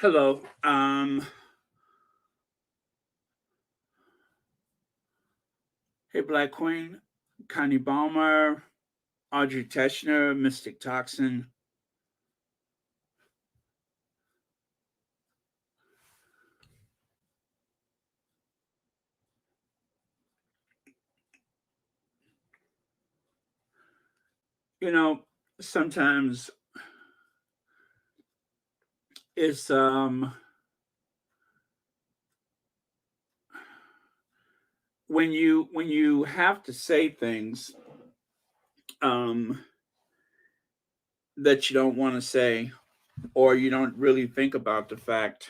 Hello. Hey, Black Queen, Connie Balmer, Audrey Teschner, Mystic Toxin. You know, sometimes it's when you have to say things um that you don't want to say, or you don't really think about the fact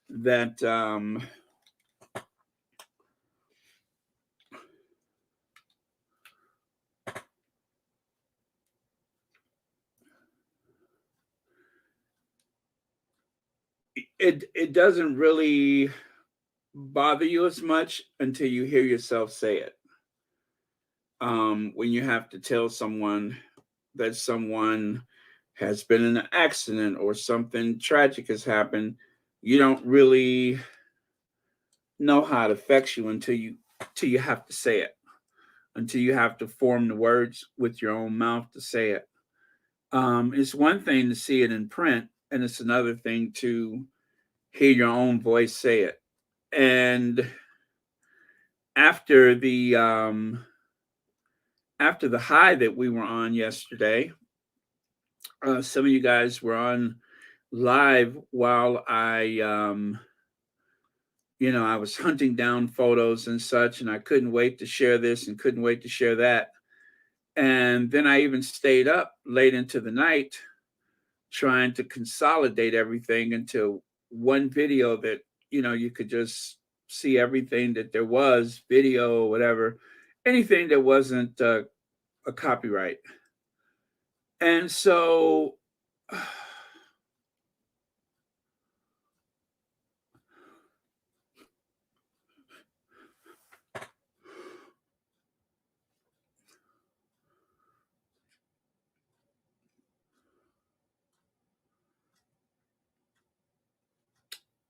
that it doesn't really bother you as much until you hear yourself say it. When you have to tell someone that someone has been in an accident or something tragic has happened, you don't really know how it affects you until you have to say it, until you have to form the words with your own mouth to say it. It's one thing to see it in print, and it's another thing to hear your own voice say it. And after the after the high that we were on yesterday, some of you guys were on live while I was hunting down photos and such, and I couldn't wait to share this and couldn't wait to share that. And then I even stayed up late into the night trying to consolidate everything into one video that, you could just see everything that there was, video, whatever, anything that wasn't a copyright. And so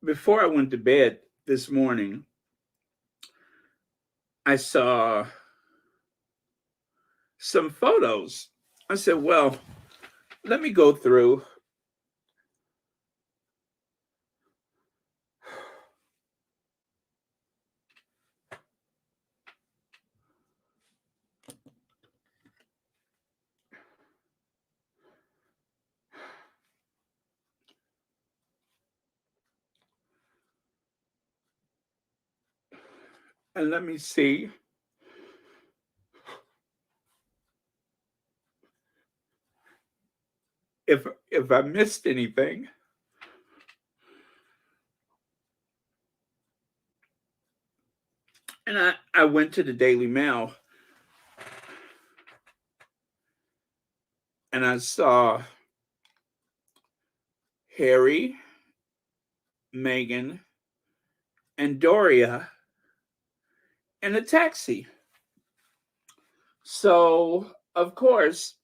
before I went to bed this morning, I saw some photos. I said, well, let me go through. And let me see if I missed anything. And I went to the Daily Mail and I saw Harry, Meghan, and Doria in a taxi. So, of course,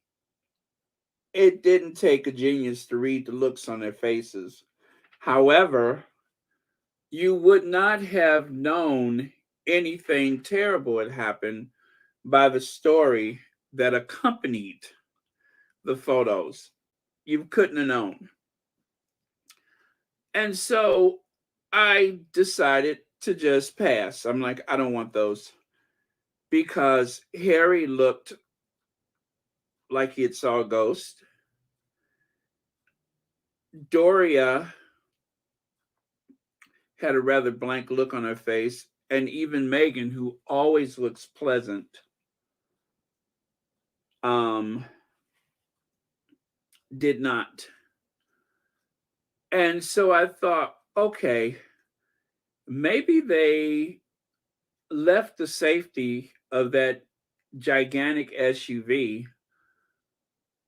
it didn't take a genius to read the looks on their faces. However, you would not have known anything terrible had happened by the story that accompanied the photos. You couldn't have known. And so I decided to just pass. I'm like, I don't want those because Harry looked like he had saw a ghost. Doria had a rather blank look on her face, and even Meghan, who always looks pleasant, um, did not. And so I thought, okay, maybe they left the safety of that gigantic SUV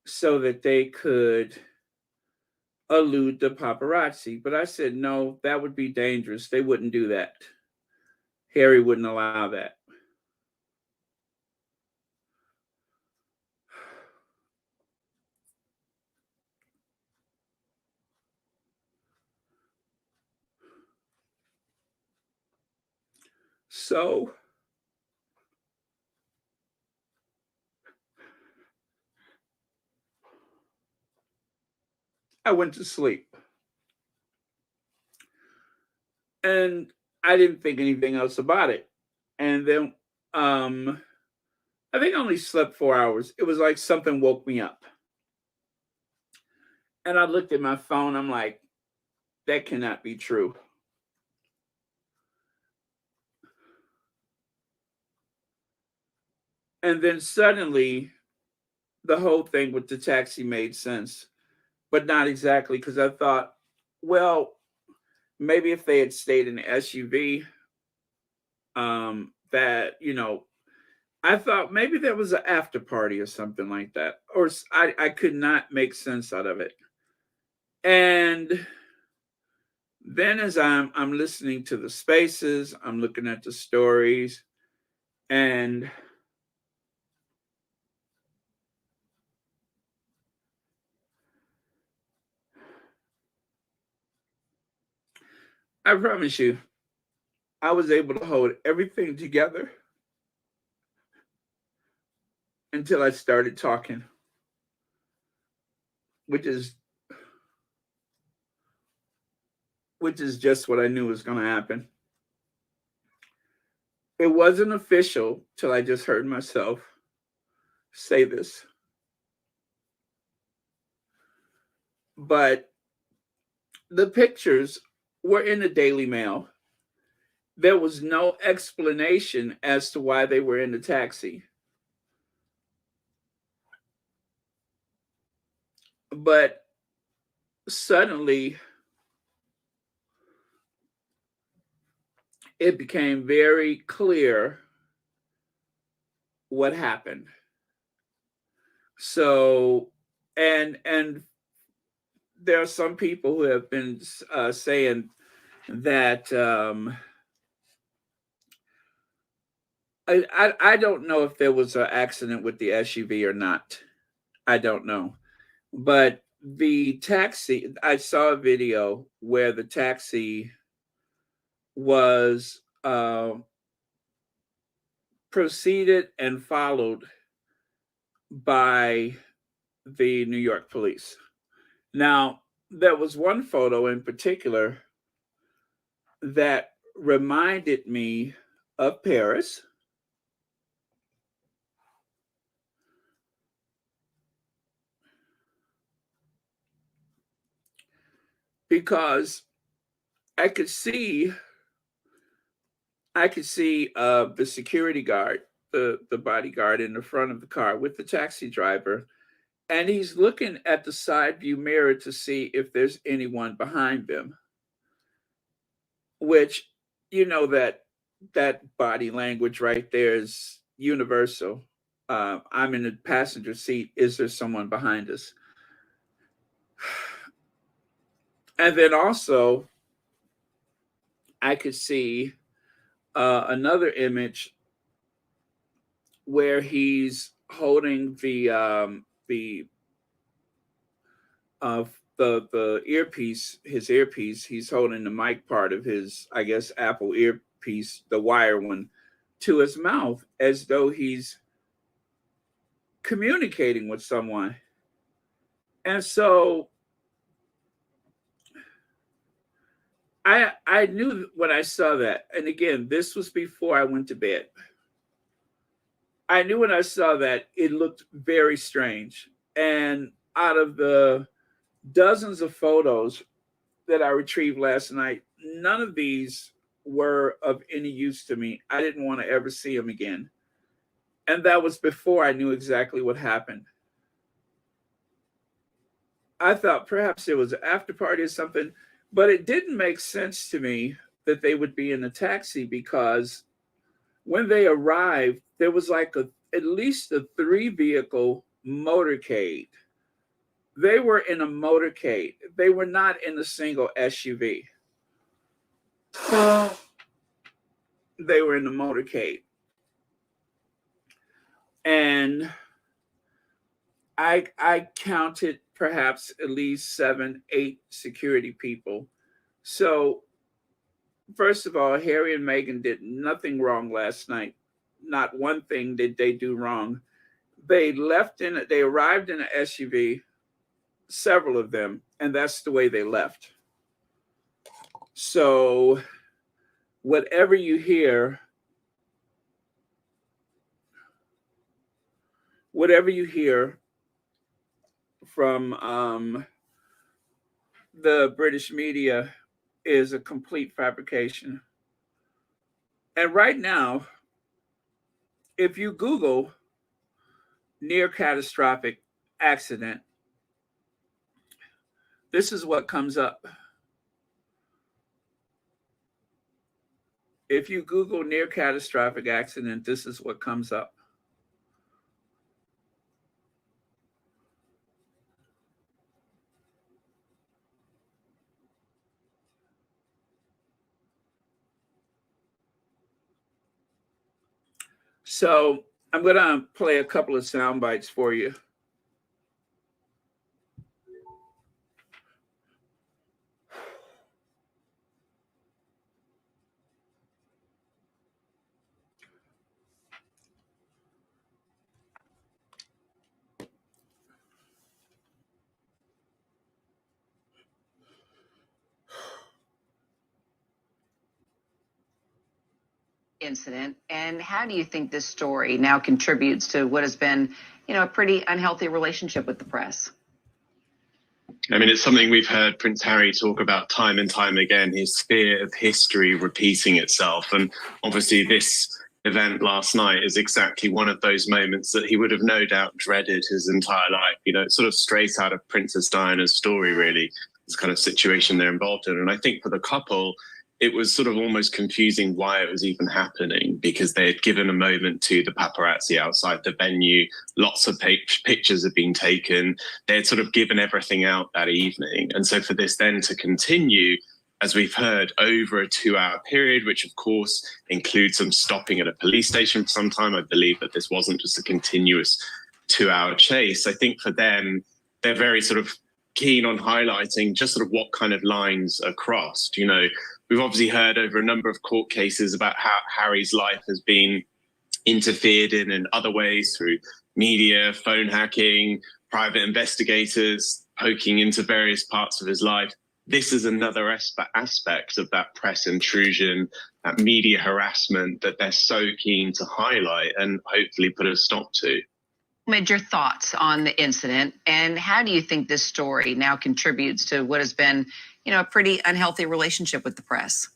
so that they could elude the paparazzi. But I said, no, that would be dangerous. They wouldn't do that. Harry wouldn't allow that. So I went to sleep. And I didn't think anything else about it. And then I think I only slept 4 hours. It was like something woke me up. And I looked at my phone. I'm like, that cannot be true. And then suddenly the whole thing with the taxi made sense, but not exactly because I thought, well, maybe if they had stayed in the SUV, that, I thought maybe there was an after party or something like that. Or I could not make sense out of it. And then as I'm listening to the spaces, I'm looking at the stories, and I promise you, I was able to hold everything together until I started talking, which is just what I knew was going to happen. It wasn't official till I just heard myself say this. But the pictures were in the Daily Mail. There was no explanation as to why they were in the taxi. But suddenly it became very clear what happened. So, and there are some people who have been saying that I don't know if there was an accident with the SUV or not. I don't know, but the taxi. I saw a video where the taxi was preceded and followed by the New York police. Now, there was one photo in particular that reminded me of Paris because I could see I could see the security guard, the bodyguard in the front of the car with the taxi driver, and he's looking at the side view mirror to see if there's anyone behind them, which you know that body language right there is universal. I'm in the passenger seat. Is there someone behind us? And then also, I could see another image where he's holding the the earpiece, his earpiece. He's holding the mic part of his, I guess, Apple earpiece, the wire one, to his mouth as though he's communicating with someone. And so I knew when I saw that, and again, this was before I went to bed. I knew when I saw that it looked very strange. And out of the dozens of photos that I retrieved last night, none of these were of any use to me. I didn't want to ever see them again. And that was before I knew exactly what happened. I thought perhaps there was an after party or something, but it didn't make sense to me that they would be in a taxi because when they arrived, there was like at least a 3-vehicle motorcade. They were in a motorcade. They were not in a single SUV. They were in the motorcade. And I counted perhaps at least 7, 8 security people. So first of all, Harry and Meghan did nothing wrong last night. Not one thing did they do wrong. They arrived in an SUV, several of them, and that's the way they left. So whatever you hear from the British media is a complete fabrication. And right now, if you Google near catastrophic accident, this is what comes up. If you Google near catastrophic accident, this is what comes up. So I'm going to play a couple of sound bites for you. Incident, and how do you think this story now contributes to what has been, a pretty unhealthy relationship with the press? I mean, it's something we've heard Prince Harry talk about time and time again, his fear of history repeating itself. And obviously this event last night is exactly one of those moments that he would have no doubt dreaded his entire life. It's sort of straight out of Princess Diana's story, really, this kind of situation they're involved in. And I think for the couple, it was sort of almost confusing why it was even happening, because they had given a moment to the paparazzi outside the venue. Lots of pictures had been taken. They had sort of given everything out that evening. And so for this then to continue, as we've heard, over a 2-hour period, which of course includes them stopping at a police station for some time. I believe that this wasn't just a continuous 2-hour chase. I think for them, they're very sort of keen on highlighting just sort of what kind of lines are crossed. We've obviously heard over a number of court cases about how Harry's life has been interfered in other ways through media, phone hacking, private investigators poking into various parts of his life. This is another aspect of that press intrusion, that media harassment that they're so keen to highlight and hopefully put a stop to. Your thoughts on the incident, and how do you think this story now contributes to what has been, a pretty unhealthy relationship with the press?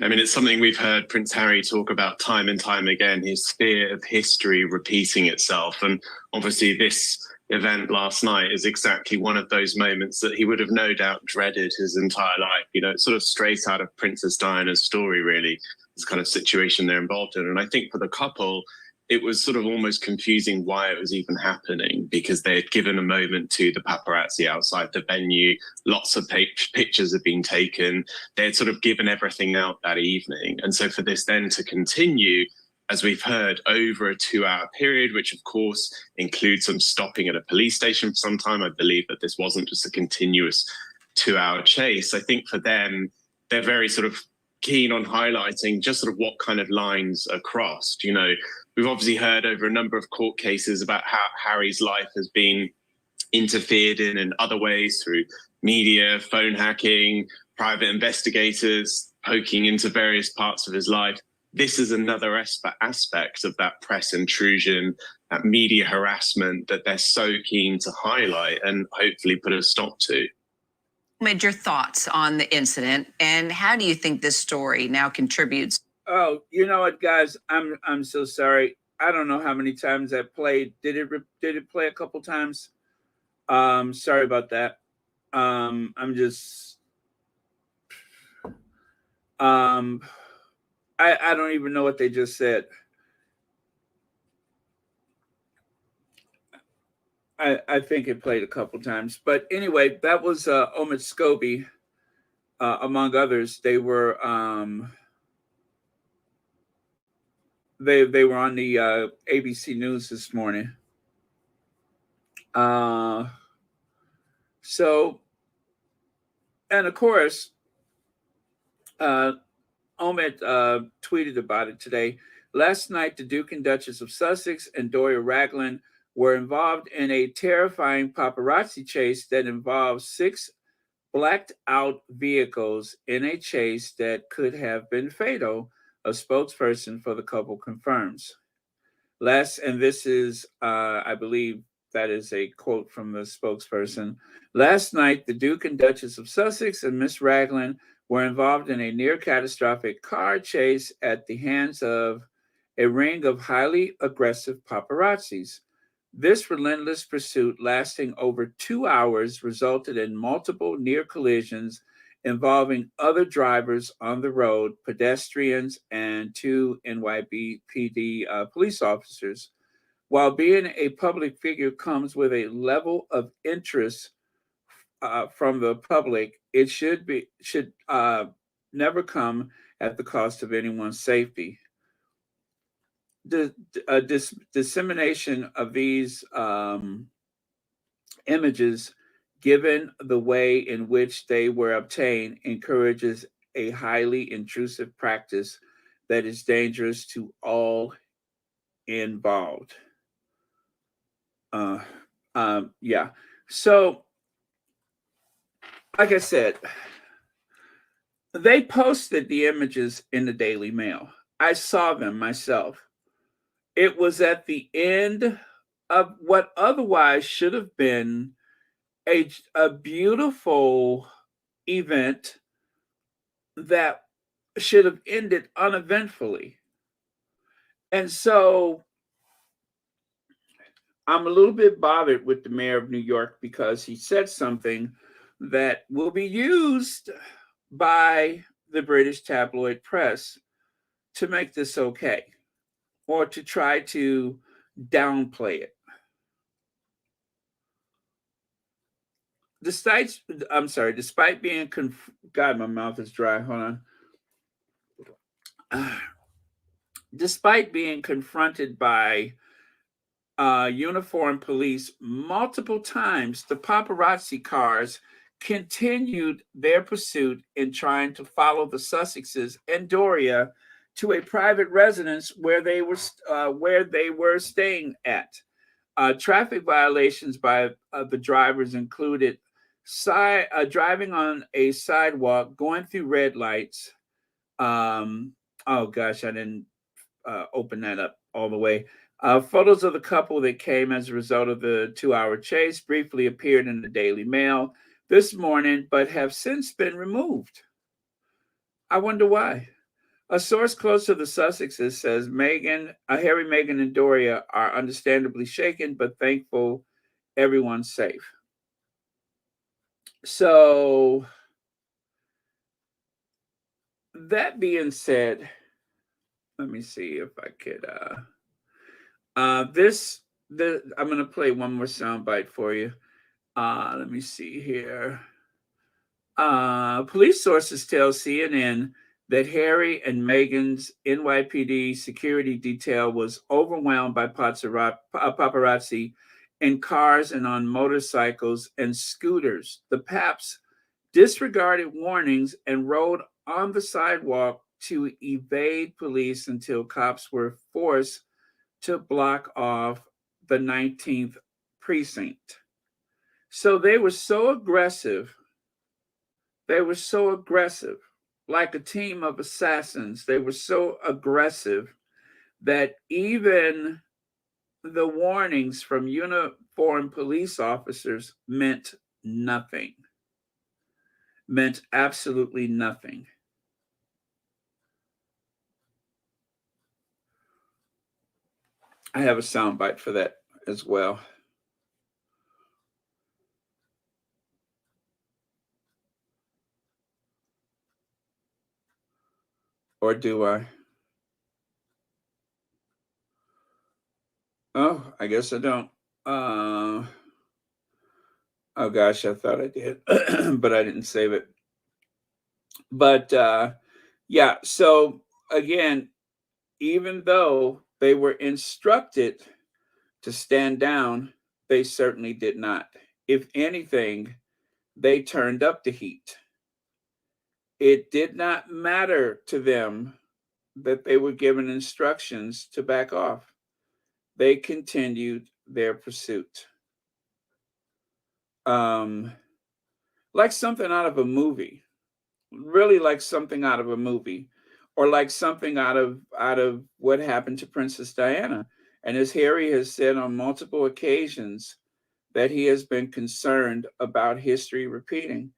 I mean, it's something we've heard Prince Harry talk about time and time again, his fear of history repeating itself. And obviously this event last night is exactly one of those moments that he would have no doubt dreaded his entire life. You know, it's sort of straight out of Princess Diana's story, really, this kind of situation they're involved in. And I think for the couple, it was sort of almost confusing why it was even happening, because they had given a moment to the paparazzi outside the venue. Lots of pictures had been taken. They had sort of given everything out that evening. And so for this then to continue, as we've heard, over a 2-hour period, which of course includes some stopping at a police station for some time. I believe that this wasn't just a continuous 2-hour chase. I think for them, they're very sort of keen on highlighting just sort of what kind of lines are crossed. You know, we've obviously heard over a number of court cases about how Harry's life has been interfered in other ways through media, phone hacking, private investigators poking into various parts of his life. This is another aspect of that press intrusion, that media harassment that they're so keen to highlight and hopefully put a stop to. Your thoughts on the incident, and how do you think this story now contributes? Oh, you know what, guys? I'm so sorry. I don't know how many times that played. Did it play a couple times? Sorry about that. I'm just I don't even know what they just said. I think it played a couple times, but anyway, that was Omid Scobie, among others. They were they were on the ABC News this morning. So, and of course, Omid tweeted about it today. Last night, the Duke and Duchess of Sussex and Doria Ragland were involved in a terrifying paparazzi chase that involved 6 blacked out vehicles in a chase that could have been fatal, a spokesperson for the couple confirms. And this is, I believe that is a quote from the spokesperson. Last night, the Duke and Duchess of Sussex and Miss Ragland were involved in a near catastrophic car chase at the hands of a ring of highly aggressive paparazzis. This relentless pursuit, lasting over 2 hours, resulted in multiple near collisions involving other drivers on the road, pedestrians, and 2 NYPD police officers. While being a public figure comes with a level of interest from the public, it should never come at the cost of anyone's safety. The dissemination of these images, given the way in which they were obtained, encourages a highly intrusive practice that is dangerous to all involved. Yeah. So, like I said, they posted the images in the Daily Mail. I saw them myself. It was at the end of what otherwise should have been a beautiful event that should have ended uneventfully. And so I'm a little bit bothered with the mayor of New York because he said something that will be used by the British tabloid press to make this okay, or to try to downplay it. Despite being God, my mouth is dry. Hold on. Despite being confronted by uniformed police multiple times, the paparazzi cars continued their pursuit in trying to follow the Sussexes and Doria to a private residence where they were staying at. Traffic violations by the drivers included driving on a sidewalk, going through red lights. Oh gosh, I didn't open that up all the way. Photos of the couple that came as a result of the 2-hour chase briefly appeared in the Daily Mail this morning, but have since been removed. I wonder why. A source close to the Sussexes says Harry, Meghan, and Doria are understandably shaken, but thankful everyone's safe. So, that being said, let me see if I could. I'm going to play one more soundbite for you. Let me see here. Police sources tell CNN that Harry and Meghan's NYPD security detail was overwhelmed by paparazzi in cars and on motorcycles and scooters. The Paps disregarded warnings and rode on the sidewalk to evade police until cops were forced to block off the 19th precinct. So they were so aggressive. They were so aggressive, like a team of assassins. They were so aggressive that even the warnings from uniformed police officers meant nothing, meant absolutely nothing. I have a soundbite for that as well. Or do I? Oh, I guess I don't. Oh gosh, I thought I did, but I didn't save it. But yeah, so again, even though they were instructed to stand down, they certainly did not. If anything, they turned up the heat. It did not matter to them that they were given instructions to back off. They continued their pursuit. Like something out of a movie, really like something out of a movie, or like something out of what happened to Princess Diana. And as Harry has said on multiple occasions, that he has been concerned about history repeating.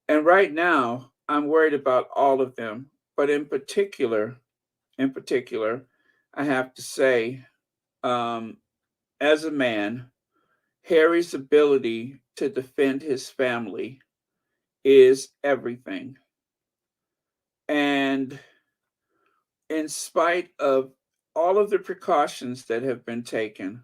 And right now, I'm worried about all of them, but in particular, I have to say, as a man, Harry's ability to defend his family is everything. And in spite of all of the precautions that have been taken,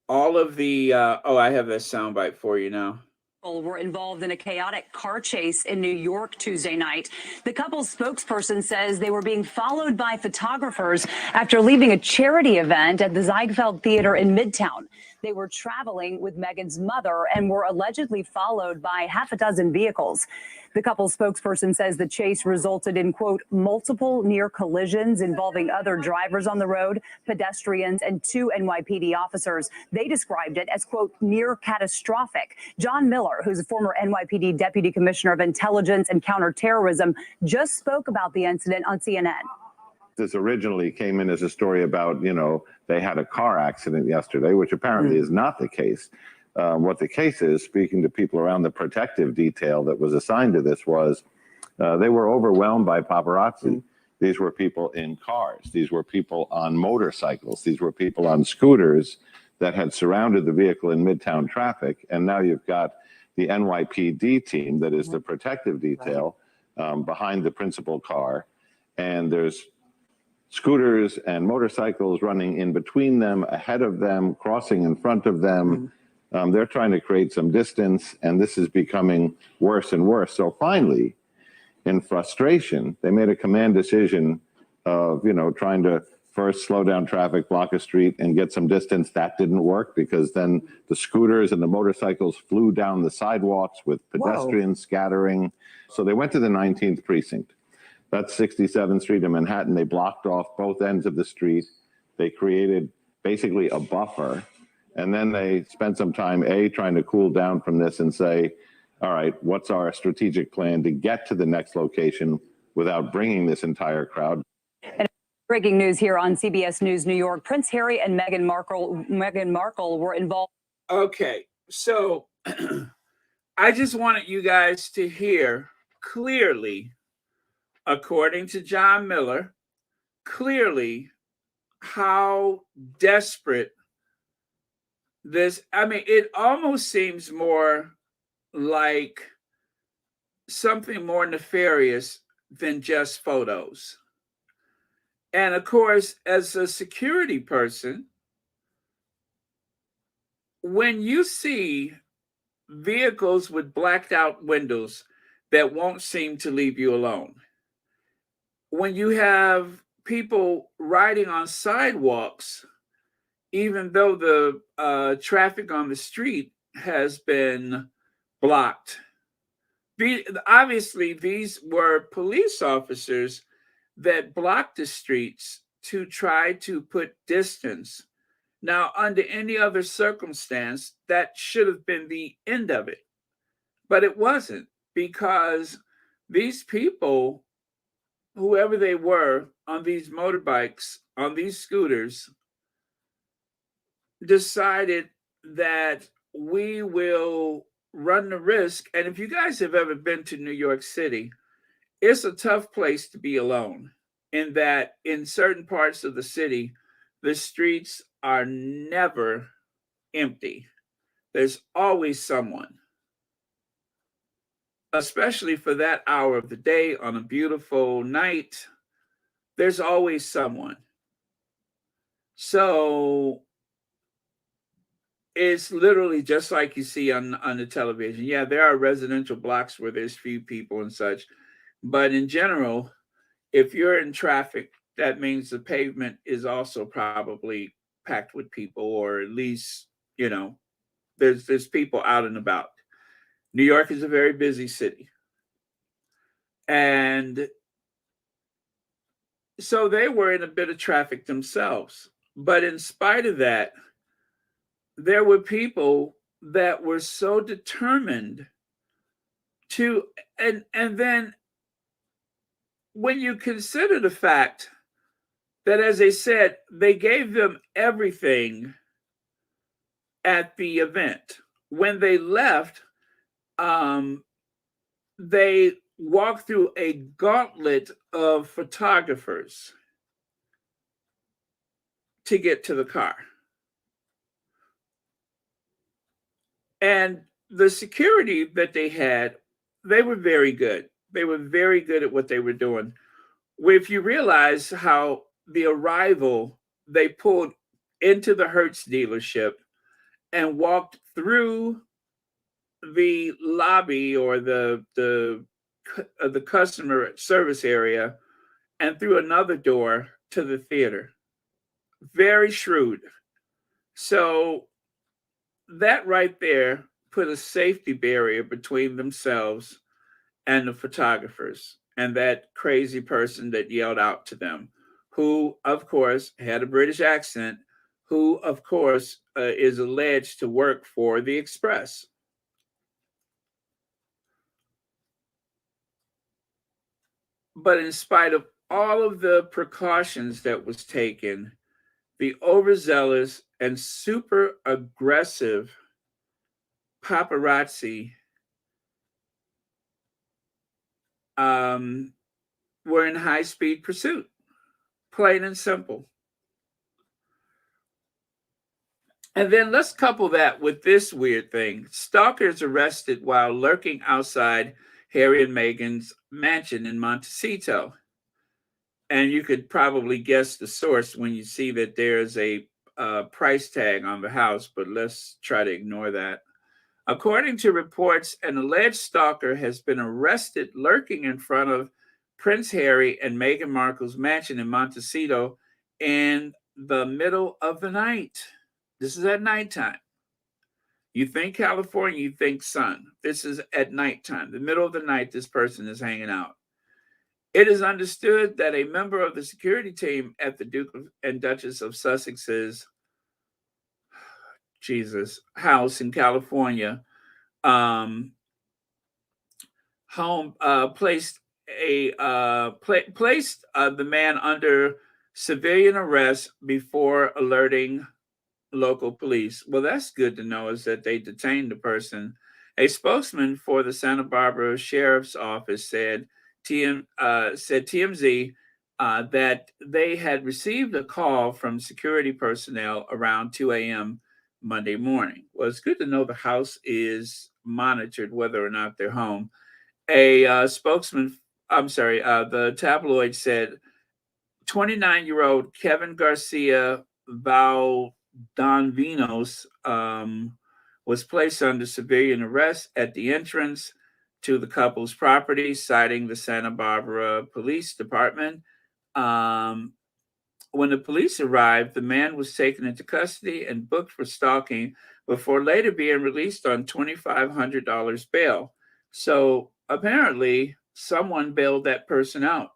all of the, I have that soundbite for you now. Were involved in a chaotic car chase in New York Tuesday night. The couple's spokesperson says they were being followed by photographers after leaving a charity event at the Ziegfeld Theater in Midtown. They were traveling with Meghan's mother and were allegedly followed by half a dozen vehicles. The couple's spokesperson says the chase resulted in, quote, multiple near collisions involving other drivers on the road, pedestrians, and 2 NYPD officers. They described it as, quote, near catastrophic. John Miller, who's a former NYPD Deputy Commissioner of Intelligence and Counterterrorism, just spoke about the incident on CNN. This originally came in as a story about, they had a car accident yesterday, which apparently is not the case. What the case is, speaking to people around the protective detail that was assigned to this, was they were overwhelmed by paparazzi. These were people in cars. These were people on motorcycles. These were people on scooters that had surrounded the vehicle in Midtown traffic. And now you've got the NYPD team that is the protective detail behind the principal car. And there's scooters and motorcycles running in between them, ahead of them, crossing in front of them. They're trying to create some distance, and this is becoming worse and worse. So finally, in frustration, they made a command decision of, trying to first slow down traffic, block a street, and get some distance. That didn't work, because then the scooters and the motorcycles flew down the sidewalks with pedestrians scattering. So they went to the 19th precinct. That's 67th Street in Manhattan. They blocked off both ends of the street. They created basically a buffer. And then they spent some time, trying to cool down from this and say, all right, what's our strategic plan to get to the next location without bringing this entire crowd? And breaking news here on CBS News New York. Prince Harry and Meghan Markle were involved. Okay, so I just wanted you guys to hear clearly according to John Miller, clearly how desperate this, I mean, it almost seems more like something more nefarious than just photos. And of course, as a security person, when you see vehicles with blacked out windows that won't seem to leave you alone, when you have people riding on sidewalks, even though the traffic on the street has been blocked, obviously these were police officers that blocked the streets to try to put distance. Now, under any other circumstance, that should have been the end of it. But it wasn't, because these people, whoever they were, on these motorbikes, on these scooters, decided that we will run the risk. And if you guys have ever been to New York City, it's a tough place to be alone, in that in certain parts of the city, the streets are never empty. There's always someone, especially for that hour of the day on a beautiful night. There's always someone. So it's literally just like you see on the television. Yeah, there are residential blocks where there's few people and such, but in general, if you're in traffic, that means the pavement is also probably packed with people, or at least, you know, there's people out and about. New York is a very busy city. And so they were in a bit of traffic themselves. But in spite of that, there were people that were so determined to, and then when you consider the fact that, as I said, they gave them everything at the event. When they left, they walked through a gauntlet of photographers to get to the car. And the security that they had, they were very good. They were very good at what they were doing. If you realize how the arrival, they pulled into the Hertz dealership and walked through the lobby, or the customer service area, and through another door to the theater. Very shrewd. So that right there put a safety barrier between themselves and the photographers and that crazy person that yelled out to them, who, of course, had a British accent, who, of course, is alleged to work for the Express. But in spite of all of the precautions that was taken, the overzealous and super aggressive paparazzi were in high-speed pursuit, plain and simple. And then let's couple that with this weird thing. Stalkers arrested while lurking outside Harry and Meghan's mansion in Montecito. And you could probably guess the source when you see that there's a price tag on the house, but let's try to ignore that. According to reports, an alleged stalker has been arrested lurking in front of Prince Harry and Meghan Markle's mansion in Montecito in the middle of the night. This is at nighttime. You think California, you think sun. This is at nighttime, the middle of the night, this person is hanging out. It is understood that a member of the security team at the Duke and Duchess of Sussex's house in California placed the man under civilian arrest before alerting local police. Well, that's good to know, is that they detained the person. A spokesman for the Santa Barbara Sheriff's Office said said TMZ that they had received a call from security personnel around 2 a.m. Monday morning. Well, it's good to know the house is monitored, whether or not they're home. A spokesman, the tabloid said 29-year-old Kevin Garcia Valdovinos was placed under civilian arrest at the entrance to the couple's property, citing the Santa Barbara Police Department. When the police arrived, the man was taken into custody and booked for stalking before later being released on $2,500 bail. So apparently, someone bailed that person out.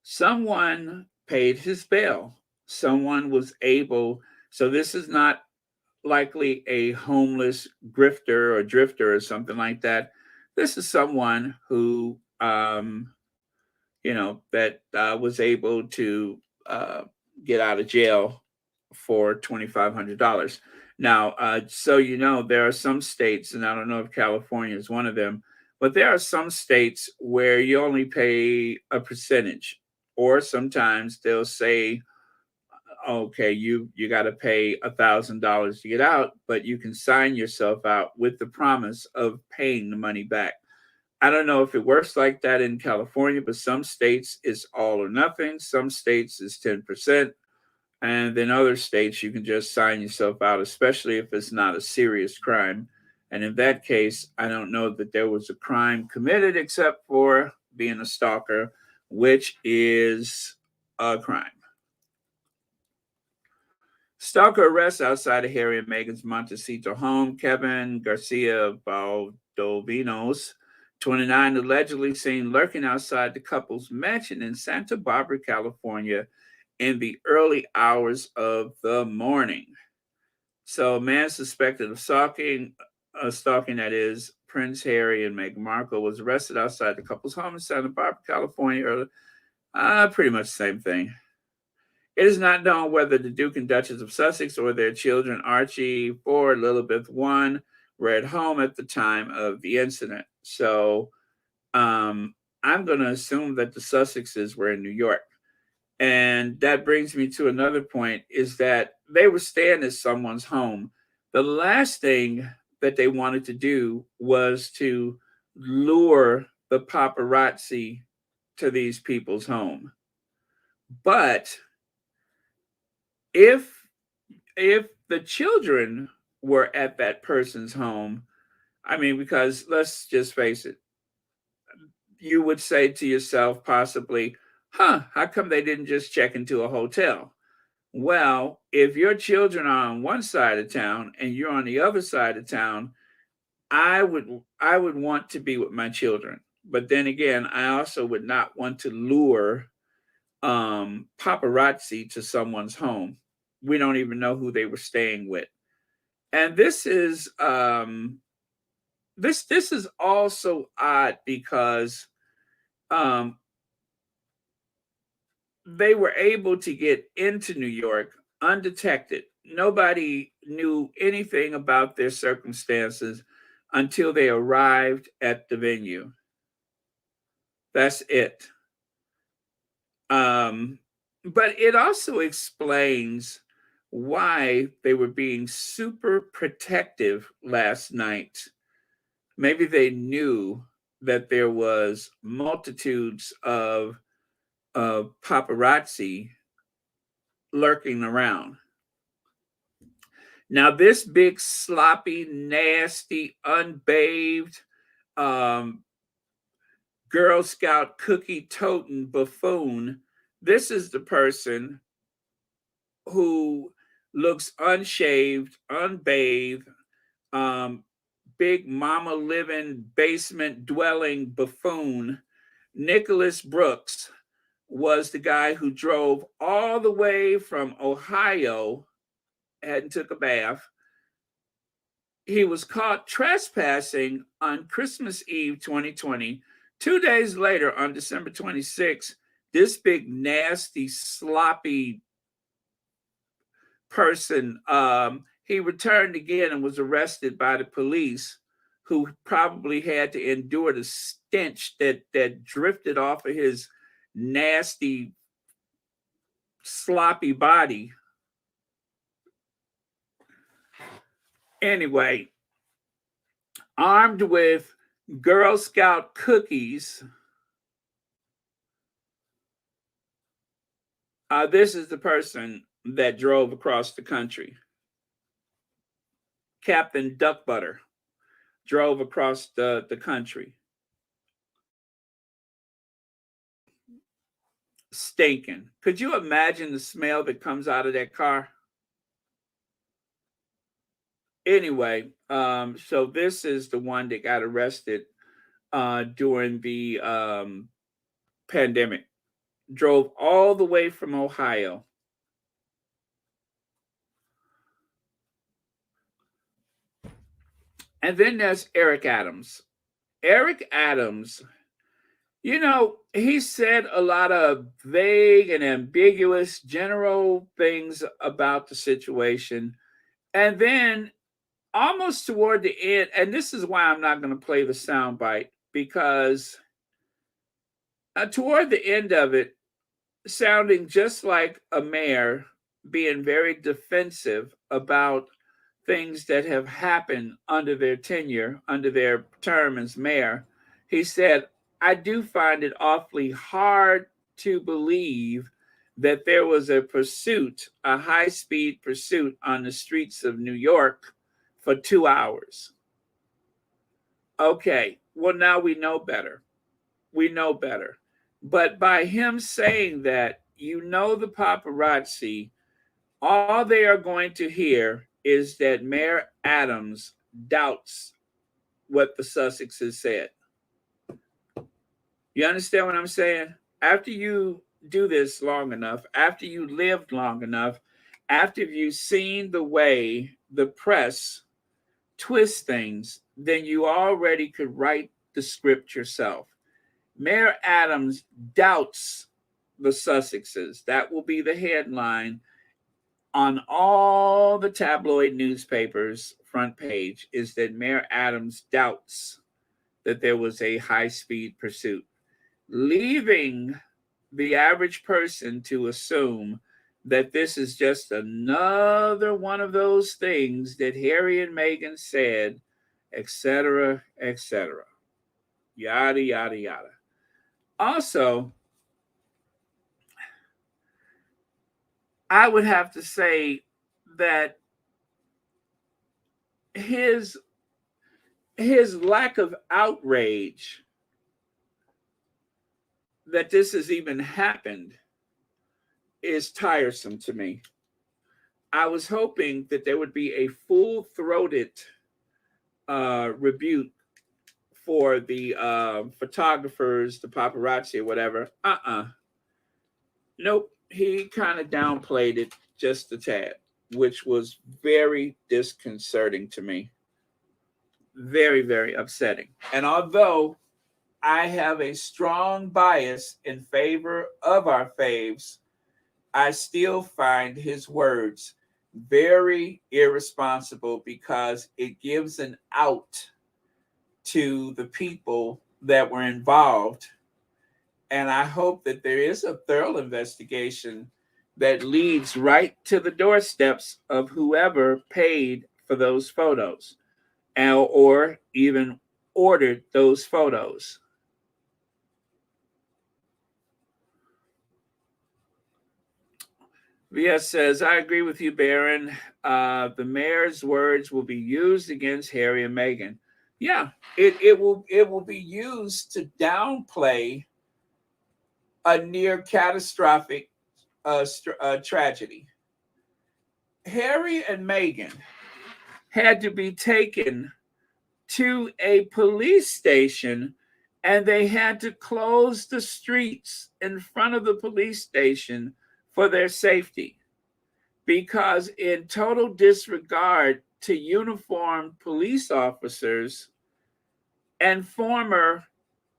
Someone paid his bail. Someone was able. So this is not likely a homeless grifter or drifter or something like that. This is someone who, that was able to get out of jail for $2,500. Now, so there are some states, and I don't know if California is one of them, but there are some states where you only pay a percentage, or sometimes they'll say, okay, you got to pay $1,000 to get out, but you can sign yourself out with the promise of paying the money back. I don't know if it works like that in California, but some states it's all or nothing. Some states it's 10%. And then other states you can just sign yourself out, especially if it's not a serious crime. And in that case, I don't know that there was a crime committed except for being a stalker, which is a crime. Stalker arrests outside of Harry and Meghan's Montecito home. Kevin Garcia Valdovinos, 29, allegedly seen lurking outside the couple's mansion in Santa Barbara, California, in the early hours of the morning. So, a man suspected of stalking that is, Prince Harry and Meghan Markle, was arrested outside the couple's home in Santa Barbara, California. Pretty much the same thing. It is not known whether the Duke and Duchess of Sussex or their children, Archie 4, Elizabeth 1, were at home at the time of the incident. So I'm going to assume that the Sussexes were in New York. And that brings me to another point, is that they were staying at someone's home. The last thing that they wanted to do was to lure the paparazzi to these people's home. But if the children were at that person's home, I mean, because let's just face it, you would say to yourself possibly, how come they didn't just check into a hotel? Well, if your children are on one side of town and you're on the other side of town, I would want to be with my children. But then again, I also would not want to lure paparazzi to someone's home. We don't even know who they were staying with. And this is this is also odd because they were able to get into New York undetected. Nobody knew anything about their circumstances until they arrived at the venue. That's it. But it also explains why they were being super protective last night. Maybe they knew that there was multitudes of paparazzi lurking around. Now, this big, sloppy, nasty, unbathed, Girl Scout cookie toting buffoon, this is the person who looks unshaved, unbathed, big mama living basement dwelling buffoon. Nicholas Brooks was the guy who drove all the way from Ohio, hadn't took a bath. He was caught trespassing on Christmas Eve 2020. 2 days later, on December 26, this big, nasty, sloppy person, he returned again and was arrested by the police who probably had to endure the stench that drifted off of his nasty, sloppy body. Anyway, armed with Girl Scout cookies, this is the person that drove across the country. Captain Duck Butter drove across the country. Stinking. Could you imagine the smell that comes out of that car? Anyway, so this is the one that got arrested during the pandemic. Drove all the way from Ohio. And then there's Eric Adams. Eric Adams, you know, he said a lot of vague and ambiguous general things about the situation. And then almost toward the end, and this is why I'm not going to play the soundbite, because toward the end of it, sounding just like a mayor being very defensive about things that have happened under their tenure, under their term as mayor, he said, I do find it awfully hard to believe that there was a pursuit, a high-speed pursuit on the streets of New York for 2 hours. Okay, well, now we know better. We know better. But by him saying that, you know, the paparazzi, all they are going to hear is that Mayor Adams doubts what the Sussexes said. You understand what I'm saying? After you do this long enough, after you lived long enough, after you've seen the way the press twists things, then you already could write the script yourself. Mayor Adams doubts the Sussexes. That will be the headline on all the tabloid newspapers' front page, is that Mayor Adams doubts that there was a high-speed pursuit, leaving the average person to assume that this is just another one of those things that Harry and Meghan said, etc., etc. Yada, yada, yada. Also, I would have to say that his lack of outrage that this has even happened is tiresome to me. I was hoping that there would be a full-throated rebuke for the photographers, the paparazzi, or whatever. Nope. He kind of downplayed it just a tad, which was very disconcerting to me. Very, very upsetting. And although I have a strong bias in favor of our faves, I still find his words very irresponsible, because it gives an out to the people that were involved. And I hope that there is a thorough investigation that leads right to the doorsteps of whoever paid for those photos, or even ordered those photos. VS says, I agree with you, Baron. The mayor's words will be used against Harry and Meghan. Yeah, it will be used to downplay a near catastrophic tragedy. Harry and Meghan had to be taken to a police station, and they had to close the streets in front of the police station for their safety, because in total disregard to uniformed police officers and former,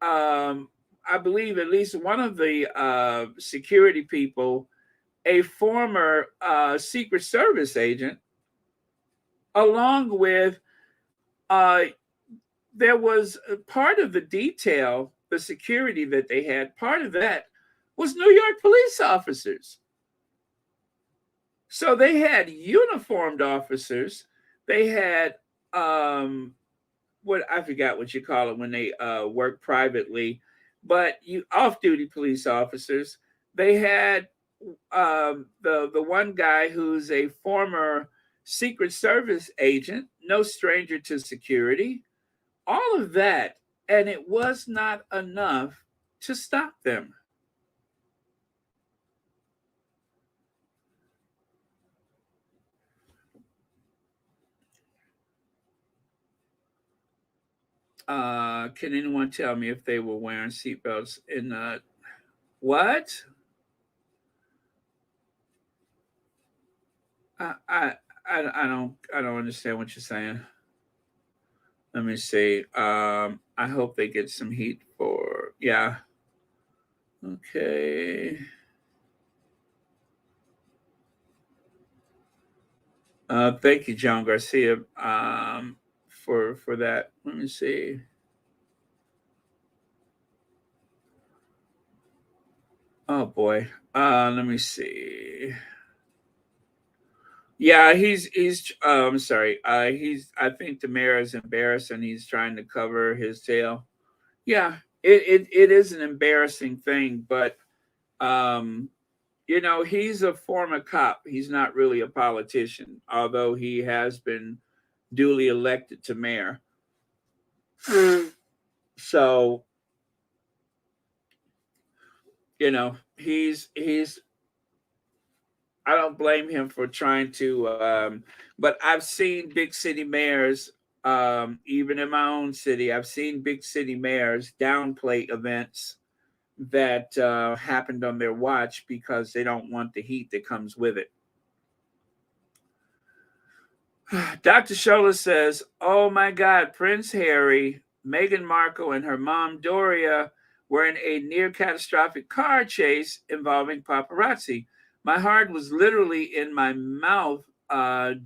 I believe at least one of the security people, a former Secret Service agent, along with there was a part of the detail, the security that they had, part of that was New York police officers. So they had uniformed officers. They had what I forgot what you call it when they work privately, but you off-duty police officers. They had the one guy who's a former Secret Service agent, no stranger to security, all of that, and it was not enough to stop them. Can anyone tell me if they were wearing seatbelts in what? I, I I don't understand what you're saying. Let me see. I hope they get some heat for yeah. Okay. Thank you, John Garcia, for that. Let me see. Oh boy. Let me see. Yeah, he's I'm sorry. I think the mayor is embarrassed and he's trying to cover his tail. Yeah, it is an embarrassing thing, but um he's a former cop. He's not really a politician, although he has been duly elected to mayor. So, he's I don't blame him for trying to but I've seen big city mayors even in my own city. I've seen big city mayors downplay events that happened on their watch because they don't want the heat that comes with it. Dr. Shola says, "Oh my God, Prince Harry, Meghan Markle, and her mom Doria were in a near catastrophic car chase involving paparazzi. My heart was literally in my mouth,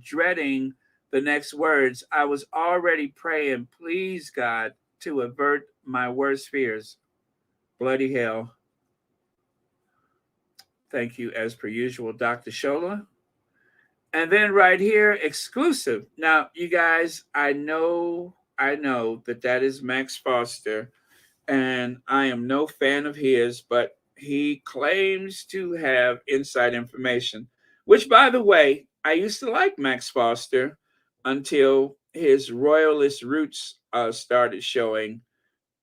dreading the next words. I was already praying, please God, to avert my worst fears. Bloody hell." Thank you, as per usual, Dr. Shola. And then right here, exclusive. Now, you guys, I know that is Max Foster, and I am no fan of his, but he claims to have inside information, which, by the way, I used to like Max Foster until his royalist roots started showing.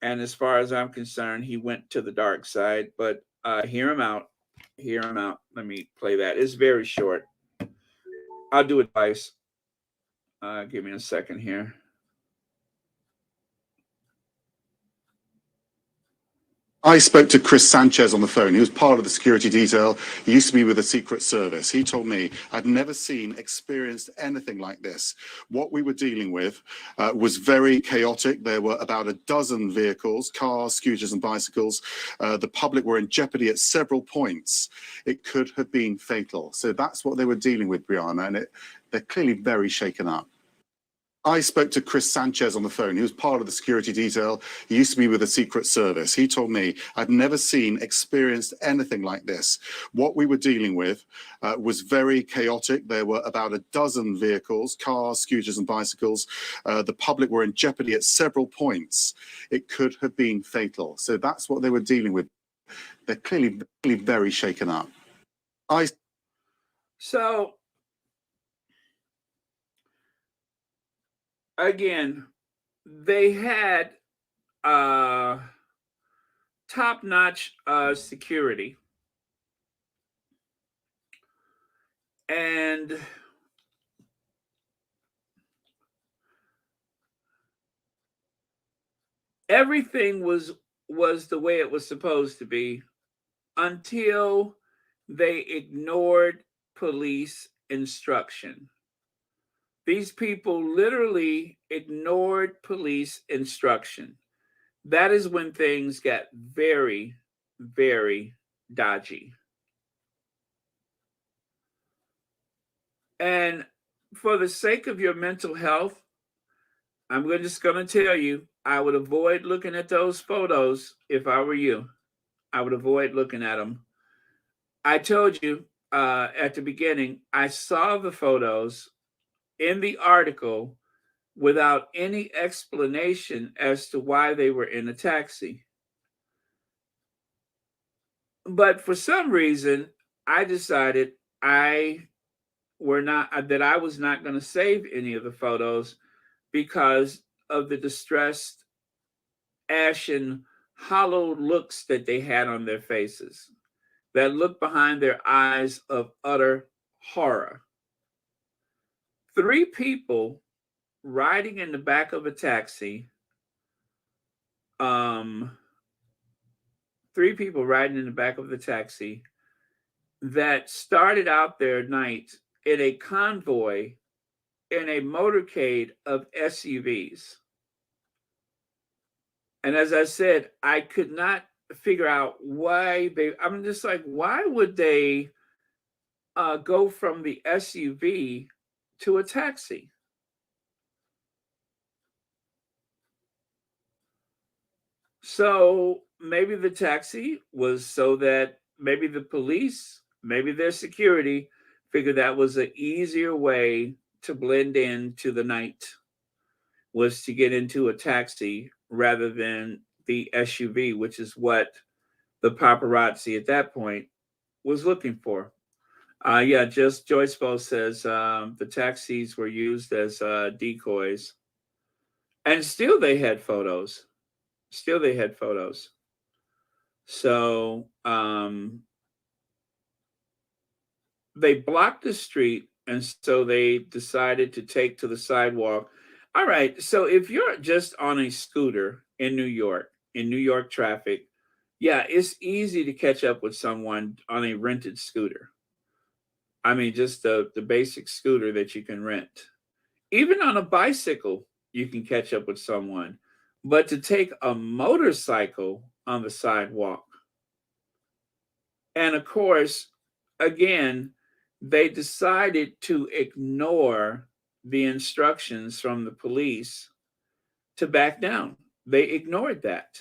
And as far as I'm concerned, he went to the dark side, but hear him out. Hear him out. Let me play that. It's very short. I'll do it twice. Give me a second here. I spoke to Chris Sanchez on the phone. He was part of the security detail. He used to be with the Secret Service. He told me, I'd never experienced anything like this. What we were dealing with was very chaotic. There were about a dozen vehicles, cars, scooters, and bicycles. The public were in jeopardy at several points. It could have been fatal. So that's what they were dealing with, Brianna, and they're clearly very shaken up. I spoke to Chris Sanchez on the phone. He was part of the security detail. He used to be with the Secret Service. He told me, I'd never experienced anything like this. What we were dealing with was very chaotic. There were about a dozen vehicles, cars, scooters, and bicycles. The public were in jeopardy at several points. It could have been fatal. So that's what they were dealing with. They're clearly very shaken up. So, again, they had top-notch security, and everything was the way it was supposed to be until they ignored police instruction. These people literally ignored police instruction. That is when things got very, very dodgy. And for the sake of your mental health, I'm just going to tell you, I would avoid looking at those photos if I were you. I would avoid looking at them. I told you at the beginning, I saw the photos in the article without any explanation as to why they were in a taxi. But for some reason, I decided I was not going to save any of the photos because of the distressed, ashen, hollow looks that they had on their faces, that look behind their eyes of utter horror. 3 people riding in the back of a taxi, 3 people riding in the back of the taxi that started out their night in a convoy in a motorcade of SUVs. And as I said, I could not figure out why I'm just like, why would they go from the SUV to a taxi? So maybe the taxi was so that maybe the police, maybe their security figured that was an easier way to blend into the night, was to get into a taxi rather than the SUV, which is what the paparazzi at that point was looking for. Yeah, just Joyce Bo says the taxis were used as decoys. And still they had photos. Still they had photos. So they blocked the street, and so they decided to take to the sidewalk. All right, so if you're just on a scooter in New York traffic, yeah, it's easy to catch up with someone on a rented scooter. I mean, just the basic scooter that you can rent. Even on a bicycle, you can catch up with someone. But to take a motorcycle on the sidewalk, and of course, again, they decided to ignore the instructions from the police to back down. They ignored that.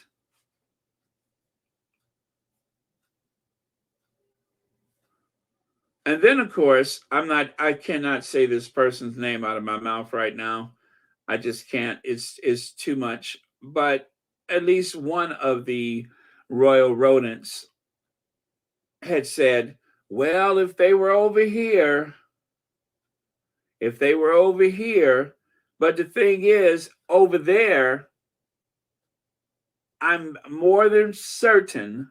And then, of course, I cannot say this person's name out of my mouth right now. I just can't. It's too much. But at least one of the royal rodents had said, well, if they were over here, but the thing is, over there, I'm more than certain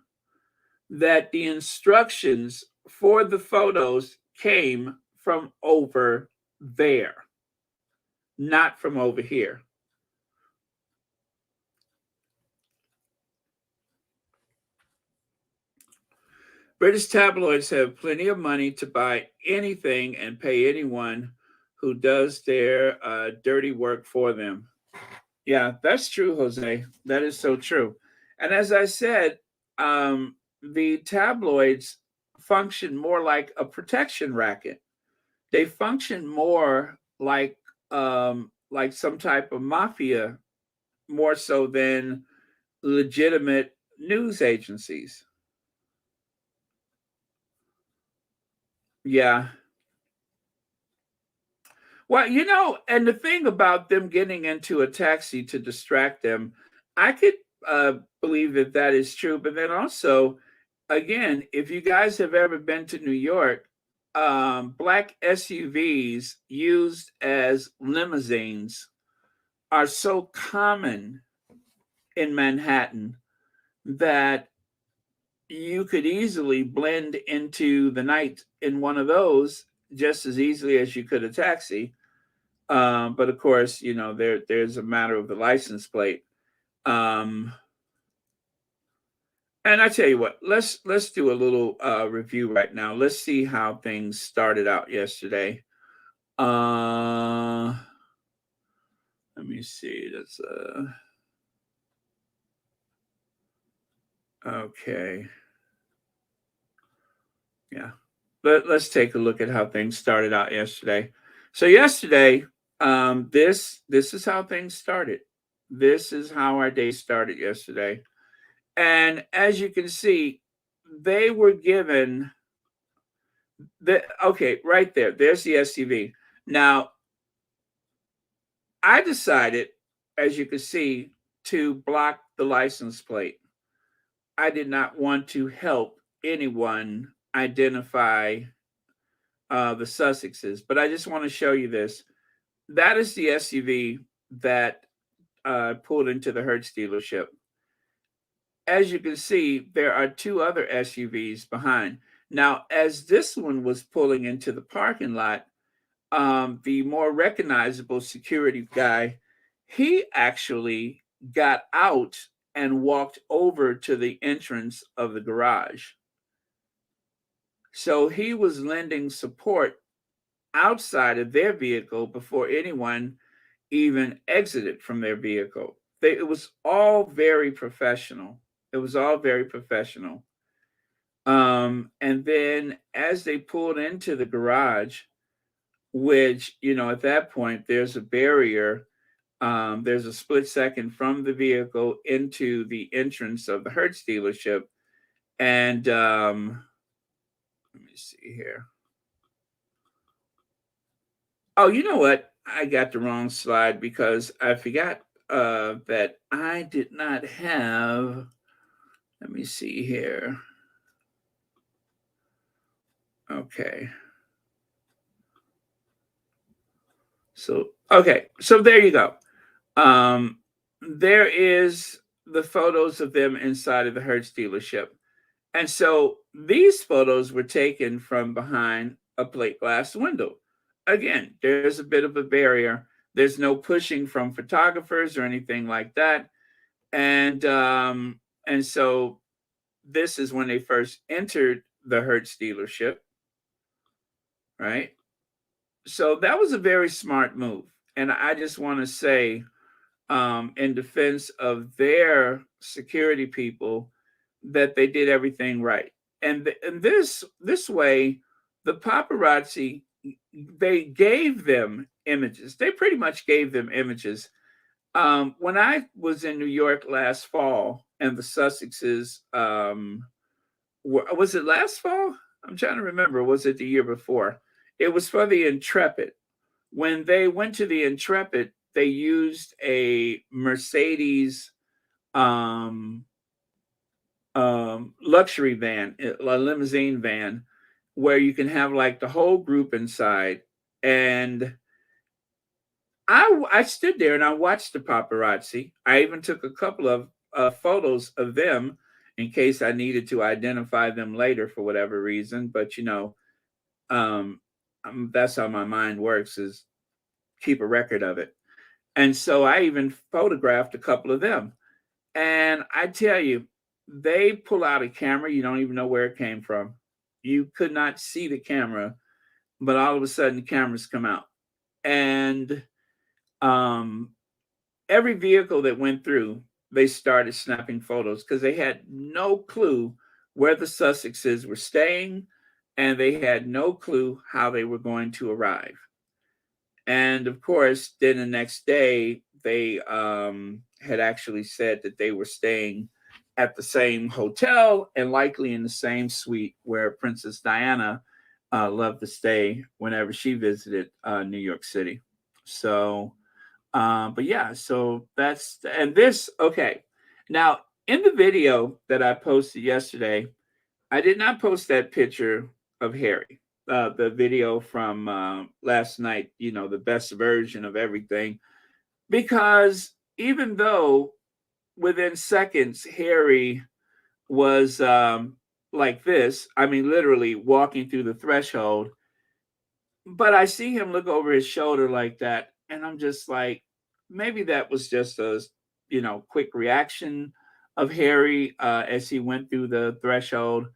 that the instructions for the photos came from over there, not from over here. British tabloids have plenty of money to buy anything and pay anyone who does their dirty work for them. Yeah, that's true, Jose. That is so true. And as I said, the tabloids function more like a protection racket. They function more like some type of mafia, more so than legitimate news agencies. Yeah. Well, and the thing about them getting into a taxi to distract them, I could believe that that is true. But then also, again, if you guys have ever been to New York, black SUVs used as limousines are so common in Manhattan that you could easily blend into the night in one of those just as easily as you could a taxi. But of course, there's a matter of the license plate. And I tell you what, let's do a little review right now. Let's see how things started out yesterday. Let me see. That's okay. Yeah. Let's take a look at how things started out yesterday. So yesterday, this is how things started. This is how our day started yesterday. And as you can see, they were given okay, right there. There's the SUV. Now, I decided, as you can see, to block the license plate. I did not want to help anyone identify the Sussexes, but I just want to show you this. That is the SUV that pulled into the Hertz dealership. As you can see, there are two other SUVs behind. Now, as this one was pulling into the parking lot, the more recognizable security guy, he actually got out and walked over to the entrance of the garage. So he was lending support outside of their vehicle before anyone even exited from their vehicle. It was all very professional. It was all very professional. And then as they pulled into the garage, which, at that point, there's a barrier. There's a split second from the vehicle into the entrance of the Hertz dealership. And let me see here. Oh, you know what? I got the wrong slide because I forgot that I did not have. Let me see here. Okay. So there you go. There is the photos of them inside of the Hertz dealership. And so these photos were taken from behind a plate glass window. Again, there's a bit of a barrier. There's no pushing from photographers or anything like that. And so this is when they first entered the Hertz dealership, right? So that was a very smart move. And I just want to say, in defense of their security people, that they did everything right. And this way, the paparazzi, they gave them images. They pretty much gave them images. When I was in New York last fall, and the Sussexes, was it last fall? I'm trying to remember. Was it the year before? It was for the Intrepid. When they went to the Intrepid, they used a Mercedes luxury van, a limousine van, where you can have like the whole group inside. And I stood there and I watched the paparazzi. I even took a couple of photos of them in case I needed to identify them later for whatever reason. But that's how my mind works, is keep a record of it. And so I even photographed a couple of them. And I tell you, they pull out a camera. You don't even know where it came from. You could not see the camera, but all of a sudden the cameras come out. And every vehicle that went through, they started snapping photos because they had no clue where the Sussexes were staying, and they had no clue how they were going to arrive. And of course, then the next day, they had actually said that they were staying at the same hotel and likely in the same suite where Princess Diana loved to stay whenever she visited New York City. So, but yeah, so that's, and this, okay. Now, in the video that I posted yesterday, I did not post that picture of Harry. The video from last night, the best version of everything, because even though within seconds Harry was like this, I mean, literally walking through the threshold, but I see him look over his shoulder like that, and I'm just like, maybe that was just a quick reaction of Harry as he went through the threshold.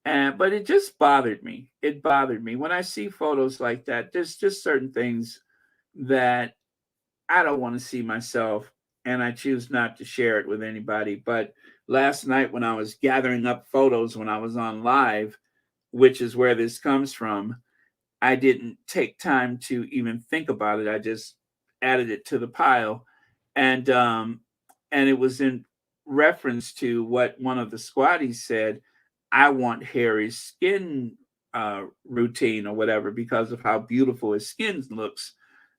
But it just bothered me. It bothered me when I see photos like that. There's just certain things that I don't want to see myself, and I choose not to share it with anybody. But last night, when I was gathering up photos when I was on live, which is where this comes from, I didn't take time to even think about it. I just added it to the pile. and it was in reference to what one of the squatties said. I want Harry's skin routine or whatever because of how beautiful his skin looks,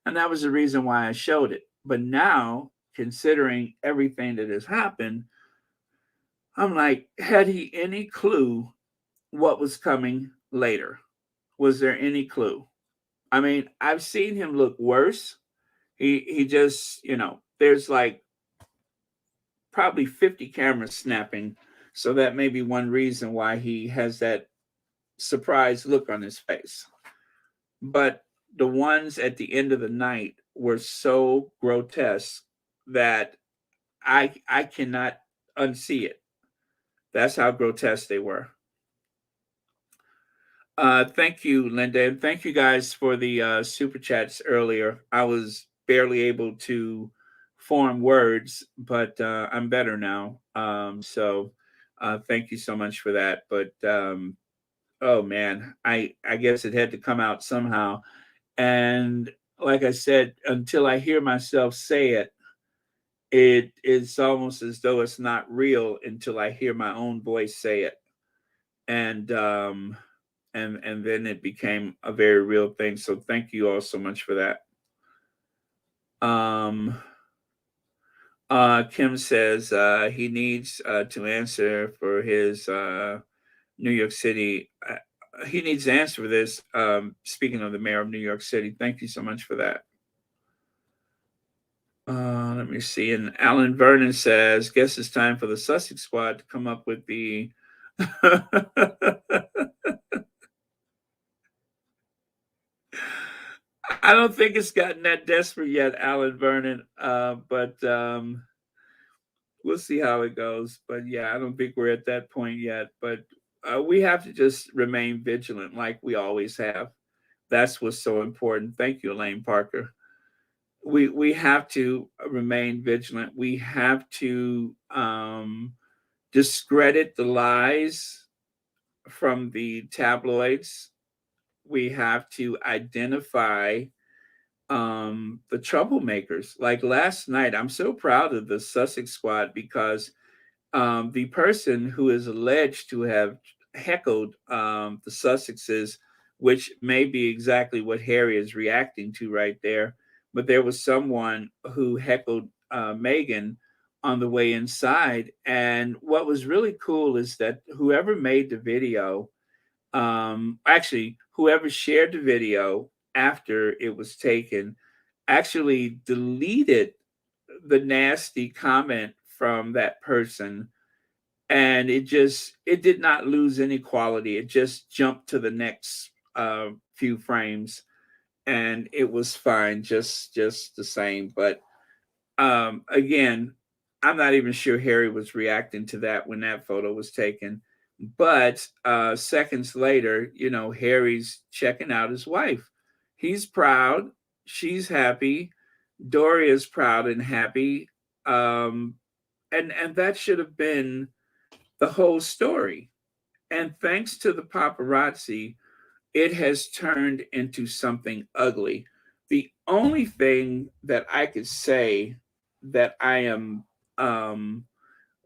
and that was the reason why I showed it. But now, considering everything that has happened, I'm like, had he any clue what was coming later? Was there any clue? I mean, I've seen him look worse. He just, there's like probably 50 cameras snapping. So that may be one reason why he has that surprised look on his face. But the ones at the end of the night were so grotesque that I cannot unsee it. That's how grotesque they were. Thank you, Linda, and thank you guys for the super chats earlier. I was barely able to form words, but I'm better now. So thank you so much for that. But oh man, I guess it had to come out somehow. And like I said, until I hear myself say it, it's almost as though it's not real until I hear my own voice say it. And and then it became a very real thing. So thank you all so much for that. Kim says he needs to answer for his New York City. He needs to answer for this. Speaking of the mayor of New York City, thank you so much for that. Let me see. And Alan Vernon says, guess it's time for the Sussex squad to come up with the I don't think it's gotten that desperate yet, Alan Vernon. But we'll see how it goes. But yeah, I don't think we're at that point yet. But we have to just remain vigilant like we always have. That's what's so important. Thank you, Elaine Parker. We have to remain vigilant. We have to discredit the lies from the tabloids. We have to identify the troublemakers. Like last night, I'm so proud of the Sussex squad because the person who is alleged to have heckled the Sussexes, which may be exactly what Harry is reacting to right there, but there was someone who heckled Meghan on the way inside. And what was really cool is that whoever made the video, actually, whoever shared the video after it was taken, actually deleted the nasty comment from that person, and it did not lose any quality. It just jumped to the next few frames, and it was fine, just the same. But again, I'm not even sure Harry was reacting to that when that photo was taken. But seconds later, Harry's checking out his wife. He's proud. She's happy. Doria's proud and happy. And that should have been the whole story. And thanks to the paparazzi, it has turned into something ugly. The only thing that I could say that I am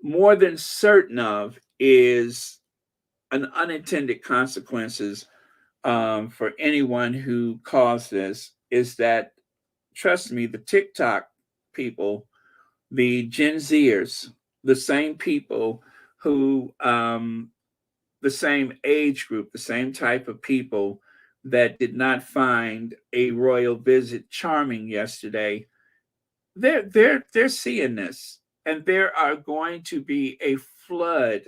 more than certain of is an unintended consequences for anyone who caused this is that, trust me, the TikTok people, the Gen Zers, the same people who, the same age group, the same type of people that did not find a royal visit charming yesterday, they're seeing this, and there are going to be a flood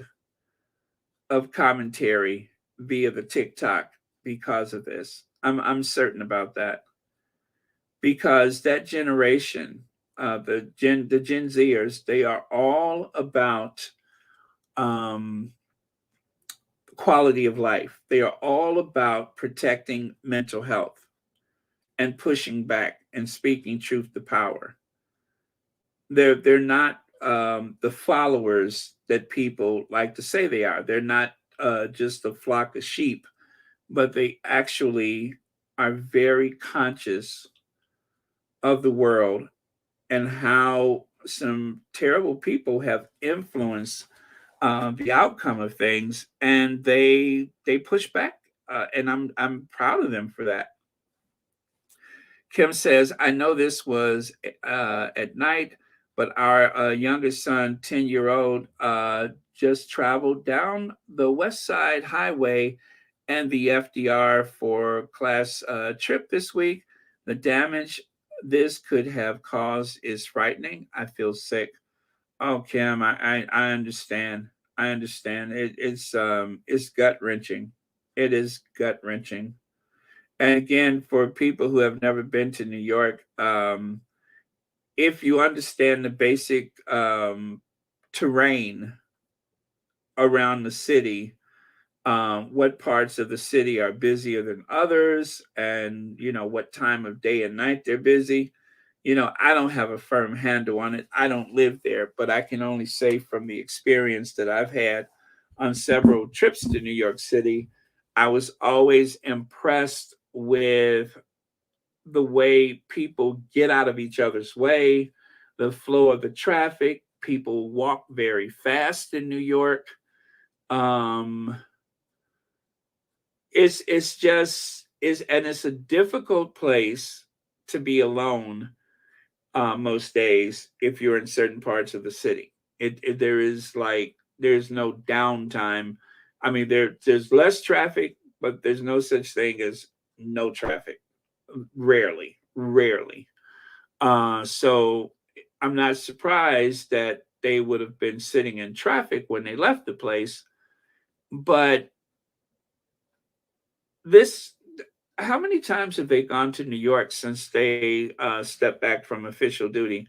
of commentary via the TikTok because of this. I'm certain about that, because that generation, the Gen Zers, they are all about quality of life. They are all about protecting mental health and pushing back and speaking truth to power. They're not the followers that people like to say they are. They're not just a flock of sheep, but they actually are very conscious of the world and how some terrible people have influenced the outcome of things, and they push back, and I'm proud of them for that. Kim says, I know this was at night, but our youngest son, 10-year-old, just traveled down the West Side Highway and the FDR for class trip this week. The damage this could have caused is frightening. I feel sick. Oh, Kim, I understand. I understand. It's gut wrenching. It is gut wrenching. And again, for people who have never been to New York, if you understand the basic terrain around the city, what parts of the city are busier than others, and what time of day and night they're busy. I don't have a firm handle on it. I don't live there, but I can only say from the experience that I've had on several trips to New York City, I was always impressed with the way people get out of each other's way, the flow of the traffic. People walk very fast in New York. It's just is and it's a difficult place to be alone most days if you're in certain parts of the city. There's no downtime. I mean, there's less traffic, but there's no such thing as no traffic. Rarely. So I'm not surprised that they would have been sitting in traffic when they left the place. But this, how many times have they gone to New York since they stepped back from official duty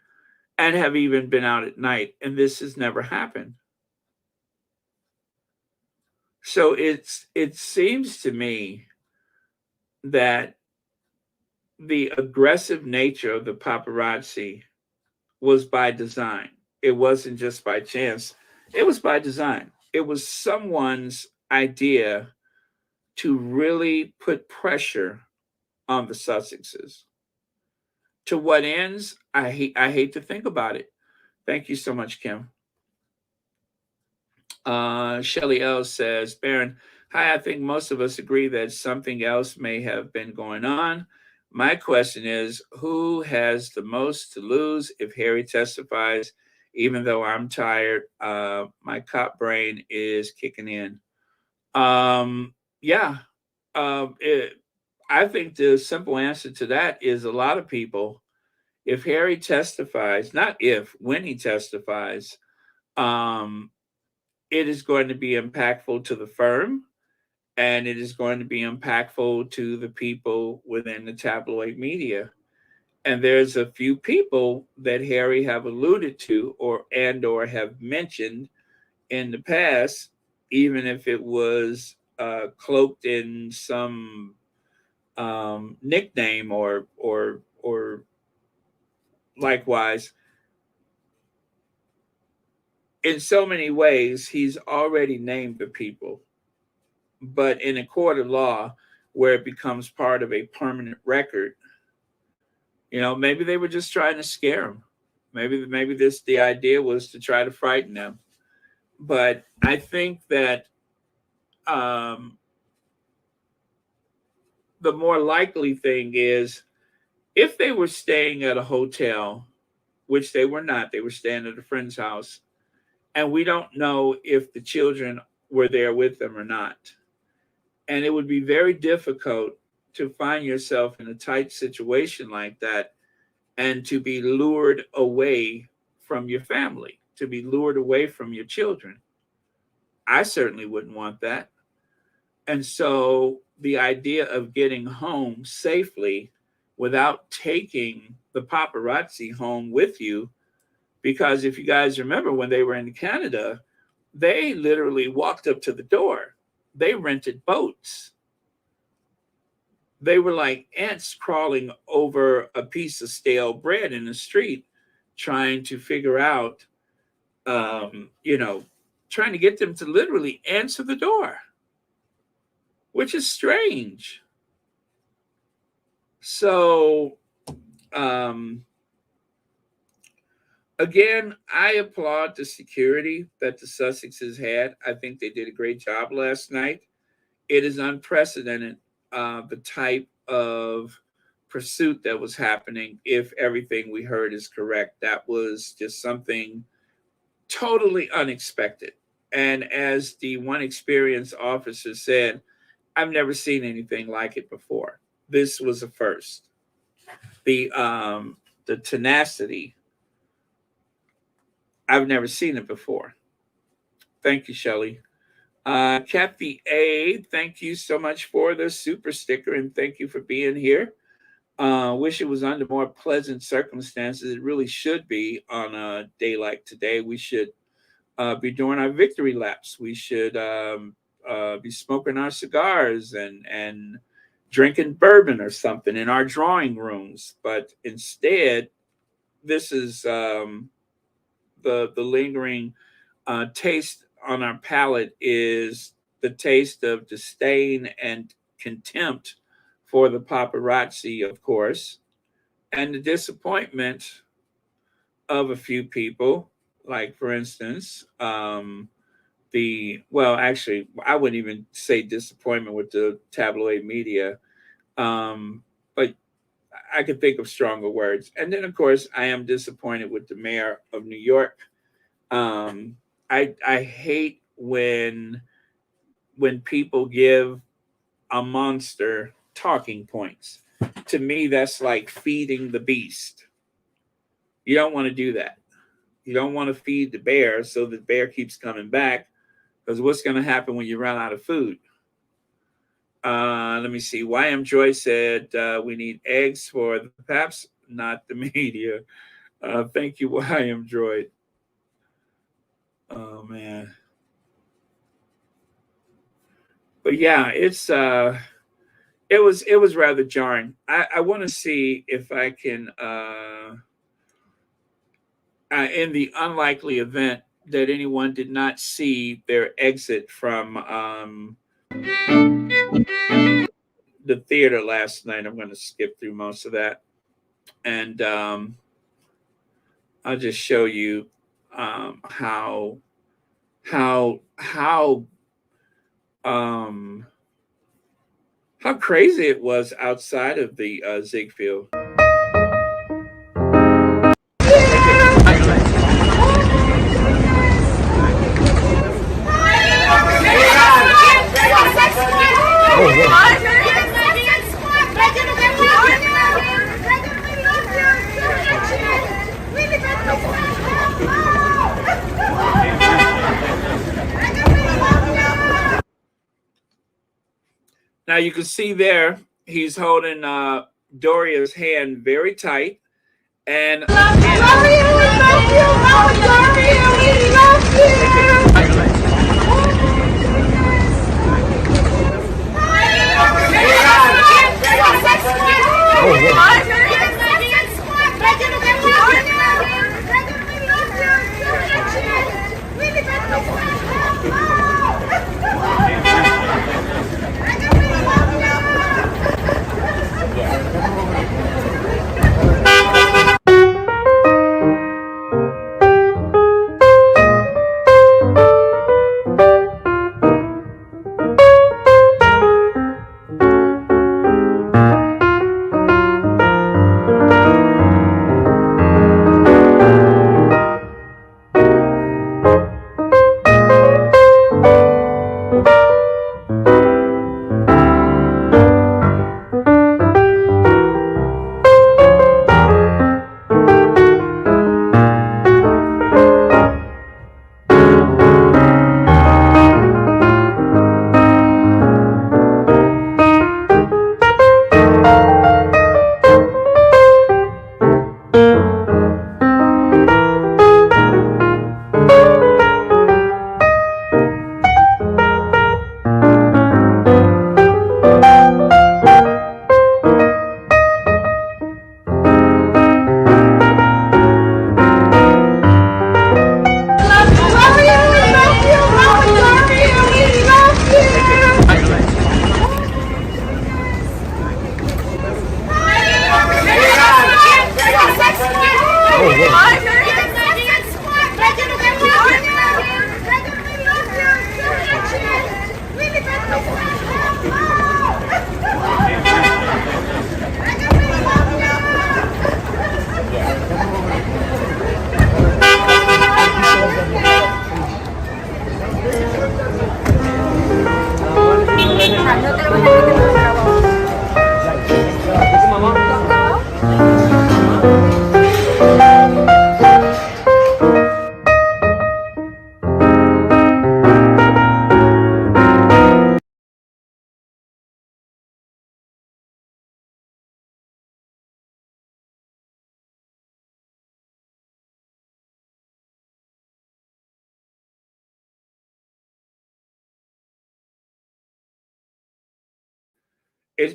and have even been out at night? And this has never happened. So it seems to me that the aggressive nature of the paparazzi was by design. It wasn't just by chance. It was by design. It was someone's idea to really put pressure on the Sussexes. To what ends? I hate to think about it. Thank you so much, Kim. Shelly L says, Baron, hi, I think most of us agree that something else may have been going on. My question is, who has the most to lose if Harry testifies? Even though I'm tired, my cop brain is kicking in. Yeah. I think the simple answer to that is a lot of people. If Harry testifies, not if, when he testifies, it is going to be impactful to the firm, and it is going to be impactful to the people within the tabloid media. And there's a few people that Harry have alluded to or have mentioned in the past, even if it was cloaked in some nickname or likewise. In so many ways, he's already named the people. But in a court of law, where it becomes part of a permanent record, maybe they were just trying to scare him. Maybe the idea was to try to frighten them. But I think that the more likely thing is if they were staying at a hotel, which they were not, they were staying at a friend's house, and we don't know if the children were there with them or not. And it would be very difficult to find yourself in a tight situation like that and to be lured away from your family, to be lured away from your children. I certainly wouldn't want that. And so the idea of getting home safely without taking the paparazzi home with you, because if you guys remember when they were in Canada, they literally walked up to the door. They rented boats. They were like ants crawling over a piece of stale bread in the street, trying to figure out, trying to get them to literally answer the door, which is strange. So, Again, I applaud the security that the Sussexes had. I think they did a great job last night. It is unprecedented, the type of pursuit that was happening. If everything we heard is correct, that was just something totally unexpected. And as the one experienced officer said, I've never seen anything like it before. This was a first. The tenacity, I've never seen it before. Thank you, Shelley. Kathy A, thank you so much for the super sticker and thank you for being here. Wish it was under more pleasant circumstances. It really should be on a day like today. We should be doing our victory laps. We should be smoking our cigars and drinking bourbon or something in our drawing rooms. But instead, this is the lingering taste on our palate is the taste of disdain and contempt for the paparazzi, of course, and the disappointment of a few people, like, for instance, actually, I wouldn't even say disappointment with the tabloid media, but I could think of stronger words. And then, of course, I am disappointed with the mayor of New York. I hate when people give a monster talking points. To me, that's like feeding the beast. You don't want to do that. You don't want to feed the bear so the bear keeps coming back, because what's going to happen when you run out of food? Let me see. YM Joy said we need eggs for the paps, not the media. Thank you, YM Joy. Oh man. But yeah, it was rather jarring. I want to see if I can in the unlikely event that anyone did not see their exit from the theater last night. I'm going to skip through most of that, and I'll just show you how crazy it was outside of the Ziegfeld. Now you can see there, he's holding Doria's hand very tight. And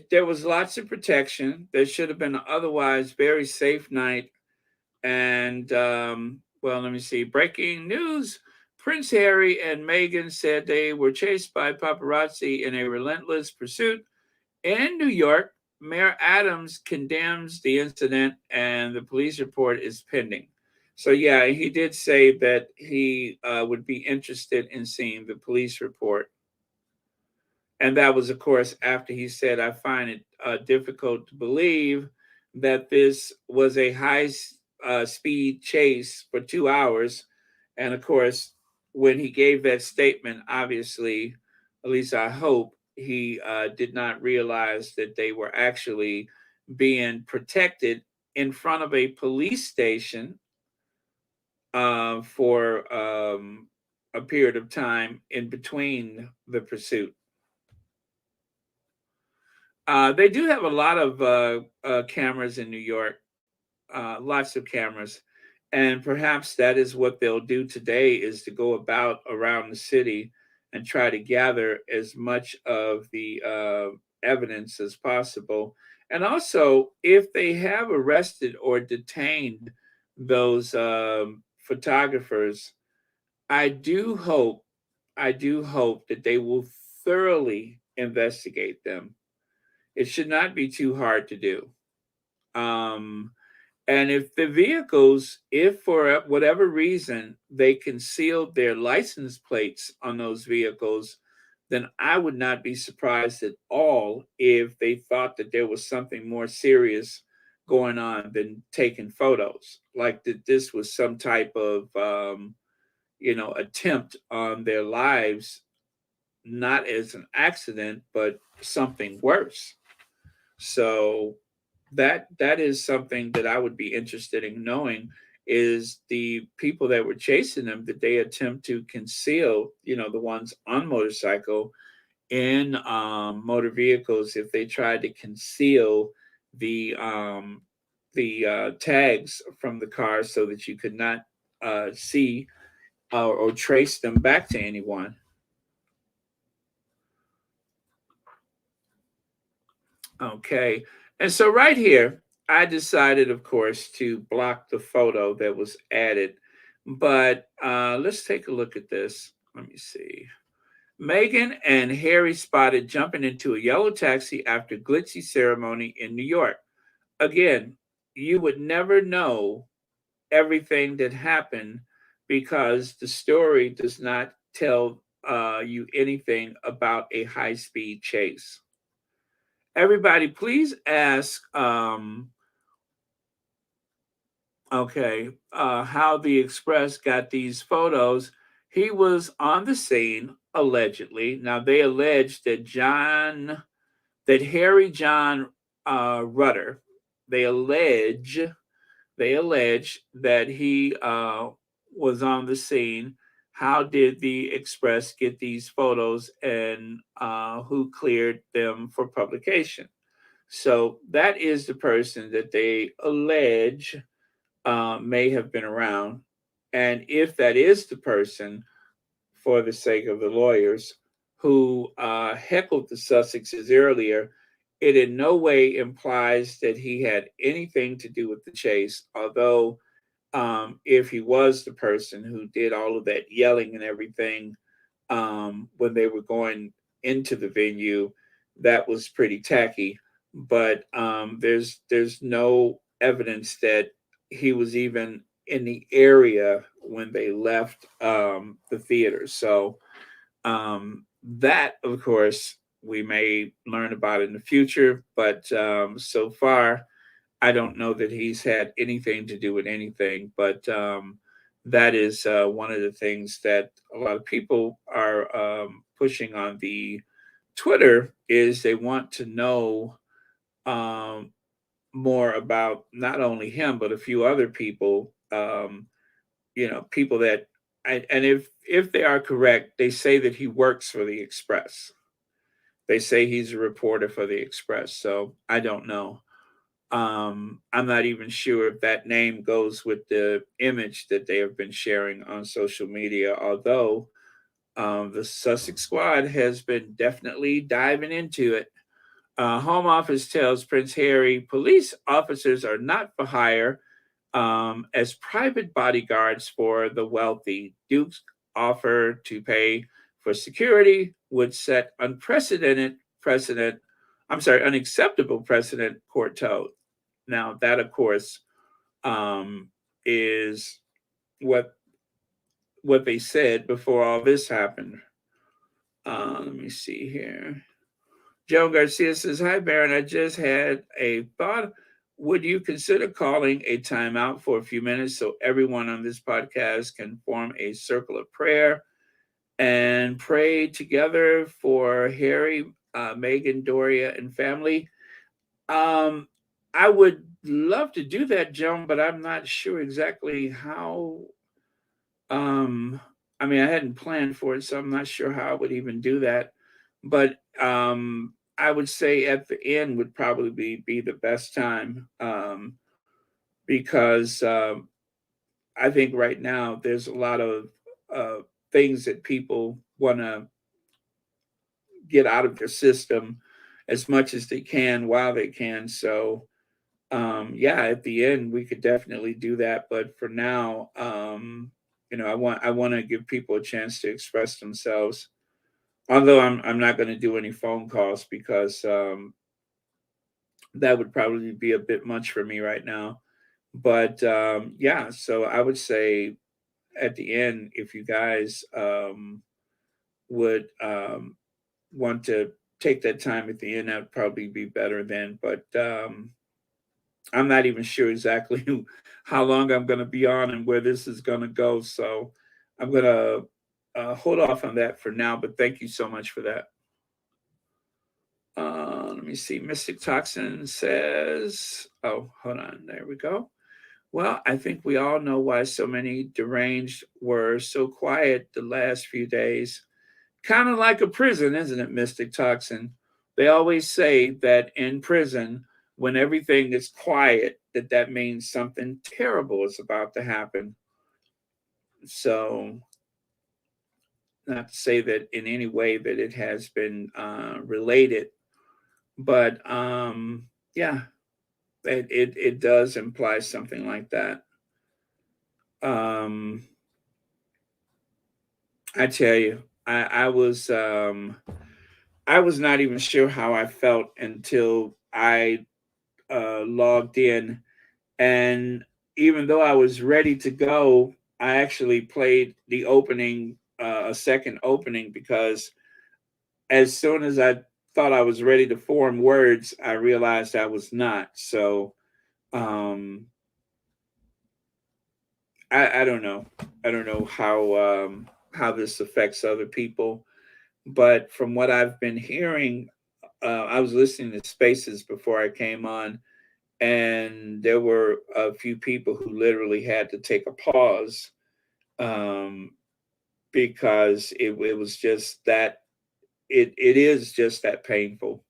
there was lots of protection. There should have been an otherwise very safe night. And well, let me see. Breaking news: Prince Harry and Meghan said they were chased by paparazzi in a relentless pursuit in New York. Mayor Adams condemns the incident, and the police report is pending. So yeah, he did say that he would be interested in seeing the police report. And that was, of course, after he said, I find it difficult to believe that this was a high speed chase for 2 hours. And of course, when he gave that statement, obviously, at least I hope, he did not realize that they were actually being protected in front of a police station for a period of time in between the pursuit. They do have a lot of cameras in New York, lots of cameras. And perhaps that is what they'll do today, is to go about around the city and try to gather as much of the evidence as possible. And also, if they have arrested or detained those photographers, I do hope, that they will thoroughly investigate them. It should not be too hard to do. Um, and if the vehicles, if for whatever reason they concealed their license plates on those vehicles, then I would not be surprised at all if they thought that there was something more serious going on than taking photos, like that this was some type of, attempt on their lives, not as an accident, but something worse. So that is something that I would be interested in knowing, is the people that were chasing them, did they attempt to conceal, the ones on motorcycle in motor vehicles, if they tried to conceal the tags from the car so that you could not see or trace them back to anyone. Okay. And so right here, I decided, of course, to block the photo that was added. But let's take a look at this. Let me see. Meghan and Harry spotted jumping into a yellow taxi after glitzy ceremony in New York. Again, you would never know everything that happened because the story does not tell you anything about a high-speed chase. Everybody, please ask, how the Express got these photos. He was on the scene, allegedly. Now, they allege that Harry John Rutter, they allege that he was on the scene. How did the Express get these photos, and who cleared them for publication? So that is the person that they allege may have been around. And if that is the person, for the sake of the lawyers, who heckled the Sussexes earlier, it in no way implies that he had anything to do with the chase, although if he was the person who did all of that yelling and everything when they were going into the venue, that was pretty tacky. But there's no evidence that he was even in the area when they left the theater. So that, of course, we may learn about in the future. But so far, I don't know that he's had anything to do with anything. But that is one of the things that a lot of people are pushing on the Twitter, is they want to know more about not only him but a few other people. People that, and if they are correct, they say that he works for the Express. They say he's a reporter for the Express. So I don't know. I'm not even sure if that name goes with the image that they have been sharing on social media, although the Sussex squad has been definitely diving into it. Home Office tells Prince Harry police officers are not for hire as private bodyguards for the wealthy. Duke's offer to pay for security would set unacceptable precedent, court told. Now, that, of course, is what they said before all this happened. Let me see here. Joe Garcia says, "Hi, Baron. I just had a thought. Would you consider calling a timeout for a few minutes so everyone on this podcast can form a circle of prayer and pray together for Harry, Meghan, Doria, and family?" I would love to do that, Joan, but I'm not sure exactly how. I mean, I hadn't planned for it, so I'm not sure how I would even do that. But I would say at the end would probably be the best time, because I think right now there's a lot of things that people want to get out of their system as much as they can while they can. So yeah, at the end we could definitely do that. But for now, I want to give people a chance to express themselves. Although I'm not going to do any phone calls because that would probably be a bit much for me right now. But yeah, so I would say at the end, if you guys would want to take that time at the end, that would probably be better then. But I'm not even sure exactly how long I'm going to be on and where this is going to go. So I'm going to hold off on that for now. But thank you so much for that. Let me see. Mystic Toxin says, oh, hold on. There we go. Well, I think we all know why so many deranged were so quiet the last few days. Kind of like a prison, isn't it, Mystic Toxin? They always say that in prison, when everything is quiet, that means something terrible is about to happen. So, not to say that in any way that it has been related, but yeah, it does imply something like that. I tell you, I was not even sure how I felt until I logged in, and even though I was ready to go, I actually played the opening, a second opening, because as soon as I thought I was ready to form words, I realized I was not. So I don't know. I don't know how this affects other people, but from what I've been hearing, I was listening to Spaces before I came on, and there were a few people who literally had to take a pause, um, because it was just that it is just that painful.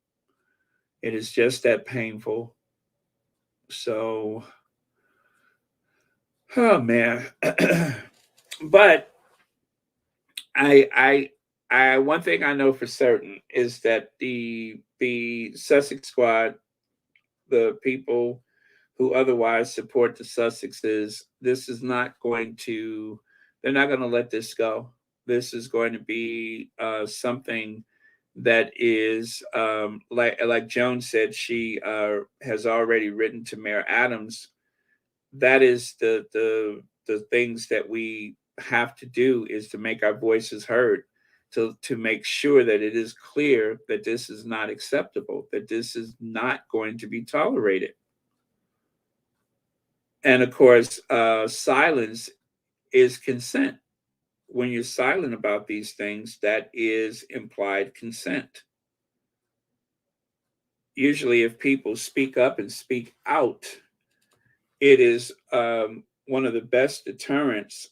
It is just that painful. So, oh man. But I one thing I know for certain is that the Sussex squad, the people who otherwise support the Sussexes, this is not going to, they're not going to let this go. This is going to be something that is, like Joan said, she has already written to Mayor Adams. That is the things that we have to do, is to make our voices heard, to make sure that it is clear that this is not acceptable, that this is not going to be tolerated. And of course, silence is consent. When you're silent about these things, that is implied consent. Usually, if people speak up and speak out, it is one of the best deterrents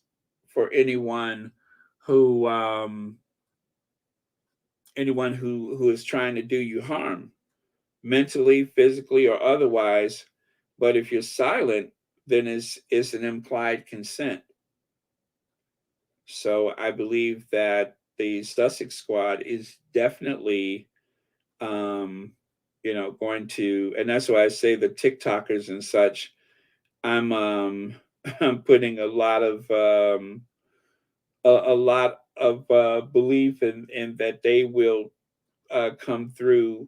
for anyone who is trying to do you harm, mentally, physically, or otherwise. But if you're silent, then it's an implied consent. So I believe that the Sussex squad is definitely going to, and that's why I say the TikTokers and such, I'm I'm putting a lot of belief in that they will come through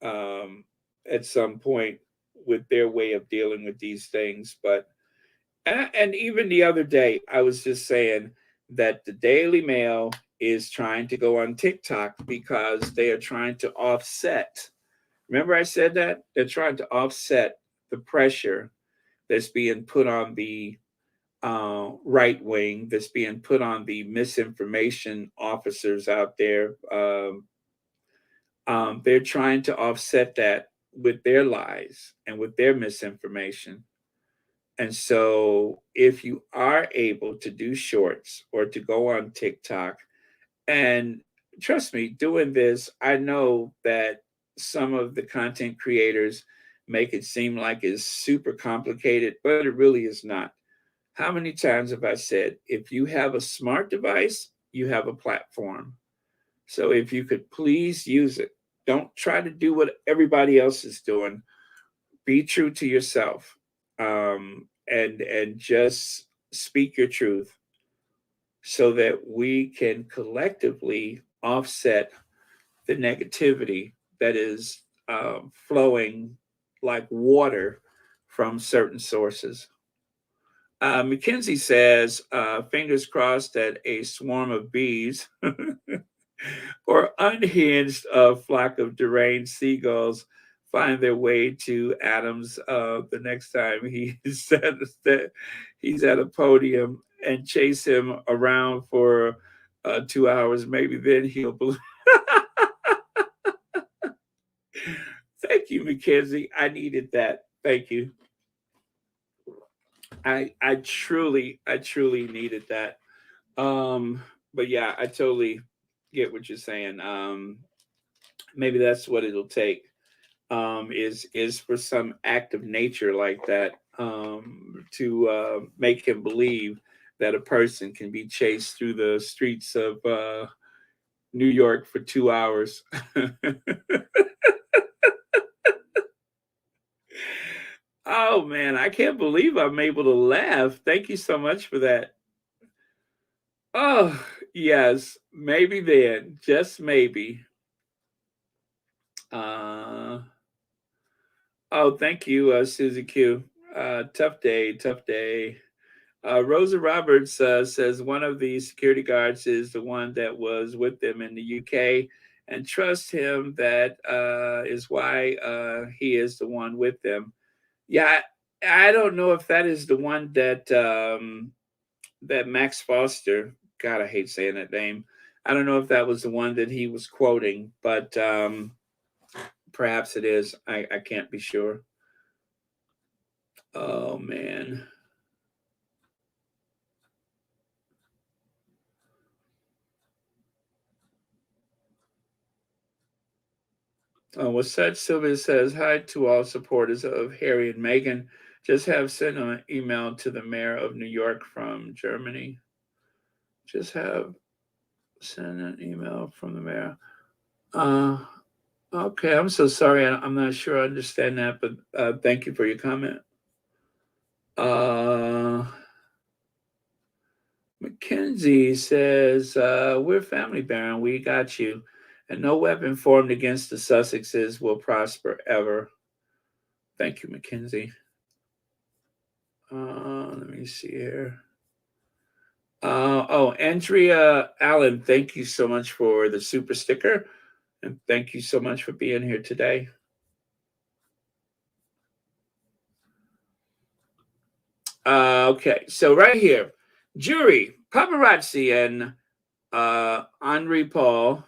at some point with their way of dealing with these things. But and even the other day, I was just saying that the Daily Mail is trying to go on TikTok because they are trying to offset. Remember, I said that they're trying to offset the pressure that's being put on the right wing, that's being put on the misinformation officers out there. They're trying to offset that with their lies and with their misinformation. And so, if you are able to do shorts or to go on TikTok, and trust me, doing this, I know that some of the content creators make it seem like it's super complicated, but it really is not. How many times have I said, if you have a smart device, you have a platform. So if you could please use it, don't try to do what everybody else is doing. Be true to yourself, and just speak your truth so that we can collectively offset the negativity that is flowing like water from certain sources. McKinsey says, fingers crossed that a swarm of bees or unhinged flock of deranged seagulls find their way to Adams the next time he's at a podium and chase him around for 2 hours. Maybe then he'll believe. Thank you, Mackenzie. I needed that. Thank you. I truly needed that. But yeah, I totally get what you're saying. Maybe that's what it'll take. Is for some act of nature like that to make him believe that a person can be chased through the streets of New York for 2 hours. Oh man, I can't believe I'm able to laugh. Thank you so much for that. Oh, yes, maybe then, just maybe. Uh, oh, thank you, Susie Q. Tough day, tough day. Rosa Roberts says one of the security guards is the one that was with them in the UK and trust him. That is why he is the one with them. Yeah, I don't know if that is the one that that Max Foster. God, I hate saying that name. I don't know if that was the one that he was quoting, but perhaps it is. I can't be sure. Oh man. What's that? Sylvia says, hi to all supporters of Harry and Meghan. Just have sent an email to the mayor of New York from Germany. Just have sent an email from the mayor. Okay, I'm so sorry. I'm not sure I understand that, but thank you for your comment. Mackenzie says, we're family, Baron. We got you. And no weapon formed against the Sussexes will prosper ever. Thank you, Mackenzie. Let me see here. Andrea Allen, thank you so much for the super sticker. And thank you so much for being here today. Okay, so right here, jury, paparazzi, and Henri Paul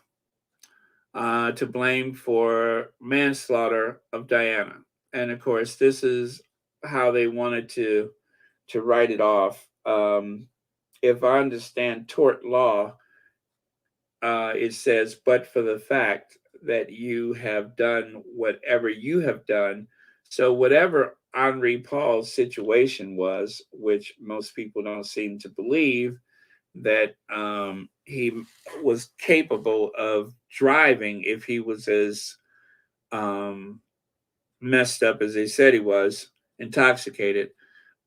to blame for manslaughter of Diana. And of course, this is how they wanted to write it off. If I understand tort law, it says, but for the fact that you have done whatever you have done. So whatever Henri Paul's situation was, which most people don't seem to believe, that he was capable of driving if he was as messed up as they said he was, intoxicated.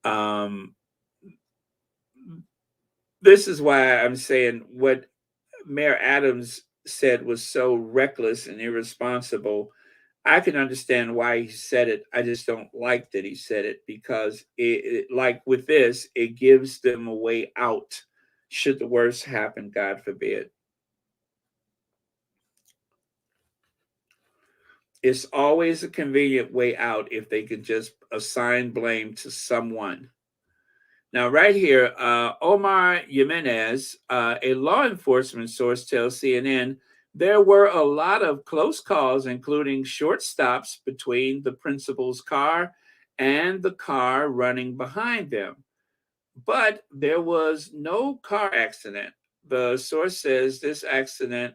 Um, this is why I'm saying what Mayor Adams said was so reckless and irresponsible. I can understand why he said it. I just don't like that he said it because like with this, it gives them a way out should the worst happen, God forbid. It's always a convenient way out if they can just assign blame to someone. Now, right here, Omar Jimenez, a law enforcement source, tells CNN there were a lot of close calls, including short stops between the principal's car and the car running behind them. But there was no car accident. The source says this incident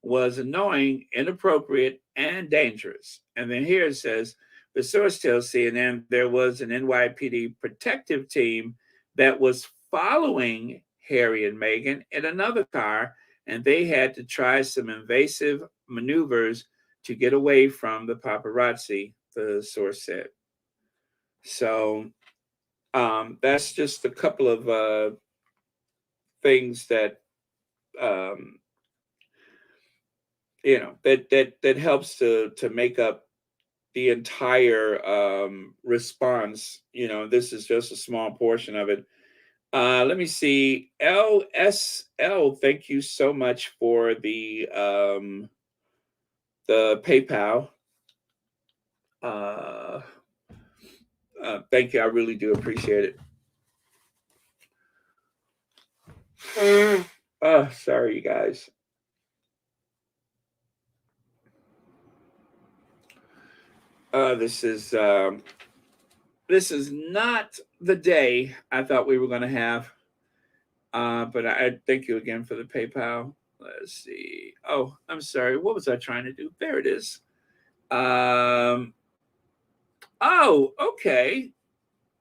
was annoying, inappropriate, and dangerous. And then here it says, the source tells CNN there was an NYPD protective team that was following Harry and Meghan in another car, and they had to try some invasive maneuvers to get away from the paparazzi, the source said. So that's just a couple of things that that helps to make up the entire response. This is just a small portion of it. Let me see. LSL, thank you so much for the PayPal. Thank you. I really do appreciate it. Sorry, you guys. This is not the day I thought we were going to have. But I thank you again for the PayPal. Let's see. Oh, I'm sorry. What was I trying to do? There it is. Oh, okay.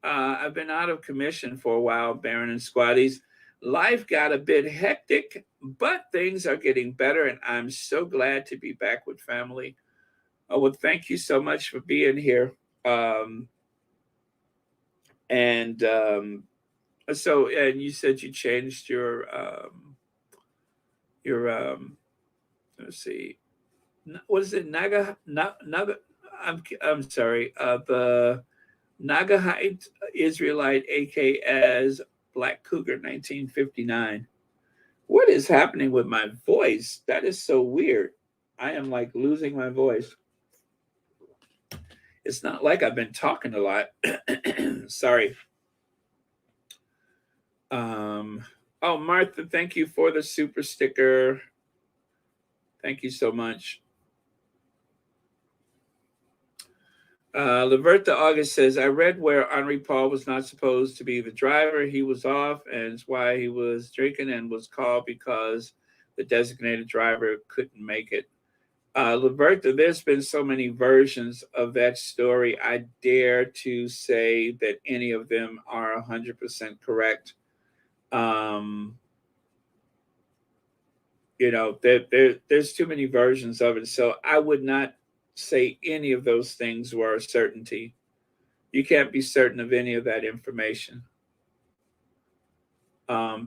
I've been out of commission for a while, Baron and Squatties. Life got a bit hectic, but things are getting better, and I'm so glad to be back with family. Oh, well, thank you so much for being here. And you said you changed your let's see, what is it? Naga. I'm sorry. The Nagahite Israelite, aka as Black Cougar 1959. What is happening with my voice? That is so weird. I am like losing my voice. It's not like I've been talking a lot. Sorry. Oh, Martha, thank you for the super sticker. Thank you so much. Laverta August says, I read where Henri Paul was not supposed to be the driver. He was off, and it's why he was drinking and was called because the designated driver couldn't make it. Laverta, there's been so many versions of that story. I dare to say that any of them are 100% correct. There's too many versions of it. So I would not say any of those things were a certainty. You can't be certain of any of that information.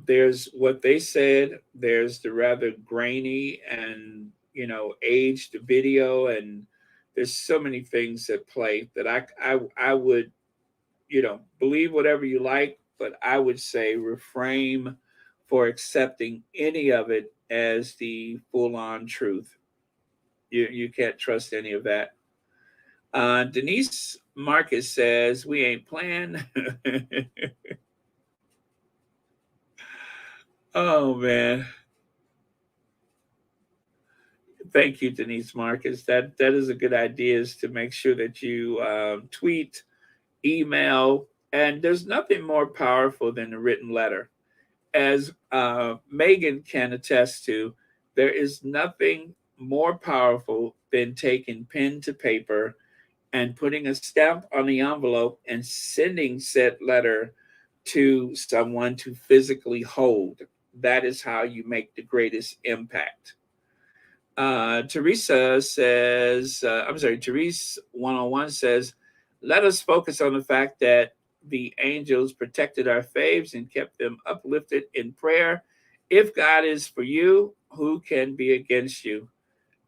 There's what they said. There's the rather grainy and, aged video. And there's so many things at play that I would, believe whatever you like, but I would say refrain for accepting any of it as the full-on truth. You can't trust any of that. Denise Marcus says, we ain't playing. Oh, man. Thank you, Denise Marcus. That is a good idea, is to make sure that you tweet, email, and there's nothing more powerful than a written letter. As Meghan can attest to, there is nothing more powerful than taking pen to paper and putting a stamp on the envelope and sending said letter to someone to physically hold. That is how you make the greatest impact. Teresa says, I'm sorry, Therese 101 says, let us focus on the fact that the angels protected our faves and kept them uplifted in prayer. If God is for you, who can be against you?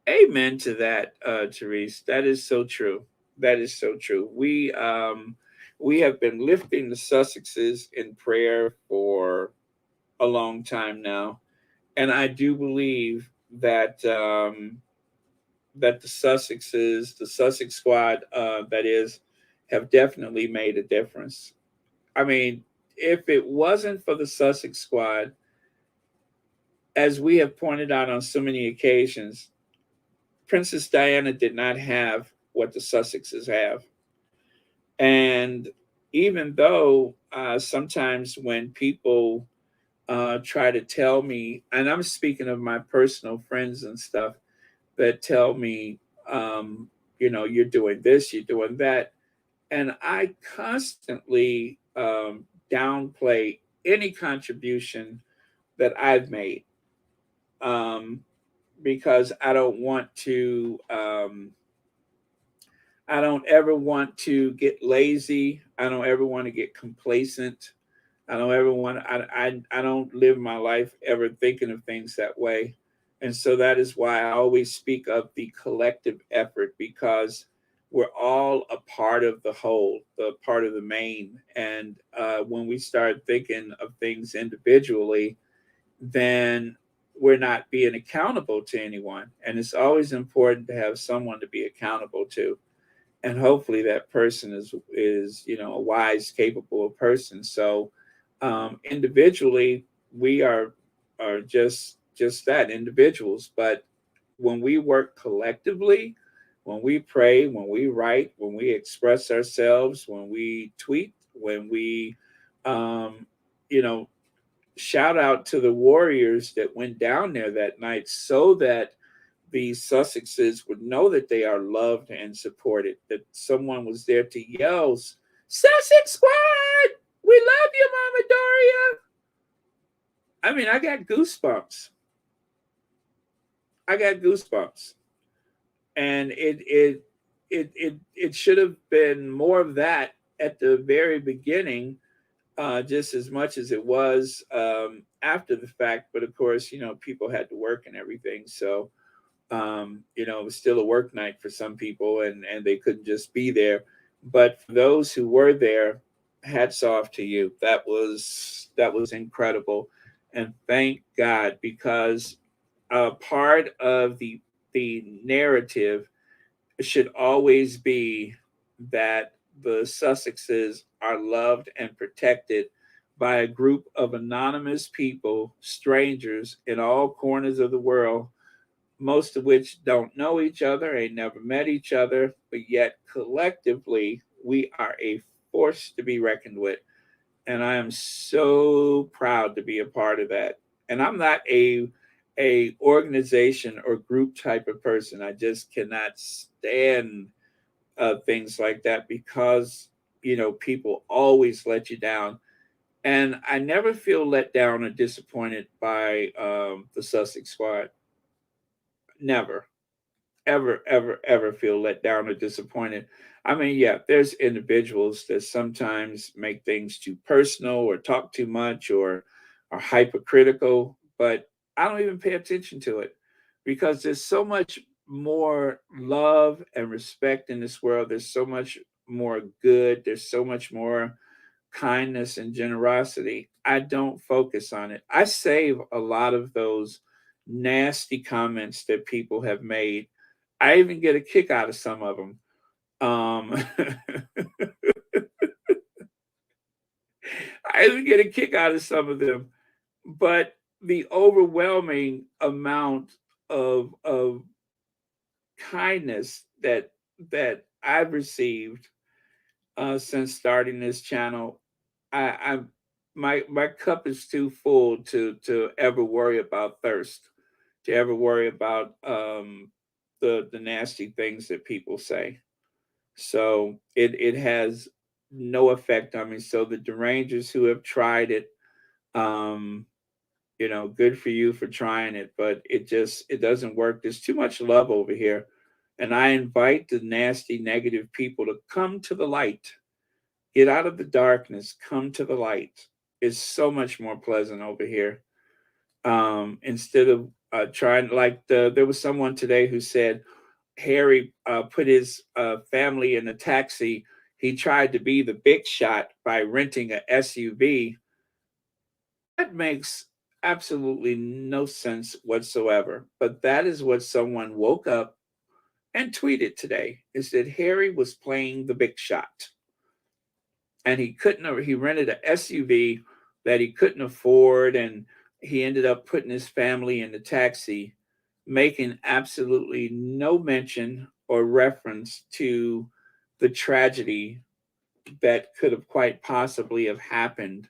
Amen to that, Therese. That is so true. That is so true. We have been lifting the Sussexes in prayer for a long time now, and I do believe that that the Sussexes, the Sussex squad, that is, have definitely made a difference. I mean, if it wasn't for the Sussex squad, as we have pointed out on so many occasions, Princess Diana did not have what the Sussexes have. And even though sometimes when people try to tell me, and I'm speaking of my personal friends and stuff that tell me, you're doing this, you're doing that. And I constantly downplay any contribution that I've made, because I don't want to. I don't ever want to get lazy. I don't ever want to get complacent. I don't ever want. I don't live my life ever thinking of things that way, and so that is why I always speak of the collective effort, because we're all a part of the whole, the part of the main. And when we start thinking of things individually, then we're not being accountable to anyone. And it's always important to have someone to be accountable to, and hopefully that person is a wise, capable person. So individually, we are just that, individuals. But when we work collectively, when we pray, when we write, when we express ourselves, when we tweet, when we um, you know shout out to the warriors that went down there that night, so that the Sussexes would know that they are loved and supported, that someone was there to yell, Sussex Squad, we love you, Mama Doria. I mean, I got goosebumps. I got goosebumps. And it should have been more of that at the very beginning, just as much as it was after the fact. But of course, people had to work and everything. So it was still a work night for some people, and they couldn't just be there. But for those who were there, hats off to you. That was incredible, and thank God, because part of the narrative should always be that the Sussexes are loved and protected by a group of anonymous people, strangers in all corners of the world, most of which don't know each other, ain't never met each other, but yet collectively we are a force to be reckoned with. And I am so proud to be a part of that. And I'm not a organization or group type of person. I just cannot stand things like that, because people always let you down. And I never feel let down or disappointed by the Sussex squad. Never, ever, ever, ever feel let down or disappointed. I mean, yeah, there's individuals that sometimes make things too personal or talk too much or are hypercritical, but I don't even pay attention to it, because there's so much more love and respect in this world. There's so much more good. There's so much more kindness and generosity. I don't focus on it. I save a lot of those nasty comments that people have made. I even get a kick out of some of them. I even get a kick out of some of them. But the overwhelming amount of kindness that I've received since starting this channel, I my cup is too full to ever worry about thirst, to ever worry about the nasty things that people say. So it has no effect on me. So the derangers who have tried it, um, You know, good for you for trying it, but it doesn't work. There's too much love over here. And I invite the nasty, negative people to come to the light. Get out of the darkness, come to the light. It's so much more pleasant over here. Instead of trying, like there was someone today who said Harry put his family in a taxi. He tried to be the big shot by renting a SUV. That makes absolutely no sense whatsoever. But that is what someone woke up and tweeted today, is that Harry was playing the big shot. And he rented an SUV that he couldn't afford, and he ended up putting his family in the taxi, making absolutely no mention or reference to the tragedy that could have quite possibly have happened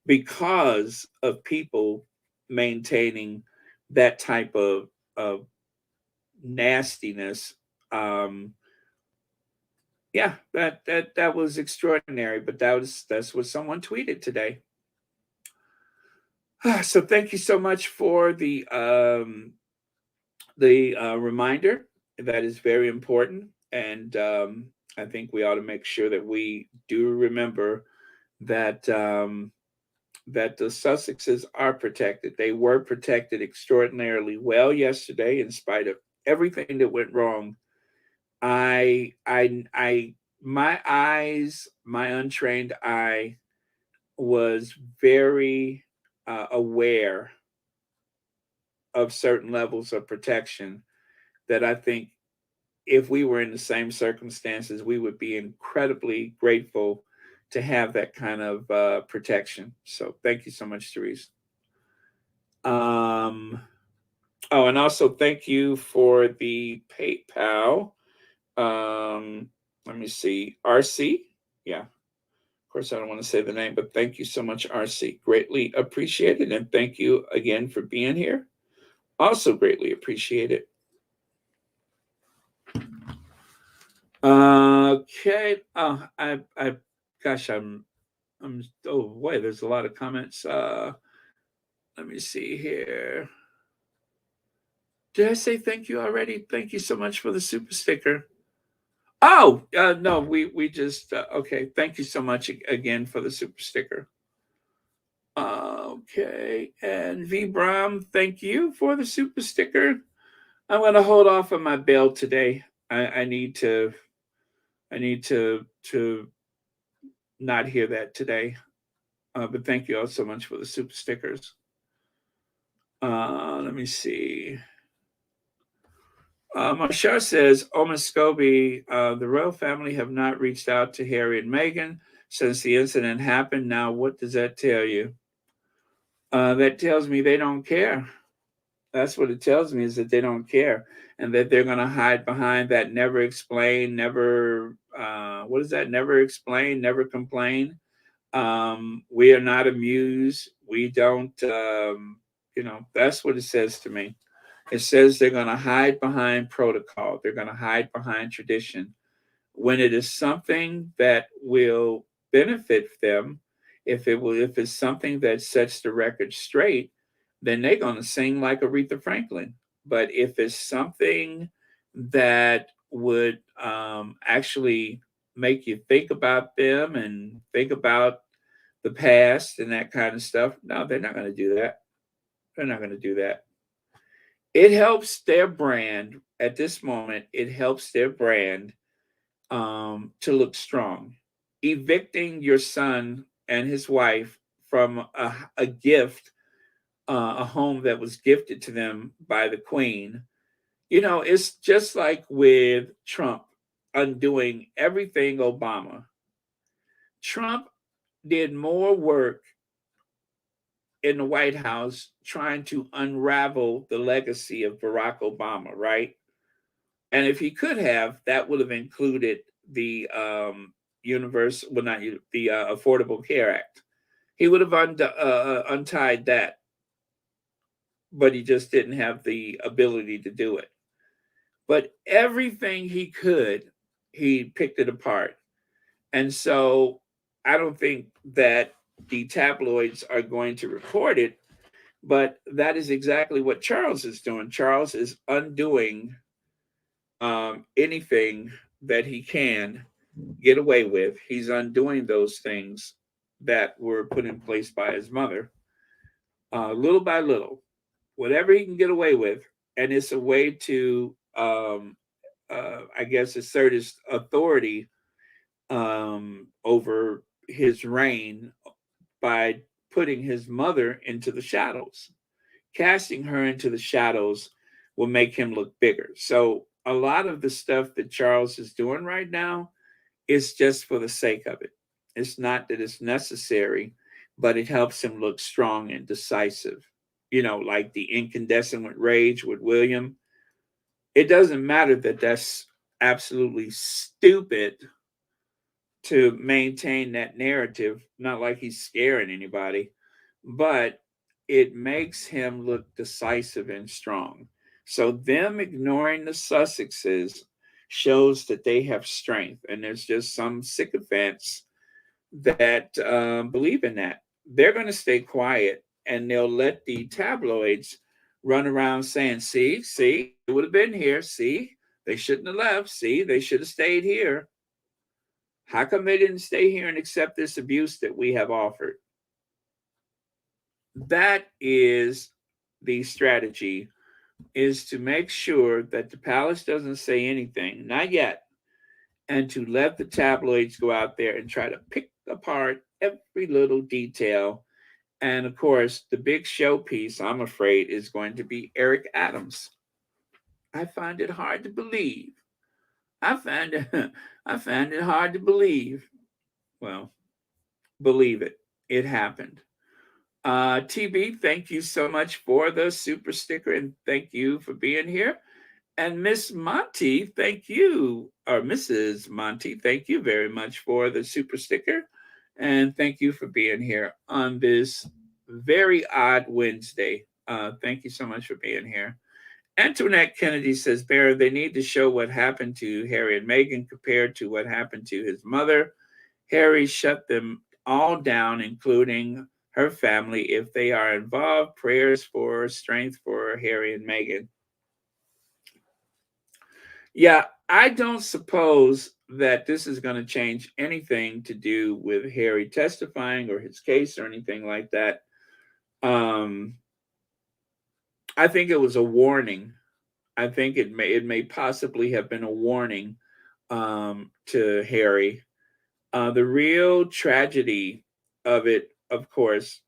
because of people maintaining that type of nastiness. Yeah, that was extraordinary, but that's what someone tweeted today. So thank you so much for the reminder. That is very important, and I think we ought to make sure that we do remember that that the Sussexes are protected. They were protected extraordinarily well yesterday, in spite of everything that went wrong. My eyes, my untrained eye, was very aware of certain levels of protection that I think if we were in the same circumstances, we would be incredibly grateful to have that kind of protection. So thank you so much, Therese. Oh, and also thank you for the PayPal. Let me see. RC. Yeah. Of course, I don't want to say the name, but thank you so much, RC. Greatly appreciated. And thank you again for being here. Also greatly appreciated. Okay. Gosh, oh boy, there's a lot of comments. Let me see here. Did I say thank you already? Thank you so much for the super sticker. Oh, no, we just, okay. Thank you so much again for the super sticker. Okay. And V Bram, thank you for the super sticker. I'm going to hold off on my bail today. I need to not hear that today. But thank you all so much for the super stickers. Let me see. Marshall says, Oh, Muscovy, the royal family have not reached out to Harry and Meghan since the incident happened. Now, what does that tell you? That tells me they don't care. That's what it tells me, is that they don't care, and that they're going to hide behind that never explain, never, what is that? Never explain, never complain. We are not amused. We don't, that's what it says to me. It says they're going to hide behind protocol. They're going to hide behind tradition. When it is something that will benefit them, if it's something that sets the record straight, then they're going to sing like Aretha Franklin. But if it's something that would actually make you think about them and think about the past and that kind of stuff, no, they're not going to do that. They're not going to do that. It helps their brand at this moment. It helps their brand to look strong. Evicting your son and his wife from a gift, a home that was gifted to them by the Queen. It's just like with Trump undoing everything Obama. Trump did more work in the White House trying to unravel the legacy of Barack Obama, right? And if he could have, that would have included the Affordable Care Act. He would have untied that, but he just didn't have the ability to do it. But everything he could, he picked it apart. And so I don't think that the tabloids are going to report it, But that is exactly what Charles is doing. Charles is undoing anything that he can get away with. He's undoing those things that were put in place by his mother, little by little, whatever he can get away with. And it's a way to, I guess, assert his authority over his reign by putting his mother into the shadows. Casting her into the shadows will make him look bigger. So a lot of the stuff that Charles is doing right now is just for the sake of it. It's not that it's necessary, but it helps him look strong and decisive. You know, like the incandescent rage with William. It doesn't matter that that's absolutely stupid to maintain that narrative, not like he's scaring anybody, but it makes him look decisive and strong. So them ignoring the Sussexes shows that they have strength, and there's just some sycophants that believe in that. They're going to stay quiet, and they'll let the tabloids run around saying, see, it would have been here. See, they shouldn't have left. See, they should have stayed here. How come they didn't stay here and accept this abuse that we have offered? That is the strategy, is to make sure that the palace doesn't say anything, not yet, and to let the tabloids go out there and try to pick apart every little detail. And of course, the big showpiece, I'm afraid, is going to be Eric Adams. I find it hard to believe. I find it hard to believe. Well, believe it. It happened. TB, thank you so much for the super sticker, and thank you for being here. And Miss Monty, thank you, or Mrs. Monty, thank you very much for the super sticker, and thank you for being here on this very odd Wednesday. Thank you so much for being here. Antoinette Kennedy says, Bear, they need to show what happened to Harry and Meghan compared to what happened to his mother. Harry shut them all down, including her family. If they are involved, prayers for strength for Harry and Meghan. Yeah, I don't suppose that this is going to change anything to do with Harry testifying or his case or anything like that. I think it was a warning. I think it may possibly have been a warning to Harry. The real tragedy of it, of course,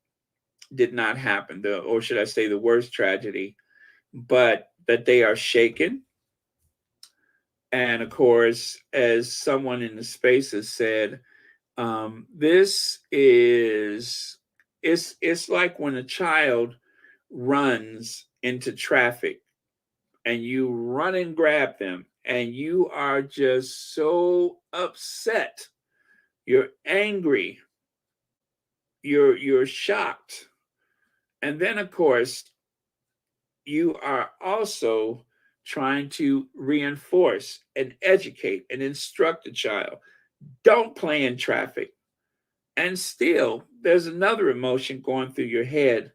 did not happen. Or should I say the worst tragedy, but that they are shaken. And of course, as someone in the space has said, this is it's like when a child runs into traffic and you run and grab them and you are just so upset, you're angry, you're shocked, and then of course you are also trying to reinforce and educate and instruct a child. Don't play in traffic. And still, there's another emotion going through your head.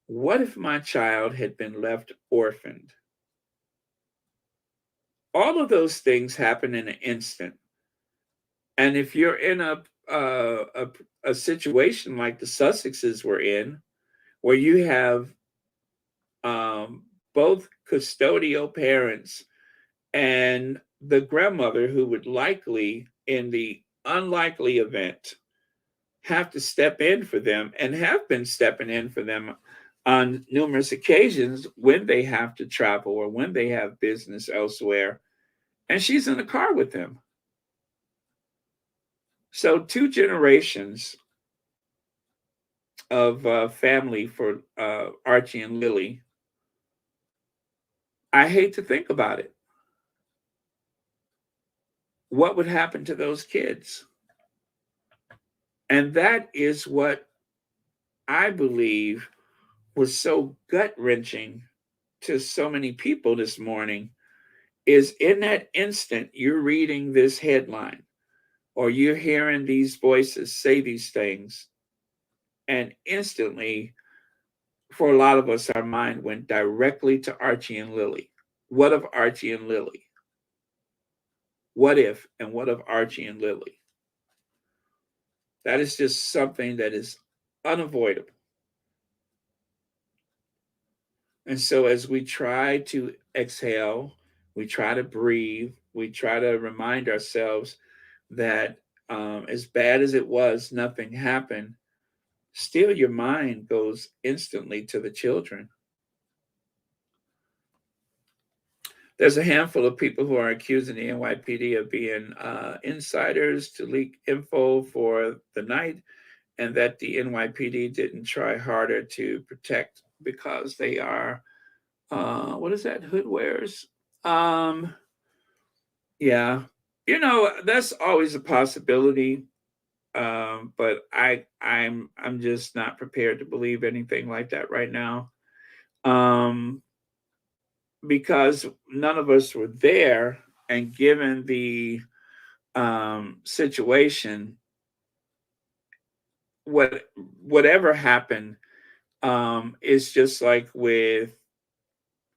What if my child had been left orphaned? All of those things happen in an instant. And if you're in a situation like the Sussexes were in, where you have both custodial parents and the grandmother who would likely, in the unlikely event, have to step in for them and have been stepping in for them on numerous occasions when they have to travel or when they have business elsewhere. And she's in the car with them. So 2 generations of family for Archie and Lily. I hate to think about it. What would happen to those kids? And that is what I believe was so gut-wrenching to so many people this morning, is in that instant you're reading this headline or you're hearing these voices say these things, and instantly for a lot of us, our mind went directly to Archie and Lily. What of Archie and Lily? What if, and what of Archie and Lily? That is just something that is unavoidable. And so as we try to exhale, we try to breathe, we try to remind ourselves that as bad as it was, nothing happened. Still, your mind goes instantly to the children. There's a handful of people who are accusing the NYPD of being insiders to leak info for the night, and that the NYPD didn't try harder to protect because they are, what is that, hood wearers? Yeah, that's always a possibility. But I'm just not prepared to believe anything like that right now. Because none of us were there, and given the situation, whatever happened, is just like with,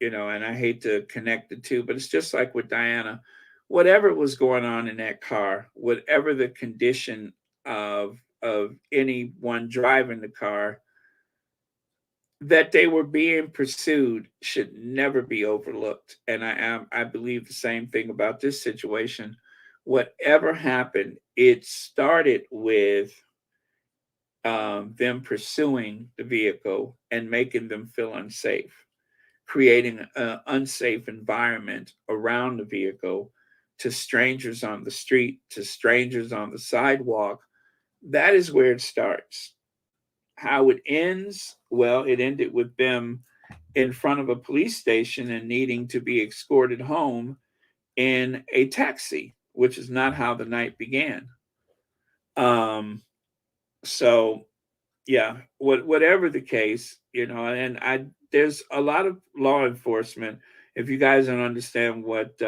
and I hate to connect the two, but it's just like with Diana. Whatever was going on in that car, whatever the condition of anyone driving the car, that they were being pursued should never be overlooked. And I believe the same thing about this situation. Whatever happened, it started with them pursuing the vehicle and making them feel unsafe, creating an unsafe environment around the vehicle, to strangers on the street, to strangers on the sidewalk. That is where it starts. How it ends? Well, it ended with them in front of a police station and needing to be escorted home in a taxi, which is not how the night began. So yeah, whatever the case, and there's a lot of law enforcement. If you guys don't understand what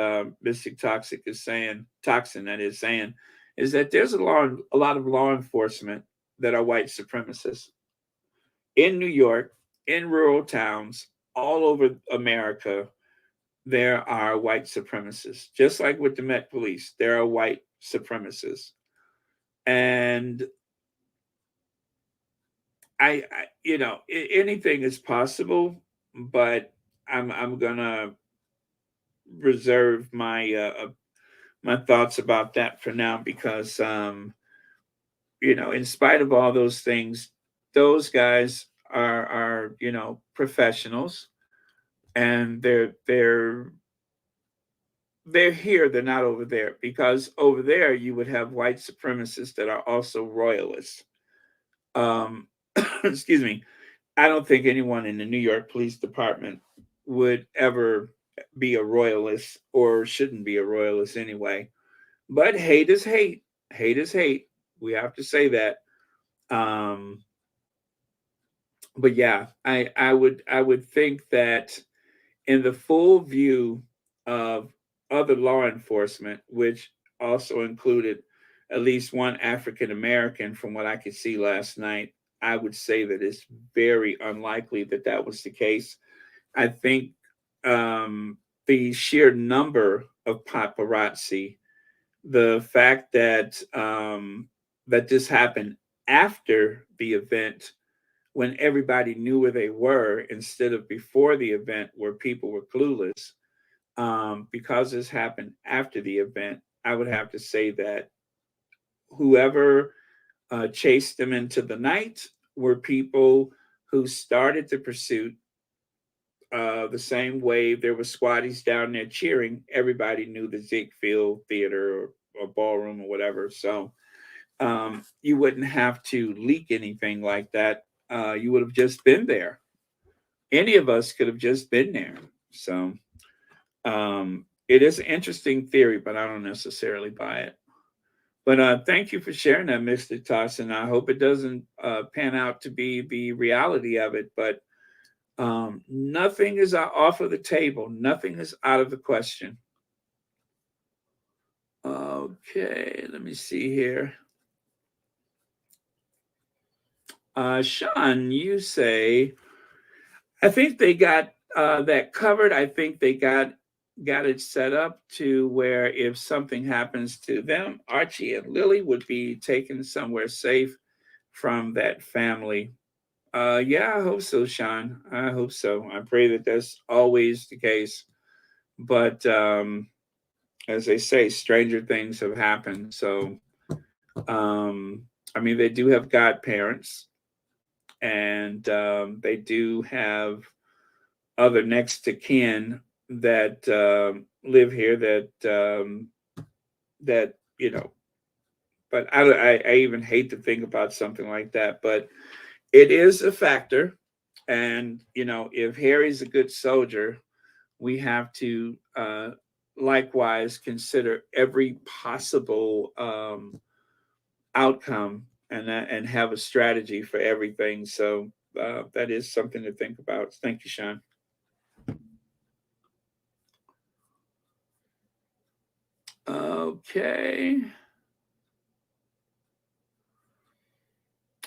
Mystic Toxic is saying, Toxin that is saying, is that there's a lot of law enforcement that are white supremacists in New York, in rural towns, all over America. There are white supremacists, just like with the Met Police. There are white supremacists, and anything is possible, but I'm gonna reserve my thoughts about that for now, because in spite of all those things, those guys are professionals, and they're here, they're not over there, because over there you would have white supremacists that are also royalists. Excuse me. I don't think anyone in the New York Police Department would ever be a royalist, or shouldn't be a royalist anyway. But hate is hate. Hate is hate. We have to say that. Um, but yeah, I would think that in the full view of other law enforcement, which also included at least one African American, from what I could see last night, I would say that it's very unlikely that that was the case. I think the sheer number of paparazzi, the fact that that this happened after the event, when everybody knew where they were, instead of before the event where people were clueless, because this happened after the event, I would have to say that whoever chased them into the night were people who started the pursuit the same way there were squatties down there cheering. Everybody knew the Ziegfeld Theater, or ballroom, or whatever. So you wouldn't have to leak anything like that. You would have just been there. Any of us could have just been there. So it is an interesting theory, but I don't necessarily buy it. But thank you for sharing that, Mr. Tossin. I hope it doesn't pan out to be the reality of it, but nothing is off of the table. Nothing is out of the question. Okay, let me see here. Sean, you say I think they got that covered. I think they got it set up to where if something happens to them, Archie and Lily would be taken somewhere safe from that family. Yeah, I hope so, Sean. I hope so. I pray that that's always the case. But as they say, stranger things have happened. So, I mean, they do have godparents, and they do have other next to kin that live here that you know. But I even hate to think about something like that. But it is a factor, and if Harry's a good soldier, we have to likewise consider every possible outcome and have a strategy for everything. So that is something to think about. Thank you, Sean. Okay.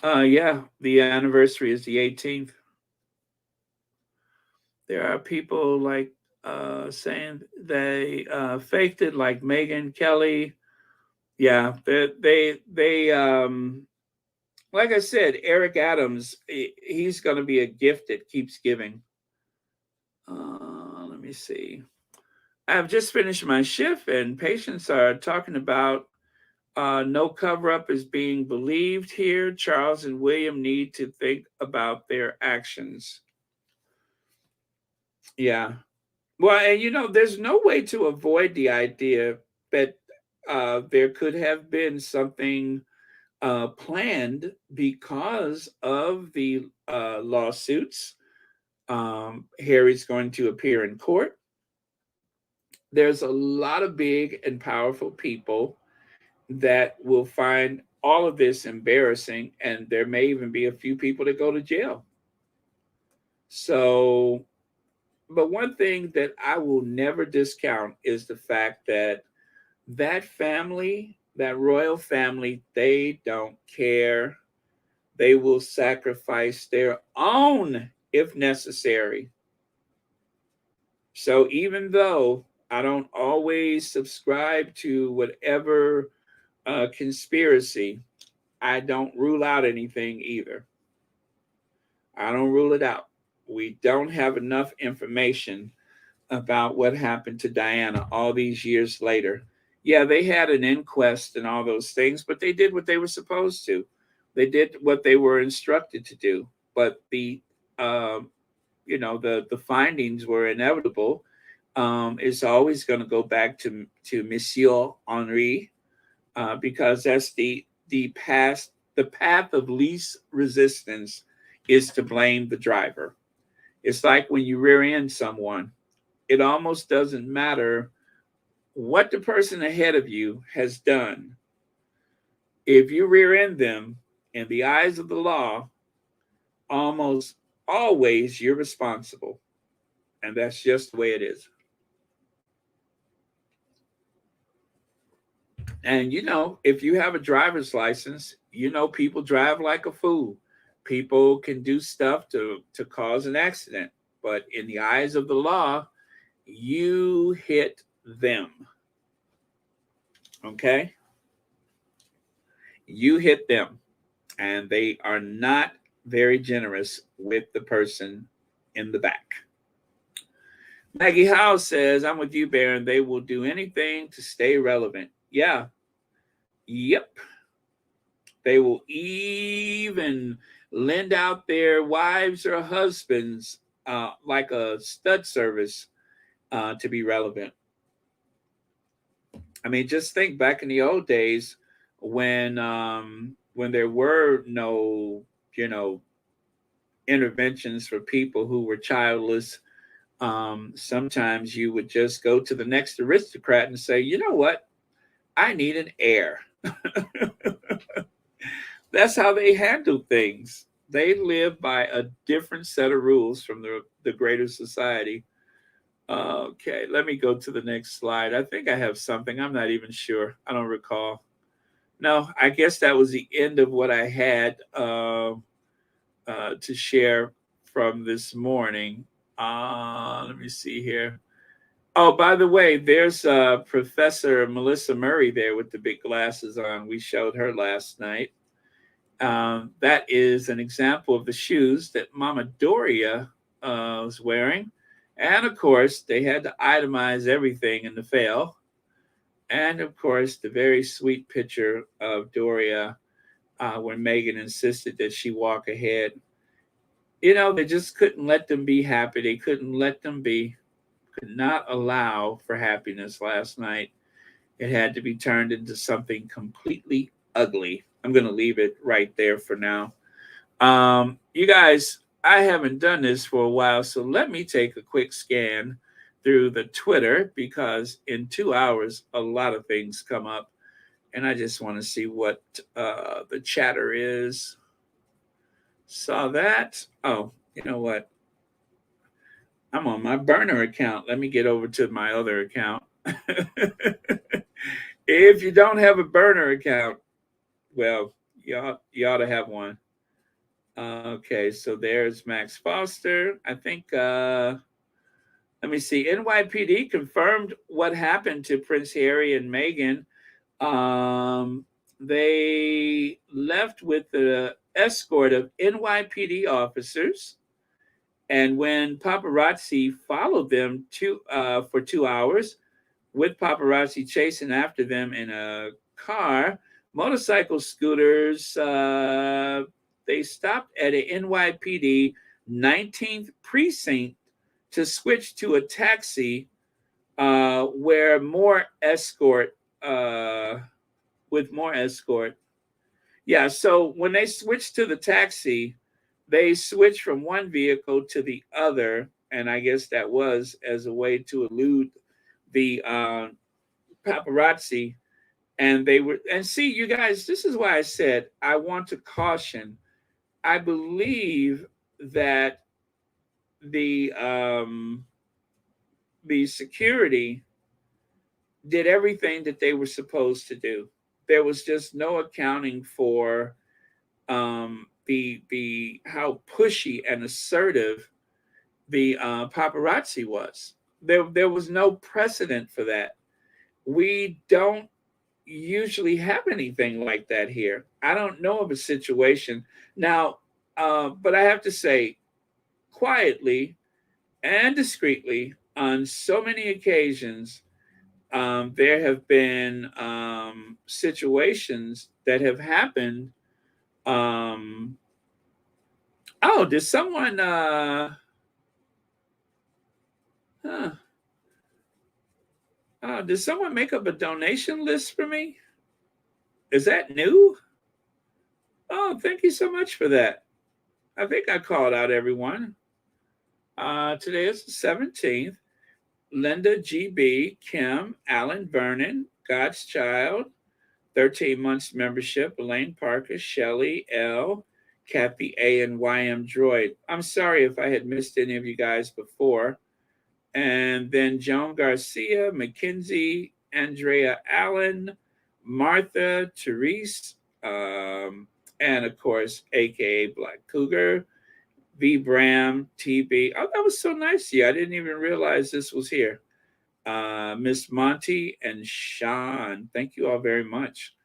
Yeah, the anniversary is the 18th. There are people like saying they faked it, like Meghan Kelly. Yeah, they like I said, Eric Adams, he's going to be a gift that keeps giving. Let me see. I've just finished my shift, and patients are talking about no cover up is being believed here. Charles and William need to think about their actions. Yeah. Well, and there's no way to avoid the idea that there could have been something planned because of the lawsuits. Harry's going to appear in court. There's a lot of big and powerful people that will find all of this embarrassing, and there may even be a few people that go to jail. So, but one thing that I will never discount is the fact that that family, that royal family, they don't care. They will sacrifice their own if necessary. So even though I don't always subscribe to whatever conspiracy, I don't rule out anything either. I don't rule it out. We don't have enough information about what happened to Diana all these years later. Yeah, they had an inquest and all those things, but they did what they were supposed to. They did what they were instructed to do. But the findings were inevitable. It's always going to go back to Monsieur Henri, because that's the path of least resistance is to blame the driver. It's like when you rear end someone, it almost doesn't matter what the person ahead of you has done. If you rear end them, in the eyes of the law, almost always you're responsible. And that's just the way it is. And if you have a driver's license, people drive like a fool. People can do stuff to cause an accident. But in the eyes of the law, you hit them. Okay? You hit them. And they are not very generous with the person in the back. Maggie Howe says, I'm with you, Baron. They will do anything to stay relevant. Yeah. Yep. They will even lend out their wives or husbands like a stud service to be relevant. I mean, just think back in the old days when there were no, interventions for people who were childless. Sometimes you would just go to the next aristocrat and say, you know what? I need an heir. That's how they handle things. They live by a different set of rules from the greater society. Okay, let me go to the next slide. I think I have something. I'm not even sure. I don't recall. No, I guess that was the end of what I had to share from this morning. Let me see here. Oh, by the way, there's Professor Melissa Murray there with the big glasses on. We showed her last night. That is an example of the shoes that Mama Doria was wearing. And of course, they had to itemize everything in the fail. And of course, the very sweet picture of Doria when Meghan insisted that she walk ahead. You know, they just couldn't let them be happy. They couldn't let them be, could not allow for happiness last night. It had to be turned into something completely ugly. I'm going to leave it right there for now. You guys, I haven't done this for a while, so let me take a quick scan through the Twitter, because in 2 hours, a lot of things come up, and I just want to see what the chatter is. Saw that. Oh, you know what? I'm on my burner account. Let me get over to my other account. If you don't have a burner account, well, you ought to have one. Okay, so there's Max Foster. I think, let me see. NYPD confirmed what happened to Prince Harry and Meghan. They left with the escort of NYPD officers. And when paparazzi followed them for 2 hours, with paparazzi chasing after them in a car, motorcycle scooters, they stopped at a NYPD 19th precinct to switch to a taxi where more escort, with more escort. Yeah, so when they switched to the taxi, they switched from one vehicle to the other, and I guess that was as a way to elude the paparazzi. And they were, and see, you guys, this is why I said I want to caution. I believe that the security did everything that they were supposed to do. There was just no accounting for the how pushy and assertive the paparazzi was. There was no precedent for that. We don't usually have anything like that here. I don't know of a situation now, but I have to say, quietly and discreetly, on so many occasions, there have been situations that have happened. Oh, did someone? Did someone make up a donation list for me? Is that new? Oh, thank you so much for that. I think I called out everyone. Today is the 17th. Linda GB, Kim, Alan Vernon, God's Child, 13 months membership, Elaine Parker, Shelley L, Kathy A, and YM Droid. I'm sorry if I had missed any of you guys before. And then Joan Garcia, Mackenzie, Andrea Allen, Martha, Therese, and of course, AKA Black Cougar, V. Bram, TB. Oh, that was so nice of you. I didn't even realize this was here. Miss Monty and Sean, thank you all very much.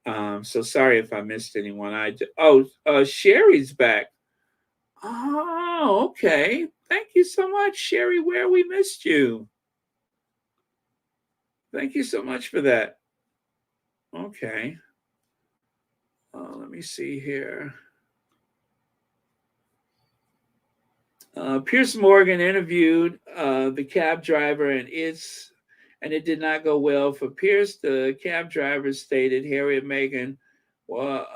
So sorry if I missed anyone. Sherry's back. Oh, okay. Thank you so much, Sherry. Where we missed you. Thank you so much for that. Okay. Let me see here. Piers Morgan interviewed the cab driver, and it did not go well for Piers. The cab driver stated Harry and Meghan. Well,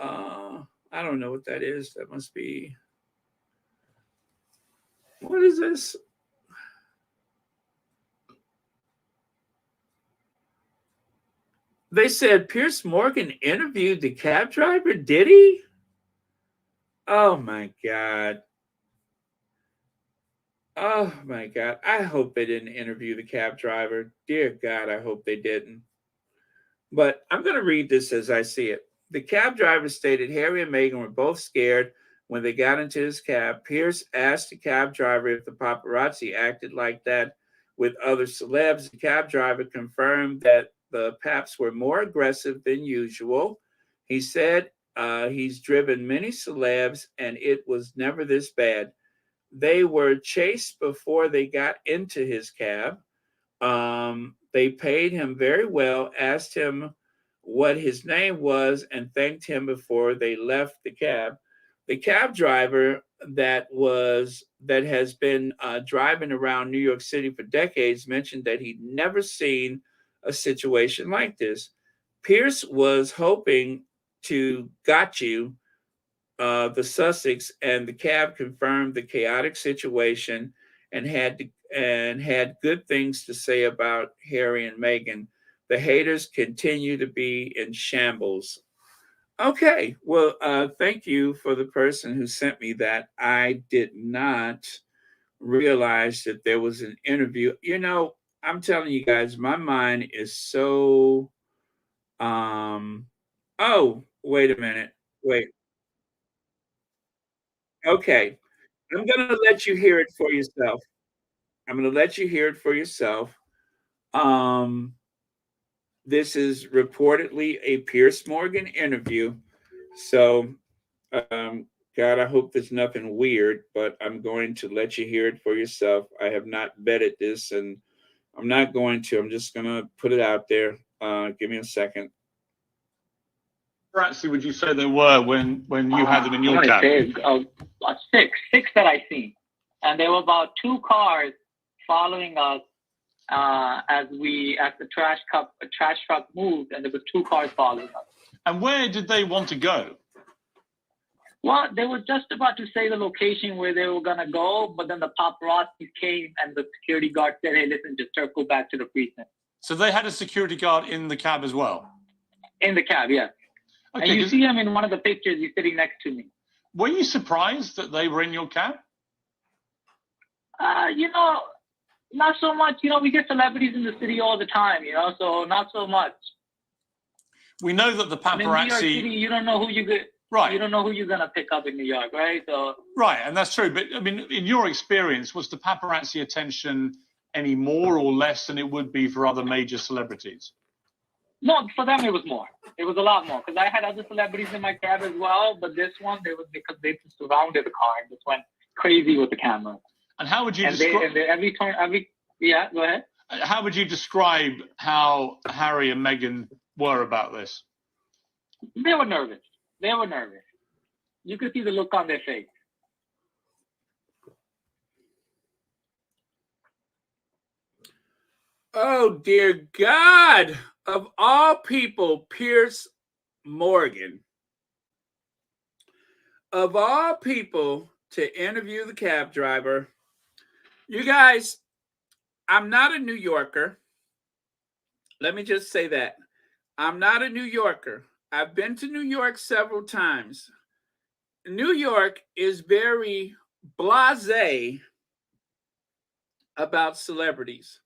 I don't know what that is. That must be. What is this? They said Piers Morgan interviewed the cab driver. Did he? Oh my God. Oh my God. I hope they didn't interview the cab driver. Dear God, I hope they didn't. But I'm going to read this as I see it. The cab driver stated Harry and Meghan were both scared When they got into his cab, Pierce asked the cab driver if the paparazzi acted like that with other celebs. The cab driver confirmed that the paps were more aggressive than usual. He said he's driven many celebs and it was never this bad. They were chased before they got into his cab. They paid him very well, asked him what his name was, and thanked him before they left the cab. The cab driver that has been driving around New York City for decades mentioned that he'd never seen a situation like this. Pierce was hoping to got you the Sussex, and the cab confirmed the chaotic situation and had good things to say about Harry and Meghan. The haters continue to be in shambles. Okay, well, thank you for the person who sent me that. I did not realize that there was an interview. You know, I'm telling you guys, my mind is so. Oh, wait a minute. Wait. Okay, I'm gonna let you hear it for yourself. I'm gonna let you hear it for yourself. Um, this is reportedly a Pierce Morgan interview. So, God, I hope there's nothing weird, but I'm going to let you hear it for yourself. I have not vetted this, and I'm not going to. I'm just going to put it out there. Give me a second. Paparazzi would you say there were when you had them in your cab? Six that I seen, and there were about 2 cars following us as the trash truck moved, and there were 2 cars following us. And where did they want to go? Well, they were just about to say the location where they were gonna go, but then the paparazzi came and the security guard said, "Hey, listen, just circle back to the precinct." So they had a security guard in the cab as well? In the cab, yeah. Okay, And you see him in one of the pictures. He's sitting next to me. were you surprised that they were in your cab? Not so much. We get celebrities in the city all the time, so not so much. We know that the In New York paparazzi... City, you don't know who you get. Right. You don't know who you're gonna pick up in New York, right? So Right, and that's true. But I mean, in your experience, was the paparazzi attention any more or less than it would be for other major celebrities? no, for them it was more. It was a lot more because I had other celebrities in my cab as well, but this one because they just surrounded the car and just went crazy with the camera. And how would you And describe? yeah, go ahead. How would you describe how Harry and Meghan were about this? They were nervous. You could see the look on their face. Oh, dear God. Of all people, Pierce Morgan. Of all people to interview the cab driver. You guys, I'm not a New Yorker. Let me just say that. I'm not a New Yorker. I've been to New York several times. New York is very blasé about celebrities.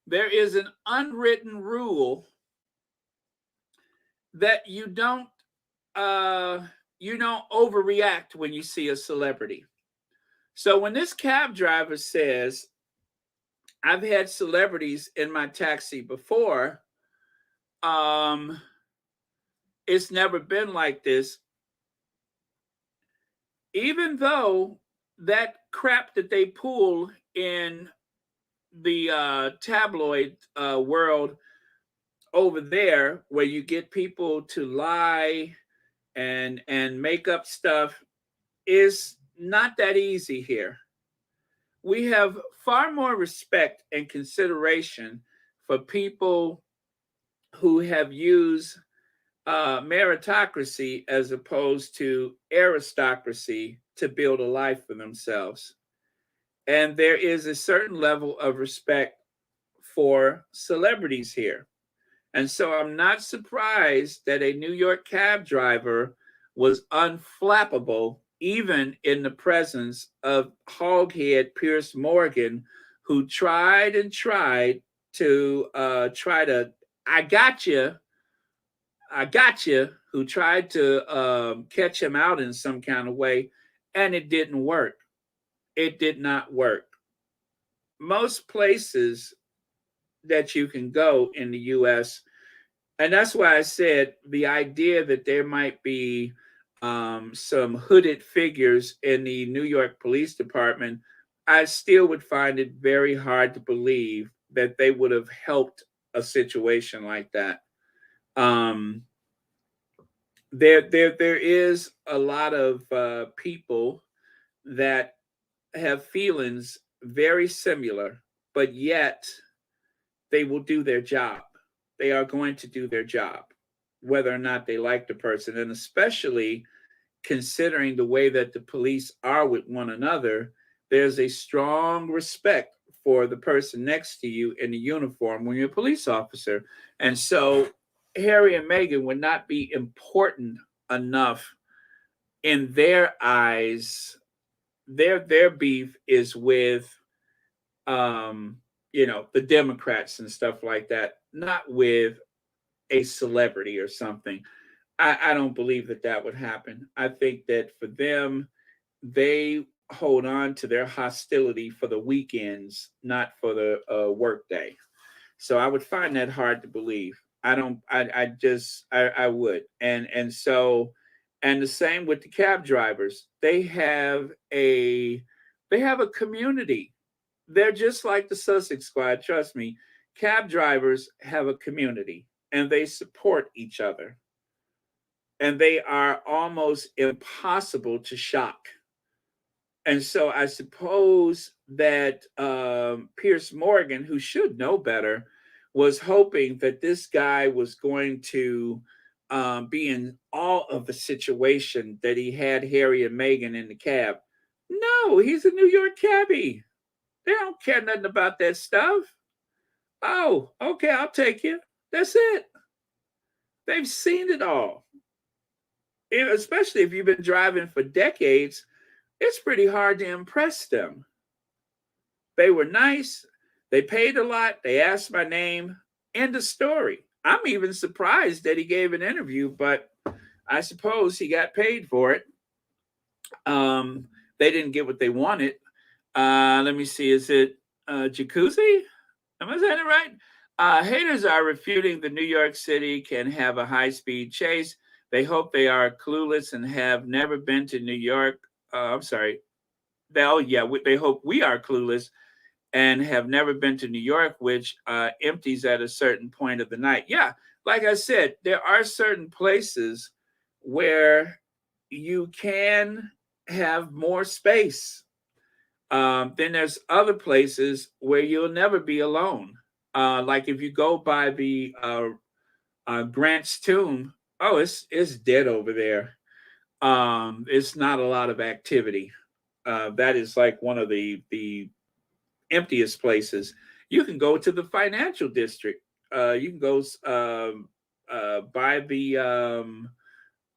There is an unwritten rule that you don't overreact when you see a celebrity. So when this cab driver says, "I've had celebrities in my taxi before," it's never been like this. Even though that crap that they pull in the tabloid world over there, where you get people to lie and make up stuff, is not that easy here. We have far more respect and consideration for people who have used meritocracy as opposed to aristocracy to build a life for themselves. And there is a certain level of respect for celebrities here. And so I'm not surprised that a New York cab driver was unflappable, even in the presence of hoghead Pierce Morgan, who tried to I got you, who tried to catch him out in some kind of way. and it didn't work. It did not work. Most places that you can go in the US, and that's why I said the idea that there might be some hooded figures in the New York Police Department, I still would find it very hard to believe that they would have helped a situation like that. Um, there is a lot of people that have feelings very similar, but yet they will do their job. They are going to do their job, whether or not they like the person. And especially considering the way that the police are with one another, there's a strong respect for the person next to you in the uniform when you're a police officer. And so Harry and Meghan would not be important enough in their eyes. Their beef is with the Democrats and stuff like that, not with a celebrity or something. I don't believe that that would happen. I think that for them, they hold on to their hostility for the weekends, not for the work day. So I would find that hard to believe. I don't. I would. And the same with the cab drivers. They have a community. They're just like the Sussex squad. Trust me, cab drivers have a community and they support each other. And they are almost impossible to shock. And so I suppose that Pierce Morgan, who should know better, was hoping that this guy was going to be in awe of the situation that he had Harry and Meghan in the cab. No, he's a New York cabbie. They don't care nothing about that stuff. Oh, okay, I'll take you. That's it. They've seen it all. Especially if you've been driving for decades, it's pretty hard to impress them. They were nice. They paid a lot. They asked my name. End of story. I'm even surprised that he gave an interview, but I suppose he got paid for it. They didn't get what they wanted. Let me see. Is it Jacuzzi? Am I saying it right? Haters are refuting the New York City can have a high-speed chase. They hope they are clueless and have never been to New York. I'm sorry. They hope we are clueless and have never been to New York, which empties at a certain point of the night. Yeah, like I said, there are certain places where you can have more space. Then there's other places where you'll never be alone. Like if you go by the Grant's tomb, oh, it's dead over there. It's not a lot of activity. That is like one of the emptiest places. You can go to the financial district. You can go by the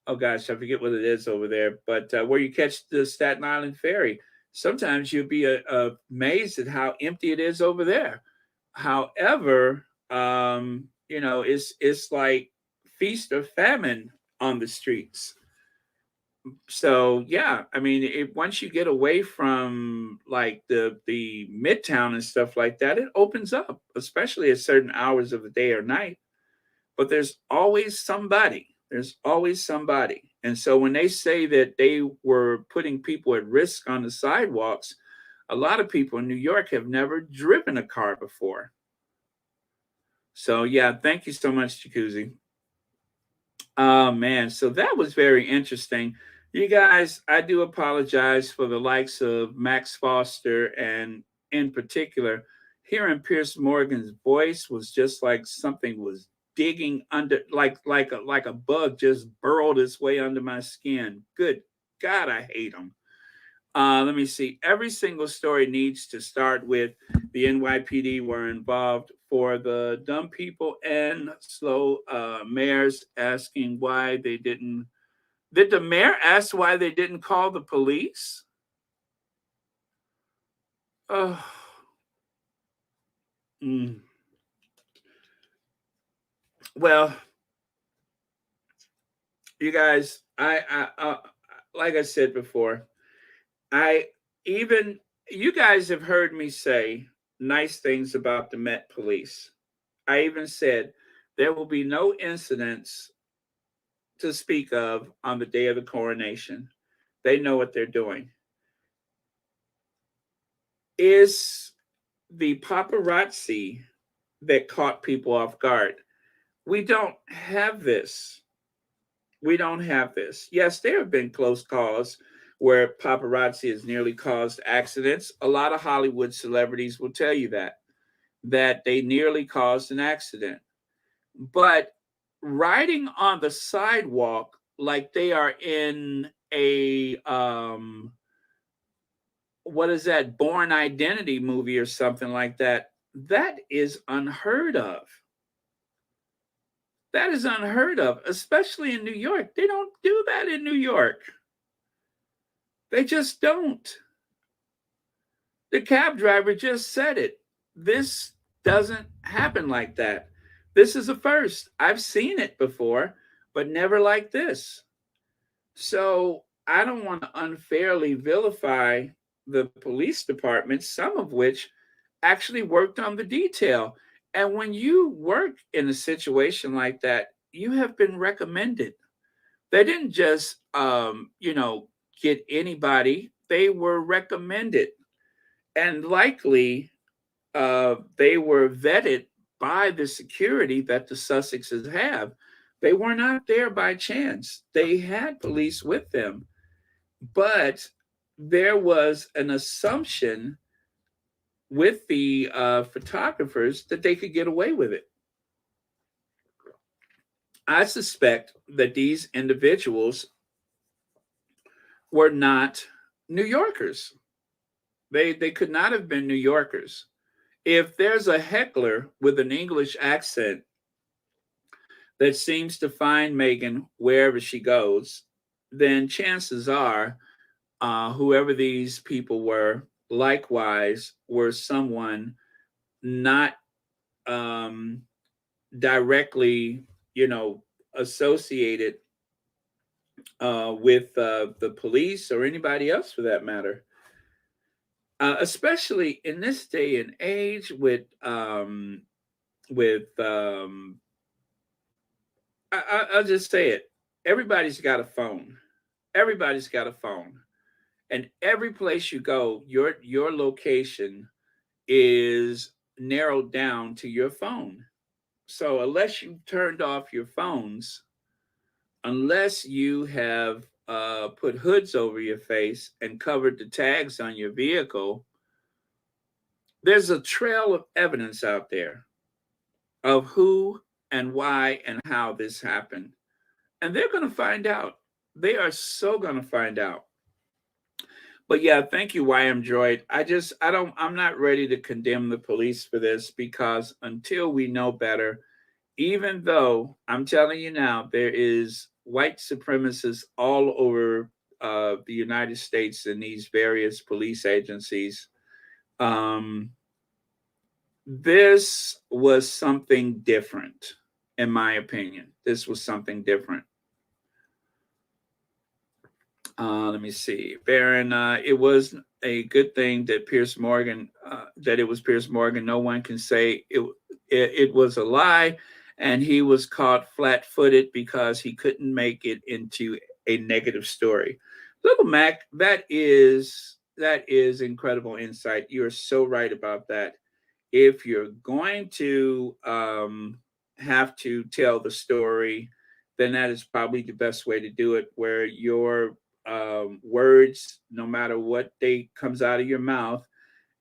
oh gosh, I forget what it is over there, but where you catch the Staten Island ferry. Sometimes you'll be amazed at how empty it is over there. However, it's like feast or famine on the streets. So yeah, I mean, once you get away from like the midtown and stuff like that, it opens up, especially at certain hours of the day or night. But there's always somebody. There's always somebody. And so when they say that they were putting people at risk on the sidewalks, a lot of people in New York have never driven a car before. So yeah, thank you so much, Jacuzzi. Oh man, so that was very interesting. You guys, I do apologize for the likes of Max Foster, and in particular, hearing Pierce Morgan's voice was just like something was digging under, like a bug just burrowed its way under my skin. Good God, I hate him. Let me see. Every single story needs to start with the NYPD were involved for the dumb people and slow mayors asking why they didn't. Did the mayor ask why they didn't call the police? Oh. Well, you guys, I like I said before, You guys have heard me say nice things about the Met Police. I even said there will be no incidents to speak of on the day of the coronation. They know what they're doing. Is the paparazzi that caught people off guard? We don't have this. We don't have this. Yes, there have been close calls where paparazzi has nearly caused accidents. A lot of Hollywood celebrities will tell you that they nearly caused an accident. But riding on the sidewalk like they are in a what is that, Born Identity movie or something like that, that is unheard of. That is unheard of, especially in New York. They don't do that in New York. They just don't. The cab driver just said it. This doesn't happen like that. This is a first. I've seen it before, but never like this. So I don't want to unfairly vilify the police department, some of which actually worked on the detail. And when you work in a situation like that, you have been recommended. They didn't just, get anybody. They were recommended, and likely they were vetted by the security that the Sussexes have. They were not there by chance. They had police with them, but there was an assumption with the photographers that they could get away with it. I suspect that these individuals were not New Yorkers. They could not have been New Yorkers. If there's a heckler with an English accent that seems to find Meghan wherever she goes, then chances are whoever these people were, likewise, were someone not directly, associated with the police or anybody else for that matter. Especially in this day and age with I'll just say it. Everybody's got a phone. Everybody's got a phone. And every place you go, your location is narrowed down to your phone. So unless you've turned off your phones, unless you have put hoods over your face and covered the tags on your vehicle, there's a trail of evidence out there of who and why and how this happened. And they're going to find out. They are so going to find out. But yeah, thank you, YM Droid. I'm not ready to condemn the police for this, because until we know better, even though I'm telling you now, there is white supremacists all over the United States in these various police agencies. This was something different, in my opinion. This was something different. Let me see. Baron, it was a good thing that it was Piers Morgan. No one can say it was a lie, and he was caught flat-footed because he couldn't make it into a negative story. Little Mac, that is incredible insight. You are so right about that. If you're going to have to tell the story, then that is probably the best way to do it, where your words, no matter what comes out of your mouth,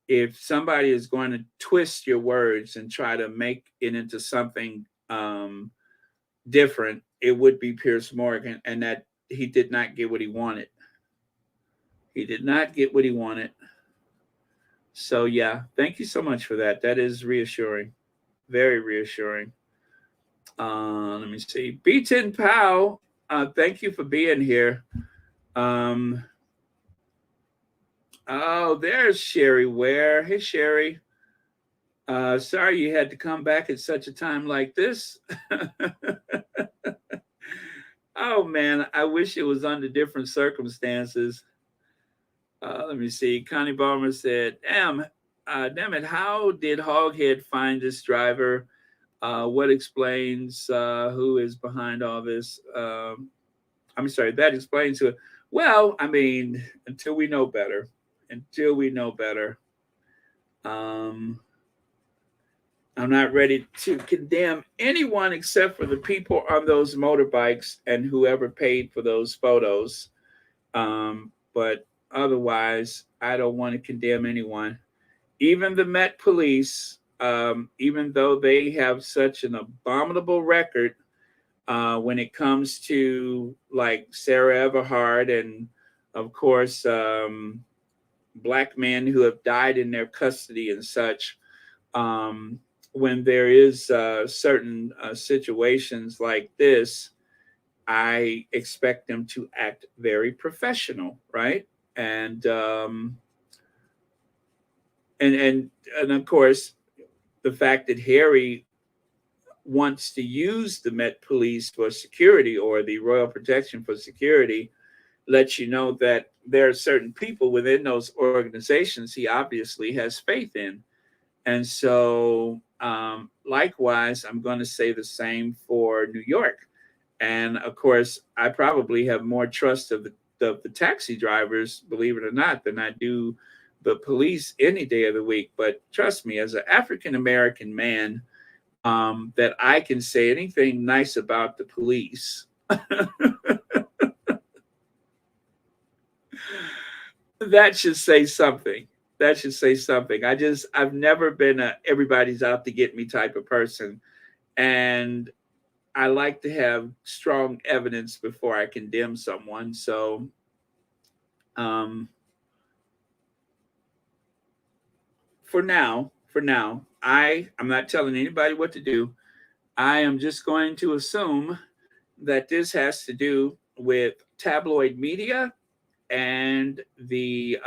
if somebody is going to twist your words and try to make it into something different, it would be Piers Morgan, and that he did not get what he wanted. He did not get what he wanted. So yeah, thank you so much for that. That is reassuring, very reassuring. Let me see. B10 Pow, thank you for being here. Oh, there's Sherry Ware. Hey, Sherry. Sorry you had to come back at such a time like this. Oh, man, I wish it was under different circumstances. Let me see. Connie Balmer said, damn it, how did Hoghead find this driver? What explains who is behind all this? I'm sorry, that explains it. Well, I mean, until we know better, I'm not ready to condemn anyone except for the people on those motorbikes and whoever paid for those photos. But otherwise, I don't want to condemn anyone. Even the Met Police, even though they have such an abominable record when it comes to like Sarah Everhart and, of course, Black men who have died in their custody and such, when there is certain situations like this, I expect them to act very professional, right? And of course, the fact that Harry wants to use the Met Police for security or the Royal Protection for security lets you know that there are certain people within those organizations he obviously has faith in. And so likewise, I'm going to say the same for New York. And of course, I probably have more trust of the taxi drivers, believe it or not, than I do the police any day of the week. But trust me, as an African-American man, that I can say anything nice about the police. That should say something. That should say something. I've never been a everybody's out to get me type of person. And I like to have strong evidence before I condemn someone. So, for now, I'm not telling anybody what to do. I am just going to assume that this has to do with tabloid media and the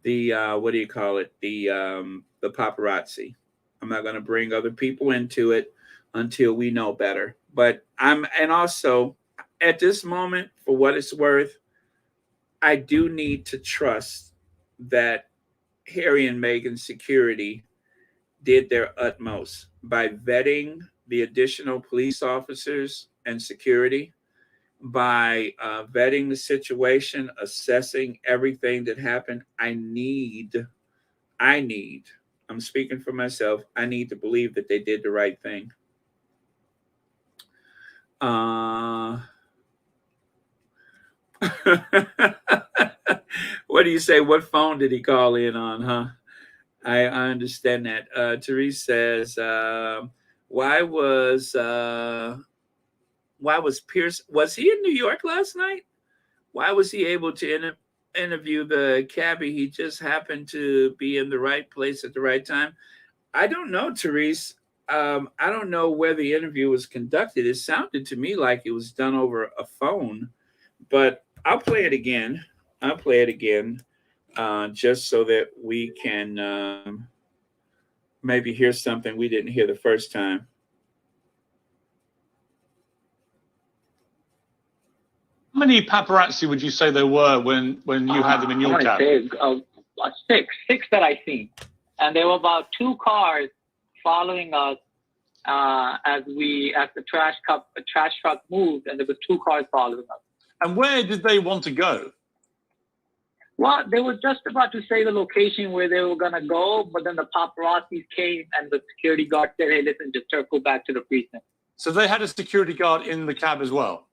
what do you call it? The paparazzi. I'm not going to bring other people into it until we know better. But and also at this moment, for what it's worth, I do need to trust that Harry and Meghan's security did their utmost by vetting the additional police officers and security, by vetting the situation, assessing everything that happened. I'm speaking for myself, I need to believe that they did the right thing. What do you say? What phone did he call in on, huh? I understand that. Therese says, why was Pierce, was he in New York last night? Why was he able to interview the cabbie? He just happened to be in the right place at the right time. I don't know, Therese. I don't know where the interview was conducted. It sounded to me like it was done over a phone, but I'll play it again. Just so that we can maybe hear something we didn't hear the first time. How many paparazzi would you say there were when you had them in your cab? Six that I seen, and there were about 2 cars following us as the trash truck moved, and there were 2 cars following us. And where did they want to go? Well, they were just about to say the location where they were gonna go, but then the paparazzi came and the security guard said, "Hey, listen, just circle back to the precinct." So they had a security guard in the cab as well?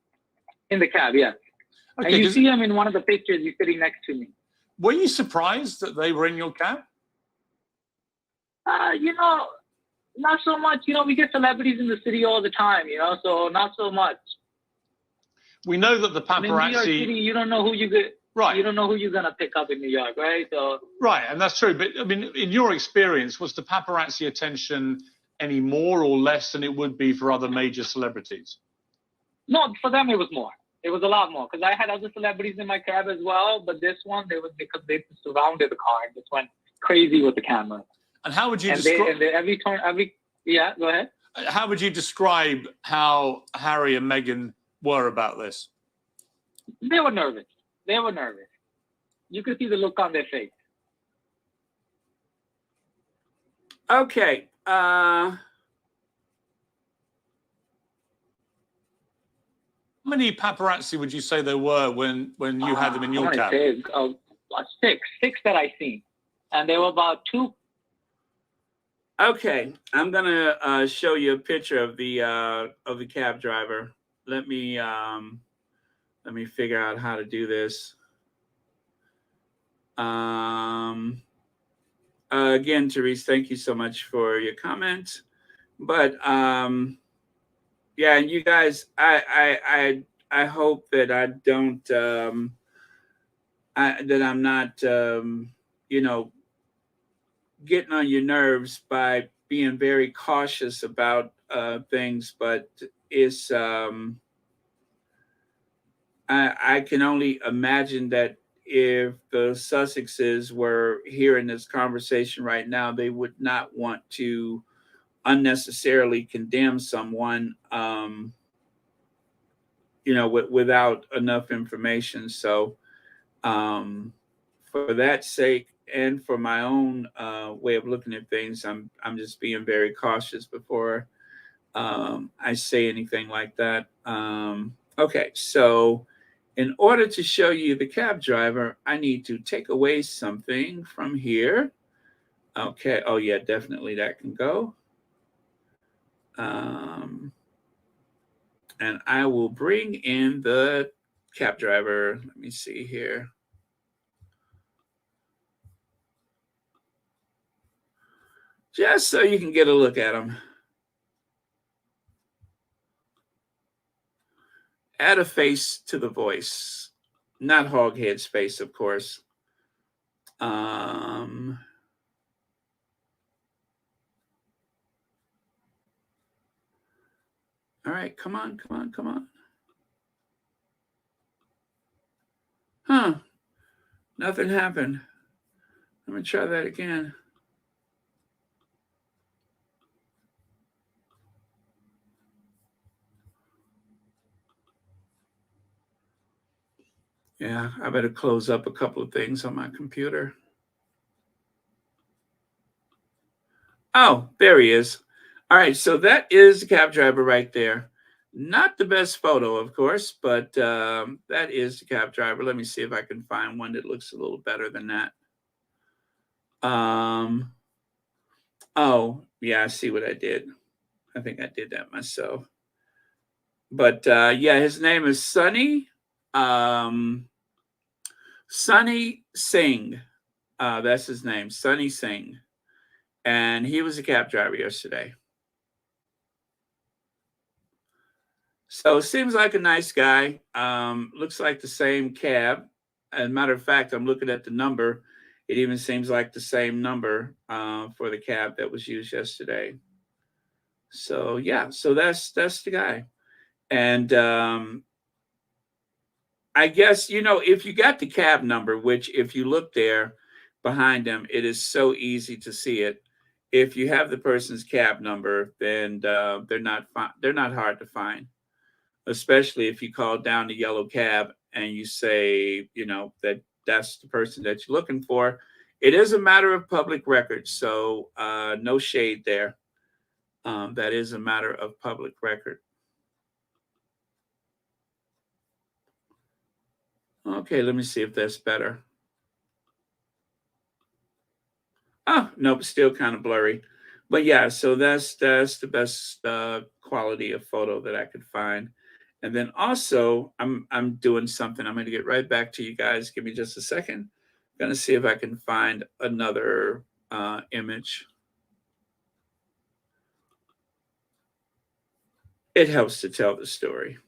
In the cab, yes. Okay, and you see him in one of the pictures. He's sitting next to me. Were you surprised that they were in your cab? Not so much. We get celebrities in the city all the time, so not so much. We know that the paparazzi... In New York City, you don't know who you get. Right. You don't know who you're going to pick up in New York, right? So. Right, and that's true. But, I mean, in your experience, was the paparazzi attention any more or less than it would be for other major celebrities? No, for them it was more. It was a lot more because I had other celebrities in my cab as well, but this one because they surrounded the car and just went crazy with the camera. And how would you describe? Yeah, go ahead. How would you describe how Harry and Meghan were about this? They were nervous. You could see the look on their face. Okay. How many paparazzi would you say there were when you had them in I your want to cab? say six that I seen, and there were about two. Okay, I'm gonna show you a picture of the cab driver. Let me figure out how to do this. Again, Therese, thank you so much for your comment. But yeah, and you guys, I hope that I don't that I'm not you know, getting on your nerves by being very cautious about things, but it's I can only imagine that if the Sussexes were hearing this conversation right now, they would not want to unnecessarily condemn someone, you know, without enough information. So, for that sake, and for my own way of looking at things, I'm just being very cautious before I say anything like that. Okay, so in order to show you the cab driver, I need to take away something from here. Okay, oh yeah, definitely that can go. And I will bring in the cab driver. Let me see here. Just so you can get a look at him. Add a face to the voice, not Hoghead's face, of course. All right, come on, come on, come on. Huh, nothing happened. Let me try that again. Yeah, I better close up a couple of things on my computer. Oh, there he is. All right, so that is the cab driver right there. Not the best photo, of course, but that is the cab driver. Let me see if I can find one that looks a little better than that. Oh, yeah, I see what I did. I think I did that myself. But yeah, his name is Sunny Singh. That's his name, Sunny Singh. And he was a cab driver yesterday. So seems like a nice guy. Looks like the same cab. As a matter of fact, I'm looking at the number. It even seems like the same number for the cab that was used yesterday. So yeah, so that's the guy. And I guess, you know, if you got the cab number, which if you look there behind them, it is so easy to see it. If you have the person's cab number, then they're not hard to find, especially if you call down the yellow cab and you say, you know, that's the person that you're looking for. It is a matter of public record, so no shade there. That is a matter of public record. Okay, let me see if that's better. Oh, nope, still kind of blurry. But yeah, so that's the best quality of photo that I could find. And then also, I'm doing something. I'm going to get right back to you guys. Give me just a second. I'm going to see if I can find another image. It helps to tell the story.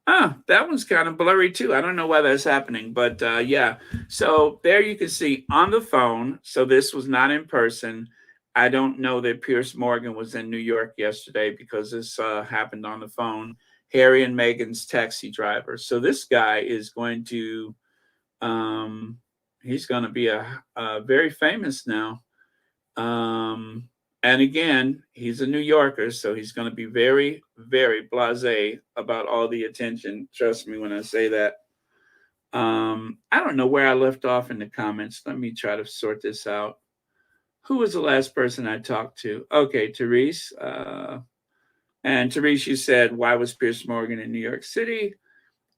Ah, that one's kind of blurry too. I don't know why that's happening, but yeah. So there you can see on the phone. So this was not in person. I don't know that Pierce Morgan was in New York yesterday because this happened on the phone. Harry and Meghan's taxi driver. So this guy is going to, he's going to be a very famous now. And again, he's a New Yorker, so he's going to be very, very blasé about all the attention. Trust me when I say that. I don't know where I left off in the comments. Let me try to sort this out. Who was the last person I talked to? Okay, Therese. And Therese, you said, why was Pierce Morgan in New York City?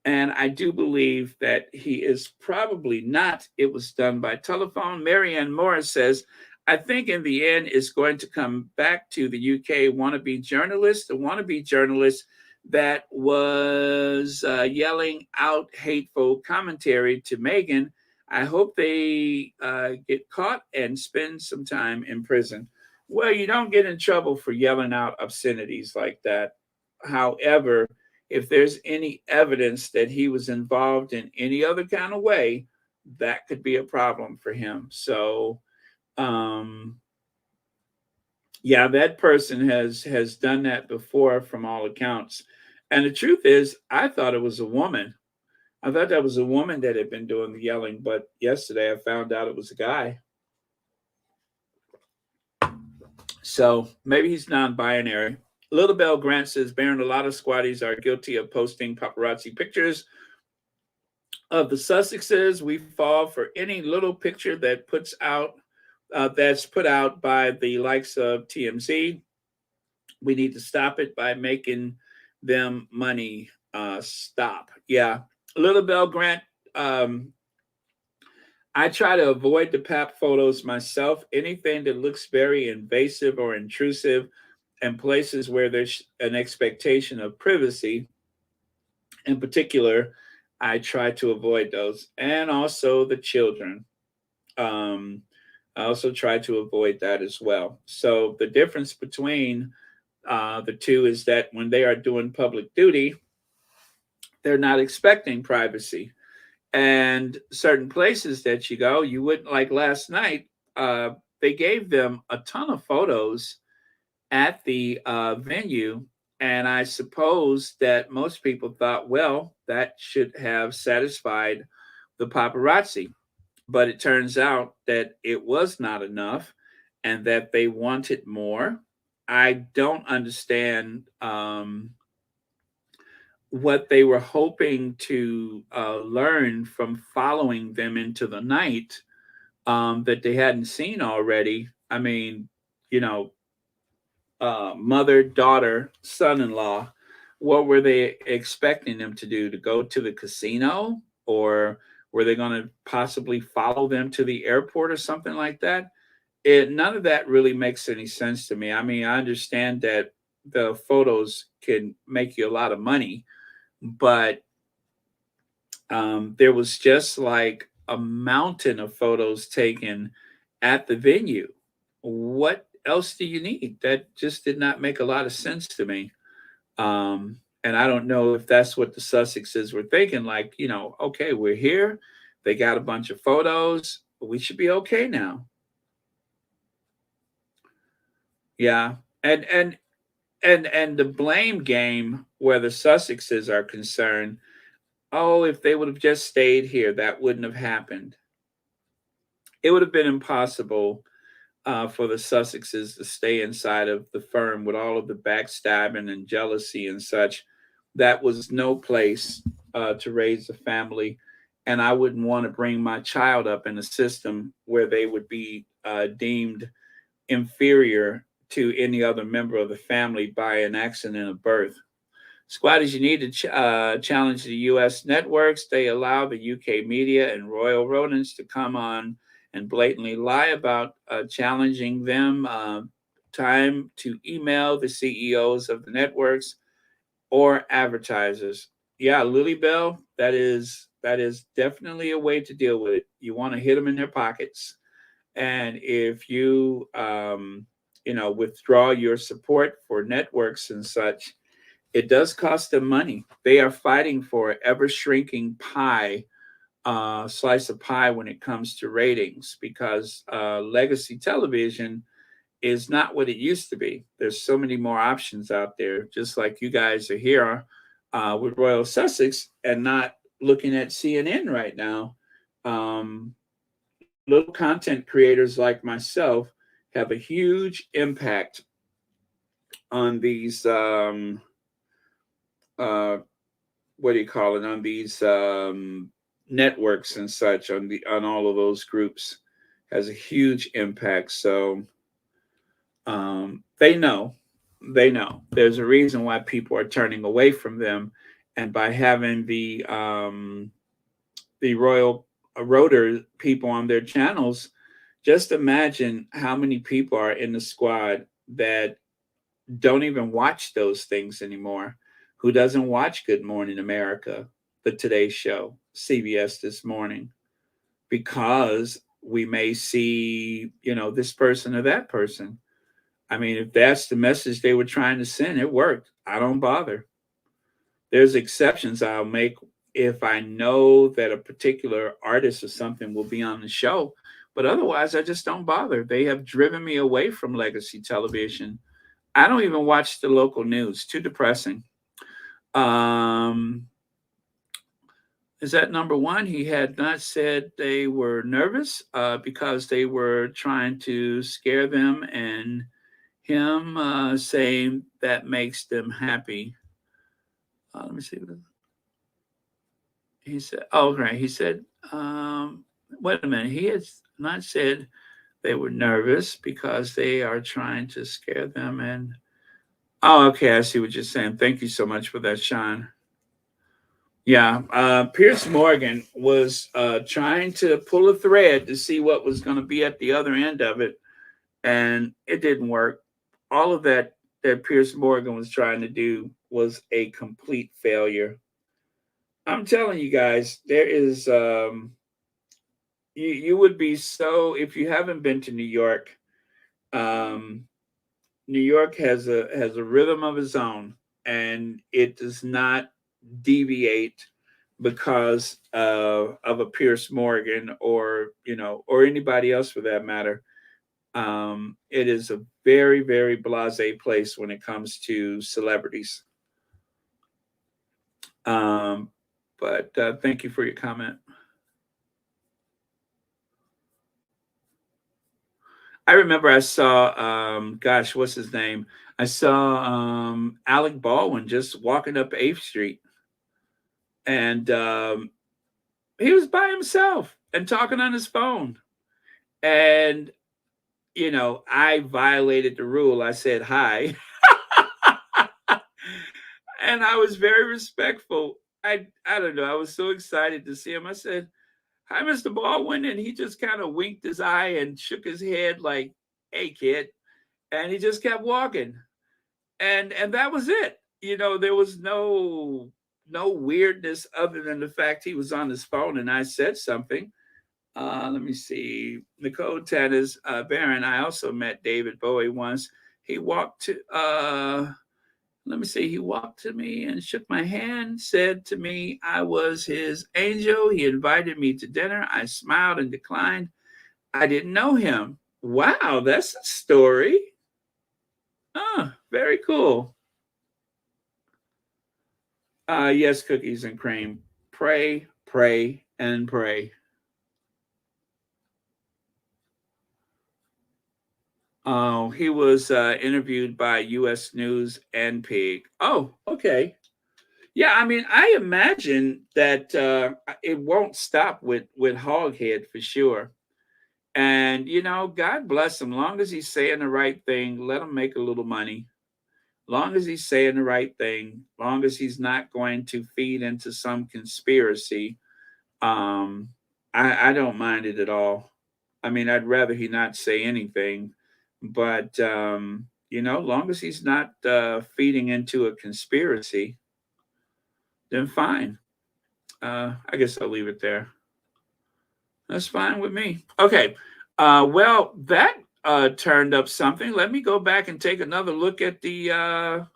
And I do believe that he is probably not. It was done by telephone. Marianne Morris says, I think in the end it's going to come back to the UK wannabe journalist, the wannabe journalist that was yelling out hateful commentary to Meghan. I hope they get caught and spend some time in prison. Well, you don't get in trouble for yelling out obscenities like that. However, if there's any evidence that he was involved in any other kind of way, that could be a problem for him. So, yeah, that person has done that before from all accounts. And the truth is, I thought it was a woman. I thought that was a woman that had been doing the yelling, but yesterday I found out it was a guy. So maybe he's non-binary. Little Bell Grant says, Baron, a lot of squatties are guilty of posting paparazzi pictures of the Sussexes. We fall for any little picture that that's put out by the likes of TMZ. We need to stop it by making them money stop. Yeah. Little Bell Grant, I try to avoid the pap photos myself. Anything that looks very invasive or intrusive and places where there's an expectation of privacy, in particular, I try to avoid those. And also the children. I also try to avoid that as well. So the difference between the two is that when they are doing public duty, they're not expecting privacy. And certain places that you go, you wouldn't, like last night, they gave them a ton of photos at the venue. And I suppose that most people thought, well, that should have satisfied the paparazzi. But it turns out that it was not enough and that they wanted more. I don't understand what they were hoping to learn from following them into the night that they hadn't seen already. I mean, you know, mother, daughter, son-in-law, what were they expecting them to do? To go to the casino? Or were they going to possibly follow them to the airport or something like that? None of that really makes any sense to me. I mean, I understand that the photos can make you a lot of money, but there was just like a mountain of photos taken at the venue. What else do you need? That just did not make a lot of sense to me. And I don't know if that's what the Sussexes were thinking, like, you know, okay, we're here. They got a bunch of photos. We should be okay now. Yeah. And the blame game where the Sussexes are concerned, oh, if they would have just stayed here, that wouldn't have happened. It would have been impossible for the Sussexes to stay inside of the firm with all of the backstabbing and jealousy and such. That was no place to raise a family. And I wouldn't want to bring my child up in a system where they would be deemed inferior to any other member of the family by an accident of birth. Squatters, you need to challenge the U.S. networks. They allow the UK media and royal rodents to come on and blatantly lie about challenging them. Time to email the CEOs of the networks or advertisers. Yeah, Lily Bell, that is definitely a way to deal with it. You want to hit them in their pockets. And if you, withdraw your support for networks and such, it does cost them money. They are fighting for ever shrinking pie, slice of pie when it comes to ratings, because legacy television is not what it used to be. There's so many more options out there, just like you guys are here with Royal Sussex and not looking at CNN right now. Little content creators like myself have a huge impact on these on these networks and such on all of those groups has a huge impact. So they know there's a reason why people are turning away from them, and by having the Royal Rotor people on their channels, just imagine how many people are in the squad that don't even watch those things anymore, who doesn't watch Good Morning America, the Today Show, CBS This Morning, because we may see, this person or that person. I mean, if that's the message they were trying to send, it worked. I don't bother. There's exceptions I'll make if I know that a particular artist or something will be on the show, but otherwise I just don't bother. They have driven me away from legacy television. I don't even watch the local news. Too depressing. Is that number one? He had not said they were nervous because they were trying to scare them, and him saying that makes them happy. Let me see. He said, oh, right. He said, wait a minute. He has not said they were nervous because they are trying to scare them. And, oh, okay. I see what you're saying. Thank you so much for that, Sean. Yeah. Piers Morgan was trying to pull a thread to see what was going to be at the other end of it, and it didn't work. All of that Piers Morgan was trying to do was a complete failure. I'm telling you guys, there is you would be so, if you haven't been to New York, New York has a rhythm of its own, and it does not deviate because of a Piers Morgan or anybody else for that matter. It is a very, very blasé place when it comes to celebrities. But thank you for your comment. I remember I saw, what's his name? I saw Alec Baldwin just walking up 8th Street. And he was by himself and talking on his phone. And, I violated the rule. I said hi. And I was very respectful. I don't know. I was so excited to see him. I said, hi, Mr. Baldwin. And he just kind of winked his eye and shook his head like, hey, kid. And he just kept walking. And that was it. There was no weirdness other than the fact he was on his phone and I said something. Let me see. Nicole Tannis, Baron, I also met David Bowie once. He walked to, he walked to me and shook my hand, said to me I was his angel. He invited me to dinner. I smiled and declined. I didn't know him. Wow, that's a story. Oh, very cool. Yes, cookies and cream. Pray, pray, and pray. Oh, he was interviewed by U.S. News and Pig. Oh, okay. Yeah, I mean, I imagine that it won't stop with Hoghead for sure. And, God bless him. Long as he's saying the right thing, let him make a little money. Long as he's saying the right thing, long as he's not going to feed into some conspiracy, I don't mind it at all. I mean, I'd rather he not say anything, but long as he's not feeding into a conspiracy, then fine. I guess I'll leave it there. That's fine with me. Okay. Well, that turned up something. Let me go back and take another look at the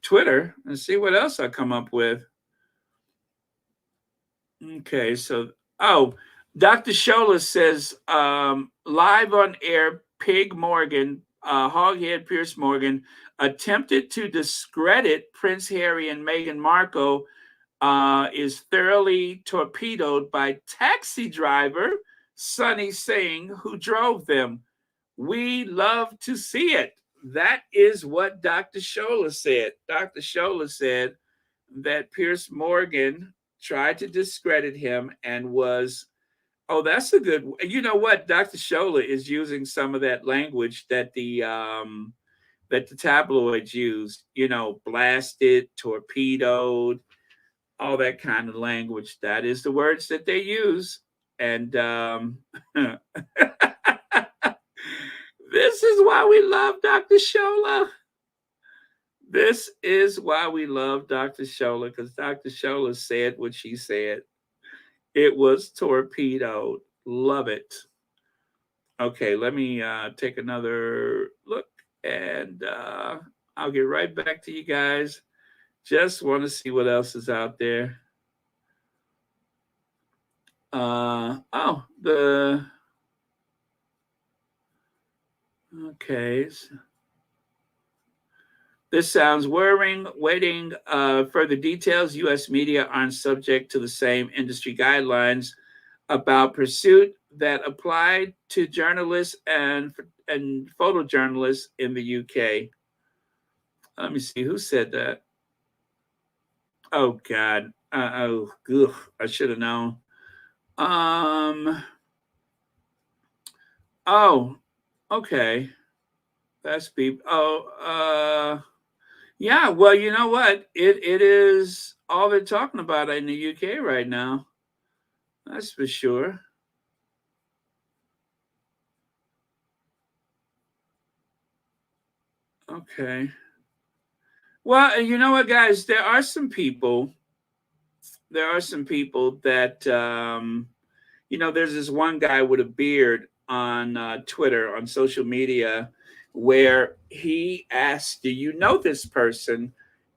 Twitter and see what else I come up with. Okay, so Dr. Shola says live on air, Pig Morgan, Hoghead Piers Morgan attempted to discredit Prince Harry and Meghan Markle is thoroughly torpedoed by taxi driver Sonny Singh, who drove them. We love to see it. That is what Dr. Shola said. Dr. Shola said that Piers Morgan tried to discredit him and was, oh, that's a good, you know what? Dr. Shola is using some of that language that the tabloids use, you know, blasted, torpedoed, all that kind of language. That is the words that they use. And this is why we love Dr. Shola. This is why we love Dr. Shola, because Dr. Shola said what she said. It was torpedoed. Love it. Okay, let me take another look, and I'll get right back to you guys. Just want to see what else is out there. Okay. This sounds worrying. Waiting further details. U.S. media aren't subject to the same industry guidelines about pursuit that applied to journalists and photojournalists in the UK. Let me see who said that. Oh God. I should have known. Oh, okay. That's people. Yeah. Well, you know what? It is all they're talking about in the UK right now. That's for sure. Okay. Well, you know what, guys? There are some people that, you know, there's this one guy with a beard on Twitter, on social media, where he asked, do you know this person?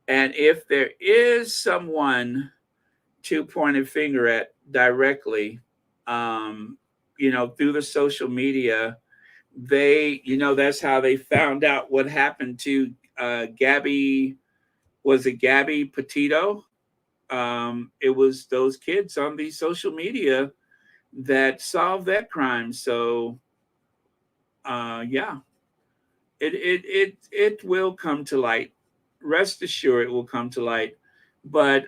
And if there is someone to point a finger at directly, you know, through the social media, they, you know, that's how they found out what happened to Gabby. Was it Gabby Petito? It was those kids on the social media that solved that crime. So, yeah, it will come to light. Rest assured, it will come to light. But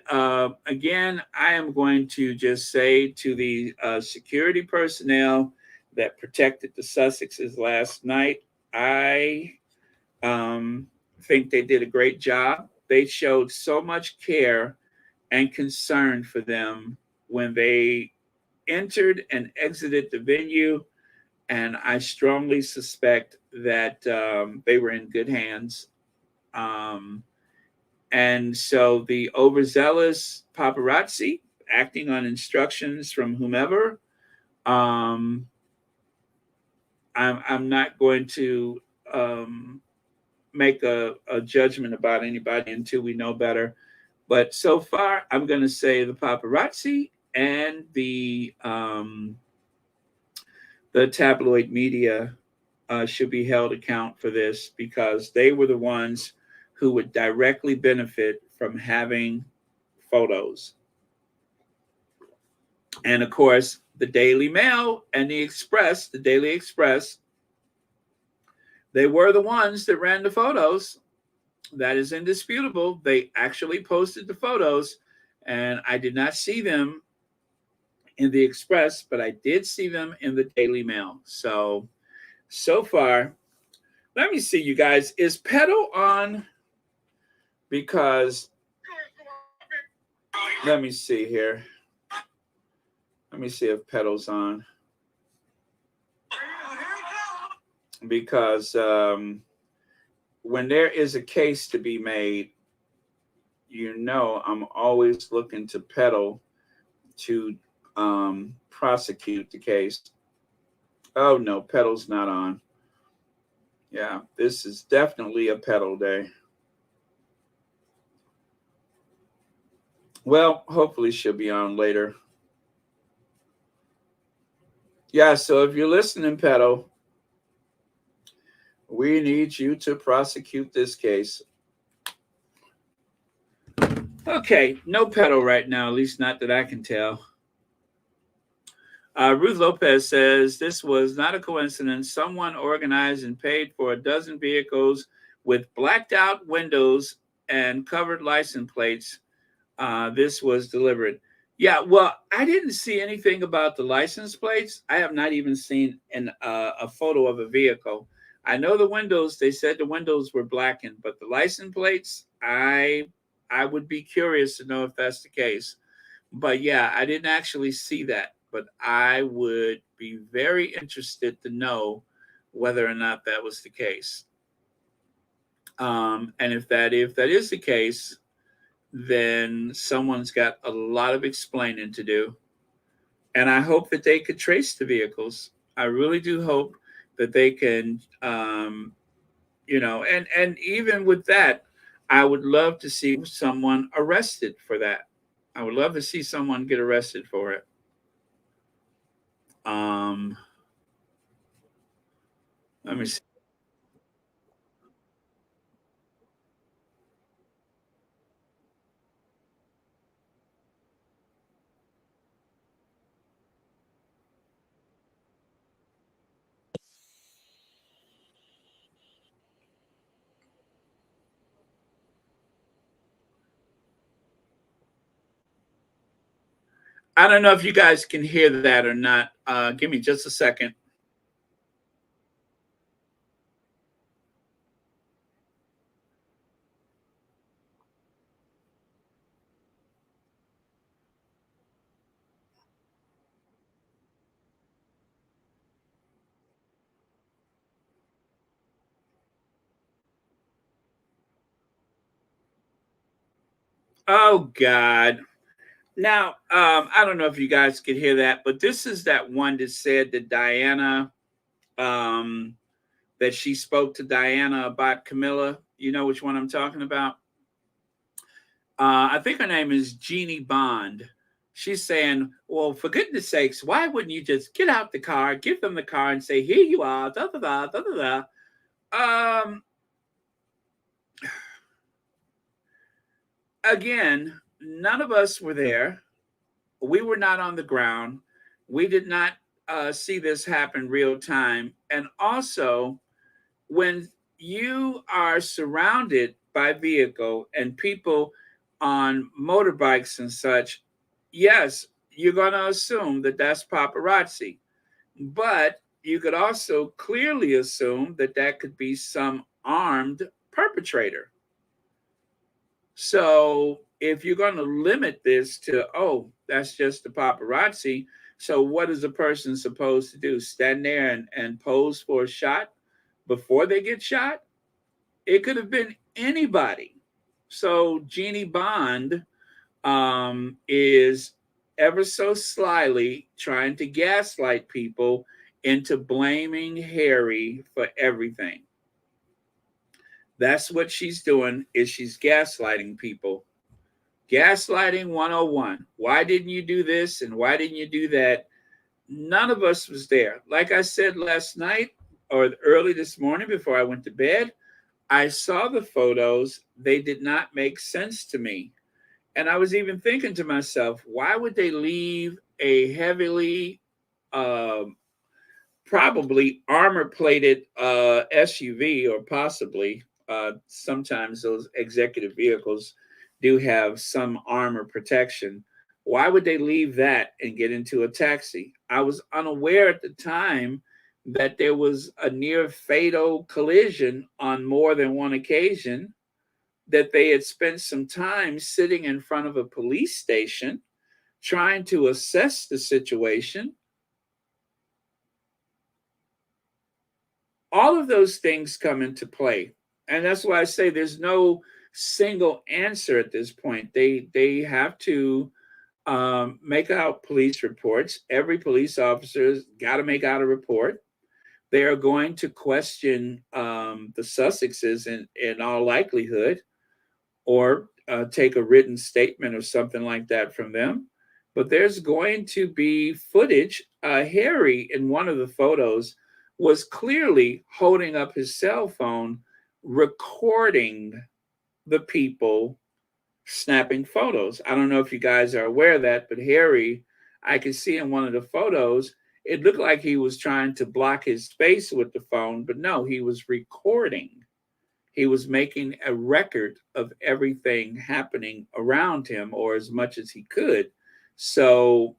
again, I am going to just say to the security personnel that protected the Sussexes last night, I think they did a great job. They showed so much care and concern for them when they entered and exited the venue. And I strongly suspect that they were in good hands. And so the overzealous paparazzi acting on instructions from whomever, I'm not going to make a judgment about anybody until we know better. But so far, I'm going to say the paparazzi and the tabloid media should be held account for this, because they were the ones who would directly benefit from having photos. And of course, the Daily Mail and the Express, the Daily Express, they were the ones that ran the photos. That is indisputable. They actually posted the photos, and I did not see them in the Express, but I did see them in the Daily Mail. So far, let me see, you guys. Is Pedo on? Because let me see here. Let me see if Pedo's on. Because when there is a case to be made, you know, I'm always looking to Pedo to prosecute the case. Oh no, Pedo's not on. Yeah, this is definitely a Pedo day. Well, hopefully she'll be on later. Yeah, so if you're listening, Pedo, we need you to prosecute this case. Okay, no Pedo right now, at least not that I can tell. Ruth Lopez says, this was not a coincidence. Someone organized and paid for a dozen vehicles with blacked out windows and covered license plates. This was deliberate. Yeah, well, I didn't see anything about the license plates. I have not even seen a photo of a vehicle. I know the windows. They said the windows were blackened, but the license plates, I would be curious to know if that's the case. But yeah, I didn't actually see that. But I would be very interested to know whether or not that was the case. And if that is the case, then someone's got a lot of explaining to do. And I hope that they could trace the vehicles. I really do hope that they can, and even with that, I would love to see someone arrested for that. I would love to see someone get arrested for it. Um, Let me see. I don't know if you guys can hear that or not. Give me just a second. Oh God. Now, I don't know if you guys could hear that, but this is that one that said that Diana, um, that she spoke to Diana about Camilla. You know which one I'm talking about? I think her name is Jeannie Bond. She's saying, well, for goodness sakes, why wouldn't you just get out the car, give them the car, and say, here you are, da da da da da da. Again, none of us were there. We were not on the ground. We did not see this happen real time. And also, when you are surrounded by vehicle and people on motorbikes and such, yes, you're going to assume that that's paparazzi. But you could also clearly assume that that could be some armed perpetrator. So if you're going to limit this to, oh, that's just the paparazzi, so what is a person supposed to do? Stand there and pose for a shot before they get shot? It could have been anybody. So Jeannie Bond is ever so slyly trying to gaslight people into blaming Harry for everything. That's what she's doing, is she's gaslighting people. Gaslighting 101. Why didn't you do this and why didn't you do that? None of us was there. Like I said last night or early this morning before I went to bed, I saw the photos. They did not make sense to me. And I was even thinking to myself, why would they leave a heavily, probably armor plated SUV, or possibly sometimes those executive vehicles do have some armor protection. Why would they leave that and get into a taxi? I was unaware at the time that there was a near fatal collision on more than one occasion, that they had spent some time sitting in front of a police station trying to assess the situation. All of those things come into play. And that's why I say there's no single answer at this point. They have to make out police reports. Every police officer's got to make out a report. They are going to question the Sussexes in all likelihood, or take a written statement or something like that from them. But there's going to be footage. Harry, in one of the photos, was clearly holding up his cell phone, recording the people snapping photos. I don't know if you guys are aware of that, but Harry, I could see in one of the photos, it looked like he was trying to block his face with the phone, but no, he was recording. He was making a record of everything happening around him, or as much as he could. So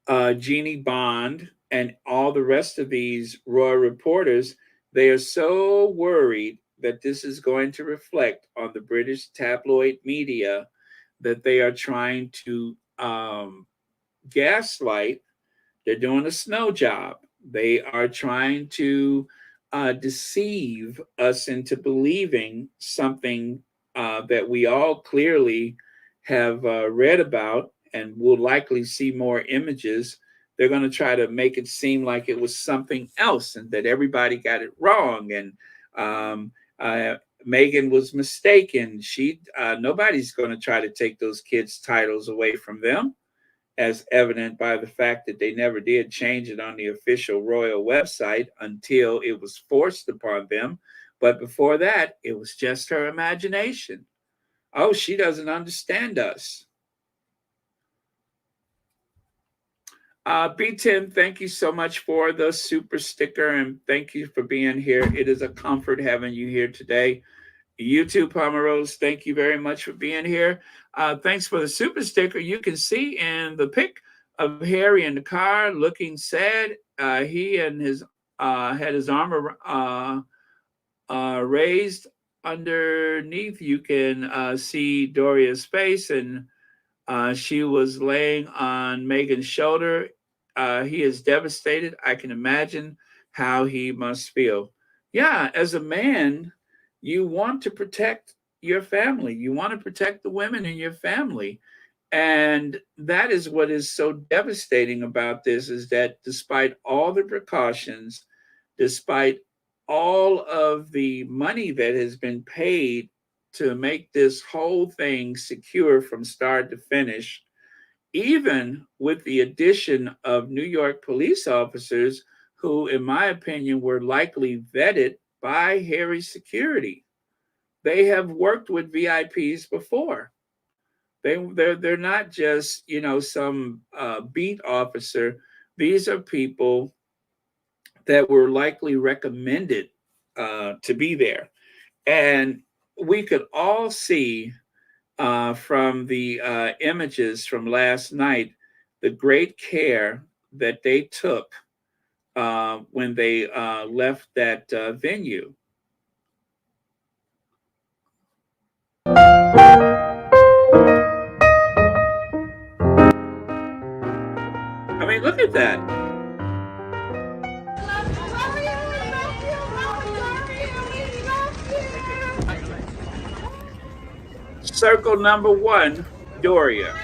Jeannie Bond and all the rest of these royal reporters, they are so worried that this is going to reflect on the British tabloid media that they are trying to gaslight. They're doing a snow job. They are trying to deceive us into believing something that we all clearly have read about and will likely see more images. They're going to try to make it seem like it was something else and that everybody got it wrong. And Meghan was mistaken. Nobody's going to try to take those kids' titles away from them, as evident by the fact that they never did change it on the official royal website until it was forced upon them. But before that, it was just her imagination. Oh, she doesn't understand us. B10, thank you so much for the super sticker and thank you for being here. It is a comfort having you here today. You too, Pomerose, thank you very much for being here. Thanks for the super sticker. You can see in the pic of Harry in the car looking sad. He and his had his arm raised underneath. You can see Doria's face, and she was laying on Meghan's shoulder. He is devastated. I can imagine how he must feel. Yeah, as a man, you want to protect your family. You want to protect the women in your family. And that is what is so devastating about this, is that despite all the precautions, despite all of the money that has been paid to make this whole thing secure from start to finish, even with the addition of New York police officers who, in my opinion, were likely vetted by Harry's security. They have worked with VIPs before. They're not just, some beat officer. These are people that were likely recommended to be there. And we could all see from the images from last night the great care that they took when they left that venue. I mean, look at that. Circle number 1, Doria.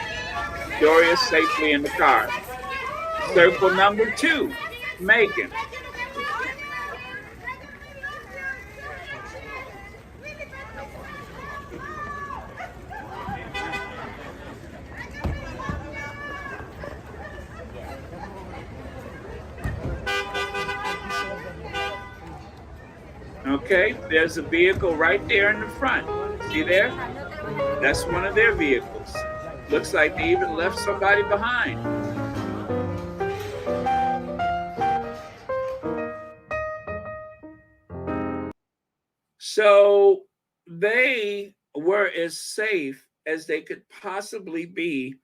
Doria safely in the car. Circle number 2, Meghan. Okay, there's a vehicle right there in the front. See there? That's one of their vehicles. Looks like they even left somebody behind. So they were as safe as they could possibly be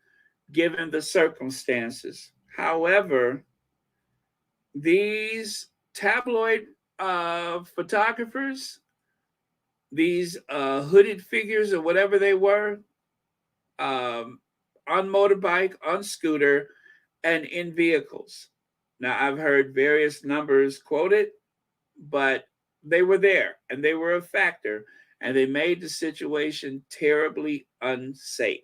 given the circumstances. However, these tabloid photographers, these hooded figures or whatever they were, on motorbike, on scooter, and in vehicles. Now, I've heard various numbers quoted, but they were there and they were a factor, and they made the situation terribly unsafe.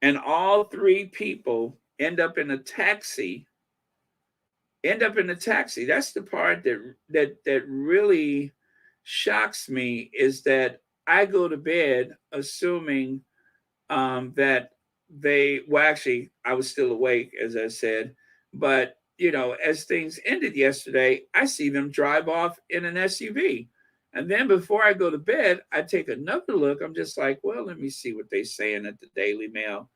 And all 3 people end up in a taxi. That's the part that really shocks me, is that I go to bed assuming that actually, I was still awake, as I said, but, as things ended yesterday, I see them drive off in an SUV. And then before I go to bed, I take another look. I'm just like, well, let me see what they're saying at the Daily Mail.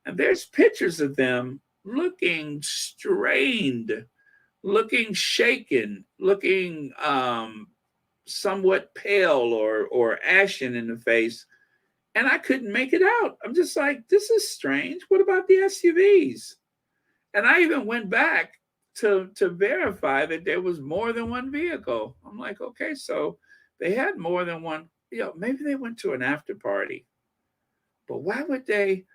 And there's pictures of them looking strained, looking shaken, looking somewhat pale or ashen in the face. and I couldn't make it out. I'm just like, this is strange. What about the SUVs? And I even went back to verify that there was more than one vehicle. I'm like, okay, so they had more than one. Maybe they went to an after party. But why would they?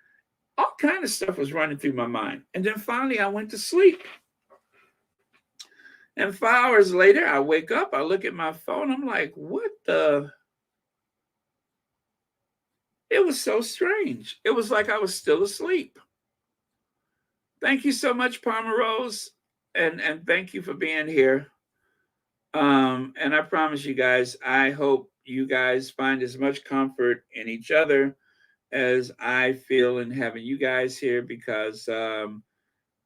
All kind of stuff was running through my mind. And then finally I went to sleep. And 5 hours later, I wake up, I look at my phone, I'm like, what the? It was so strange. It was like I was still asleep. Thank you so much, Palmer Rose. And thank you for being here. And I promise you guys, I hope you guys find as much comfort in each other as I feel in having you guys here, because I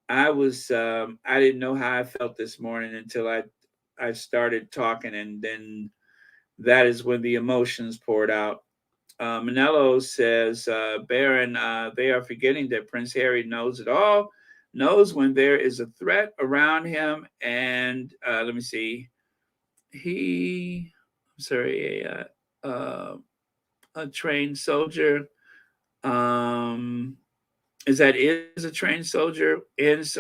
didn't know how I felt this morning until I started talking, and then that is when the emotions poured out. Manello says, Baron, they are forgetting that Prince Harry knows it all, knows when there is a threat around him, and let me see, a trained soldier. Is a trained soldier, is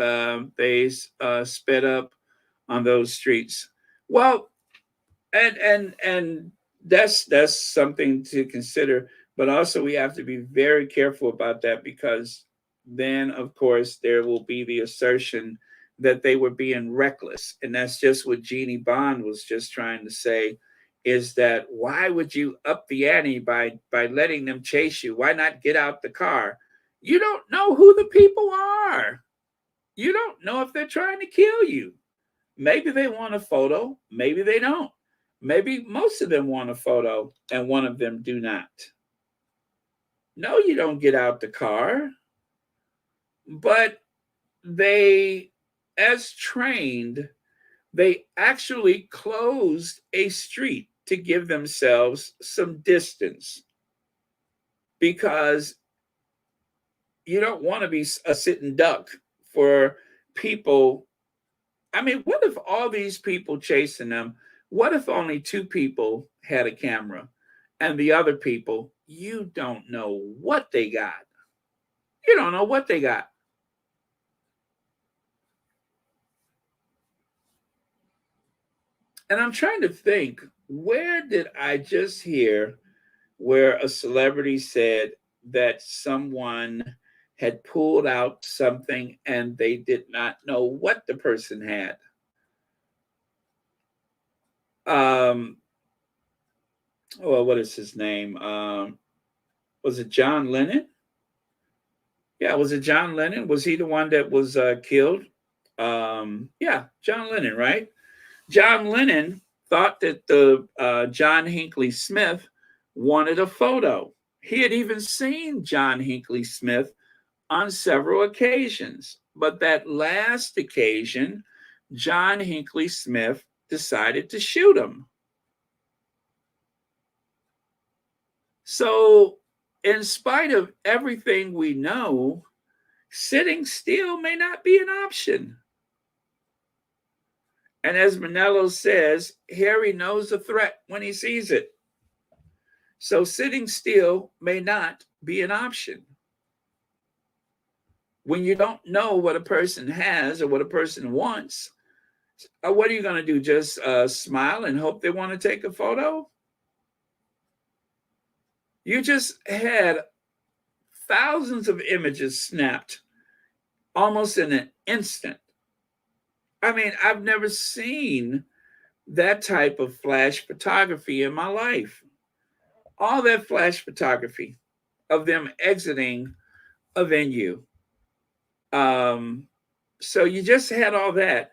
they sped up on those streets. Well, and that's something to consider, but also we have to be very careful about that, because then of course there will be the assertion that they were being reckless, and that's just what Jeannie Bond was just trying to say, is that why would you up the ante by letting them chase you? Why not get out the car? You don't know who the people are. You don't know if they're trying to kill you. Maybe they want a photo. Maybe they don't. Maybe most of them want a photo and one of them do not. No, you don't get out the car. But they, as trained, they actually closed a street to give themselves some distance, because you don't want to be a sitting duck for people. I mean, what if all these people chasing them, what if only 2 people had a camera, and the other people, you don't know what they got. You don't know what they got. And I'm trying to think, where did I just hear where a celebrity said that someone had pulled out something and they did not know what the person had? Well, what is his name? Was it John Lennon? Yeah, was it John Lennon? Was he the one that was killed? Yeah, John Lennon, right? John Lennon thought that the John Hinckley Smith wanted a photo. He had even seen John Hinckley Smith on several occasions. But that last occasion, John Hinckley Smith decided to shoot him. So, in spite of everything we know, sitting still may not be an option. And as Manello says, Harry knows a threat when he sees it. So sitting still may not be an option. When you don't know what a person has or what a person wants, what are you going to do? Just smile and hope they want to take a photo? You just had thousands of images snapped almost in an instant. I mean, I've never seen that type of flash photography in my life. All that flash photography of them exiting a venue. So you just had all that,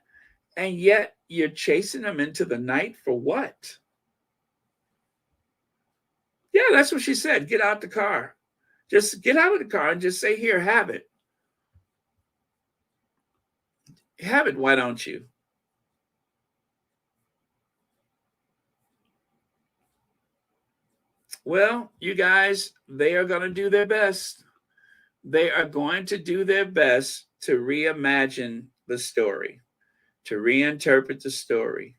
and yet you're chasing them into the night for what? Yeah, that's what she said. Get out the car. Just get out of the car and just say, here, have it. Have it, why don't you? Well, you guys, they are going to do their best. They are going to do their best to reimagine the story, to reinterpret the story,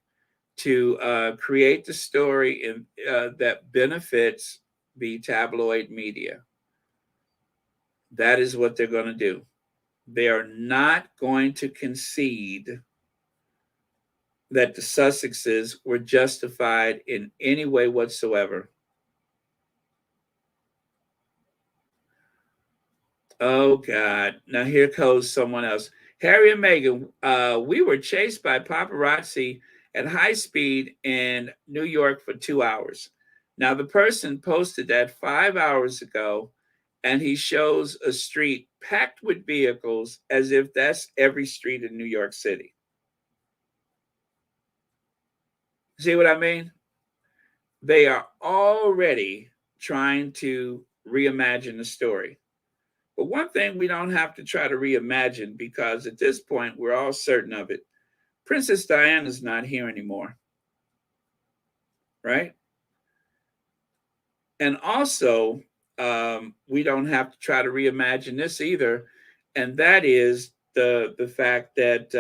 to create the story that benefits be tabloid media. That is what they're going to do. They are not going to concede that the Sussexes were justified in any way whatsoever. Oh, God. Now here goes someone else. Harry and Meghan, we were chased by paparazzi at high speed in New York for 2 hours. Now, the person posted that 5 hours ago, and he shows a street packed with vehicles as if that's every street in New York City. See what I mean? They are already trying to reimagine the story. But one thing we don't have to try to reimagine, because at this point we're all certain of it. Princess Diana's not here anymore. Right? And also, we don't have to try to reimagine this either. And that is the fact that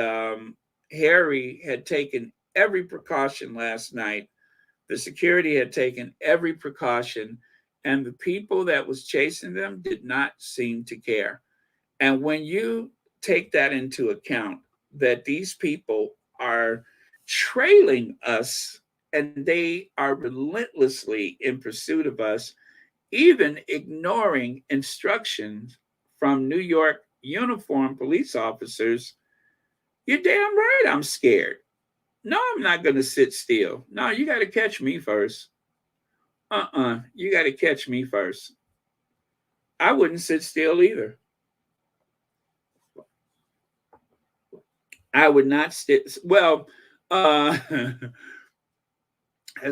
Harry had taken every precaution last night. The security had taken every precaution, and the people that was chasing them did not seem to care. And when you take that into account, that these people are trailing us and they are relentlessly in pursuit of us, even ignoring instructions from New York uniformed police officers, you're damn right I'm scared. No, I'm not going to sit still. No, you got to catch me first. You got to catch me first. I wouldn't sit still either. I would not sit. Well, as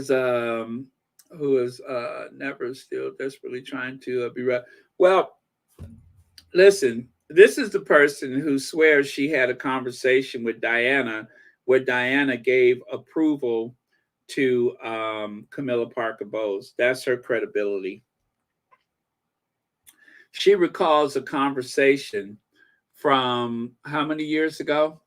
who is never still desperately trying to be right. Well, listen, this is the person who swears she had a conversation with Diana where Diana gave approval to Camilla Parker Bowles. That's her credibility. She recalls a conversation from how many years ago?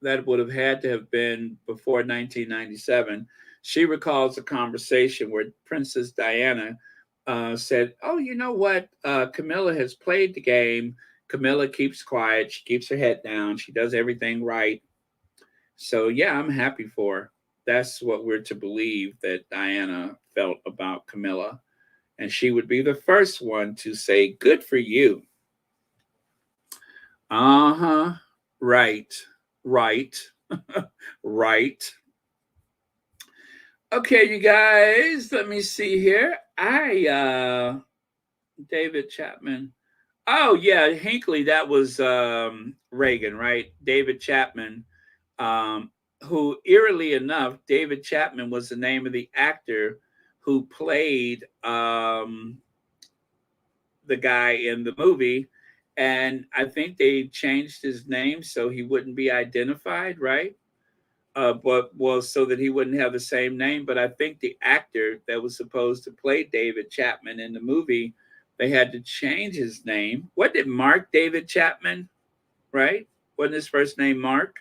That would have had to have been before 1997. She recalls a conversation where Princess Diana said, oh, you know what? Camilla has played the game. Camilla keeps quiet. She keeps her head down. She does everything right. So, yeah, I'm happy for her. That's what we're to believe that Diana felt about Camilla. And she would be the first one to say, good for you. Uh-huh. Right. Right. Okay, you guys, let me see here. David Chapman. Oh, yeah, Hinckley, that was Reagan, right? David Chapman, who, eerily enough, David Chapman was the name of the actor who played the guy in the movie. And I think they changed his name so he wouldn't be identified, right? So that he wouldn't have the same name. But I think the actor that was supposed to play David Chapman in the movie, they had to change his name. What did Mark David Chapman, right? Wasn't his first name Mark?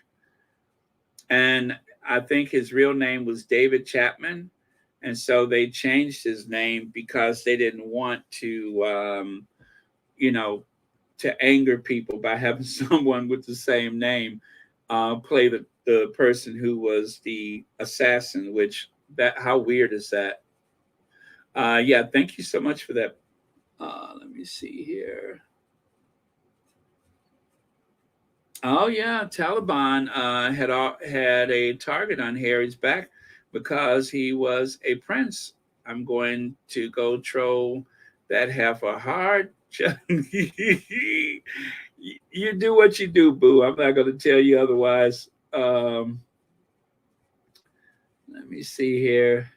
And I think his real name was David Chapman. And so they changed his name because they didn't want to, to anger people by having someone with the same name play the person who was the assassin, how weird is that? Yeah, thank you so much for that. Let me see here. Oh yeah, Taliban had a target on Harry's back because he was a prince. I'm going to go troll that half a heart. You do what you do, boo. I'm not going to tell you otherwise. Let me see here.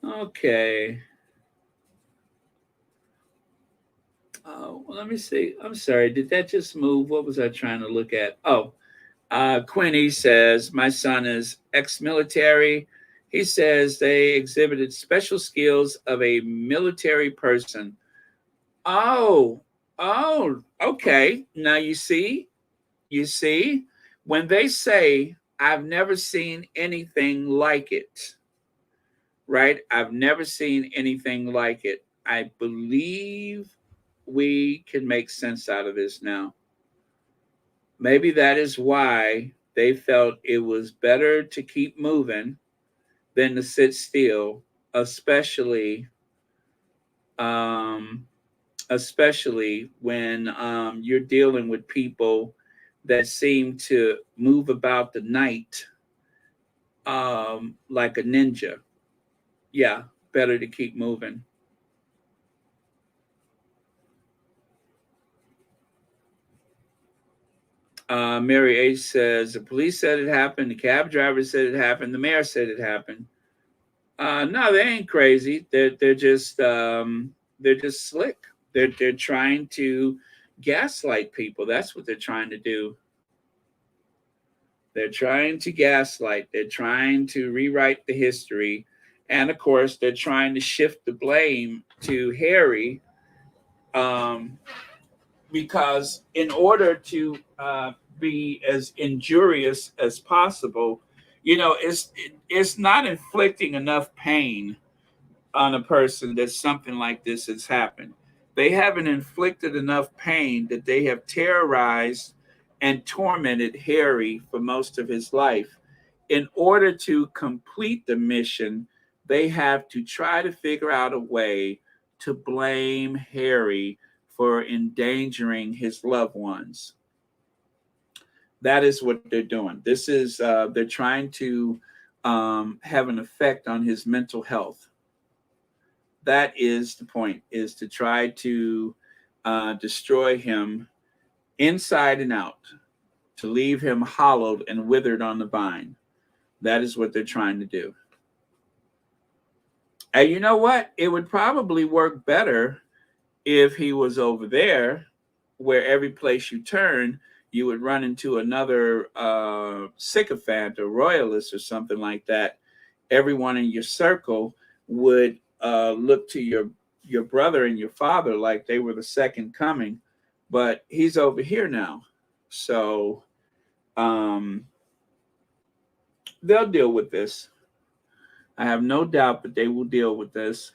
Okay. Well, let me see. I'm sorry. Did that just move? What was I trying to look at? Oh, Quinny says, my son is ex-military. He says they exhibited special skills of a military person. Oh, okay. Now you see, when they say I've never seen anything like it. Right? I've never seen anything like it. I believe we can make sense out of this now. Maybe that is why they felt it was better to keep moving than to sit still, especially um, especially when you're dealing with people that seem to move about the night like a ninja. Yeah, better to keep moving. Mary H says the police said it happened, the cab driver said it happened, the mayor said it happened. No, they ain't crazy. They're just slick. They're trying to gaslight people. That's what they're trying to do. They're trying to gaslight. They're trying to rewrite the history, and of course, they're trying to shift the blame to Harry, because in order to be as injurious as possible, it's not inflicting enough pain on a person that something like this has happened. They haven't inflicted enough pain that they have terrorized and tormented Harry for most of his life. In order to complete the mission, they have to try to figure out a way to blame Harry for endangering his loved ones. That is what they're doing. This is they're trying to have an effect on his mental health. That is the point, is to try to destroy him inside and out, to leave him hollowed and withered on the vine. That is what they're trying to do. And you know what? It would probably work better if he was over there, where every place you turn, you would run into another sycophant or royalist or something like that. Everyone in your circle would look to your brother and your father like they were the second coming, but he's over here now. So they'll deal with this. I have no doubt that they will deal with this.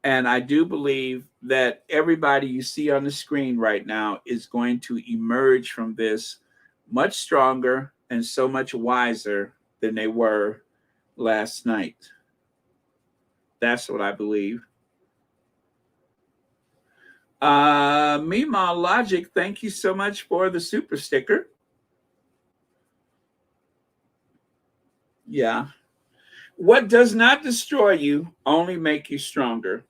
And I do believe that everybody you see on the screen right now is going to emerge from this much stronger and so much wiser than they were last night. That's what I believe. Meemaw Logic, thank you so much for the super sticker. Yeah. What does not destroy you only make you stronger.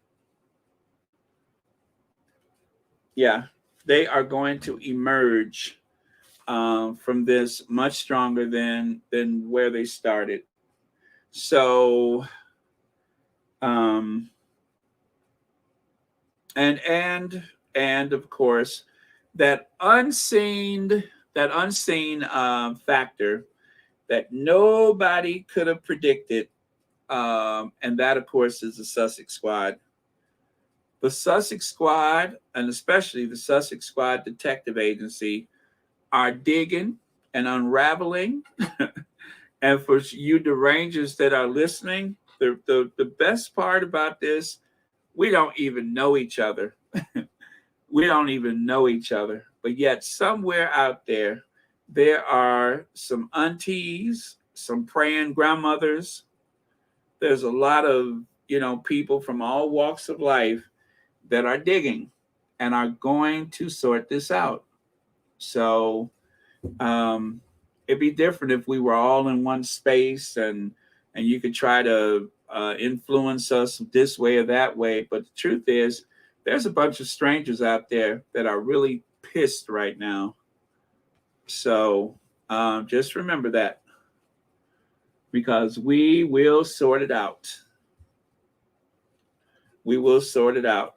Yeah, they are going to emerge from this much stronger than where they started. So, and of course, that unseen factor that nobody could have predicted, and that of course is the Sussex Squad. The Sussex Squad, and especially the Sussex Squad Detective Agency, are digging and unraveling. And for you derangers that are listening, the best part about this, we don't even know each other. We don't even know each other. But yet somewhere out there, there are some aunties, some praying grandmothers. There's a lot of, people from all walks of life that are digging and are going to sort this out. So it'd be different if we were all in one space and you could try to influence us this way or that way. But the truth is, there's a bunch of strangers out there that are really pissed right now. So just remember that, because we will sort it out. We will sort it out.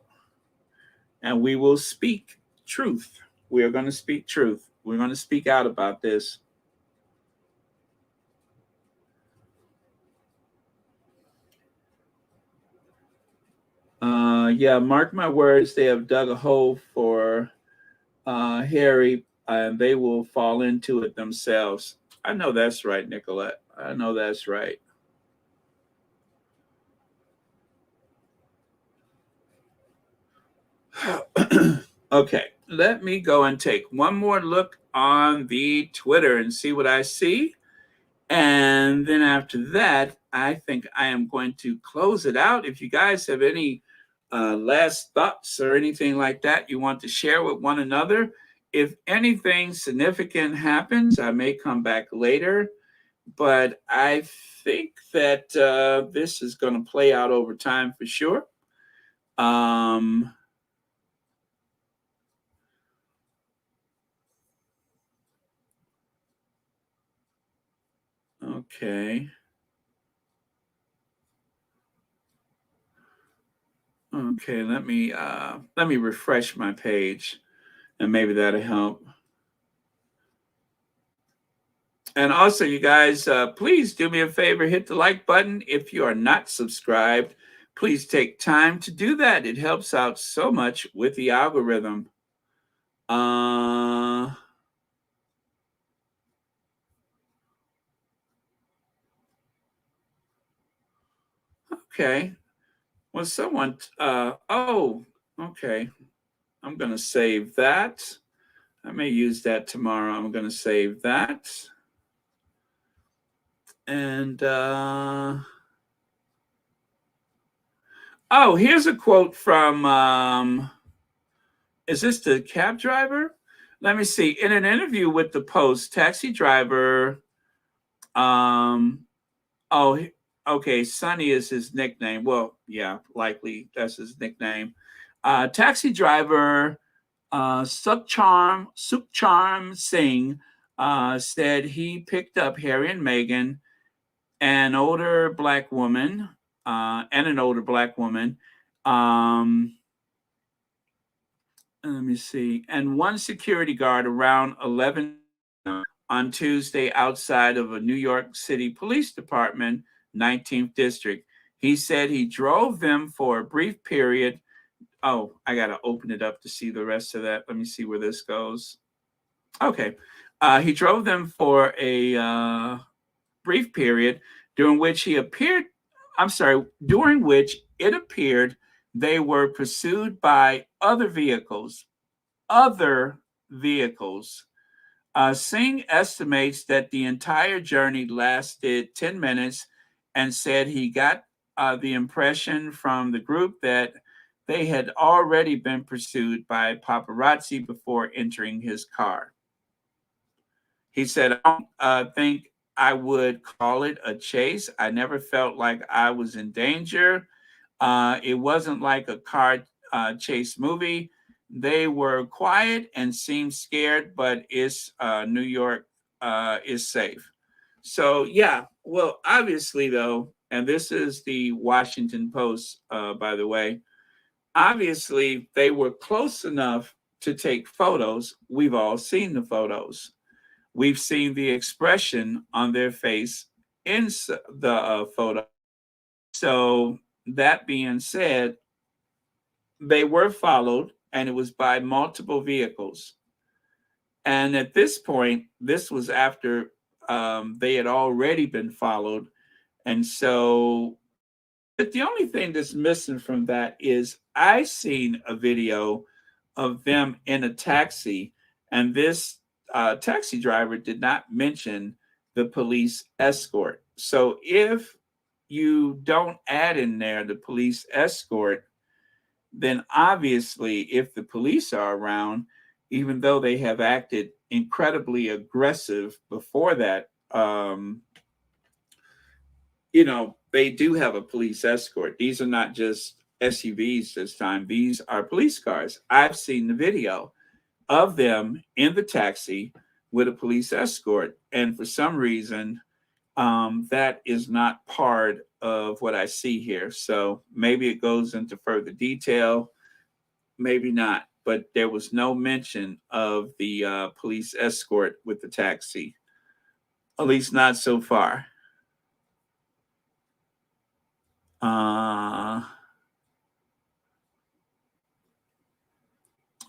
And we will speak truth. We are going to speak truth. We're going to speak out about this. Yeah, mark my words, they have dug a hole for Harry, and they will fall into it themselves. I know that's right, Nicolette. I know that's right. Okay, let me go and take one more look on the Twitter and see what I see. And then after that, I think I am going to close it out. If you guys have any last thoughts or anything like that you want to share with one another, if anything significant happens, I may come back later. But I think that this is going to play out over time for sure. Okay. Okay, let me refresh my page and maybe that'll help. And also, you guys, please do me a favor, hit the like button. If you are not subscribed, please take time to do that. It helps out so much with the algorithm. Okay. Well, someone, oh, okay. I'm going to save that. I may use that tomorrow. I'm going to save that. And, oh, here's a quote from, is this the cab driver? Let me see. In an interview with the Post, taxi driver, oh, okay, Sonny is his nickname. Well, yeah, likely that's his nickname. Taxi driver Sukhcharm Singh said he picked up Harry and Meghan, an older black woman, and an older black woman. Let me see. And one security guard around 11 on Tuesday outside of a New York City Police Department, 19th District. He said he drove them for a brief period. Oh, I got to open it up to see the rest of that. Let me see where this goes. Okay. He drove them for a brief period during which during which it appeared they were pursued by other vehicles. Singh estimates that the entire journey lasted 10 minutes and said he got the impression from the group that they had already been pursued by paparazzi before entering his car. He said, I don't think I would call it a chase. I never felt like I was in danger. It wasn't like a car chase movie. They were quiet and seemed scared, but New York is safe. So, yeah, well, obviously, though, and this is the Washington Post, by the way, obviously they were close enough to take photos. We've all seen the photos. We've seen the expression on their face in the photo. So, that being said, they were followed and it was by multiple vehicles. And at this point, this was after they had already been followed. And so, but the only thing that's missing from that is I seen a video of them in a taxi, and this taxi driver did not mention the police escort. So if you don't add in there the police escort, then obviously, if the police are around, even though they have acted incredibly aggressive before that, they do have a police escort. These are not just SUVs this time, these are police cars. I've seen the video of them in the taxi with a police escort. And for some reason, that is not part of what I see here. So maybe it goes into further detail, maybe not. But there was no mention of the police escort with the taxi, at least not so far.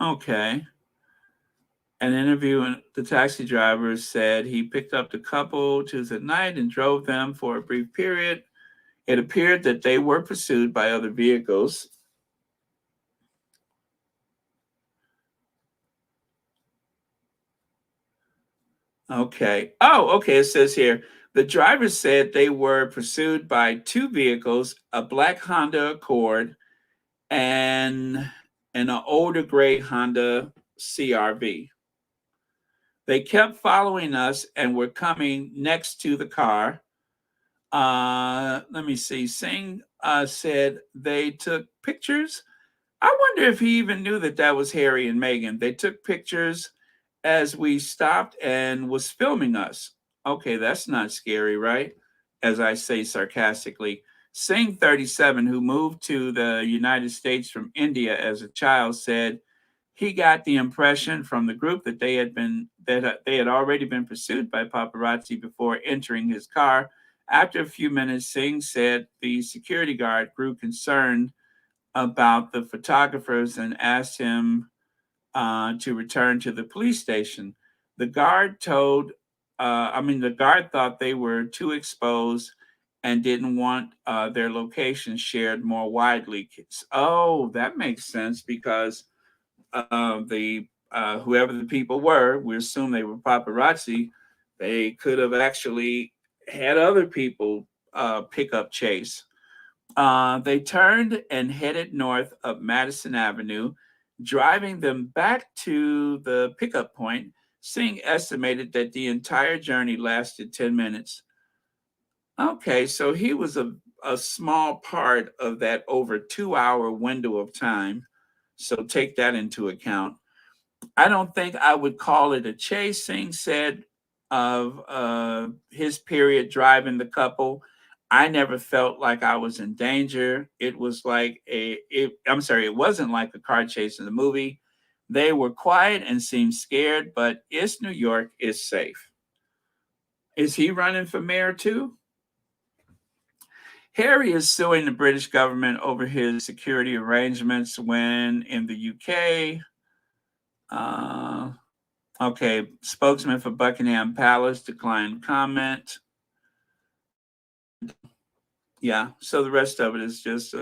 Okay. An interview, and the taxi driver said he picked up the couple Tuesday night and drove them for a brief period. It appeared that they were pursued by other vehicles. Okay. Oh, okay. It says here the driver said they were pursued by two vehicles, a black Honda Accord and an older gray Honda CRV. They kept following us and were coming next to the car. Let me see. Singh said they took pictures. I wonder if he even knew that that was Harry and Meghan. They took pictures as we stopped and was filming us. Okay, that's not scary, right? As I say sarcastically. Singh, 37, who moved to the United States from India as a child, said he got the impression from the group that they had already been pursued by paparazzi before entering his car. After a few minutes, Singh said the security guard grew concerned about the photographers and asked him to return to the police station. The guard the guard thought they were too exposed and didn't want their location shared more widely. Oh, that makes sense because the whoever the people were, we assume they were paparazzi. They could have actually had other people pick up chase. They turned and headed north of Madison Avenue, driving them back to the pickup point. Singh estimated that the entire journey lasted 10 minutes. Okay, so he was a small part of that over 2 hour window of time. So take that into account. I don't think I would call it a chase, Singh said of his period driving the couple. I never felt like I was in danger. It wasn't like a car chase in the movie. They were quiet and seemed scared, but it's New York, it's safe. Is he running for mayor too? Harry is suing the British government over his security arrangements when in the UK. Okay, spokesman for Buckingham Palace declined comment. Yeah, so the rest of it is just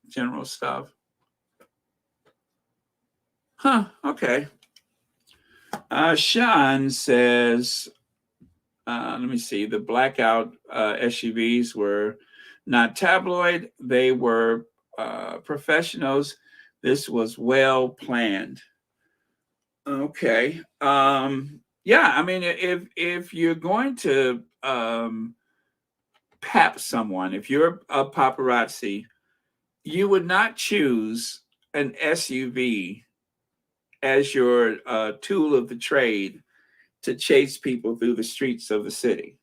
general stuff. Huh, okay. Sean says, let me see, the blackout SUVs were not tabloid. They were professionals. This was well planned. Okay. Yeah, I mean, if you're going to pap someone, if you're a paparazzi, you would not choose an SUV as your tool of the trade to chase people through the streets of the city.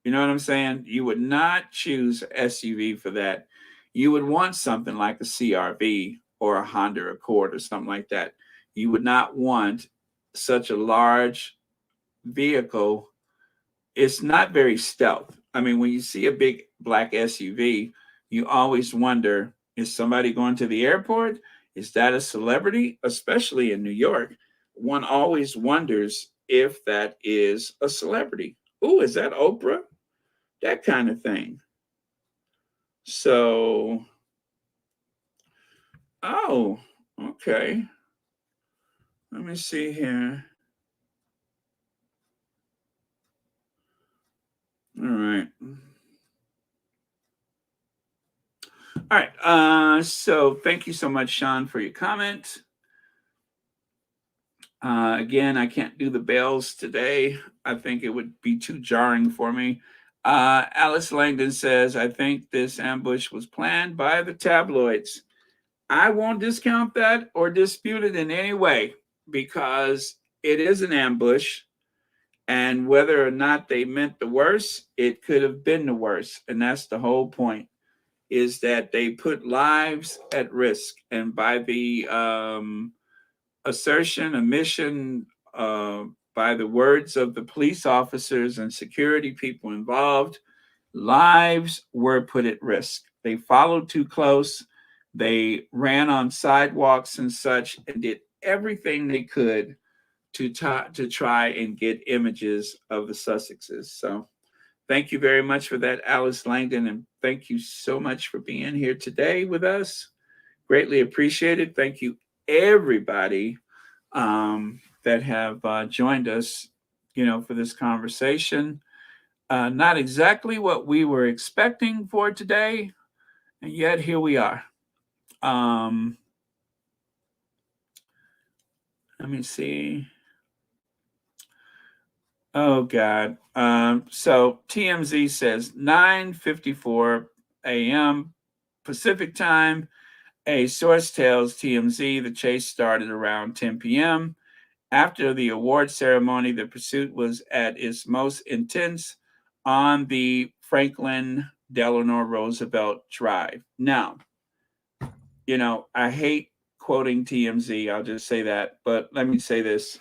You know what I'm saying? You would not choose SUV for that. You would want something like a CRV or a Honda Accord or something like that. You would not want such a large vehicle. It's not very stealth. I mean, when you see a big black SUV, you always wonder, is somebody going to the airport? Is that a celebrity? Especially in New York, one always wonders if that is a celebrity. Oh, is that Oprah? That kind of thing. So, oh, okay. Let me see here. All right. All right. So thank you so much, Sean, for your comment. Again, I can't do the bells today. I think it would be too jarring for me. Alice Langdon says, I think this ambush was planned by the tabloids. I won't discount that or dispute it in any way because it is an ambush. And whether or not they meant the worst, it could have been the worst. And that's the whole point, is that they put lives at risk. And by the admission by the words of the police officers and security people involved, lives were put at risk. They followed too close. They ran on sidewalks and such and did everything they could to try and get images of the Sussexes. So thank you very much for that, Alice Langdon, and thank you so much for being here today with us. Greatly appreciated. Thank you, everybody that have joined us, for this conversation. Not exactly what we were expecting for today, and yet here we are. Let me see. Oh God. So TMZ says 9:54 a.m. Pacific time. A source tells TMZ the chase started around 10 p.m. After the award ceremony, the pursuit was at its most intense on the Franklin Delano Roosevelt Drive. Now, I hate quoting TMZ. I'll just say that. But let me say this.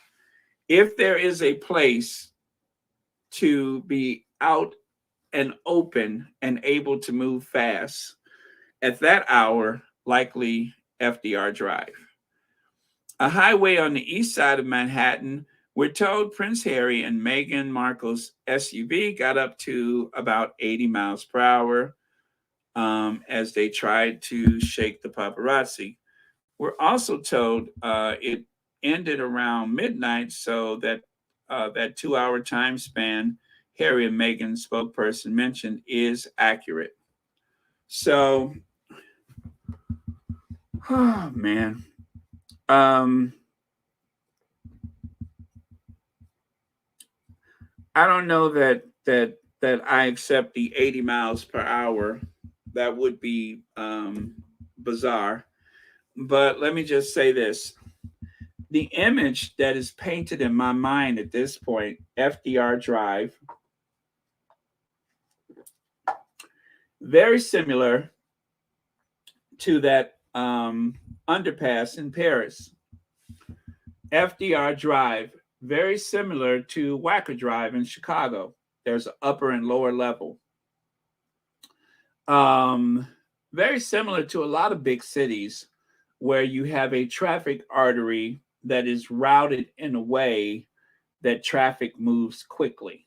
If there is a place to be out and open and able to move fast at that hour, likely FDR Drive. A highway on the east side of Manhattan, we're told Prince Harry and Meghan Markle's SUV got up to about 80 miles per hour as they tried to shake the paparazzi. We're also told it ended around midnight, so that that 2-hour time span Harry and Meghan's spokesperson mentioned is accurate. So, oh man. I don't know that I accept the 80 miles per hour. That would be bizarre. But let me just say this. The image that is painted in my mind at this point, FDR Drive, very similar to that underpass in Paris. FDR Drive, very similar to Wacker Drive in Chicago. There's an upper and lower level. Very similar to a lot of big cities where you have a traffic artery that is routed in a way that traffic moves quickly.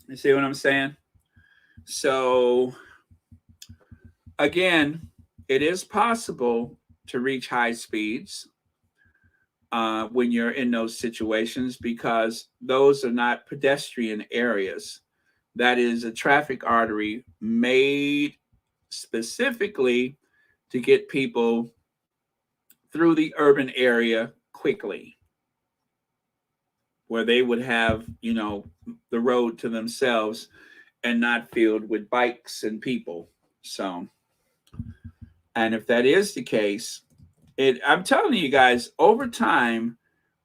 You see what I'm saying? So, again, it is possible to reach high speeds when you're in those situations because those are not pedestrian areas. That is a traffic artery made specifically to get people through the urban area quickly, where they would have, the road to themselves and not filled with bikes and people. So, and if that is the case, I'm telling you guys, over time,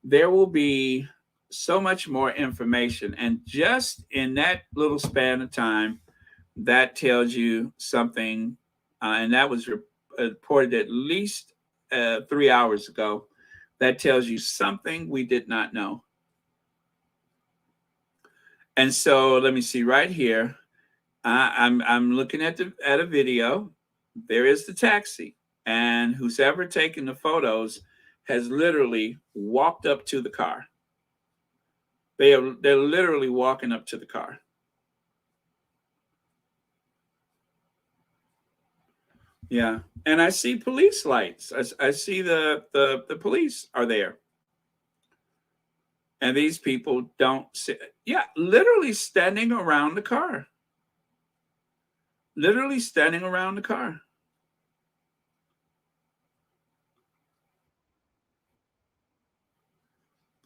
there will be so much more information. And just in that little span of time, that tells you something. And that was reported at least 3 hours ago. That tells you something we did not know. And so let me see right here. I'm looking at a video. There is the taxi. And who's ever taken the photos has literally walked up to the car. They're literally walking up to the car. Yeah. And I see police lights. I see the police are there. And these people don't sit. Yeah, literally standing around the car. Literally standing around the car.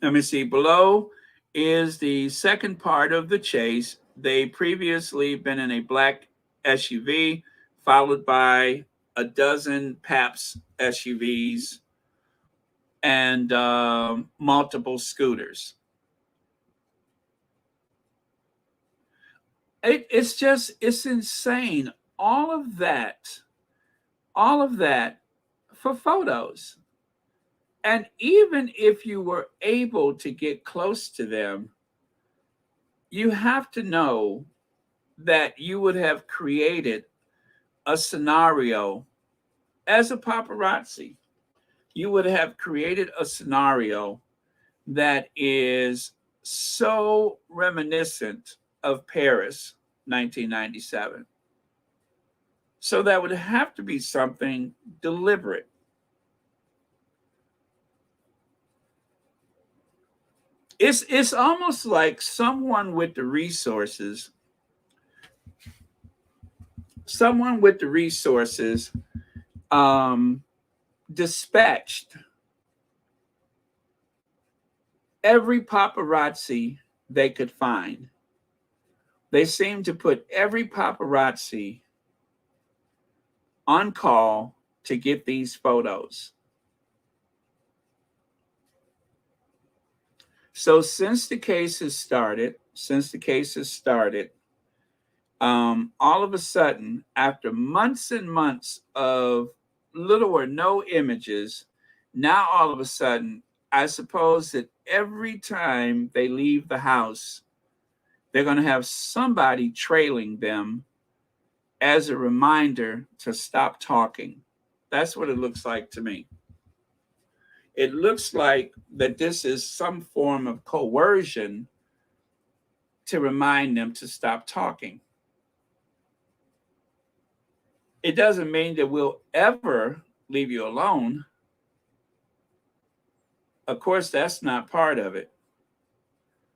Let me see. Below is the second part of the chase. They previously been in a black SUV, followed by a dozen Paps SUVs and multiple scooters. It's insane. All of that for photos. And even if you were able to get close to them, you have to know that you would have created a scenario as a paparazzi you would have created a scenario that is so reminiscent of Paris 1997. So that would have to be something deliberate. It's almost like someone with the resources dispatched every paparazzi they could find. They seem to put every paparazzi on call to get these photos. So since the case has started, all of a sudden, after months and months of little or no images, now all of a sudden, I suppose that every time they leave the house, they're going to have somebody trailing them as a reminder to stop talking. That's what it looks like to me. It looks like that this is some form of coercion to remind them to stop talking. It doesn't mean that we'll ever leave you alone. Of course, that's not part of it.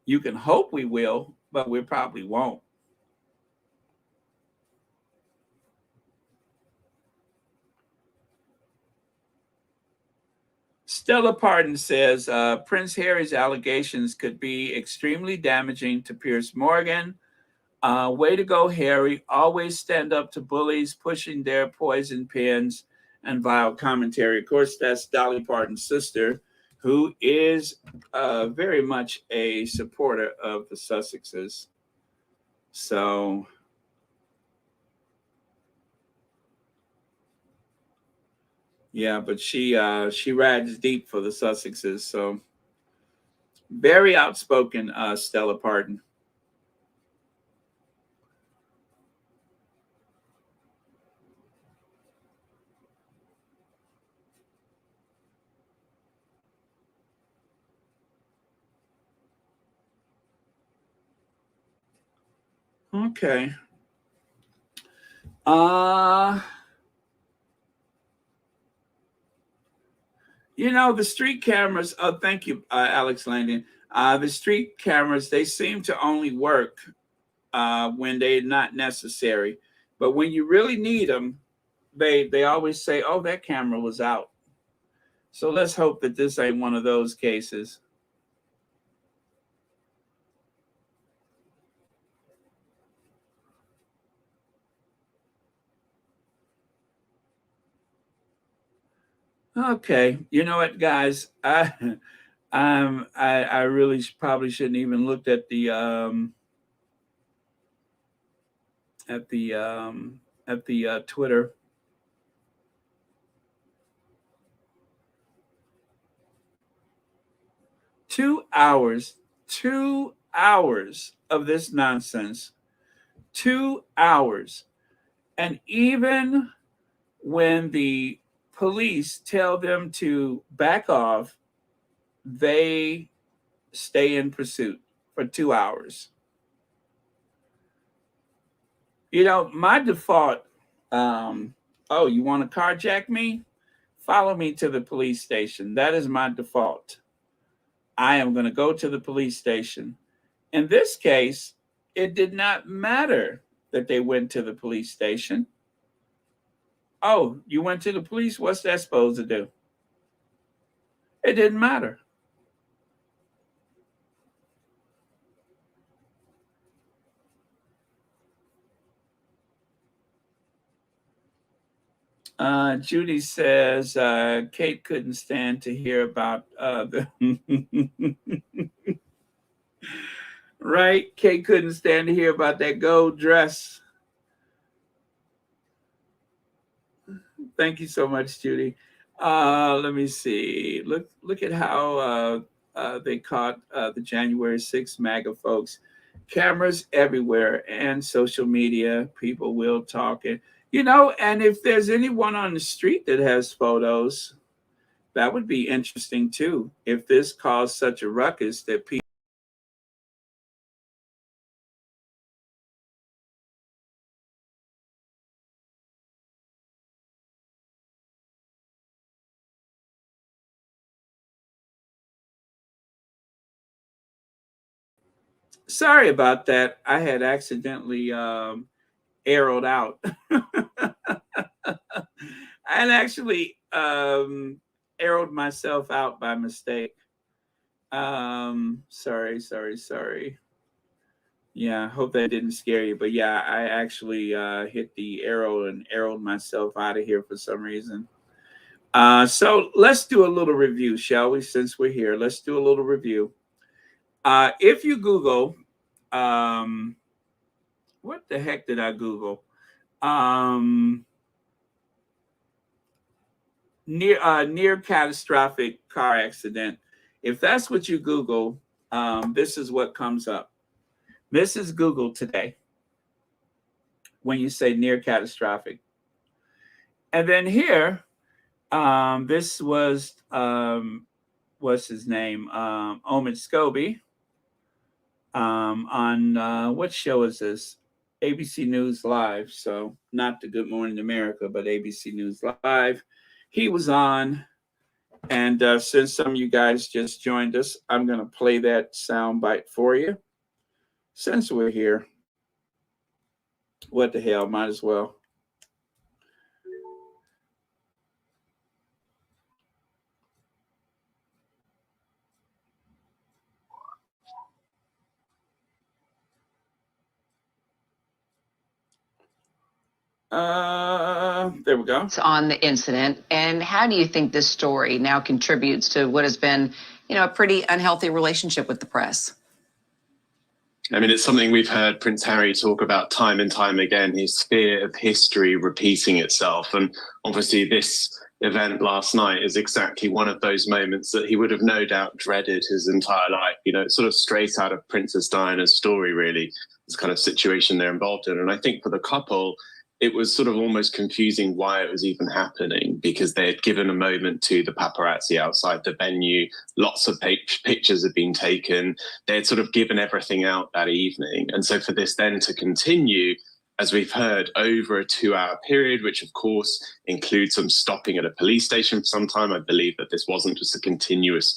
You can hope we will, but we probably won't. Stella Pardon says Prince Harry's allegations could be extremely damaging to Piers Morgan. Way to go, Harry. Always stand up to bullies pushing their poison pens and vile commentary. Of course, that's Dolly Parton's sister, who is very much a supporter of the Sussexes. So yeah, but she rides deep for the Sussexes. So very outspoken, Stella Parton. Okay. You know, the street cameras, thank you, Alex Landon. The street cameras, they seem to only work when they're not necessary. But when you really need them, they always say, oh, that camera was out. So let's hope that this ain't one of those cases. Okay, you know what, guys? I really probably shouldn't even looked at the Twitter. Two hours of this nonsense. 2 hours, and even when the police tell them to back off, they stay in pursuit for 2 hours. You know, my default, oh, you want to carjack me? Follow me to the police station. That is my default. I am going to go to the police station. In this case, it did not matter that they went to the police station. Oh, you went to the police? What's that supposed to do? It didn't matter. Judy says Kate couldn't stand to hear about the right. Kate couldn't stand to hear about that gold dress. Thank you so much, Judy. Let me see. Look at how they caught the January 6th MAGA folks. Cameras everywhere and social media. People will talk it. You know, and if there's anyone on the street that has photos, That would be interesting too. If this caused such a ruckus that people. Sorry about that. I had accidentally arrowed out. I actually arrowed myself out by mistake. Sorry. Yeah, hope that didn't scare you. But yeah, I actually hit the arrow and arrowed myself out of here for some reason. So let's do a little review, shall we? Since we're here, let's do a little review. If you Google, what the heck did I Google? Near catastrophic car accident. If that's what you Google, this is what comes up. This is Google today when you say near catastrophic. And then here, this was, what's his name? Omid Scobie on, what show is this? ABC News Live. So not the Good Morning America, but ABC News Live. He was on. And since some of you guys just joined us, I'm going to play that sound bite for you. Since we're here, what the hell, might as well. There we go. On the incident, and how do you think this story now contributes to what has been, a pretty unhealthy relationship with the press? I mean, it's something we've heard Prince Harry talk about time and time again, his fear of history repeating itself. And obviously this event last night is exactly one of those moments that he would have no doubt dreaded his entire life. It's sort of straight out of Princess Diana's story, really, this kind of situation they're involved in. And I think for the couple, it was sort of almost confusing why it was even happening, because they had given a moment to the paparazzi outside the venue. Lots of pictures had been taken. They had sort of given everything out that evening. And so for this then to continue, as we've heard, over a 2-hour period, which of course includes some stopping at a police station for some time. I believe that this wasn't just a continuous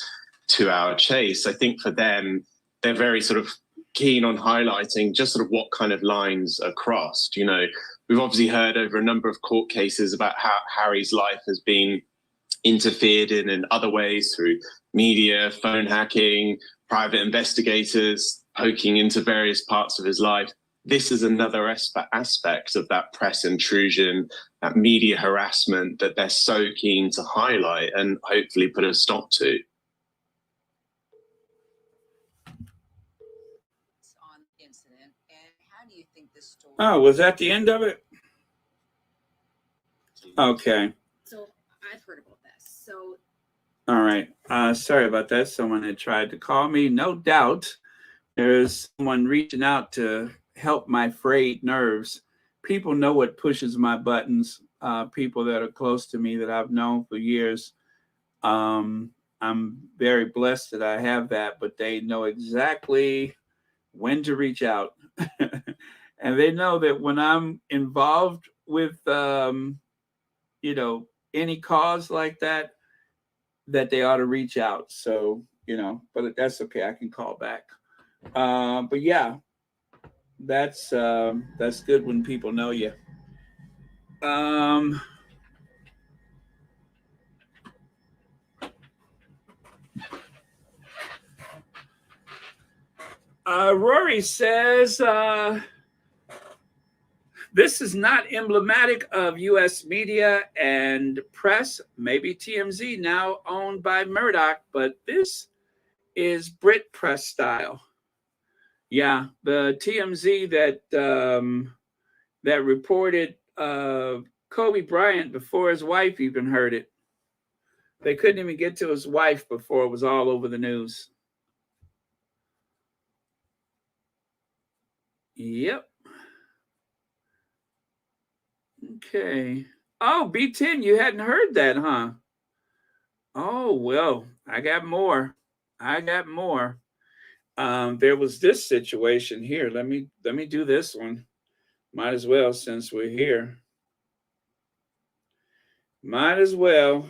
2-hour chase. I think for them, they're very sort of keen on highlighting just sort of what kind of lines are crossed. We've obviously heard over a number of court cases about how Harry's life has been interfered in other ways through media, phone hacking, private investigators poking into various parts of his life. This is another aspect of that press intrusion, that media harassment that they're so keen to highlight and hopefully put a stop to. On the incident, and how do you think this story? Oh, was that the end of it? Okay. So I've heard about this. So All right. Sorry about that. Someone had tried to call me. No doubt there's someone reaching out to help my frayed nerves. People know what pushes my buttons. People that are close to me that I've known for years. I'm very blessed that I have that, but they know exactly when to reach out. And they know that when I'm involved with, any cause like that, that they ought to reach out. So, but that's okay. I can call back. But yeah, that's good when people know you. Rory says, this is not emblematic of U.S. media and press, maybe TMZ now owned by Murdoch, but this is Brit press style. Yeah, the TMZ that reported Kobe Bryant before his wife even heard it. They couldn't even get to his wife before it was all over the news. Yep. Okay. Oh, B10, you hadn't heard that, huh? Oh, well, I got more. I got more. There was this situation here. Let me do this one. Might as well, since we're here. Might as well.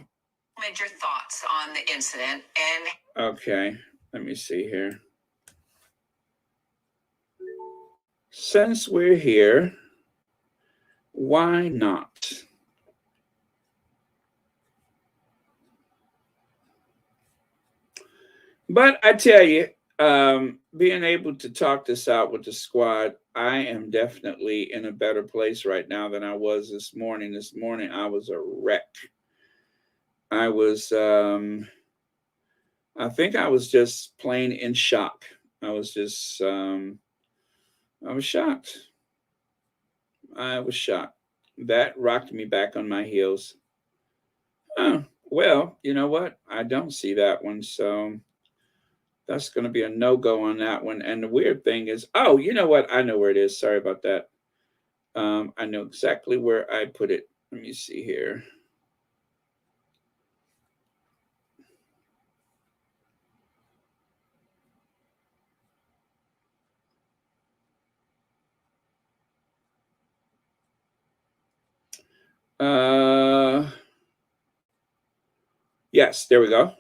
Your thoughts on the incident and Okay, let me see here. Since we're here, why not? But I tell you, being able to talk this out with the squad, I am definitely in a better place right now than I was this morning. This morning, I was a wreck. I was, I think I was just plain in shock. I was just, I was shocked. I was shocked. That rocked me back on my heels. Oh, well, you know what? I don't see that one. So that's going to be a no-go on that one. And the weird thing is, oh, you know what? I know where it is. Sorry about that. I know exactly where I put it. Let me see here. Yes, there we go.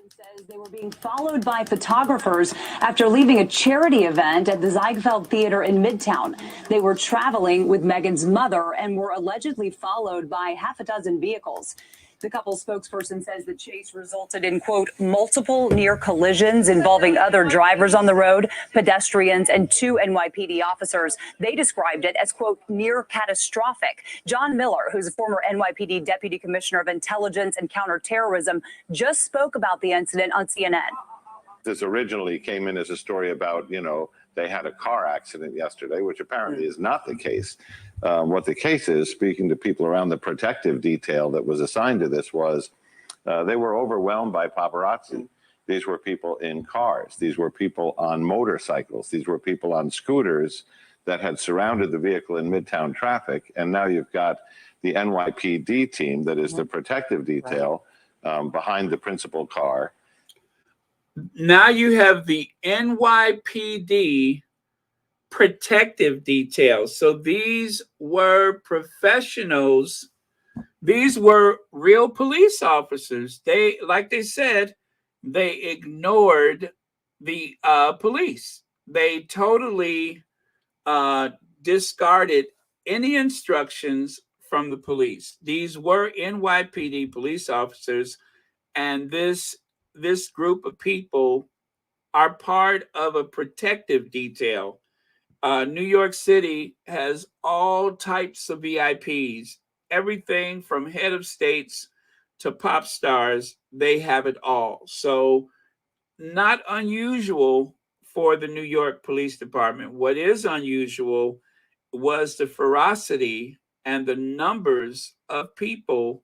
Says they were being followed by photographers after leaving a charity event at the Ziegfeld Theater in Midtown. They were traveling with Meghan's mother and were allegedly followed by half a dozen vehicles. The couple's spokesperson says the chase resulted in, quote, multiple near collisions involving other drivers on the road, pedestrians, and 2 NYPD officers. They described it as, quote, near catastrophic. John Miller, who's a former NYPD Deputy Commissioner of Intelligence and Counterterrorism, just spoke about the incident on CNN. This originally came in as a story about, they had a car accident yesterday, which apparently is not the case. What the case is, speaking to people around the protective detail that was assigned to this, was they were overwhelmed by paparazzi. These were people in cars. These were people on motorcycles. These were people on scooters that had surrounded the vehicle in Midtown traffic. And now you've got the NYPD team that is the protective detail behind the principal car. Now you have the NYPD protective detail. So these were professionals. These were real police officers. They, like they said, they ignored the police. They totally discarded any instructions from the police. These were NYPD police officers, and this group of people are part of a protective detail. New York City has all types of VIPs, everything from head of states to pop stars. They have it all. So not unusual for the New York Police Department. What is unusual was the ferocity and the numbers of people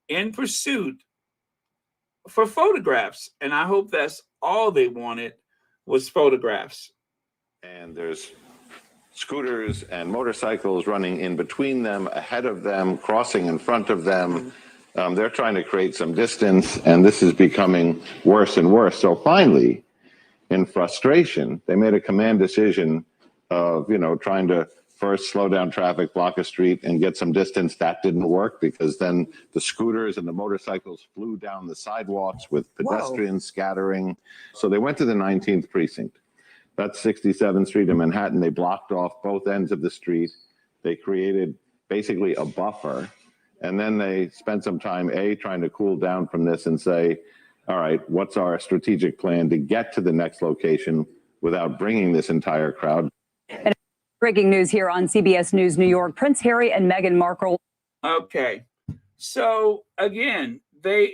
in pursuit for photographs. And I hope that's all they wanted was photographs. And there's scooters and motorcycles running in between them, ahead of them, crossing in front of them. They're trying to create some distance, and this is becoming worse and worse. So finally, in frustration, they made a command decision of, trying to first slow down traffic, block a street, and get some distance. That didn't work, because then the scooters and the motorcycles flew down the sidewalks with pedestrians scattering. So they went to the 19th precinct. That's 67th Street in Manhattan. They blocked off both ends of the street. They created basically a buffer. And then they spent some time, trying to cool down from this and say, all right, what's our strategic plan to get to the next location without bringing this entire crowd? And breaking news here on CBS News New York, Prince Harry and Meghan Markle. Okay. So again, they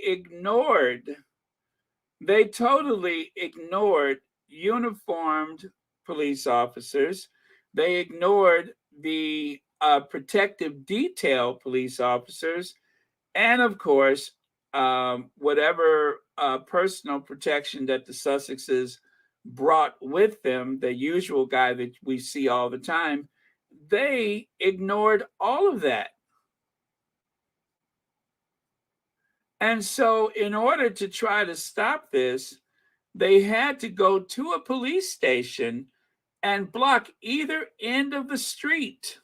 totally ignored uniformed police officers. They ignored the protective detail police officers, and of course, whatever personal protection that the Sussexes brought with them, the usual guy that we see all the time. they ignored all of that. And so in order to try to stop this, they had to go to a police station and block either end of the street.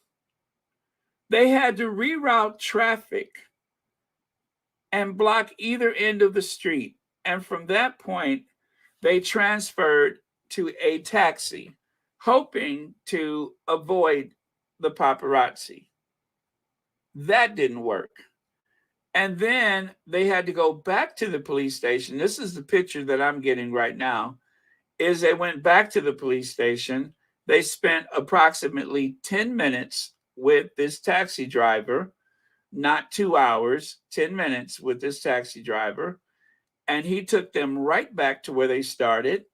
They had to reroute traffic and block either end of the street. And from that point, they transferred to a taxi, hoping to avoid the paparazzi. That didn't work. And then they had to go back to the police station. This is the picture that I'm getting right now. Is they went back to the police station. They spent approximately 10 minutes with this taxi driver, not 2 hours, 10 minutes with this taxi driver. And he took them right back to where they started.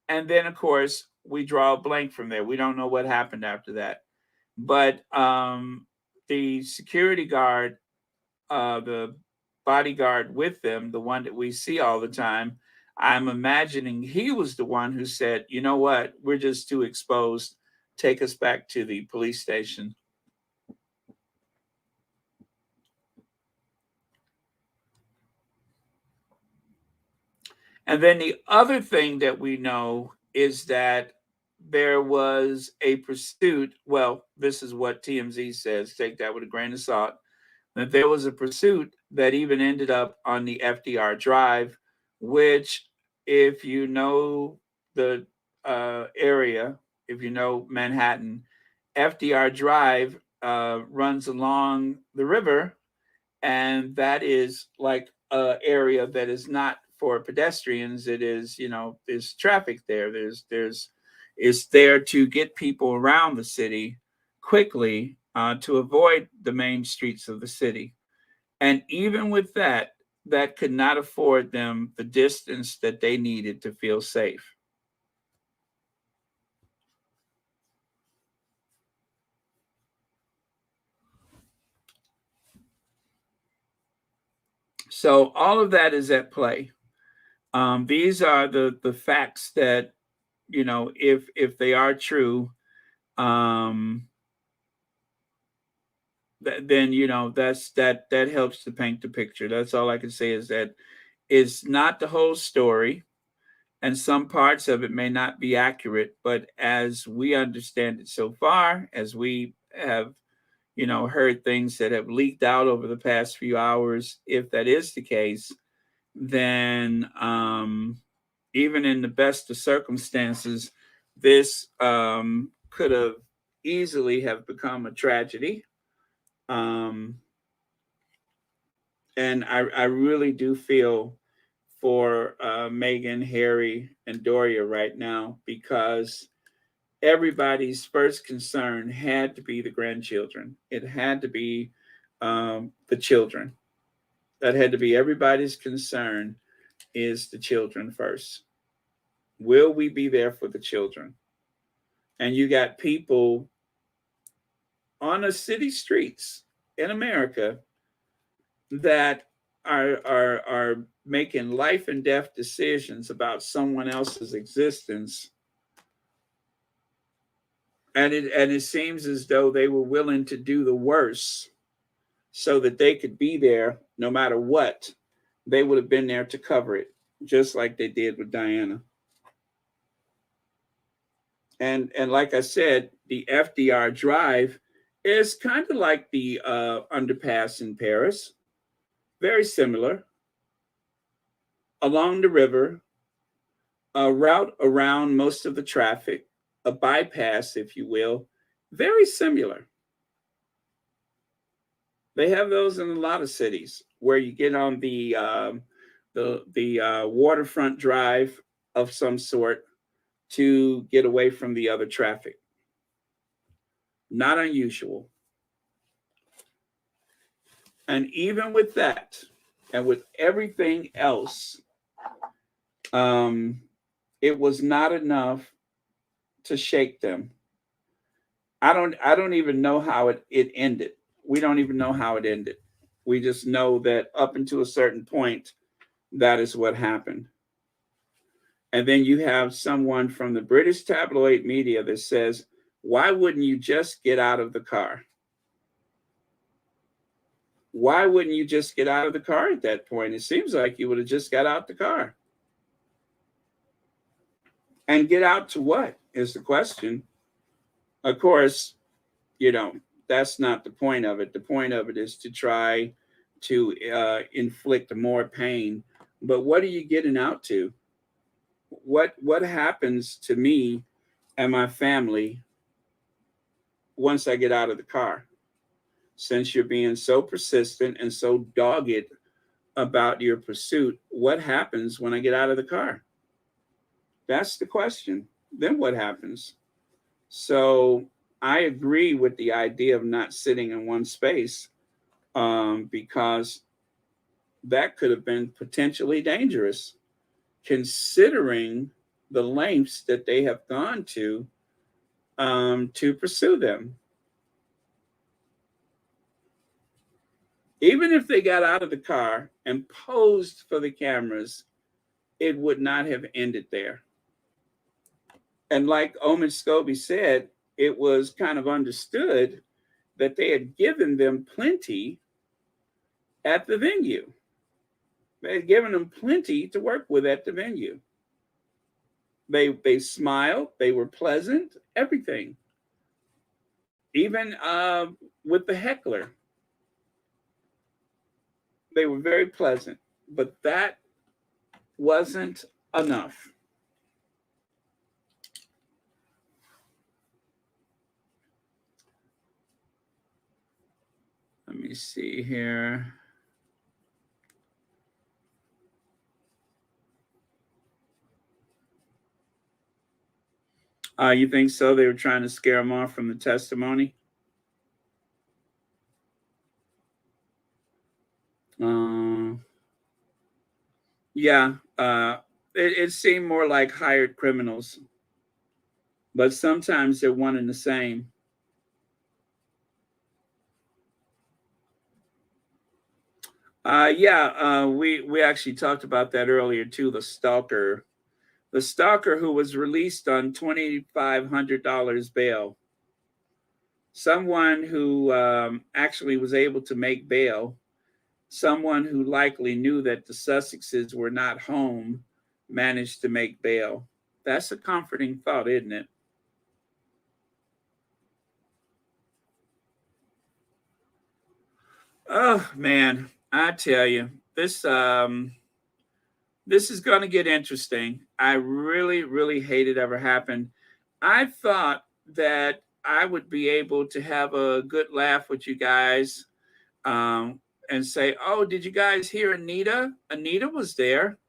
And then, of course, we draw a blank from there. We don't know what happened after that. But the security guard, the bodyguard with them, the one that we see all the time, I'm imagining he was the one who said, you know what, we're just too exposed. Take us back to the police station. And then the other thing that we know is that there was a pursuit. Well, this is what TMZ says. Take that with a grain of salt. That there was a pursuit that even ended up on the FDR Drive, which, if you know the area, if you know Manhattan, FDR Drive runs along the river, and that is like an area that is not for pedestrians. It is, there's traffic there. It's there to get people around the city quickly to avoid the main streets of the city. And even with that, that could not afford them the distance that they needed to feel safe. So all of that is at play. These are the facts that, if they are true, then that helps to paint the picture. That's all I can say, is that it's not the whole story, and some parts of it may not be accurate, but as we understand it so far, as we have heard things that have leaked out over the past few hours, if that is the case, then even in the best of circumstances, this could have easily have become a tragedy. And I really do feel for Meghan, Harry, and Doria right now, because everybody's first concern had to be the grandchildren. It had to be the children. That had to be everybody's concern, is the children first. Will we be there for the children? And you got people on the city streets in America that are making life and death decisions about someone else's existence. And it seems as though they were willing to do the worst so that they could be there no matter what. They would have been there to cover it, just like they did with Diana. And like I said, the FDR Drive is kind of like the underpass in Paris. Very similar. Along the river, a route around most of the traffic, a bypass, if you will. Very similar. They have those in a lot of cities where you get on the waterfront drive of some sort to get away from the other traffic. Not unusual. And even with that, and with everything else, it was not enough to shake them. I don't even know how it ended. We don't even know how it ended. We just know that up until a certain point, that is what happened. And then you have someone from the British tabloid media that says, Why wouldn't you just get out of the car? Why wouldn't you just get out of the car at that point? It seems like you would have just got out the car. And get out to what is the question? Of course, you know, that's not the point of it. The point of it is to try to inflict more pain. But what are you getting out to? What happens to me and my family once I get out of the car? Since you're being so persistent and so dogged about your pursuit, what happens when I get out of the car? That's the question. Then what happens? So I agree with the idea of not sitting in one space, because that could have been potentially dangerous, considering the lengths that they have gone to pursue them. Even if they got out of the car and posed for the cameras, it would not have ended there. And like Omen Scobie said, it was kind of understood that they had given them plenty at the venue. They had given them plenty to work with at the venue. They smiled, they were pleasant, everything. Even with the heckler. They were very pleasant, but that wasn't enough. Let me see here. You think so? They were trying to scare him off from the testimony? Yeah, it seemed more like hired criminals, but sometimes they're one and the same. We actually talked about that earlier too. The stalker who was released on $2,500 bail. Someone who actually was able to make bail. Someone who likely knew that the Sussexes were not home managed to make bail. That's a comforting thought, isn't it? Oh man, I tell you, this is going to get interesting. I really, really hate it ever happened. I thought that I would be able to have a good laugh with you guys. And say, oh, did you guys hear Anita? Anita was there.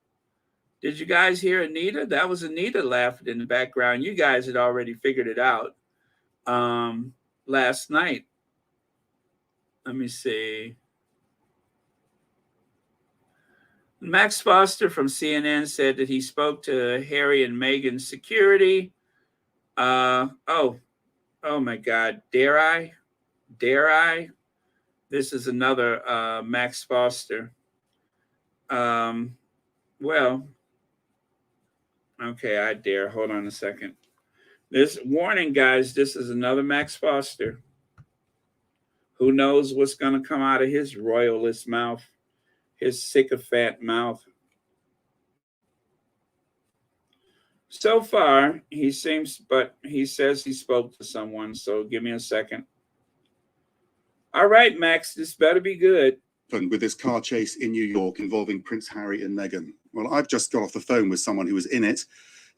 Did you guys hear Anita? That was Anita laughing in the background. You guys had already figured it out last night. Let me see. Max Foster from CNN said that he spoke to Harry and Meghan's security. Oh my God. Dare I? This is another Max Foster. Well, okay, I dare. Hold on a second. This warning, guys, this is another Max Foster. Who knows what's going to come out of his royalist mouth, his sycophant mouth. So far, he says he spoke to someone, so give me a second. All right, Max, this better be good. With this car chase in New York involving Prince Harry and Meghan. Well, I've just got off the phone with someone who was in it.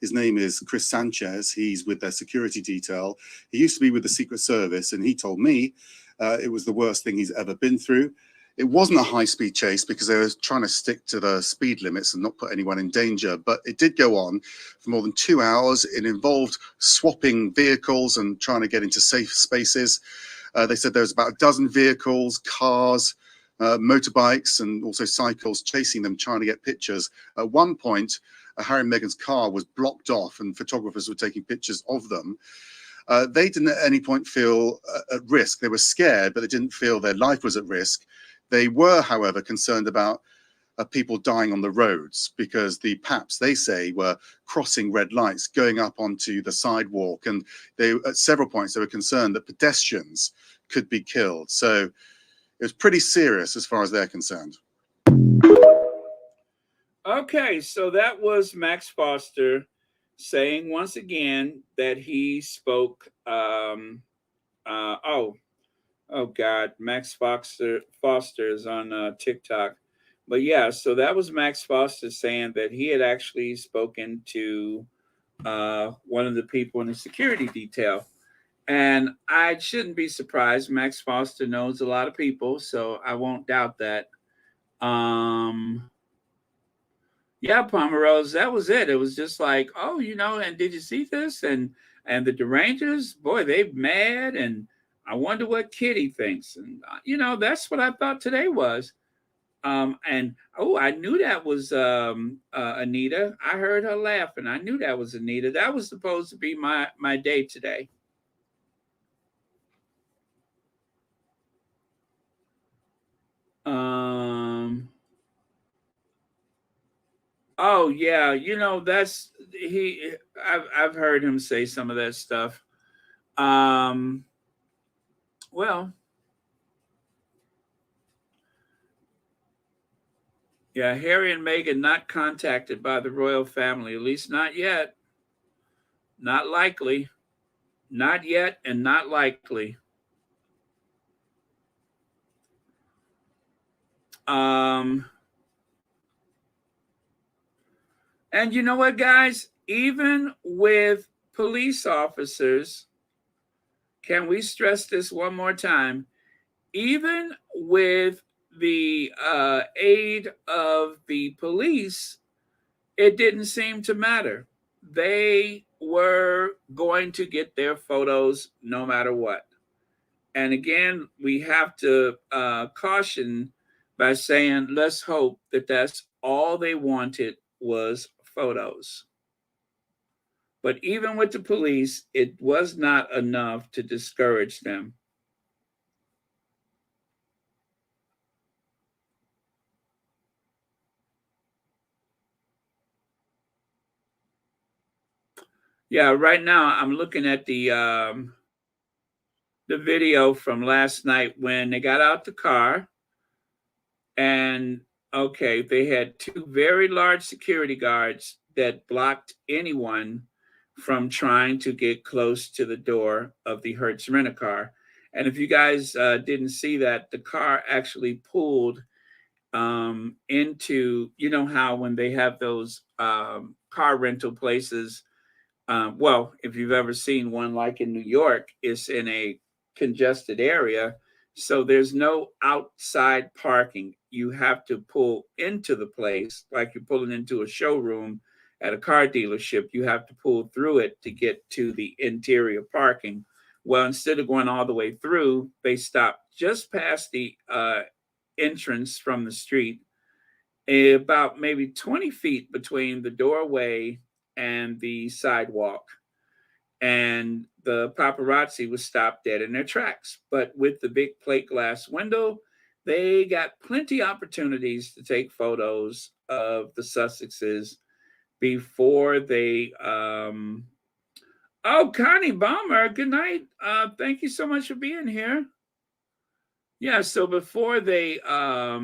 His name is Chris Sanchez. He's with their security detail. He used to be with the Secret Service, and he told me it was the worst thing he's ever been through. It wasn't a high-speed chase because they were trying to stick to the speed limits and not put anyone in danger, but it did go on for more than 2 hours. It involved swapping vehicles and trying to get into safe spaces. They said there was about a dozen vehicles, cars, motorbikes, and also cycles chasing them, trying to get pictures. At one point, Harry and Meghan's car was blocked off and photographers were taking pictures of them. They didn't at any point feel at risk. They were scared, but they didn't feel their life was at risk. They were, however, concerned about people dying on the roads because the paps, they say, were crossing red lights, going up onto the sidewalk, and they at several points they were concerned that pedestrians could be killed. So it was pretty serious as far as they're concerned. Okay, so that was Max Foster saying once again that he spoke. Oh God, Max Foster is on TikTok. But yeah, so that was Max Foster saying that he had actually spoken to one of the people in the security detail. And I shouldn't be surprised. Max Foster knows a lot of people, so I won't doubt that. Yeah, Pomerose, that was it. It was just like, oh, and did you see this? And the Derangers, boy, they mad, and I wonder what Kitty thinks. And that's what I thought today was. And I knew that was Anita. I heard her laughing. I knew that was Anita. That was supposed to be my day today. Oh yeah, that's I've heard him say some of that stuff. Well, yeah, Harry and Meghan not contacted by the royal family, at least not yet. Not likely. Not yet and not likely. And you know what, guys? Even with police officers, can we stress this one more time? Even with the aid of the police, it didn't seem to matter. They were going to get their photos no matter what. And again, we have to caution by saying, let's hope that that's all they wanted was photos. But even with the police, it was not enough to discourage them. Yeah, right now I'm looking at the video from last night when they got out the car, and okay, they had two very large security guards that blocked anyone from trying to get close to the door of the Hertz rent-a-car. And if you guys didn't see that, the car actually pulled into, how when they have those car rental places, well, if you've ever seen one like in New York, it's in a congested area. So there's no outside parking. You have to pull into the place like you're pulling into a showroom at a car dealership. You have to pull through it to get to the interior parking. Well, instead of going all the way through, they stopped just past the entrance from the street, about maybe 20 feet between the doorway and the sidewalk. And the paparazzi was stopped dead in their tracks. But with the big plate glass window, they got plenty opportunities to take photos of the Sussexes before they Connie Balmer, good night. Thank you so much for being here. Yeah, so before they that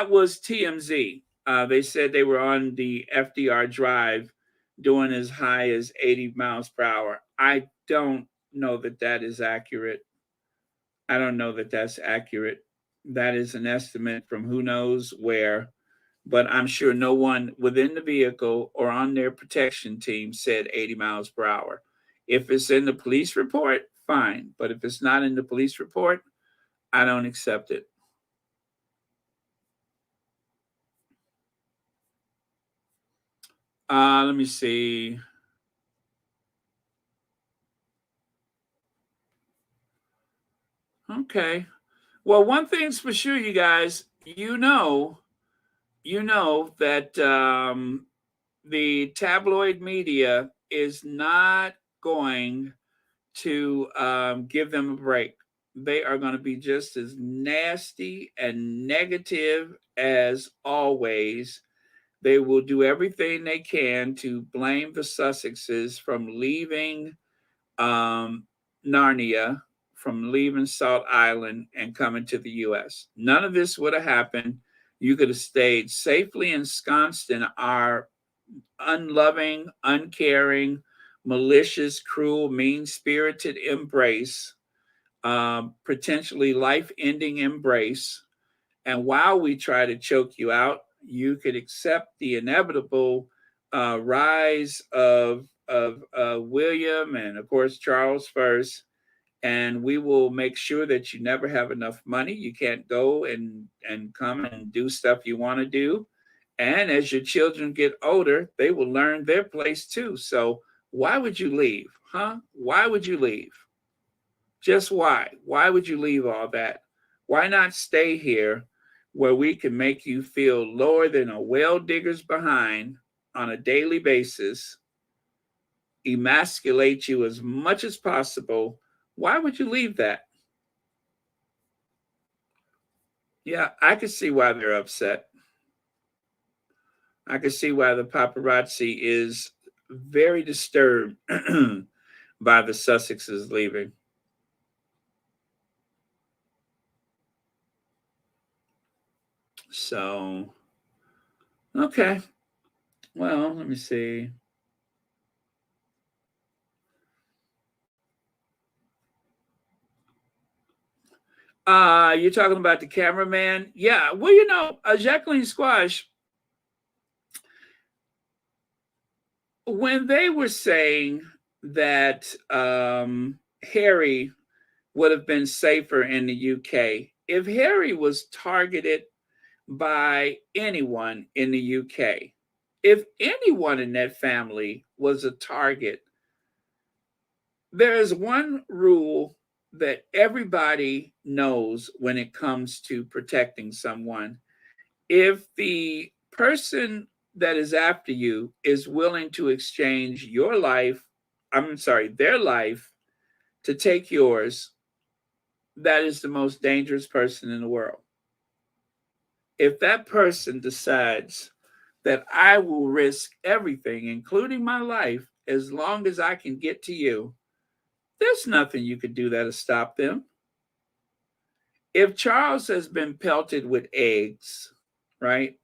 was TMZ. They said they were on the FDR Drive doing as high as 80 miles per hour. I don't know that that is accurate. I don't know that that's accurate. That is an estimate from who knows where, but I'm sure no one within the vehicle or on their protection team said 80 miles per hour. If it's in the police report, fine. But if it's not in the police report, I don't accept it. Let me see. Okay. Well, one thing's for sure, you guys. You know that the tabloid media is not going to give them a break. they are going to be just as nasty and negative as always. They will do everything they can to blame the Sussexes from leaving Narnia, from leaving Salt Island and coming to the U.S. None of this would have happened. You could have stayed safely ensconced in our unloving, uncaring, malicious, cruel, mean-spirited embrace, potentially life-ending embrace. And while we try to choke you out, you could accept the inevitable rise of William and, of course, Charles first. And we will make sure that you never have enough money. You can't go and come and do stuff you want to do. And as your children get older, they will learn their place too. So why would you leave? Huh? Why would you leave? Just why? Why would you leave all that? Why not stay here where we can make you feel lower than a well digger's behind on a daily basis, emasculate you as much as possible? Why would you leave that? Yeah, I can see why they're upset. I can see why the paparazzi is very disturbed by the Sussexes leaving. So, okay. Well, let me see. You're talking about the cameraman? Yeah. Well, you know, Jacqueline Squash, when they were saying that Harry would have been safer in the UK, if Harry was targeted by anyone in the UK, if anyone in that family was a target, there is one rule that everybody knows when it comes to protecting someone. If the person that is after you is willing to exchange your life, their life to take yours, that is the most dangerous person in the world. If that person decides that I will risk everything, including my life, as long as I can get to you, there's nothing you could do that'll stop them. If Charles has been pelted with eggs, right?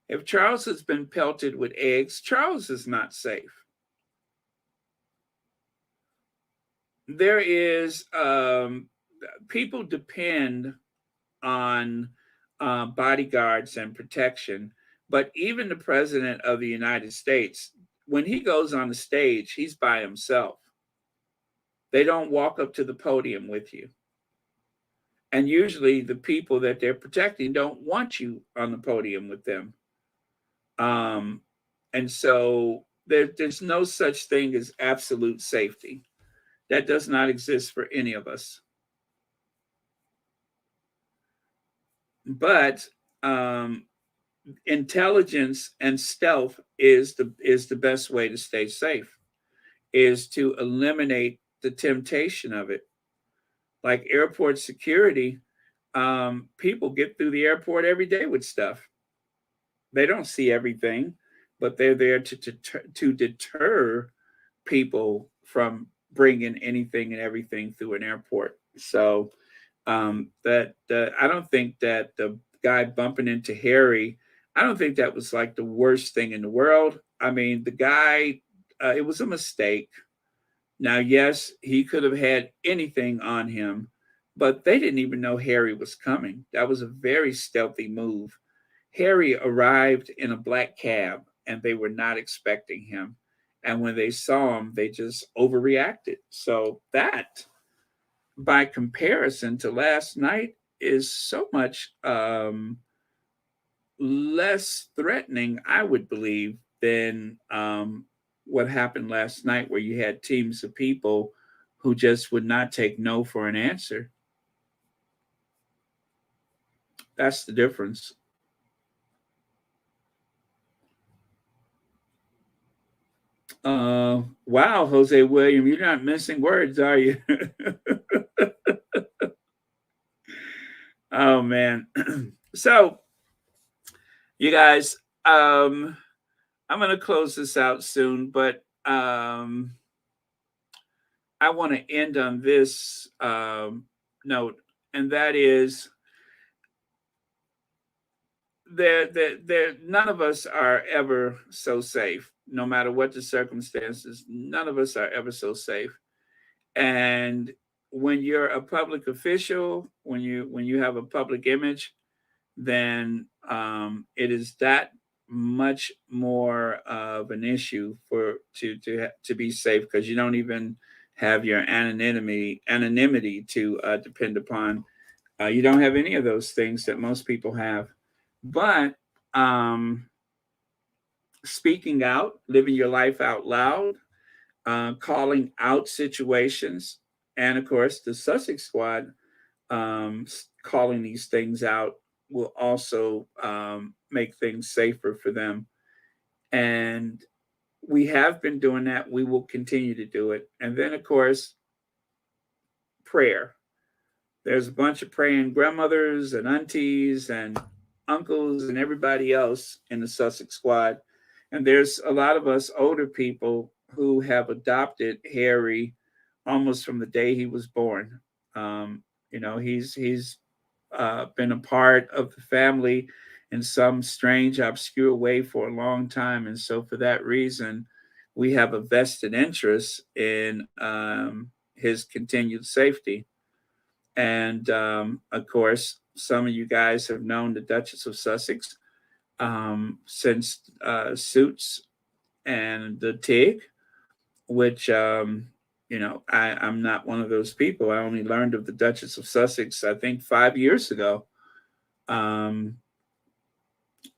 If Charles has been pelted with eggs, Charles is not safe. There is, people depend on bodyguards and protection, but even the president of the United States, when he goes on the stage, he's by himself. They don't walk up to the podium with you. And usually the people that they're protecting don't want you on the podium with them. And so there's no such thing as absolute safety. That does not exist for any of us. But intelligence and stealth is the best way to stay safe, is to eliminate the temptation of it. Like airport security, people get through the airport every day with stuff. They don't see everything, but they're there to deter people from bringing anything and everything through an airport. So I don't think that the guy bumping into Harry, I don't think that was like the worst thing in the world. I mean, the guy, it was a mistake. Now, yes, he could have had anything on him, but they didn't even know Harry was coming. That was a very stealthy move. Harry arrived in a black cab and they were not expecting him. And when they saw him, they just overreacted. So that, by comparison to last night, is so much less threatening, I would believe, than what happened last night, where you had teams of people who just would not take no for an answer. That's the difference. Wow, Jose William, you're not missing words, are you? Oh man. So you guys, I'm gonna close this out soon, but I want to end on this note, and that is none of us are ever so safe, no matter what the circumstances. None of us are ever so safe. And when you're a public official, when you have a public image, then it is that much more of an issue for to be safe, because you don't even have your anonymity to depend upon. You don't have any of those things that most people have. But um, speaking out, living your life out loud, calling out situations, and of course, the Sussex squad calling these things out will also make things safer for them. And we have been doing that. We will continue to do it. And then, of course, prayer. There's a bunch of praying grandmothers and aunties and uncles and everybody else in the Sussex squad. And there's a lot of us older people who have adopted Harry almost from the day he was born. He's been a part of the family in some strange, obscure way for a long time. And so, for that reason, we have a vested interest in his continued safety. And of course, some of you guys have known the Duchess of Sussex since Suits and the Tig, which, I'm not one of those people. I only learned of the Duchess of Sussex, I think, 5 years ago.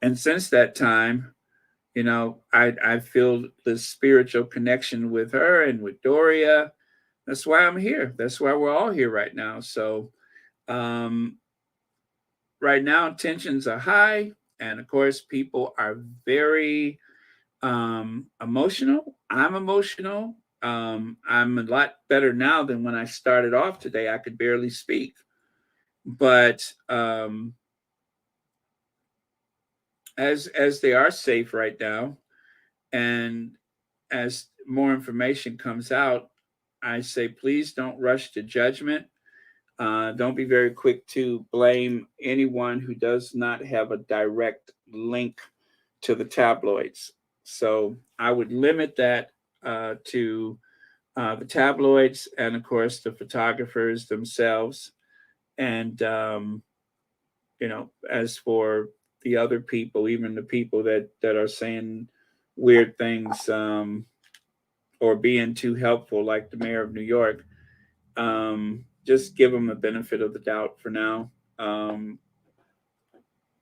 And since that time, I feel this spiritual connection with her and with Doria. That's why I'm here. That's why we're all here right now. So right now, tensions are high. And of course, people are very emotional. I'm emotional. I'm a lot better now than when I started off today. I could barely speak. But as they are safe right now, and as more information comes out, I say please don't rush to judgment. Don't be very quick to blame anyone who does not have a direct link to the tabloids. So I would limit that to the tabloids and, of course, the photographers themselves. And, as for the other people, even the people that are saying weird things or being too helpful, like the mayor of New York, just give them the benefit of the doubt for now,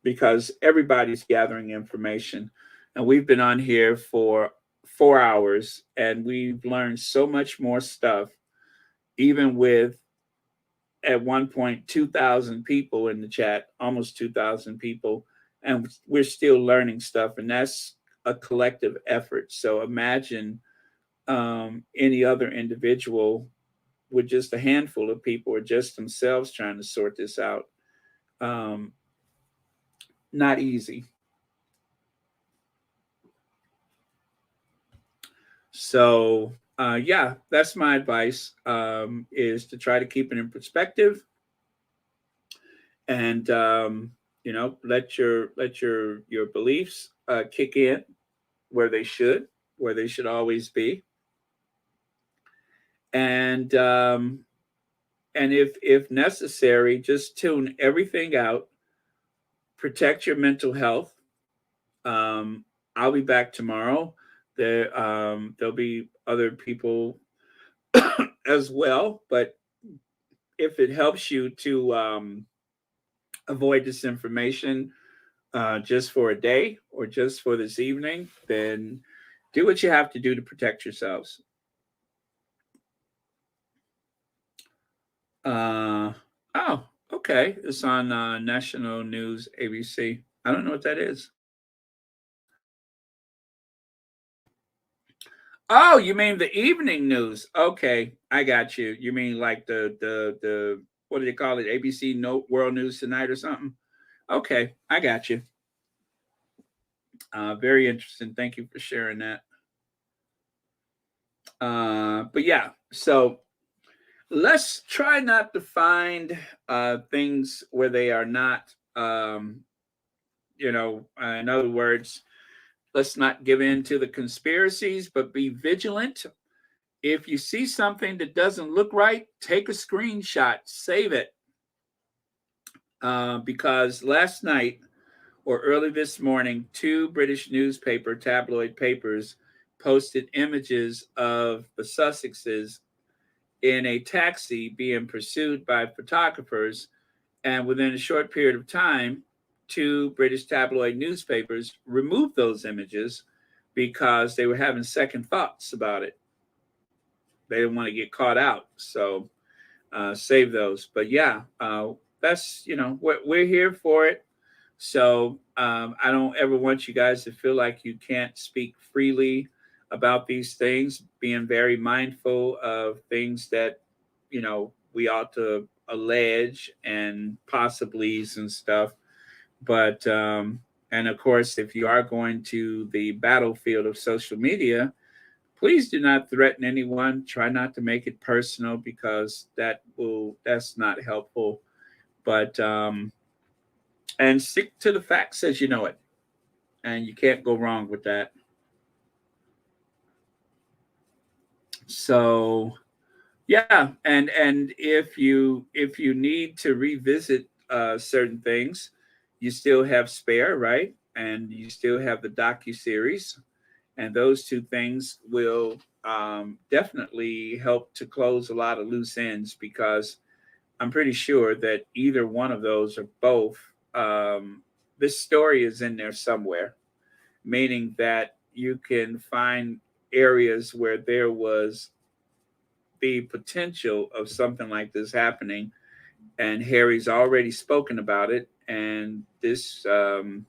because everybody's gathering information. And we've been on here for 4 hours and we've learned so much more stuff, even with at one point 2,000 people in the chat, almost 2,000 people, and we're still learning stuff. And that's a collective effort. So imagine any other individual with just a handful of people or just themselves trying to sort this out. Not easy. So yeah, that's my advice, is to try to keep it in perspective, and let your beliefs kick in where they should always be. And if necessary, just tune everything out. Protect your mental health. I'll be back tomorrow. There'll be other people as well, but if it helps you to avoid disinformation just for a day or just for this evening, then do what you have to do to protect yourselves. Oh, okay. It's on National News ABC. I don't know what that is. Oh, you mean the evening news? Okay, I got you. You mean like the what do they call it? ABC World News Tonight or something. Okay, I got you. Very interesting. Thank you for sharing that. But yeah, so let's try not to find things where they are not. In other words, let's not give in to the conspiracies, but be vigilant. If you see something that doesn't look right, take a screenshot, save it. Because last night or early this morning, 2 British tabloid papers, posted images of the Sussexes in a taxi being pursued by photographers. And within a short period of time, 2 British tabloid newspapers removed those images because they were having second thoughts about it. They didn't want to get caught out. So save those. But yeah, that's, we're here for it. So I don't ever want you guys to feel like you can't speak freely about these things, being very mindful of things that, we ought to allege and possiblies and stuff. But, and of course, if you are going to the battlefield of social media, please do not threaten anyone. Try not to make it personal because that's not helpful. But, and stick to the facts as you know it. And you can't go wrong with that. So, yeah. And if you need to revisit certain things, you still have Spare, right? And you still have the docuseries. And those 2 things will definitely help to close a lot of loose ends, because I'm pretty sure that either one of those or both, this story is in there somewhere, meaning that you can find areas where there was the potential of something like this happening. And Harry's already spoken about it. And this, I'm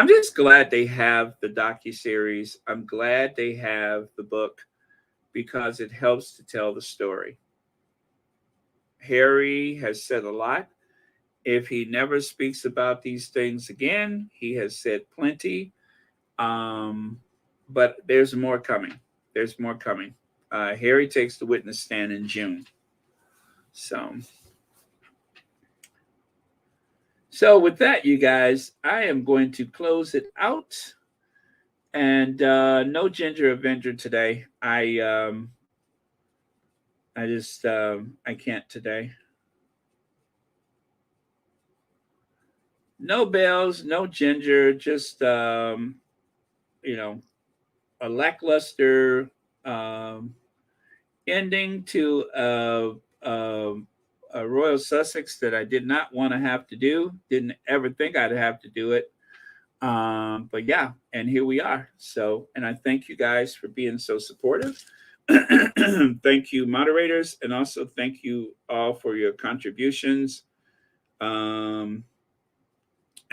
just glad they have the docuseries. I'm glad they have the book, because it helps to tell the story. Harry has said a lot. If he never speaks about these things again, he has said plenty. But there's more coming. There's more coming. Harry takes the witness stand in June. So with that, you guys, I am going to close it out. And no Ginger Avenger today. I can't today. No bells, no Ginger, just a lackluster ending to a Royal Sussex that I did not want to have to do. Didn't ever think I'd have to do it. But yeah, and here we are. So, and I thank you guys for being so supportive. Thank you, moderators, and also thank you all for your contributions.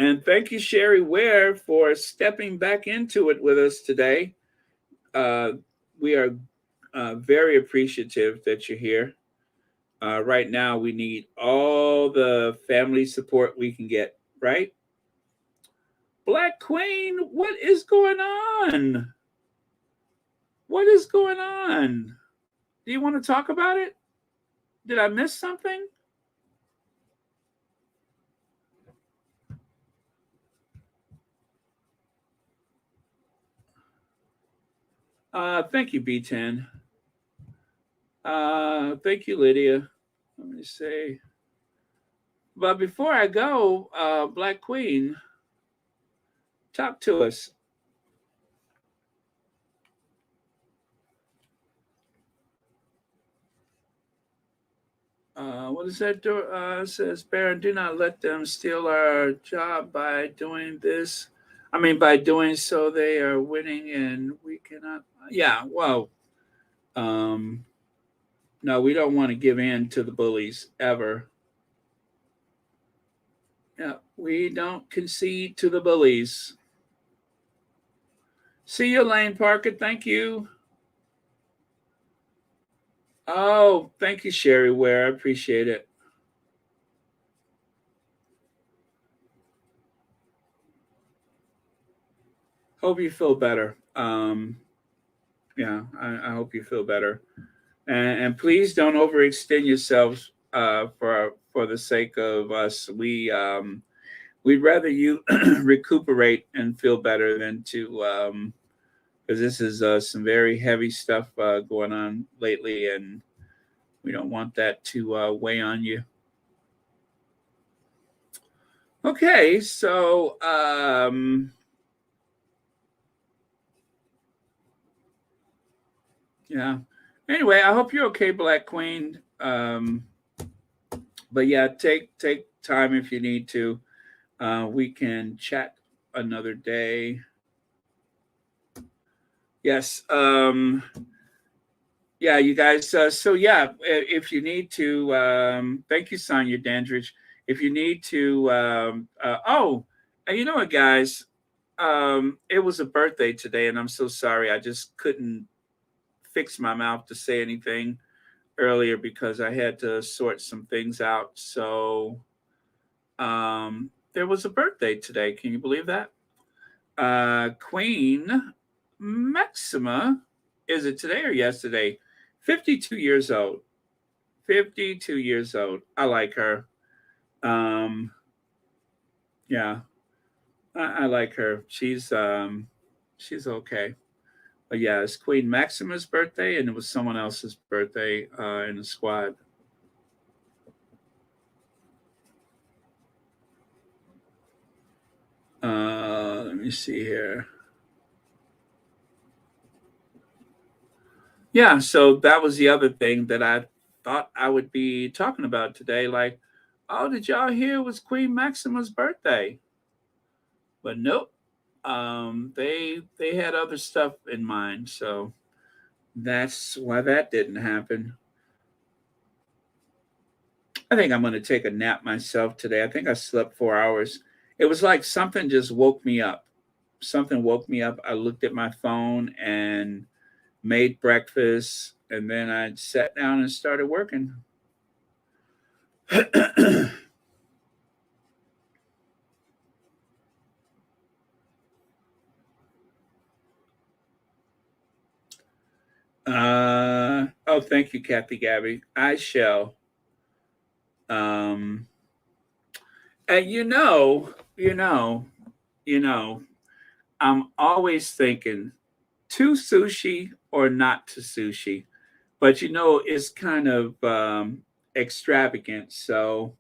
And thank you, Sherry Ware, for stepping back into it with us today. We are very appreciative that you're here. Right now, we need all the family support we can get, right? Black Queen, what is going on? What is going on? Do you want to talk about it? Did I miss something? Thank you, B10. Thank you, Lydia. Let me see. But before I go, Black Queen, talk to us. What is that? Says Baron, do not let them steal our job by doing this. I mean, by doing so, they are winning and we cannot. Yeah, well, no, we don't want to give in to the bullies ever. Yeah, we don't concede to the bullies. See you, Lane Parker. Thank you. Oh, thank you, Sherry Ware. I appreciate it. Hope you feel better. Yeah, I hope you feel better. And please don't overextend yourselves for the sake of us. We'd rather you recuperate and feel better than to because this is some very heavy stuff going on lately, and we don't want that to weigh on you. Okay, so yeah. Anyway, I hope you're okay, Black Queen. But yeah, take time if you need to. We can chat another day. Yes. Yeah, you guys. So yeah, if you need to, thank you, Sonia Dandridge. If you need to, and you know what, guys, it was a birthday today, and I'm so sorry. I just couldn't fix my mouth to say anything earlier because I had to sort some things out. So there was a birthday today. Can you believe that? Queen Maxima, is it today or yesterday? 52 years old. 52 years old. I like her. Yeah, I like her. She's okay. But yeah, it's Queen Maxima's birthday, and it was someone else's birthday in the squad. Let me see here. Yeah, so that was the other thing that I thought I would be talking about today. Like, oh, did y'all hear it was Queen Maxima's birthday? But nope. They had other stuff in mind, so that's why that didn't happen. I think I'm gonna take a nap myself today. I think I slept 4 hours. It was like something just woke me up. Something woke me up. I looked at my phone and made breakfast, and then I sat down and started working. Oh, thank you, Kathy Gabby. I shall. Um, and you know, I'm always thinking to sushi or not to sushi, but it's kind of extravagant. So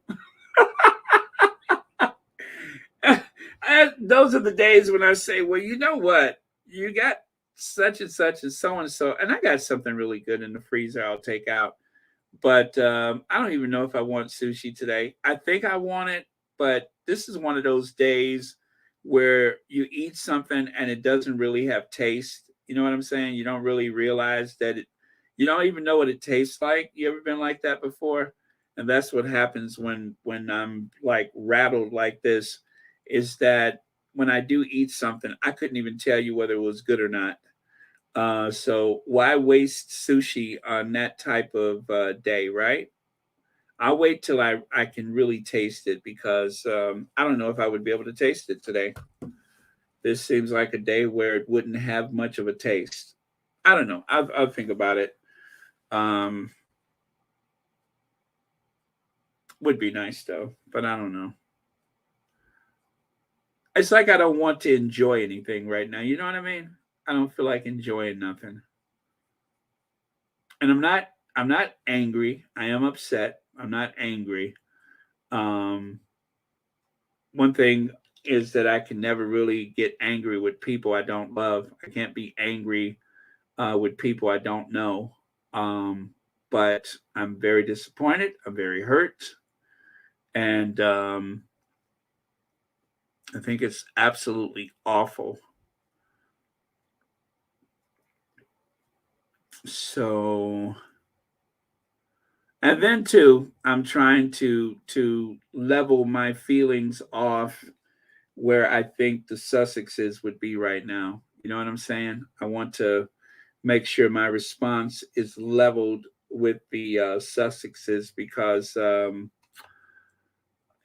those are the days when I say, well, you know what? You got such and so and so, and I got something really good in the freezer I'll take out. But I don't even know if I want sushi today. I think I want it, but this is one of those days where you eat something and it doesn't really have taste. You know what I'm saying? You don't really realize that you don't even know what it tastes like. You ever been like that before? And that's what happens when I'm like rattled like this, is that when I do eat something, I couldn't even tell you whether it was good or not. So why waste sushi on that type of day, right? I'll wait till I can really taste it because I don't know if I would be able to taste it today. This seems like a day where it wouldn't have much of a taste. I don't know. I'll think about it. Um, would be nice though, but I don't know. It's like I don't want to enjoy anything right now. You know what I mean? I don't feel like enjoying nothing. And I'm not angry. I am upset. I'm not angry. Um, one thing is that I can never really get angry with people I don't love. I can't be angry with people I don't know. Um, but I'm very disappointed. I'm very hurt. And I think it's absolutely awful. So, and then too, I'm trying to level my feelings off where I think the Sussexes would be right now. You know what I'm saying? I want to make sure my response is leveled with the Sussexes because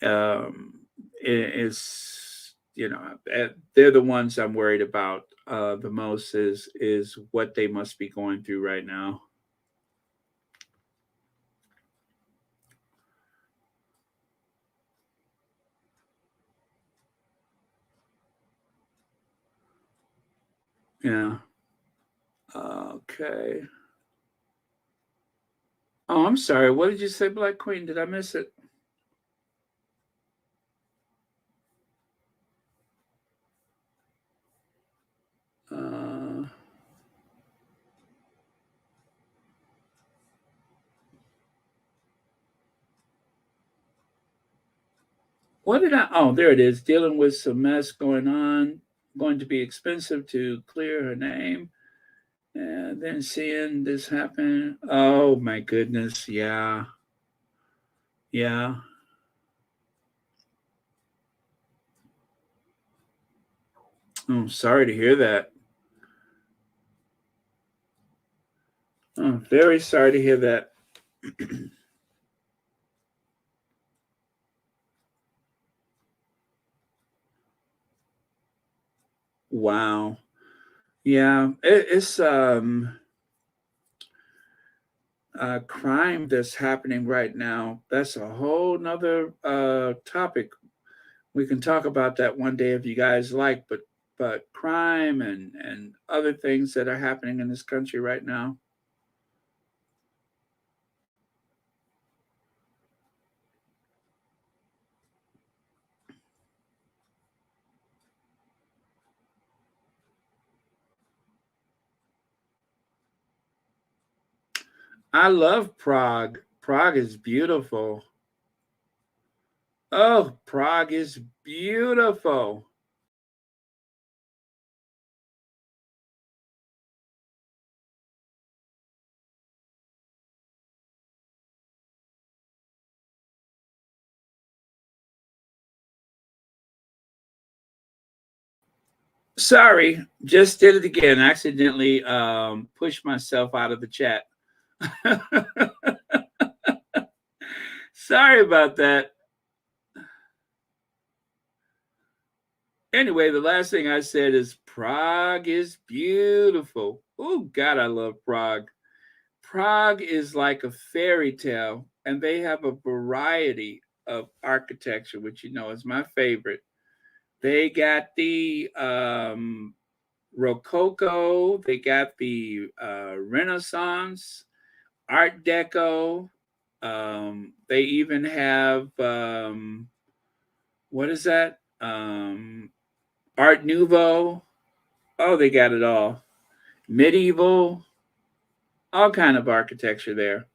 it is they're the ones I'm worried about the most is what they must be going through right now. Yeah. Okay. Oh, I'm sorry. What did you say, Black Queen? Did I miss it? What did I? Oh, there it is. Dealing with some mess going on. Going to be expensive to clear her name. And then seeing this happen. Oh, my goodness. Yeah. Yeah. Oh, sorry to hear that. Oh, very sorry to hear that. Wow. Yeah, it's a crime that's happening right now. That's a whole nother topic. We can talk about that one day if you guys like, but crime and other things that are happening in this country right now. I love Prague. Prague is beautiful. Oh, Prague is beautiful. Sorry, just did it again. Accidentally pushed myself out of the chat. Sorry about that. Anyway, the last thing I said is Prague is beautiful. Oh, God, I love Prague. Prague is like a fairy tale, and they have a variety of architecture, which is my favorite. They got the Rococo, they got the Renaissance, Art Deco. They even have what is that? Art Nouveau. Oh, they got it all. Medieval, all kind of architecture there.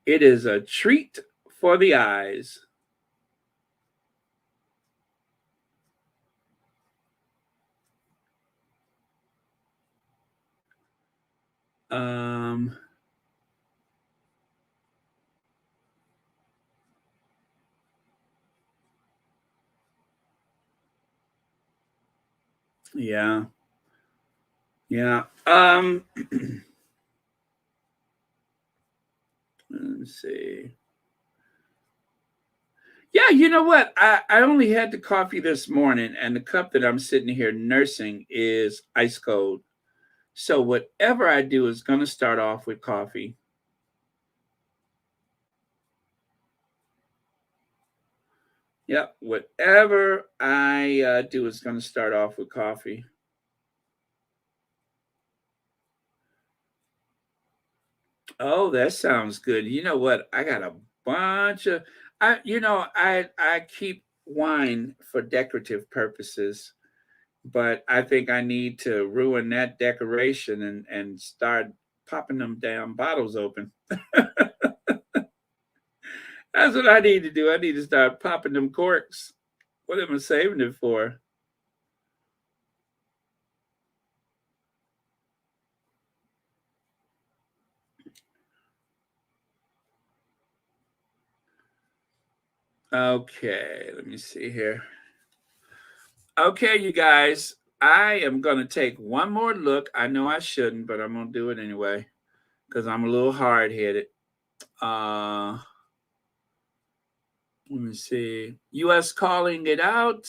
It is a treat for the eyes. Um, yeah, yeah. Let's see. Yeah, you know what? I only had the coffee this morning, and the cup that I'm sitting here nursing is ice cold. So whatever I do is going to start off with coffee. Yep, whatever I do is going to start off with coffee. Oh, that sounds good. You know what? I got a bunch of I keep wine for decorative purposes, but I think I need to ruin that decoration and start popping them damn bottles open. That's what I need to do. I need to start popping them corks. What am I saving it for? Okay, let me see here. Okay, you guys, I am going to take one more look. I know I shouldn't, but I'm going to do it anyway because I'm a little hard headed. Let me see. U.S. calling it out.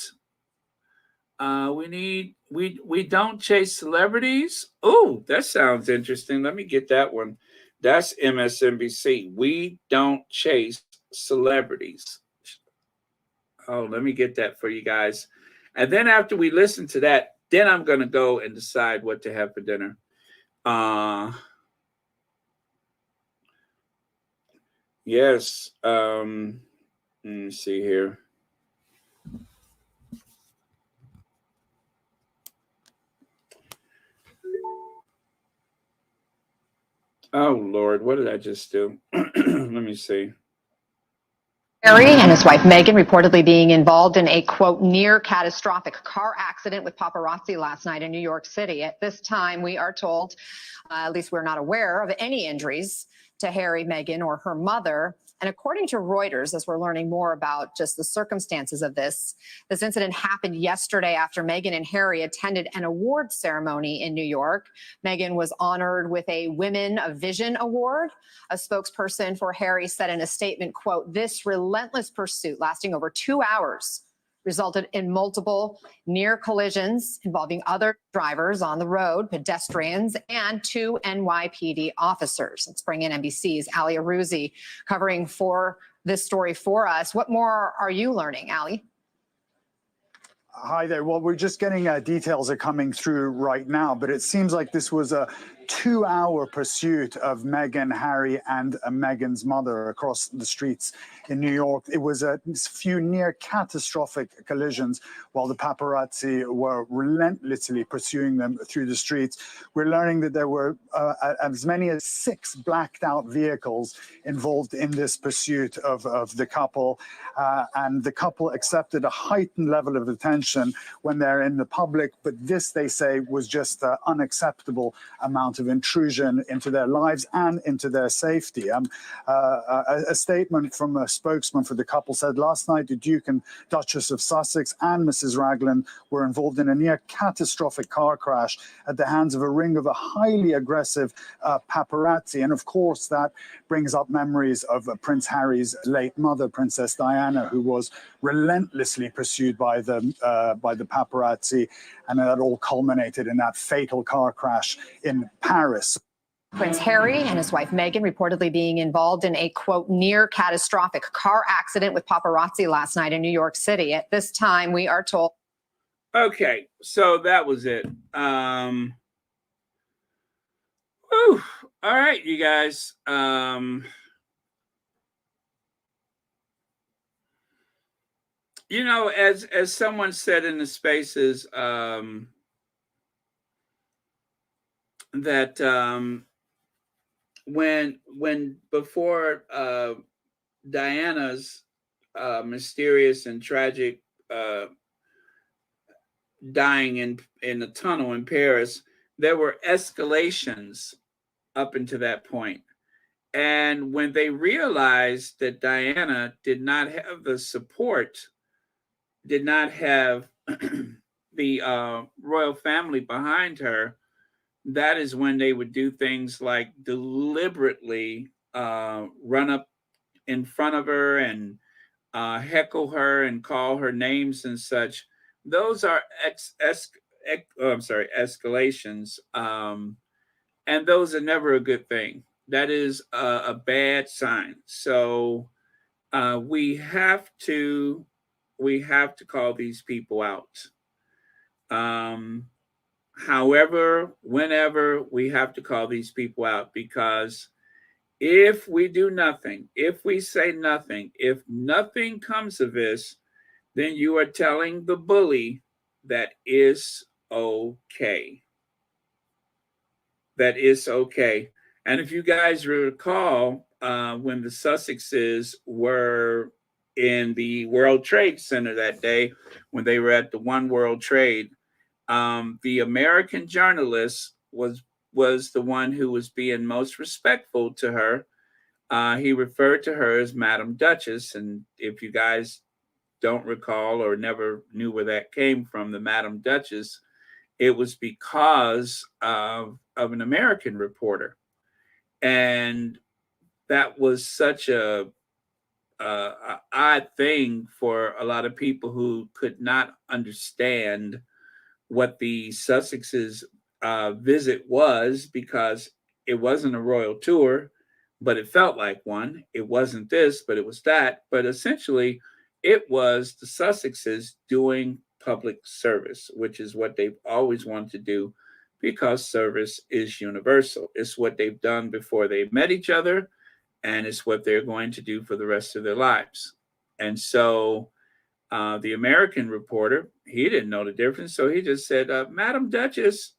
We don't chase celebrities. Oh, that sounds interesting. Let me get that one. That's MSNBC. We don't chase celebrities. Oh, let me get that for you guys. And then after we listen to that, then I'm going to go and decide what to have for dinner. Yes. Let me see here. Oh, Lord, what did I just do? Let me see. Harry and his wife Meghan reportedly being involved in a, quote, near catastrophic car accident with paparazzi last night in New York City. At this time, we are told, at least we're not aware of any injuries to Harry, Meghan, or her mother. And according to Reuters, as we're learning more about just the circumstances of this incident happened yesterday after Meghan and Harry attended an award ceremony in New York. Meghan was honored with a Women of Vision Award. A spokesperson for Harry said in a statement, quote, "This relentless pursuit lasting over 2 hours resulted in multiple near collisions involving other drivers on the road, pedestrians, and 2 NYPD officers." Let's bring in NBC's Ali Arouzi covering for this story for us. What more are you learning, Ali? Hi there. Well, we're just getting details are coming through right now, but it seems like this was a 2-hour pursuit of Meghan, Harry, and Meghan's mother across the streets in New York. It was a few near catastrophic collisions while the paparazzi were relentlessly pursuing them through the streets. We're learning that there were as many as 6 blacked out vehicles involved in this pursuit of the couple. And the couple accepted a heightened level of attention when they're in the public. But this, they say, was just an unacceptable amount of intrusion into their lives and into their safety. A statement from a spokesman for the couple said last night the Duke and Duchess of Sussex and Mrs. Raglan were involved in a near catastrophic car crash at the hands of a ring of a highly aggressive paparazzi. And of course, that brings up memories of Prince Harry's late mother, Princess Diana, who was relentlessly pursued by the paparazzi, and that all culminated in that fatal car crash in Paris. Prince Harry and his wife Meghan reportedly being involved in a, quote, near catastrophic car accident with paparazzi last night in New York City. At this time, we are told. Okay, so that was it. Whew, all right, you guys. You know, as someone said in the spaces, that when before Diana's mysterious and tragic dying in a tunnel in Paris, there were escalations up until that point. And when they realized that Diana did not have the support, did not have the royal family behind her, that is when they would do things like deliberately run up in front of her and heckle her and call her names and such. Those are escalations, and those are never a good thing. That is a bad sign. So we have to call these people out. However, whenever, we have to call these people out, because if we do nothing, if we say nothing, if nothing comes of this, then you are telling the bully that is okay. That is okay. And if you guys recall, when the Sussexes were in the World Trade Center that day, when they were at the One World Trade, the American journalist was the one who was being most respectful to her. He referred to her as Madam Duchess. And if you guys don't recall or never knew where that came from, the Madam Duchess, it was because of an American reporter. And that was such a odd thing for a lot of people who could not understand what the Sussex's visit was, because it wasn't a royal tour, but it felt like one. It wasn't this, but it was that. But essentially, it was the Sussexes doing public service, which is what they've always wanted to do, because service is universal. It's what they've done before they met each other, and it's what they're going to do for the rest of their lives. And so the American reporter, he didn't know the difference. So he just said, Madam Duchess,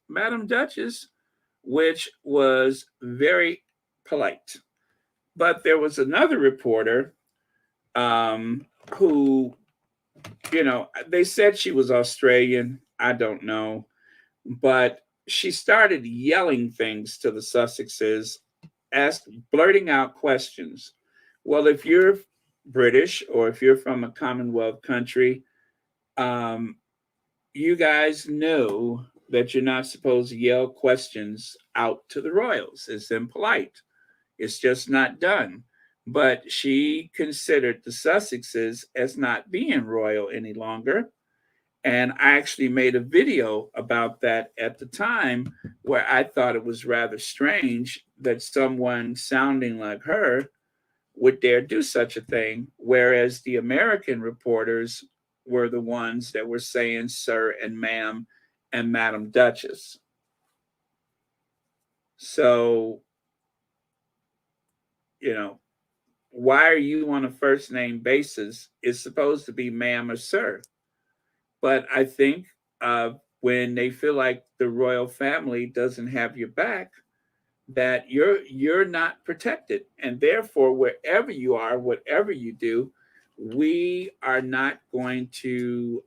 which was very polite. But there was another reporter who, they said she was Australian. I don't know. But she started yelling things to the Sussexes, blurting out questions. Well, if you're British or if you're from a Commonwealth country, you guys know that you're not supposed to yell questions out to the royals. It's impolite. It's just not done. But she considered the Sussexes as not being royal any longer. And I actually made a video about that at the time, where I thought it was rather strange that someone sounding like her would dare do such a thing, whereas the American reporters were the ones that were saying sir and ma'am and Madam Duchess. So, why are you on a first name basis? It's supposed to be ma'am or sir. But I think when they feel like the royal family doesn't have your back, that you're not protected. And therefore, wherever you are, whatever you do, we are not going to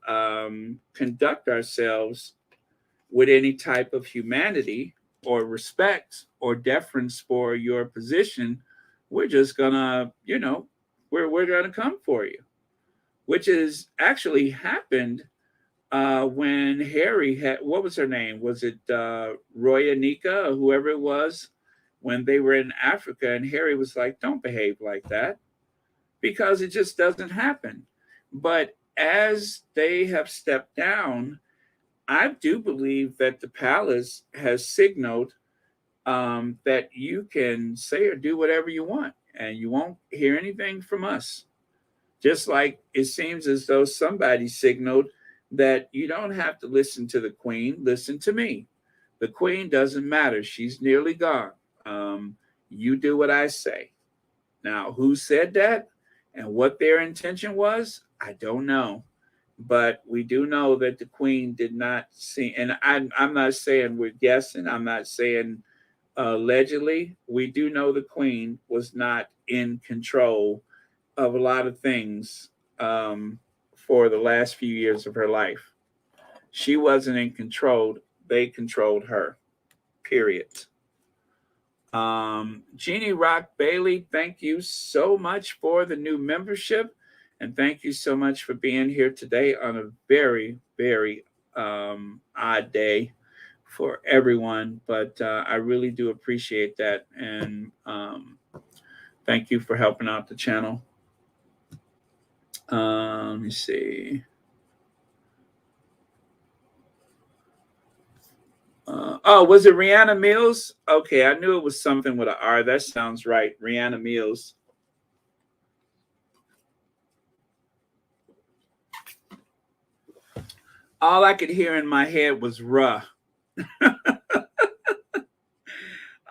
conduct ourselves with any type of humanity or respect or deference for your position. We're just gonna, we're gonna come for you, which is actually happened when Harry had, what was her name? Was it Royanika or whoever it was, when they were in Africa, and Harry was like, don't behave like that, because it just doesn't happen. But as they have stepped down, I do believe that the palace has signaled that you can say or do whatever you want, and you won't hear anything from us. Just like it seems as though somebody signaled that you don't have to listen to the Queen, listen to me. The Queen doesn't matter. She's nearly gone. You do what I say. Now, who said that and what their intention was, I don't know. But we do know that the Queen did not see, and I'm not saying we're guessing. I'm not saying allegedly. We do know the Queen was not in control of a lot of things for the last few years of her life. She wasn't in control. They controlled her, period. Jeannie Rock Bailey, thank you so much for the new membership. And thank you so much for being here today on a very, very odd day for everyone. But I really do appreciate that. And thank you for helping out the channel. Let me see. Was it Rihanna Mills? Okay, I knew it was something with an R. That sounds right. Rihanna Mills. All I could hear in my head was ruh.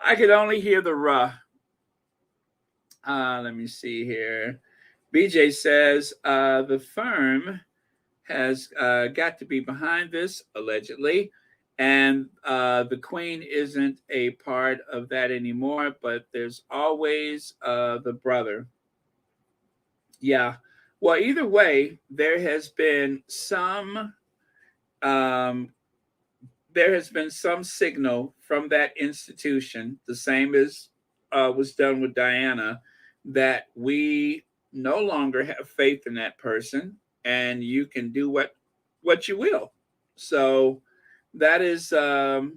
I could only hear the ruh. Let me see here. BJ says the firm has got to be behind this, allegedly. And the Queen isn't a part of that anymore, but there's always the brother. Yeah. Well, either way, there has been some signal from that institution, the same as was done with Diana, that we no longer have faith in that person, and you can do what you will. So that is the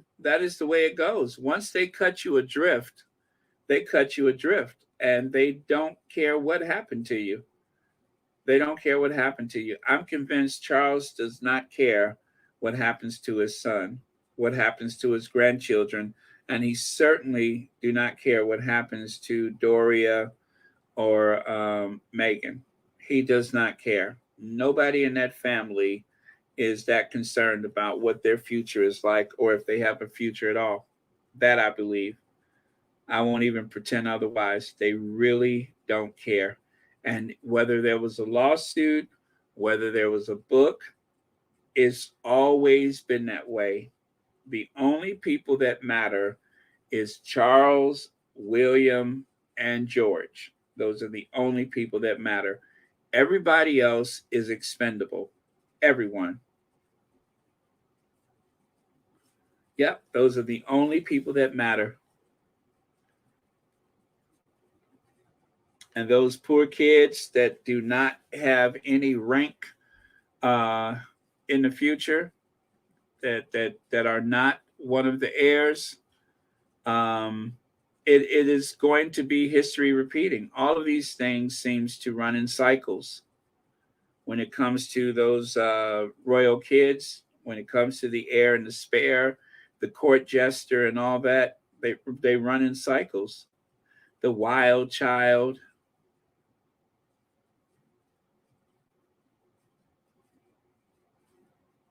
way it goes. Once they cut you adrift, they cut you adrift, and they don't care what happened to you. They don't care what happened to you. I'm convinced Charles does not care what happens to his son, what happens to his grandchildren, and he certainly do not care what happens to Doria or Meghan. He does not care. Nobody in that family is that concerned about what their future is like or if they have a future at all. That I believe. I won't even pretend otherwise. They really don't care. And whether there was a lawsuit, whether there was a book, it's always been that way. The only people that matter is Charles, William, and George. Those are the only people that matter. Everybody else is expendable. Everyone. Yep, those are the only people that matter. And those poor kids that do not have any rank in the future, that are not one of the heirs, it is going to be history repeating. All of these things seems to run in cycles. When it comes to those royal kids, when it comes to the heir and the spare, the court jester and all that, they run in cycles. The wild child.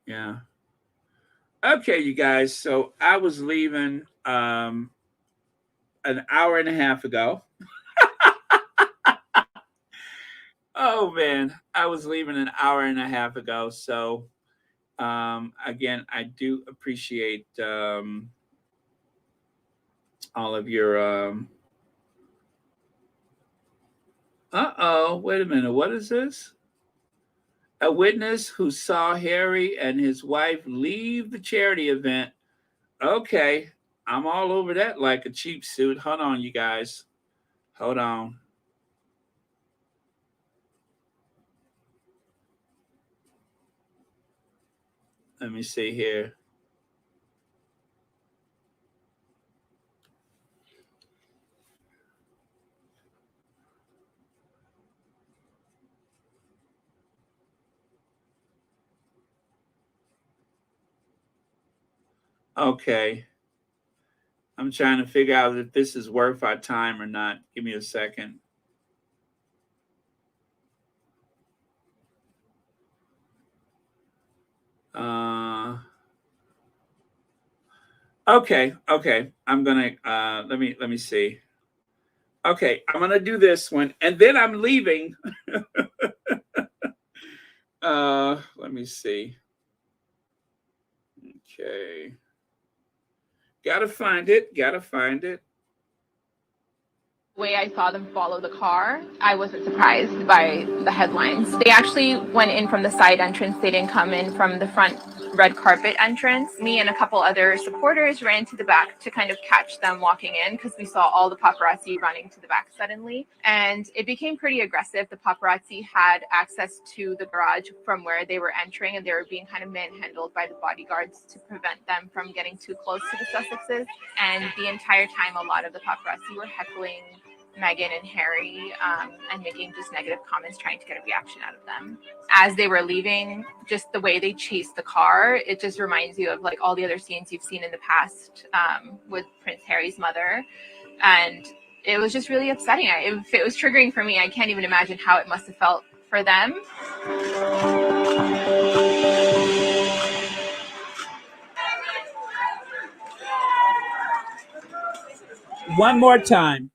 Yeah. Okay, you guys. So I was leaving an hour and a half ago. Oh man, I was leaving an hour and a half ago. So again, I do appreciate all of your wait a minute, what is this? A witness who saw Harry and his wife leave the charity event. Okay, I'm all over that like a cheap suit. Hold on, you guys. Hold on. Let me see here. Okay. I'm trying to figure out if this is worth our time or not. Give me a second. Okay. I'm gonna let me see. Okay, I'm gonna do this one, and then I'm leaving. Let me see. Okay. Gotta find it. The way I saw them follow the car, I wasn't surprised by the headlines. They actually went in from the side entrance. They didn't come in from the front red carpet entrance. Me and a couple other supporters ran to the back to kind of catch them walking in because we saw all the paparazzi running to the back suddenly. And it became pretty aggressive. The paparazzi had access to the garage from where they were entering, and they were being kind of manhandled by the bodyguards to prevent them from getting too close to the Sussexes. And the entire time, a lot of the paparazzi were heckling Meghan and Harry and making just negative comments, trying to get a reaction out of them. As they were leaving, just the way they chased the car, it just reminds you of like all the other scenes you've seen in the past with Prince Harry's mother. And it was just really upsetting. If it was triggering for me, I can't even imagine how it must have felt for them. One more time.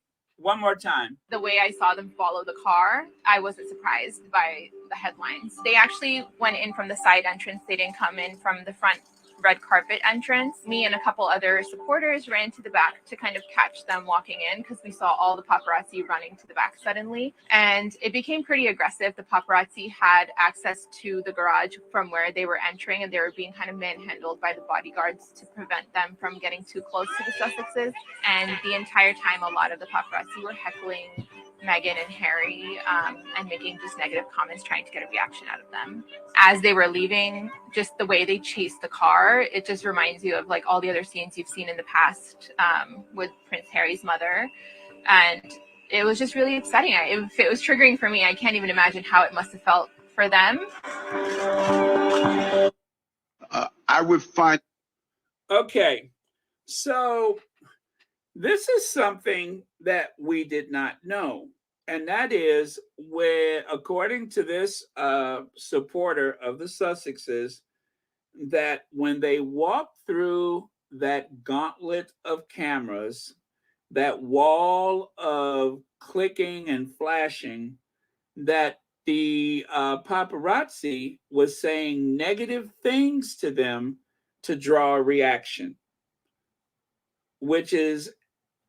The way I saw them follow the car, I wasn't surprised by the headlines. They actually went in from the side entrance. They didn't come in from the front red carpet entrance. Me and a couple other supporters ran to the back to kind of catch them walking in because we saw all the paparazzi running to the back suddenly. And it became pretty aggressive. The paparazzi had access to the garage from where they were entering, and they were being kind of manhandled by the bodyguards to prevent them from getting too close to the Sussexes. And the entire time, a lot of the paparazzi were heckling Meghan and Harry and making just negative comments, trying to get a reaction out of them. As they were leaving, just the way they chased the car, it just reminds you of like all the other scenes you've seen in the past with Prince Harry's mother. And it was just really upsetting. If it was triggering for me, I can't even imagine how it must have felt for them. would find. Okay, so this is something that we did not know. And that is where, according to this supporter of the Sussexes, that when they walked through that gauntlet of cameras, that wall of clicking and flashing, that the paparazzi was saying negative things to them to draw a reaction, which is,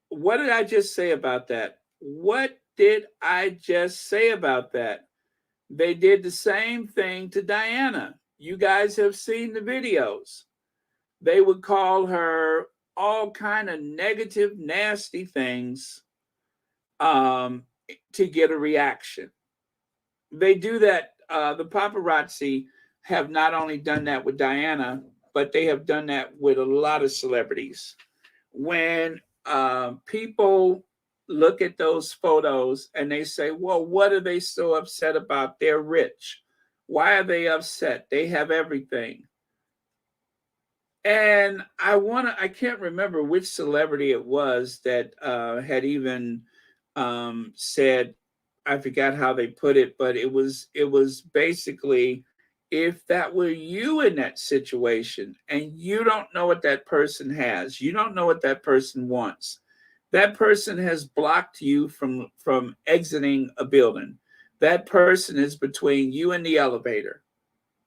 what did I just say about that? What did I just say about that? They did the same thing to Diana. You guys have seen the videos. They would call her all kind of negative, nasty things to get a reaction. They do that. The paparazzi have not only done that with Diana, but they have done that with a lot of celebrities. When people look at those photos and they say, well, what are they so upset about? They're rich. Why are they upset? They have everything. And I can't remember which celebrity it was that had even said, I forgot how they put it, but it was basically, if that were you in that situation and you don't know what that person has, you don't know what that person wants, that person has blocked you from exiting a building, that person is between you and the elevator,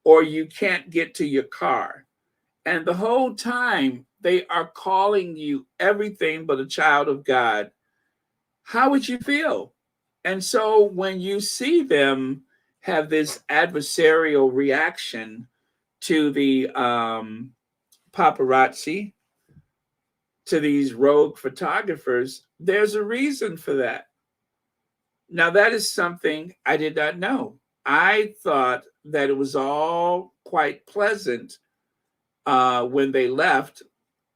or you can't get to your car, and the whole time they are calling you everything but a child of God, how would you feel? And so when you see them have this adversarial reaction to the paparazzi, to these rogue photographers, there's a reason for that. Now, that is something I did not know. I thought that it was all quite pleasant when they left,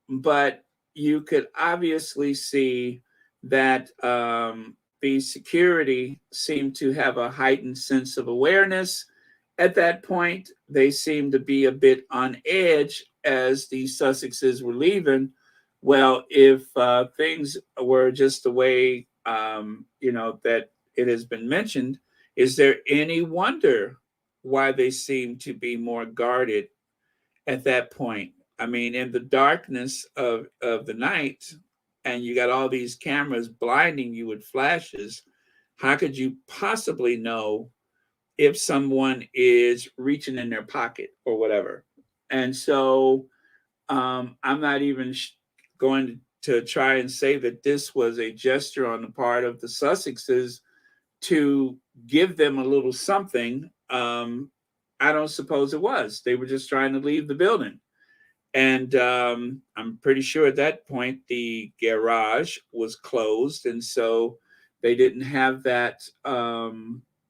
but you could obviously see that the security seemed to have a heightened sense of awareness. At that point, they seemed to be a bit on edge as the Sussexes were leaving. Well, if things were just the way, that it has been mentioned, is there any wonder why they seem to be more guarded at that point? I mean, in the darkness of the night, and you got all these cameras blinding you with flashes, how could you possibly know if someone is reaching in their pocket or whatever? And so I'm not even going to try and say that this was a gesture on the part of the Sussexes to give them a little something. I don't suppose it was. They were just trying to leave the building. And I'm pretty sure at that point the garage was closed, and so they didn't have that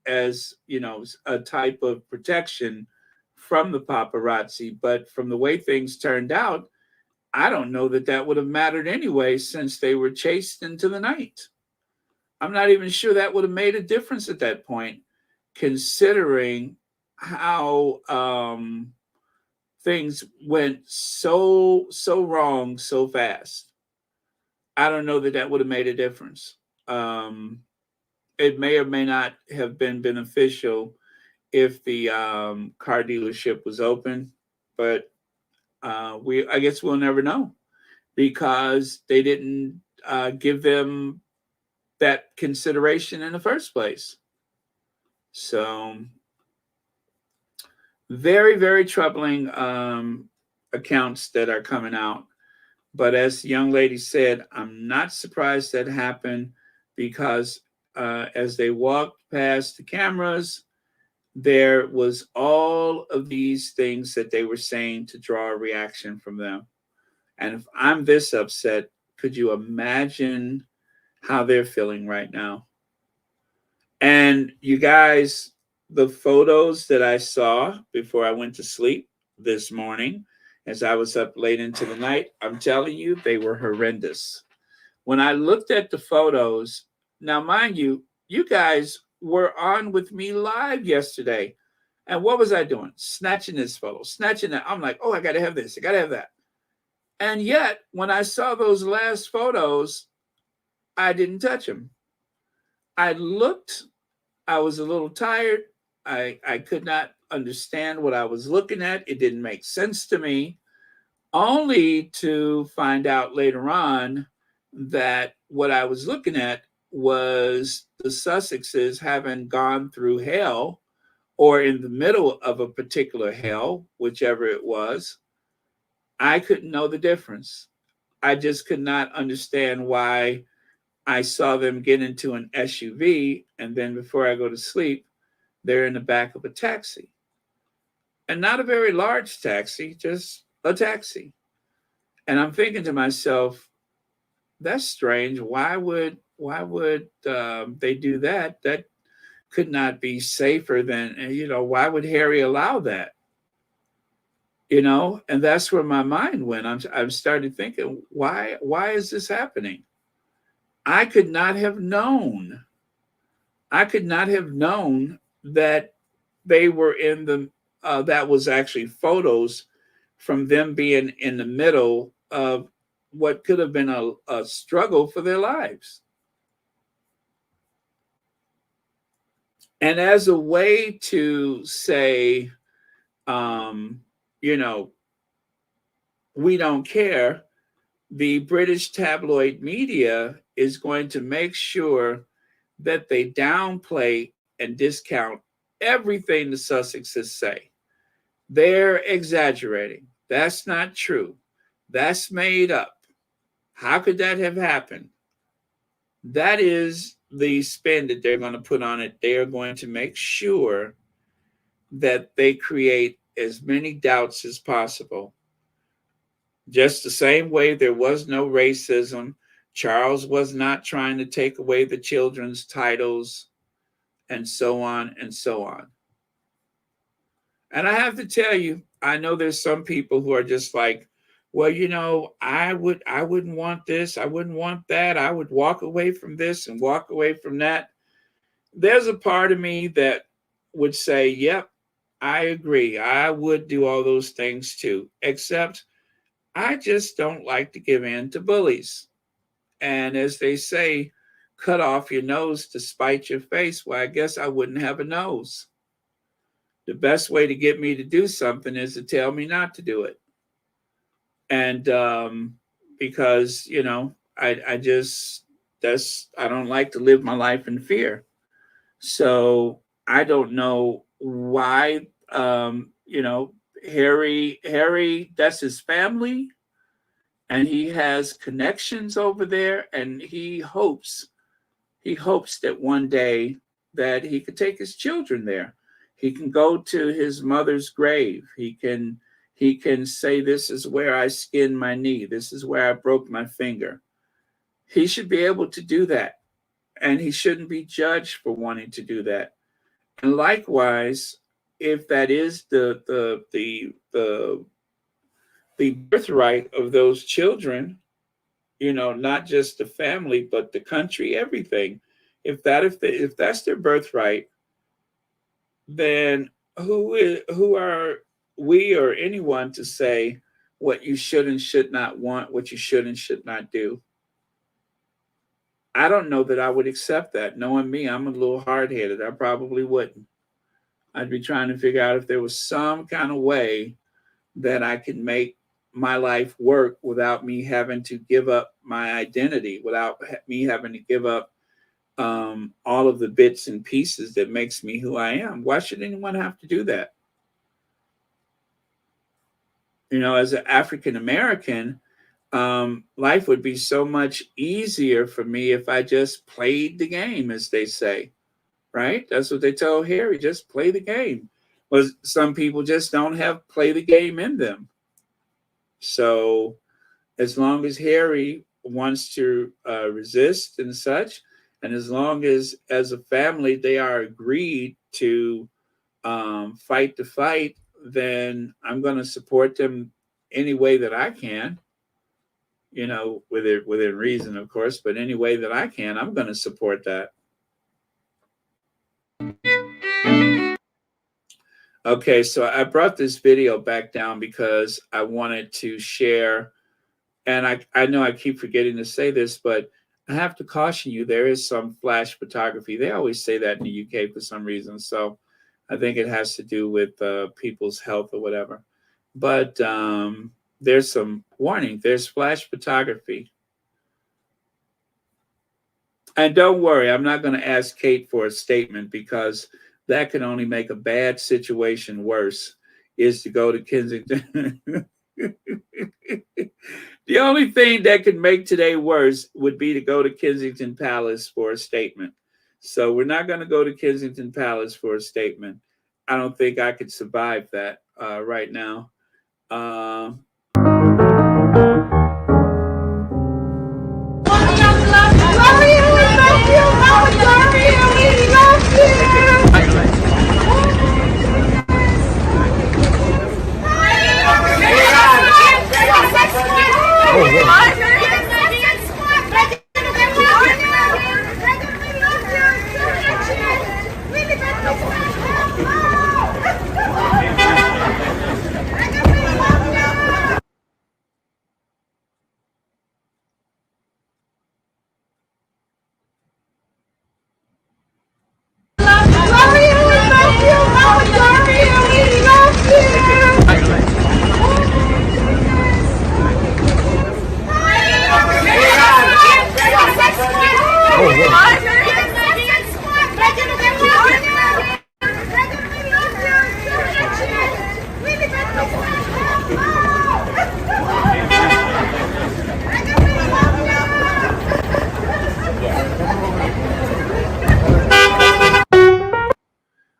as a type of protection from the paparazzi. But from the way things turned out, I don't know that that would have mattered anyway, since they were chased into the night. I'm not even sure that would have made a difference at that point, considering how things went so wrong so fast. I don't know that that would have made a difference. It may or may not have been beneficial if the car dealership was open, but I guess we'll never know, because they didn't give them that consideration in the first place. So very, very troubling accounts that are coming out. But as the young lady said, I'm not surprised that happened, because as they walked past the cameras, there was all of these things that they were saying to draw a reaction from them. And if I'm this upset, could you imagine how they're feeling right now? And you guys, the photos that I saw before I went to sleep this morning, as I was up late into the night, I'm telling you, they were horrendous. When I looked at the photos, now mind you, you guys were on with me live yesterday. And what was I doing? Snatching this photo, snatching that. I'm like, oh, I got to have this. I got to have that. And yet, when I saw those last photos, I didn't touch them. I looked, I was a little tired. I could not understand what I was looking at. It didn't make sense to me, only to find out later on that what I was looking at was the Sussexes having gone through hell, or in the middle of a particular hell, whichever it was. I couldn't know the difference. I just could not understand why I saw them get into an SUV, and then before I go to sleep, they're in the back of a taxi. And not a very large taxi, just a taxi. And I'm thinking to myself, that's strange. Why would they do that? That could not be safer than, why would Harry allow that? And that's where my mind went. I started thinking, why is this happening? I could not have known. I could not have known that they were in the, that was actually photos from them being in the middle of what could have been a struggle for their lives. And as a way to say, we don't care, the British tabloid media is going to make sure that they downplay and discount everything the Sussexes say. They're exaggerating. That's not true. That's made up. How could that have happened? That is the spin that they're going to put on it. They are going to make sure that they create as many doubts as possible. Just the same way there was no racism. Charles was not trying to take away the children's titles, and so on and so on. And I have to tell you, I know there's some people who are just like, well, I wouldn't want this. I wouldn't want that. I would walk away from this and walk away from that. There's a part of me that would say, yep, I agree. I would do all those things too, except I just don't like to give in to bullies. And as they say, cut off your nose to spite your face. Well, I guess I wouldn't have a nose. The best way to get me to do something is to tell me not to do it. And because, I don't like to live my life in fear. So I don't know why, Harry, that's his family. And he has connections over there, and he hopes that one day that he could take his children there. He can go to his mother's grave. He can say, this is where I skinned my knee. This is where I broke my finger. He should be able to do that. And he shouldn't be judged for wanting to do that. And likewise, if that is the birthright of those children, not just the family, but the country, everything. If that's their birthright, then who are we or anyone to say what you should and should not want, what you should and should not do? I don't know that I would accept that. Knowing me, I'm a little hard-headed. I probably wouldn't. I'd be trying to figure out if there was some kind of way that I could make my life work without me having to give up my identity, without me having to give up all of the bits and pieces that makes me who I am. Why should anyone have to do that? As an African American, life would be so much easier for me if I just played the game, as they say, right? That's what they told Harry, just play the game. Well, some people just don't have play the game in them. So as long as Harry wants to resist and such, and as long as a family they are agreed to fight the fight, then I'm going to support them any way that I can, within reason, of course, but any way that I can, I'm going to support that. Okay, so I brought this video back down because I wanted to share, and I know I keep forgetting to say this, but I have to caution you, there is some flash photography. They always say that in the UK for some reason, so I think it has to do with people's health or whatever. But there's some warning. There's flash photography. And don't worry, I'm not going to ask Kate for a statement because that can only make a bad situation worse, is to go to Kensington. The only thing that could make today worse would be to go to Kensington Palace for a statement. So we're not going to go to Kensington Palace for a statement. I don't think I could survive that right now.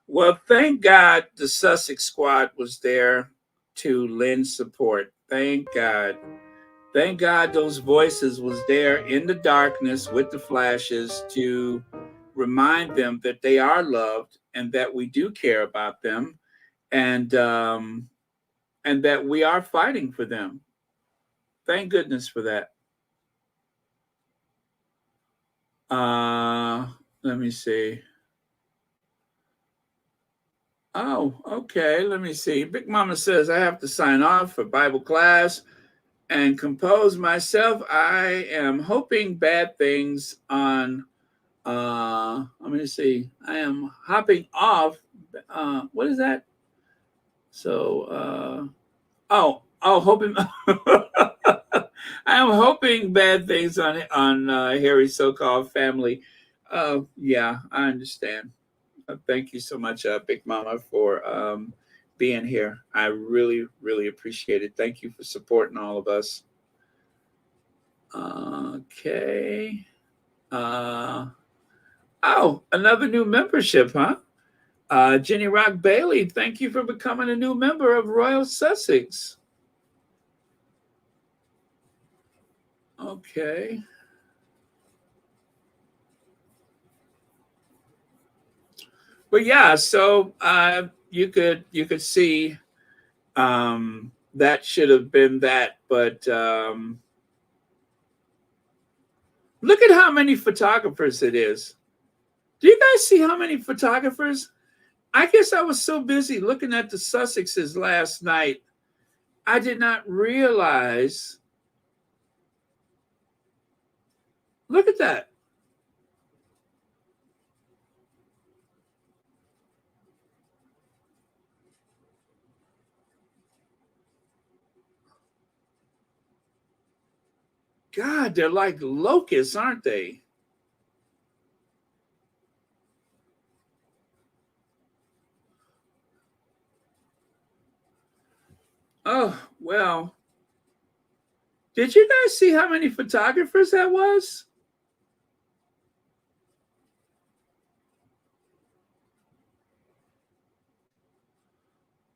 Well, thank God the Sussex squad was there to lend support. Thank God. Thank God those voices was there in the darkness with the flashes to remind them that they are loved and that we do care about them, and that we are fighting for them. Thank goodness for that. Let me see. Oh, okay. Let me see. Big Mama says I have to sign off for Bible class and compose myself. I am hoping bad things on. Let me see. I am hopping off. What is that? So, hoping. I am hoping bad things on Harry's so-called family. Yeah, I understand. Thank you so much, Big Mama, for being here. I really, really appreciate it. Thank you for supporting all of us. Okay. Another new membership, huh? Jenny Rock Bailey, thank you for becoming a new member of Royal Sussex. Okay. But yeah, so you could see that should have been that, but look at how many photographers it is. Do you guys see how many photographers? I guess I was so busy looking at the Sussexes last night, I did not realize. Look at that. God, they're like locusts, aren't they? Oh, well. Did you guys see how many photographers that was?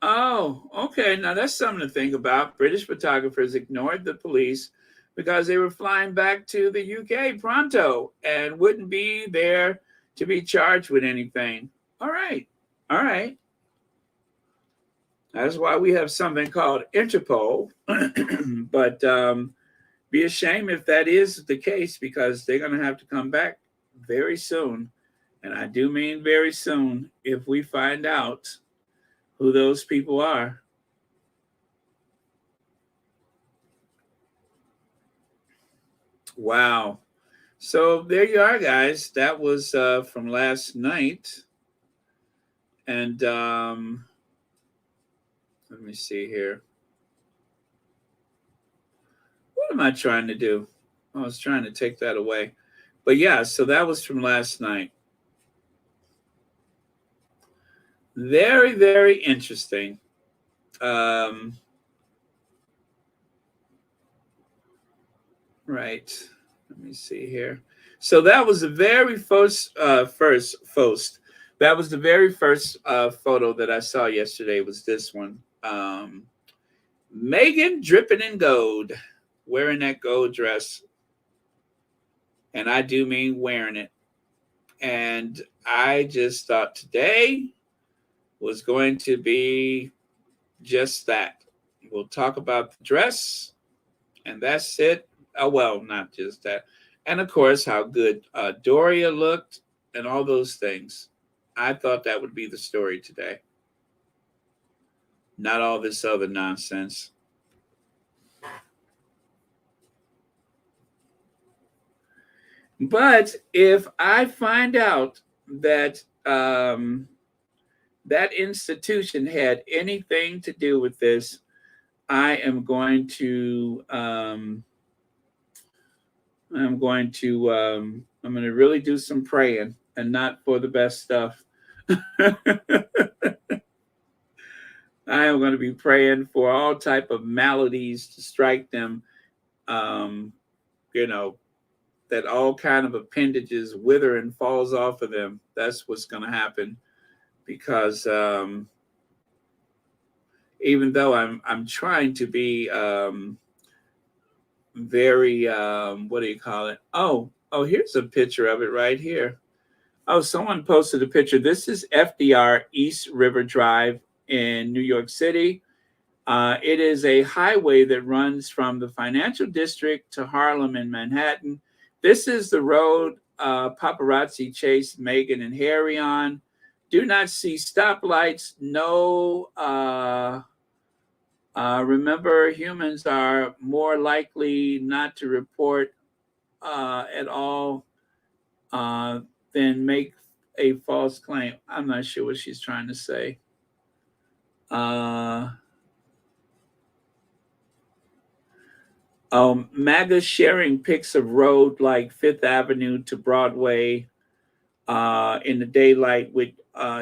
Oh, okay. Now that's something to think about. British photographers ignored the police because they were flying back to the UK pronto and wouldn't be there to be charged with anything. All right. All right. That's why we have something called Interpol. But be ashamed if that is the case, because they're going to have to come back very soon. And I do mean very soon if we find out who those people are. Wow. So there you are, guys. That was from last night. And let me see here. What am I trying to do? I was trying to take that away. But yeah, so that was from last night. Very, very interesting. Right. Let me see here. So that was the very first that was the very first photo that I saw yesterday was this one. Meghan dripping in gold, wearing that gold dress. And I do mean wearing it. And I just thought today was going to be just that. We'll talk about the dress, and that's it. Oh, well, not just that. And of course, how good Doria looked and all those things. I thought that would be the story today. Not all this other nonsense. But if I find out that that institution had anything to do with this, I'm going to really do some praying, and not for the best stuff. I am going to be praying for all type of maladies to strike them. That all kind of appendages wither and falls off of them. That's what's going to happen, because even though I'm trying to be very what do you call it? Oh, here's a picture of it right here. Oh, someone posted a picture. This is FDR East River Drive in New York City. It is a highway that runs from the financial district to Harlem and Manhattan. This is the road paparazzi chased Meghan and Harry on. Do not see stoplights. No. Remember, humans are more likely not to report at all than make a false claim. I'm not sure what she's trying to say. MAGA sharing pics of road like Fifth Avenue to Broadway in the daylight with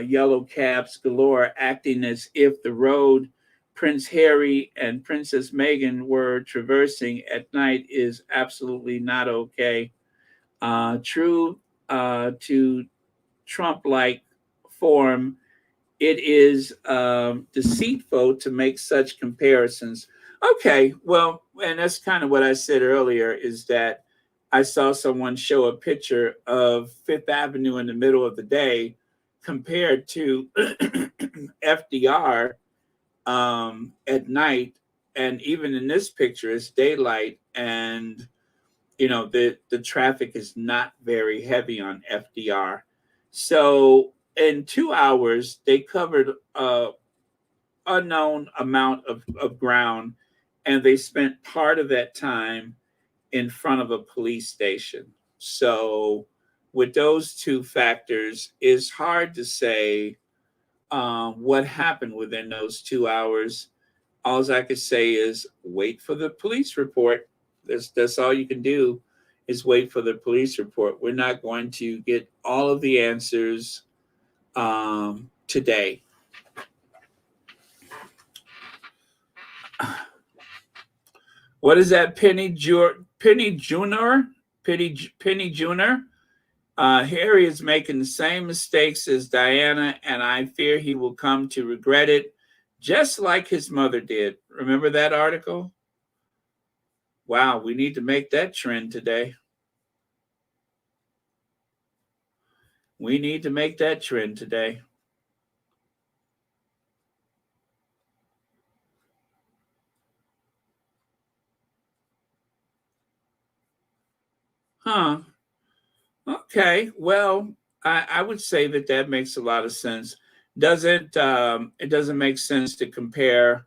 yellow cabs galore, acting as if the road Prince Harry and Princess Meghan were traversing at night is absolutely not okay. True to Trump-like form, it is deceitful to make such comparisons. Okay, well, and that's kind of what I said earlier, is that I saw someone show a picture of Fifth Avenue in the middle of the day compared to FDR at night. And even in this picture, it's daylight, and the traffic is not very heavy on FDR. So in 2 hours, they covered unknown amount of ground, and they spent part of that time in front of a police station. So with those two factors, it's hard to say what happened within those 2 hours. All I could say is wait for the police report. That's all you can do, is wait for the police report. We're not going to get all of the answers today. What is that, Penny Junior? Harry is making the same mistakes as Diana, and I fear he will come to regret it, just like his mother did. Remember that article? Wow, we need to make that trend today. We need to make that trend today. Huh. Okay. Well, I would say that makes a lot of sense. it doesn't make sense to compare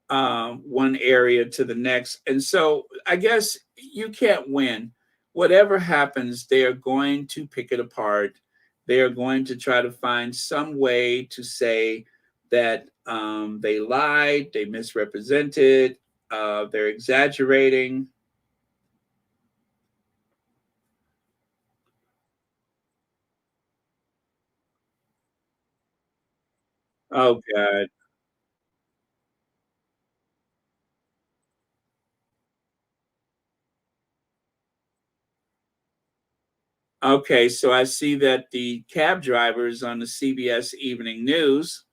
one area to the next. And so I guess you can't win. Whatever happens, they are going to pick it apart. They are going to try to find some way to say that they lied, they misrepresented, they're exaggerating. Oh, God. Okay, so I see that the cab driver is on the CBS Evening News.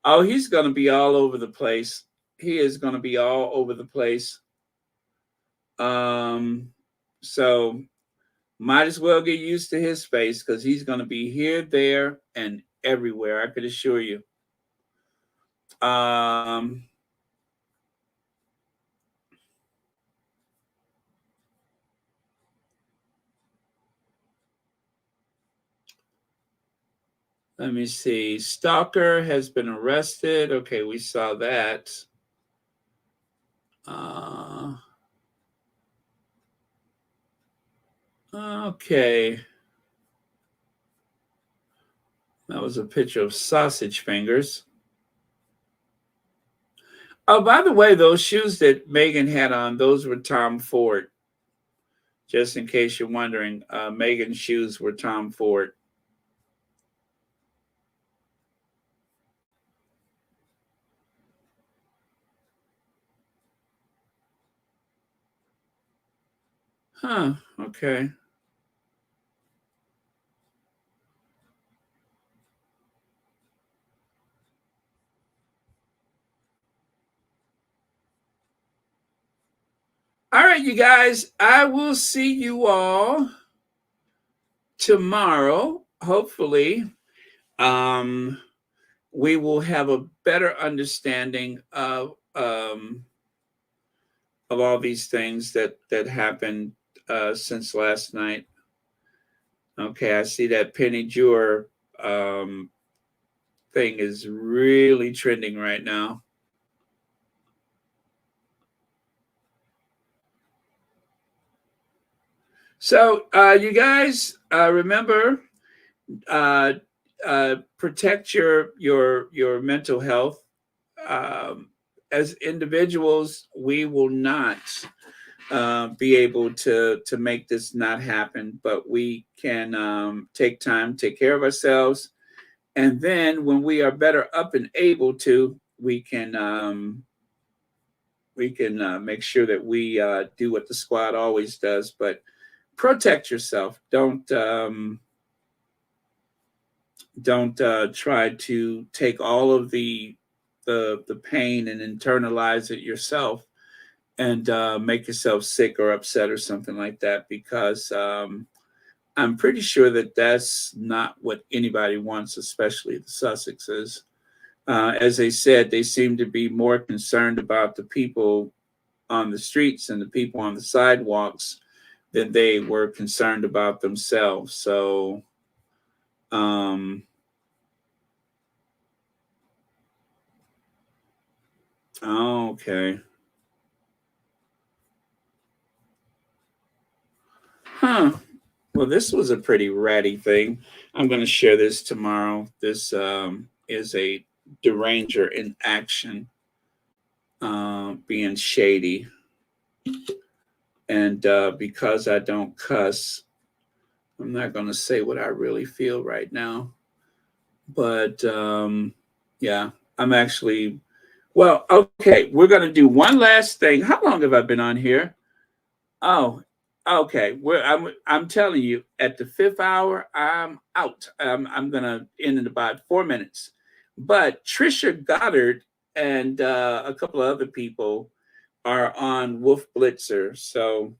Oh, he's going to be all over the place. He is going to be all over the place. So might as well get used to his face because he's going to be here, there, and everywhere. I could assure you. Let me see. Stalker has been arrested. Okay, we saw that. Okay. That was a picture of sausage fingers. Oh, by the way, those shoes that Meghan had on, those were Tom Ford. Just in case you're wondering, Meghan's shoes were Tom Ford. Huh, okay. All right, you guys, I will see you all tomorrow. Hopefully, we will have a better understanding of all these things that happened since last night. Okay, I see that Penny Jewel thing is really trending right now. So, you guys, remember, protect your mental health. As individuals, we will not be able to make this not happen, but we can take time, take care of ourselves, and then when we are better up and able to, we can make sure that we do what the squad always does, but protect yourself. Don't try to take all of the pain and internalize it yourself and make yourself sick or upset or something like that, because I'm pretty sure that that's not what anybody wants, especially the Sussexes. As they said, they seem to be more concerned about the people on the streets and the people on the sidewalks than they were concerned about themselves. So, okay. Huh. Well, this was a pretty ratty thing. I'm going to share this tomorrow. This is a deranger in action, being shady. And because I don't cuss, I'm not going to say what I really feel right now. But yeah, I'm actually, well, okay, we're going to do one last thing. How long have I been on here? Oh, okay. I'm telling you, at the 5th hour, I'm out. I'm gonna end in about 4 minutes. But Trisha Goddard and a couple of other people are on Wolf Blitzer. So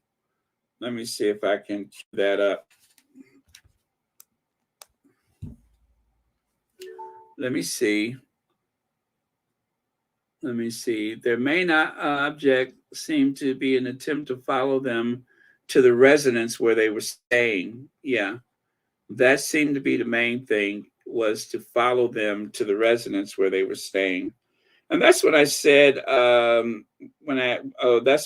let me see if I can cue that up. Let me see. Their main object seemed to be an attempt to follow them to the residence where they were staying. Yeah, that seemed to be the main thing. was to follow them to the residence where they were staying. And that's what I said that's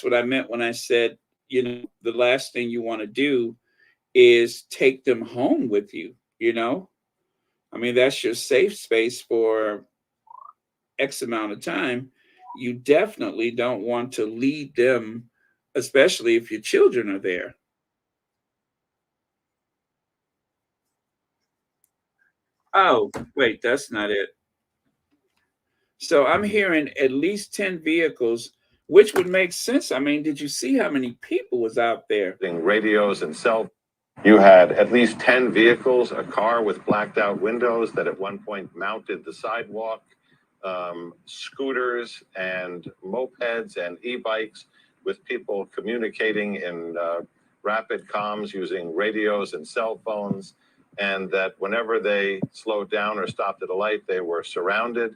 what I meant when I said, the last thing you want to do is take them home with you, I mean, that's your safe space for X amount of time. You definitely don't want to lead them, especially if your children are there. Oh, wait, that's not it. So I'm hearing at least 10 vehicles, which would make sense. I mean, did you see how many people was out there? Radios and cell. You had at least 10 vehicles, a car with blacked out windows that at one point mounted the sidewalk, scooters and mopeds and e-bikes with people communicating in rapid comms using radios and cell phones, and that whenever they slowed down or stopped at a light, they were surrounded.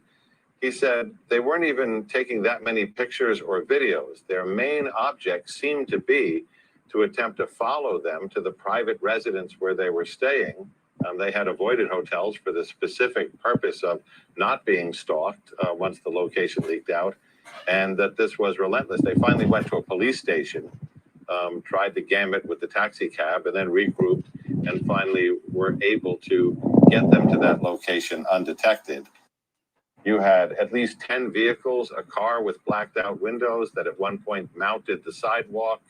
He said they weren't even taking that many pictures or videos. Their main object seemed to be to attempt to follow them to the private residence where they were staying. They had avoided hotels for the specific purpose of not being stalked once the location leaked out, and that this was relentless. They finally went to a police station, tried the gamut with the taxi cab, and then regrouped, and finally were able to get them to that location undetected. You had at least 10 vehicles, a car with blacked out windows that at one point mounted the sidewalk,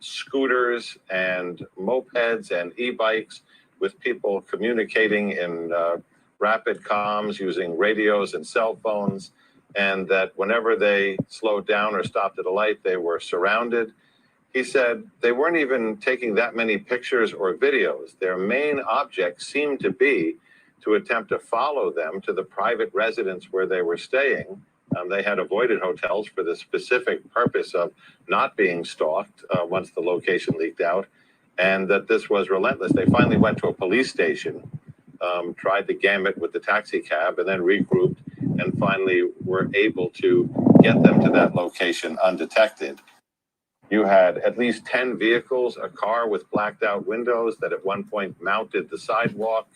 scooters and mopeds and e-bikes with people communicating in rapid comms using radios and cell phones, and that whenever they slowed down or stopped at a light, they were surrounded. He said they weren't even taking that many pictures or videos. Their main object seemed to be to attempt to follow them to the private residence where they were staying. They had avoided hotels for the specific purpose of not being stalked once the location leaked out, and that this was relentless. They finally went to a police station, tried the gamut with the taxi cab, and then regrouped, and finally were able to get them to that location undetected. You had at least 10 vehicles, a car with blacked out windows that at one point mounted the sidewalk,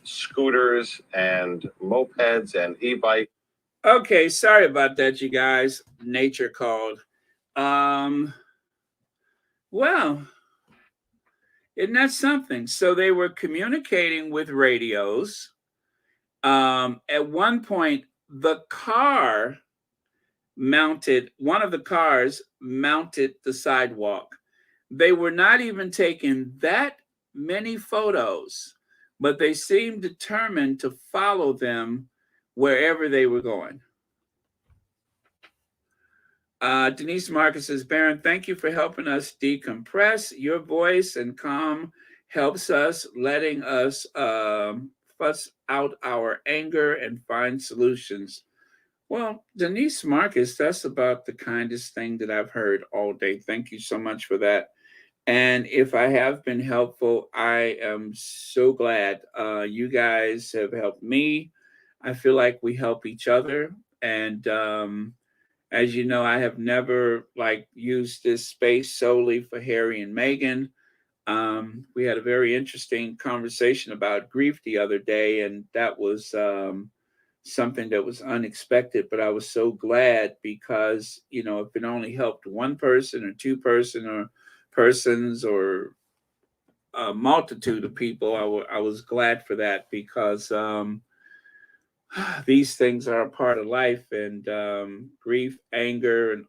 scooters and mopeds and e-bikes. Okay, sorry about that, you guys. Nature called. Well, isn't that something? So they were communicating with radios. At one point, one of the cars mounted the sidewalk. They were not even taking that many photos, but they seemed determined to follow them wherever they were going. Denise Marcus says, Baron, thank you for helping us decompress. Your voice and calm helps us, letting us fuss out our anger and find solutions. Well, Denise Marcus, that's about the kindest thing that I've heard all day. Thank you so much for that. And if I have been helpful, I am so glad. You guys have helped me. I feel like we help each other. And as you know, I have never used this space solely for Harry and Meghan. We had a very interesting conversation about grief the other day, and that was something that was unexpected, but I was so glad because, if it only helped one person or two persons or a multitude of people, I was glad for that because these things are a part of life, and grief, anger, and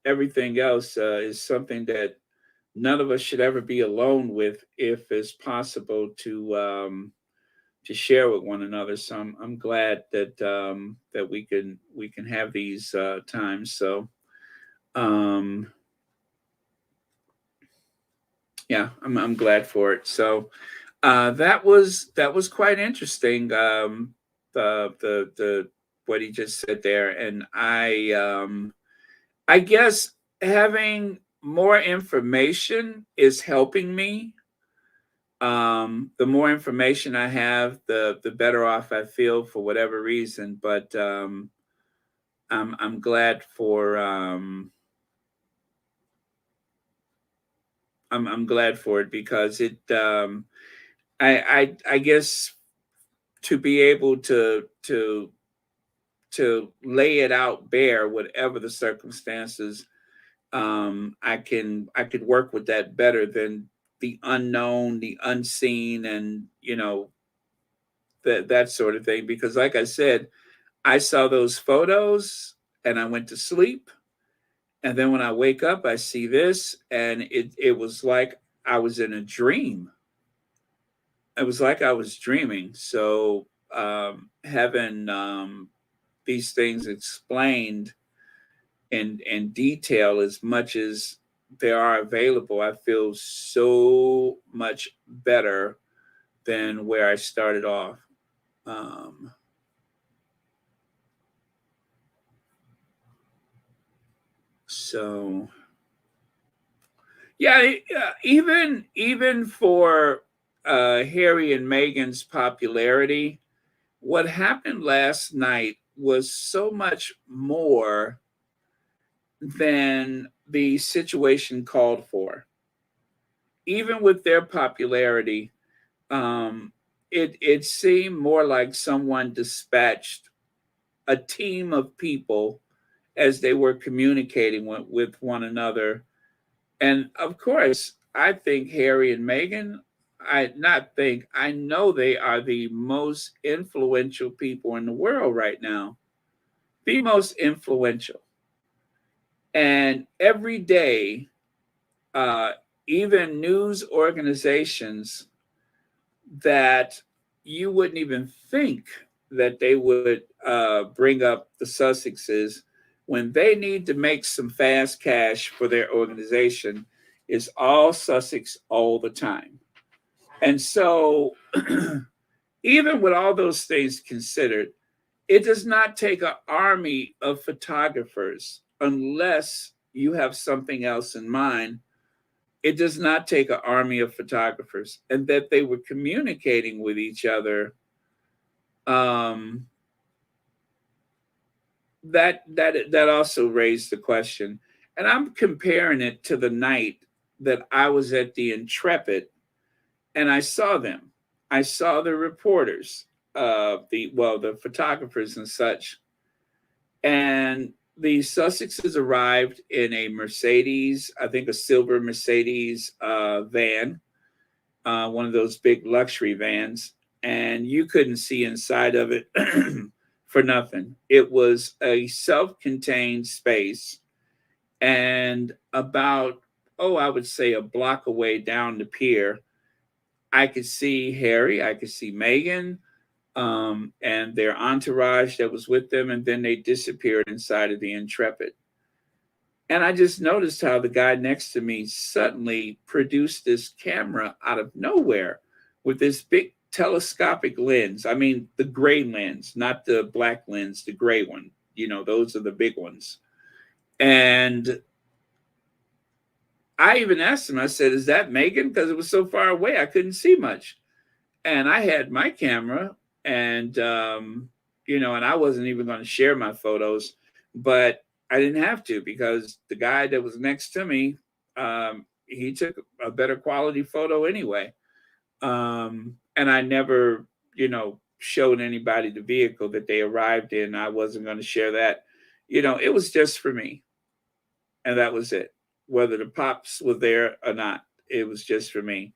everything else is something that none of us should ever be alone with if it's possible to share with one another. So I'm glad that that we can have these times. So yeah, I'm glad for it. So that was quite interesting. The what he just said there, and I guess having more information is helping me. The more information I have, the better off I feel for whatever reason. But I'm glad for I'm glad for it because it I guess to be able to lay it out bare, whatever the circumstances. I could work with that better than the unknown, the unseen, and that sort of thing. Because, like I said, I saw those photos and I went to sleep, and then when I wake up, I see this, and it was like I was in a dream. It was like I was dreaming. So having these things explained in detail as much as they are available, I feel so much better than where I started off. So yeah, even for Harry and Meghan's popularity, what happened last night was so much more than the situation called for. Even with their popularity, it seemed more like someone dispatched a team of people as they were communicating with one another. And of course, I think Harry and Meghan, I know they are the most influential people in the world right now. The most influential. And every day, even news organizations that you wouldn't even think that they would bring up the Sussexes when they need to make some fast cash for their organization, is all Sussex all the time. And so even with all those things considered, it does not take an army of photographers unless you have something else in mind. It does not take an army of photographers, and that they were communicating with each other. That also raised the question, and I'm comparing it to the night that I was at the Intrepid, and I saw them. I saw the reporters, the photographers and such, and the Sussexes arrived in a Mercedes, I think a silver Mercedes van, one of those big luxury vans, and you couldn't see inside of it for nothing. It was a self-contained space, and about, I would say a block away down the pier, I could see Harry, I could see Meghan, and their entourage that was with them, and then they disappeared inside of the Intrepid. And I just noticed how the guy next to me suddenly produced this camera out of nowhere with this big telescopic lens. I mean, the gray lens, not the black lens, the gray one. Those are the big ones. And I even asked him, I said, "Is that Meghan?" Because it was so far away, I couldn't see much. And I had my camera, and and I wasn't even going to share my photos, but I didn't have to, because the guy that was next to me, he took a better quality photo anyway. And I never, showed anybody the vehicle that they arrived in. I wasn't going to share that. It was just for me, and that was it. Whether the pops were there or not, it was just for me.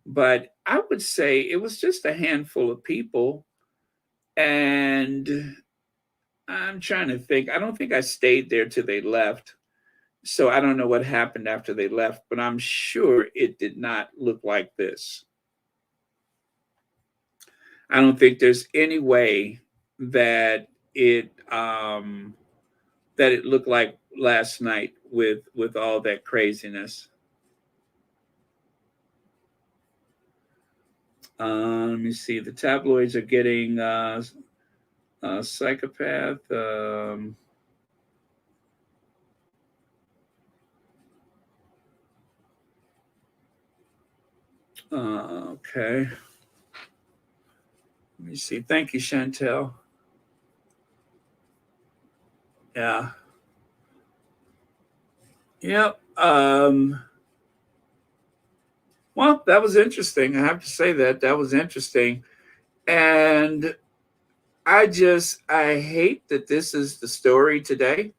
But I would say it was just a handful of people. And I'm trying to think. I don't think I stayed there till they left. So I don't know what happened after they left, but I'm sure it did not look like this. I don't think there's any way that it looked like last night with all that craziness. Let me see. The tabloids are getting psychopath. Okay. Let me see. Thank you, Chantel. Yeah. Yep. Well, that was interesting. I have to say that was interesting. And I hate that this is the story today.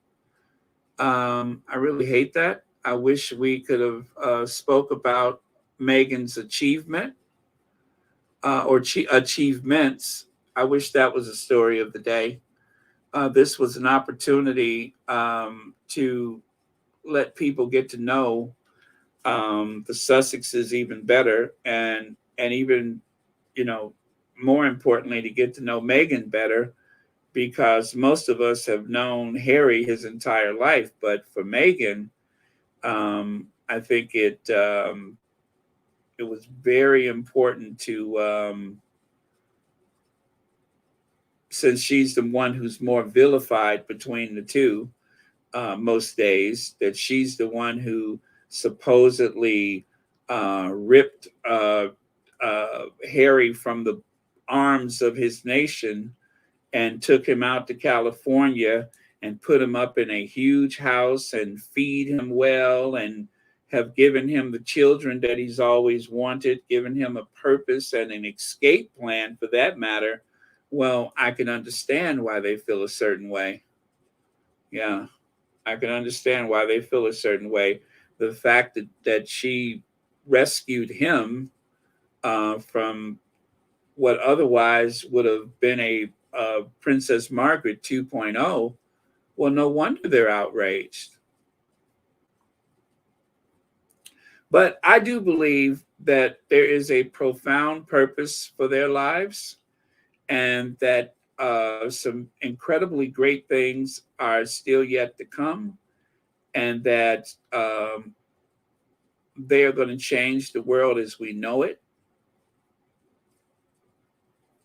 I really hate that. I wish we could have spoke about Meghan's achievement or achievements. I wish that was the story of the day. This was an opportunity to let people get to know the Sussexes even better, and even, more importantly, to get to know Meghan better, because most of us have known Harry his entire life, but for Meghan, I think it was very important to, since she's the one who's more vilified between the two most days, that she's the one who supposedly ripped Harry from the arms of his nation and took him out to California and put him up in a huge house and feed him well and have given him the children that he's always wanted, given him a purpose and an escape plan for that matter. Well, I can understand why they feel a certain way. Yeah, I can understand why they feel a certain way. The fact that she rescued him from what otherwise would have been a Princess Margaret 2.0, well, no wonder they're outraged. But I do believe that there is a profound purpose for their lives, and that some incredibly great things are still yet to come, and that they are going to change the world as we know it.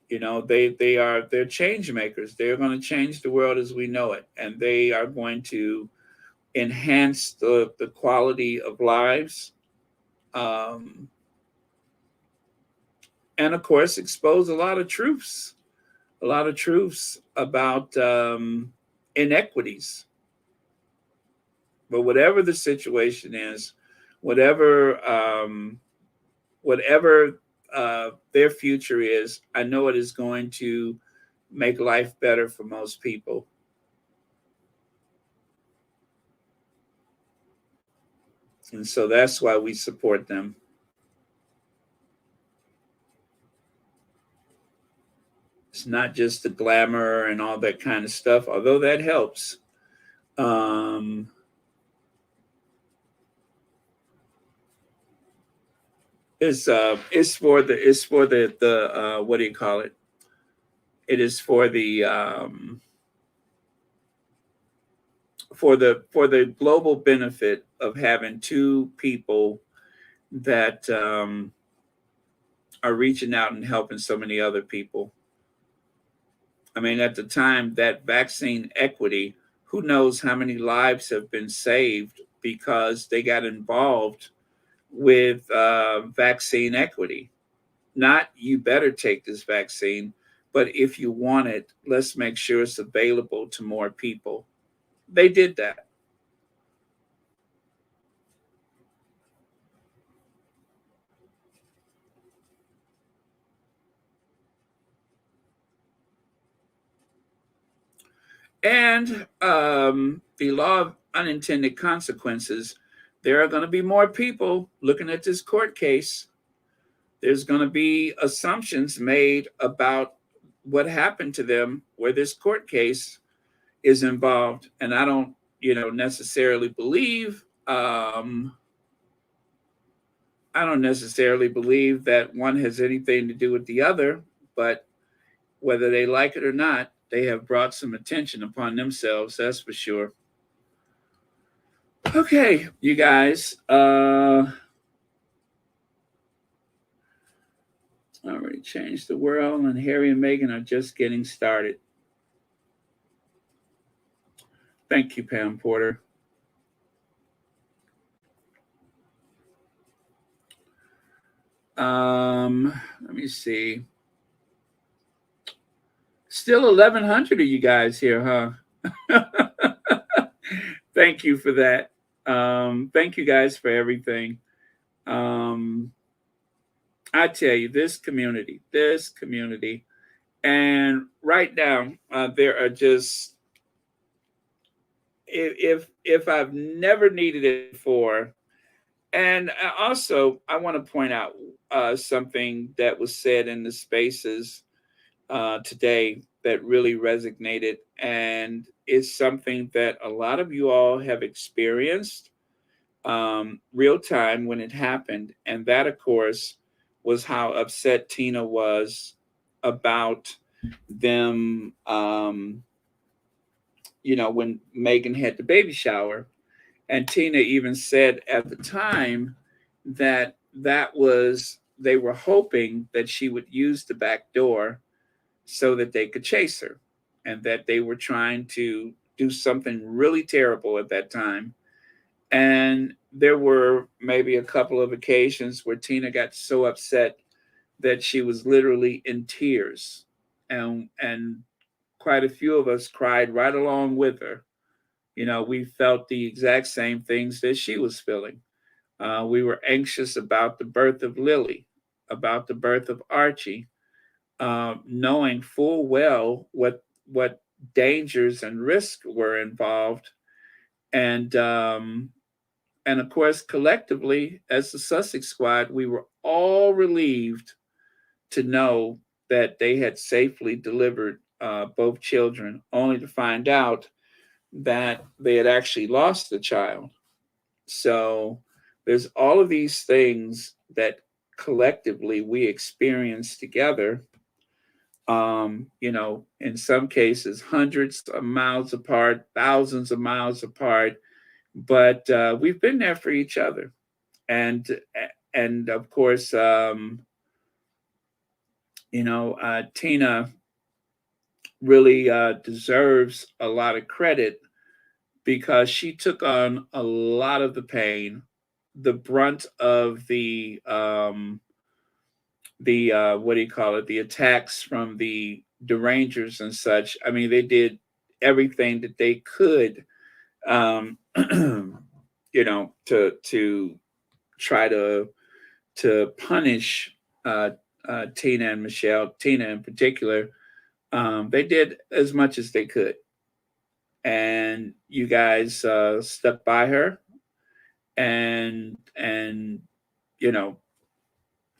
They're change makers. They're going to change the world as we know it, and they are going to enhance the quality of lives, and of course expose a lot of truths about inequities. But whatever the situation is, whatever their future is, I know it is going to make life better for most people. And so that's why we support them. It's not just the glamour and all that kind of stuff, although that helps. It's for the what do you call it? It is for the global benefit of having two people that are reaching out and helping so many other people. I mean, at the time, that vaccine equity, who knows how many lives have been saved because they got involved with vaccine equity. Not you better take this vaccine, but if you want it, let's make sure it's available to more people. They did that. And the law of unintended consequences, there are going to be more people looking at this court case. There's going to be assumptions made about what happened to them where this court case is involved. And I don't, necessarily believe, I don't necessarily believe that one has anything to do with the other, but whether they like it or not, they have brought some attention upon themselves, that's for sure. Okay, you guys. Already changed the world, and Harry and Meghan are just getting started. Thank you, Pam Porter. Let me see. Still 1,100 of you guys here, huh? Thank you for that. Thank you guys for everything. I tell you, this community, And right now, there are just, if I've never needed it before. And also, I want to point out something that was said in the spaces today that really resonated, and is something that a lot of you all have experienced real time when it happened. And that, of course, was how upset Tina was about them, when Meghan had the baby shower. And Tina even said at the time that they were hoping that she would use the back door so that they could chase her, and that they were trying to do something really terrible at that time. And there were maybe a couple of occasions where Tina got so upset that she was literally in tears. And quite a few of us cried right along with her. We felt the exact same things that she was feeling. We were anxious about the birth of Lily, about the birth of Archie, knowing full well what dangers and risks were involved. And of course, collectively, as the Sussex squad, we were all relieved to know that they had safely delivered both children, only to find out that they had actually lost the child. So there's all of these things that collectively we experience together. In some cases, hundreds of miles apart, thousands of miles apart, but we've been there for each other. And of course, Tina really deserves a lot of credit, because she took on a lot of the pain, the brunt of the what do you call it, the attacks from the derangers and such. I mean, they did everything that they could, to try to punish Tina and Michelle. Tina in particular, they did as much as they could, and you guys stuck by her, and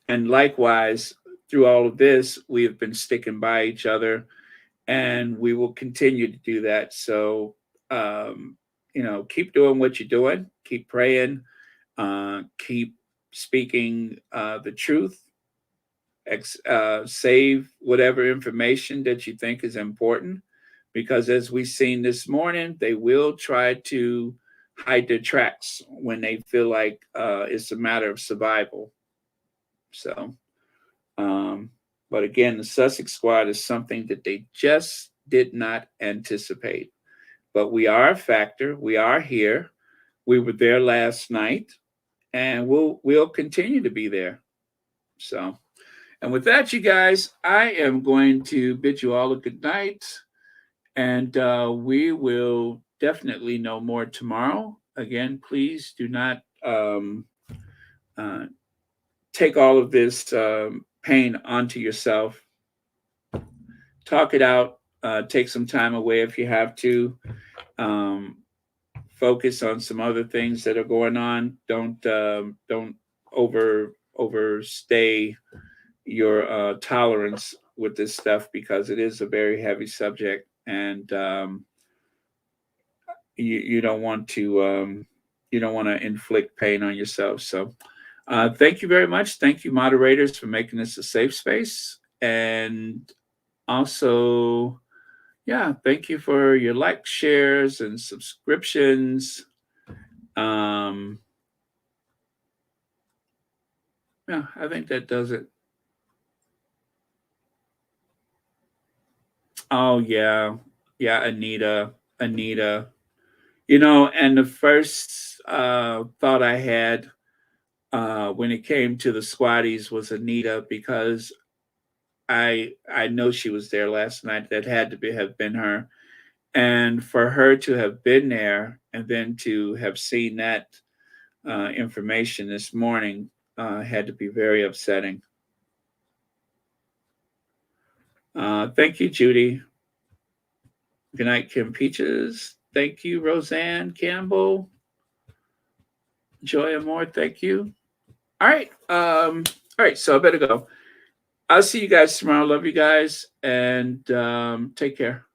and likewise, through all of this, we have been sticking by each other, and we will continue to do that. So keep doing what you're doing, keep praying, keep speaking the truth, save whatever information that you think is important, because as we've seen this morning, they will try to hide their tracks when they feel like it's a matter of survival. So, but again, the Sussex squad is something that they just did not anticipate. But we are a factor. We are here. We were there last night, and we'll continue to be there. So, and with that, you guys, I am going to bid you all a good night, and we will definitely know more tomorrow. Again, please do not take all of this pain onto yourself. Talk it out. Take some time away if you have to. Focus on some other things that are going on. Don't overstay your tolerance with this stuff, because it is a very heavy subject, and you don't want to inflict pain on yourself. So thank you very much. Thank you, moderators, for making this a safe space. And also, thank you for your likes, shares, and subscriptions. I think that does it. Oh, yeah, Anita. And the first thought I had when it came to the squatties was Anita, because I know she was there last night. That had to have been her. And for her to have been there and then to have seen that information this morning had to be very upsetting. Thank you, Judy. Good night, Kim Peaches. Thank you, Roseanne Campbell. Joy Amore, thank you. All right. So I better go. I'll see you guys tomorrow. Love you guys, and take care.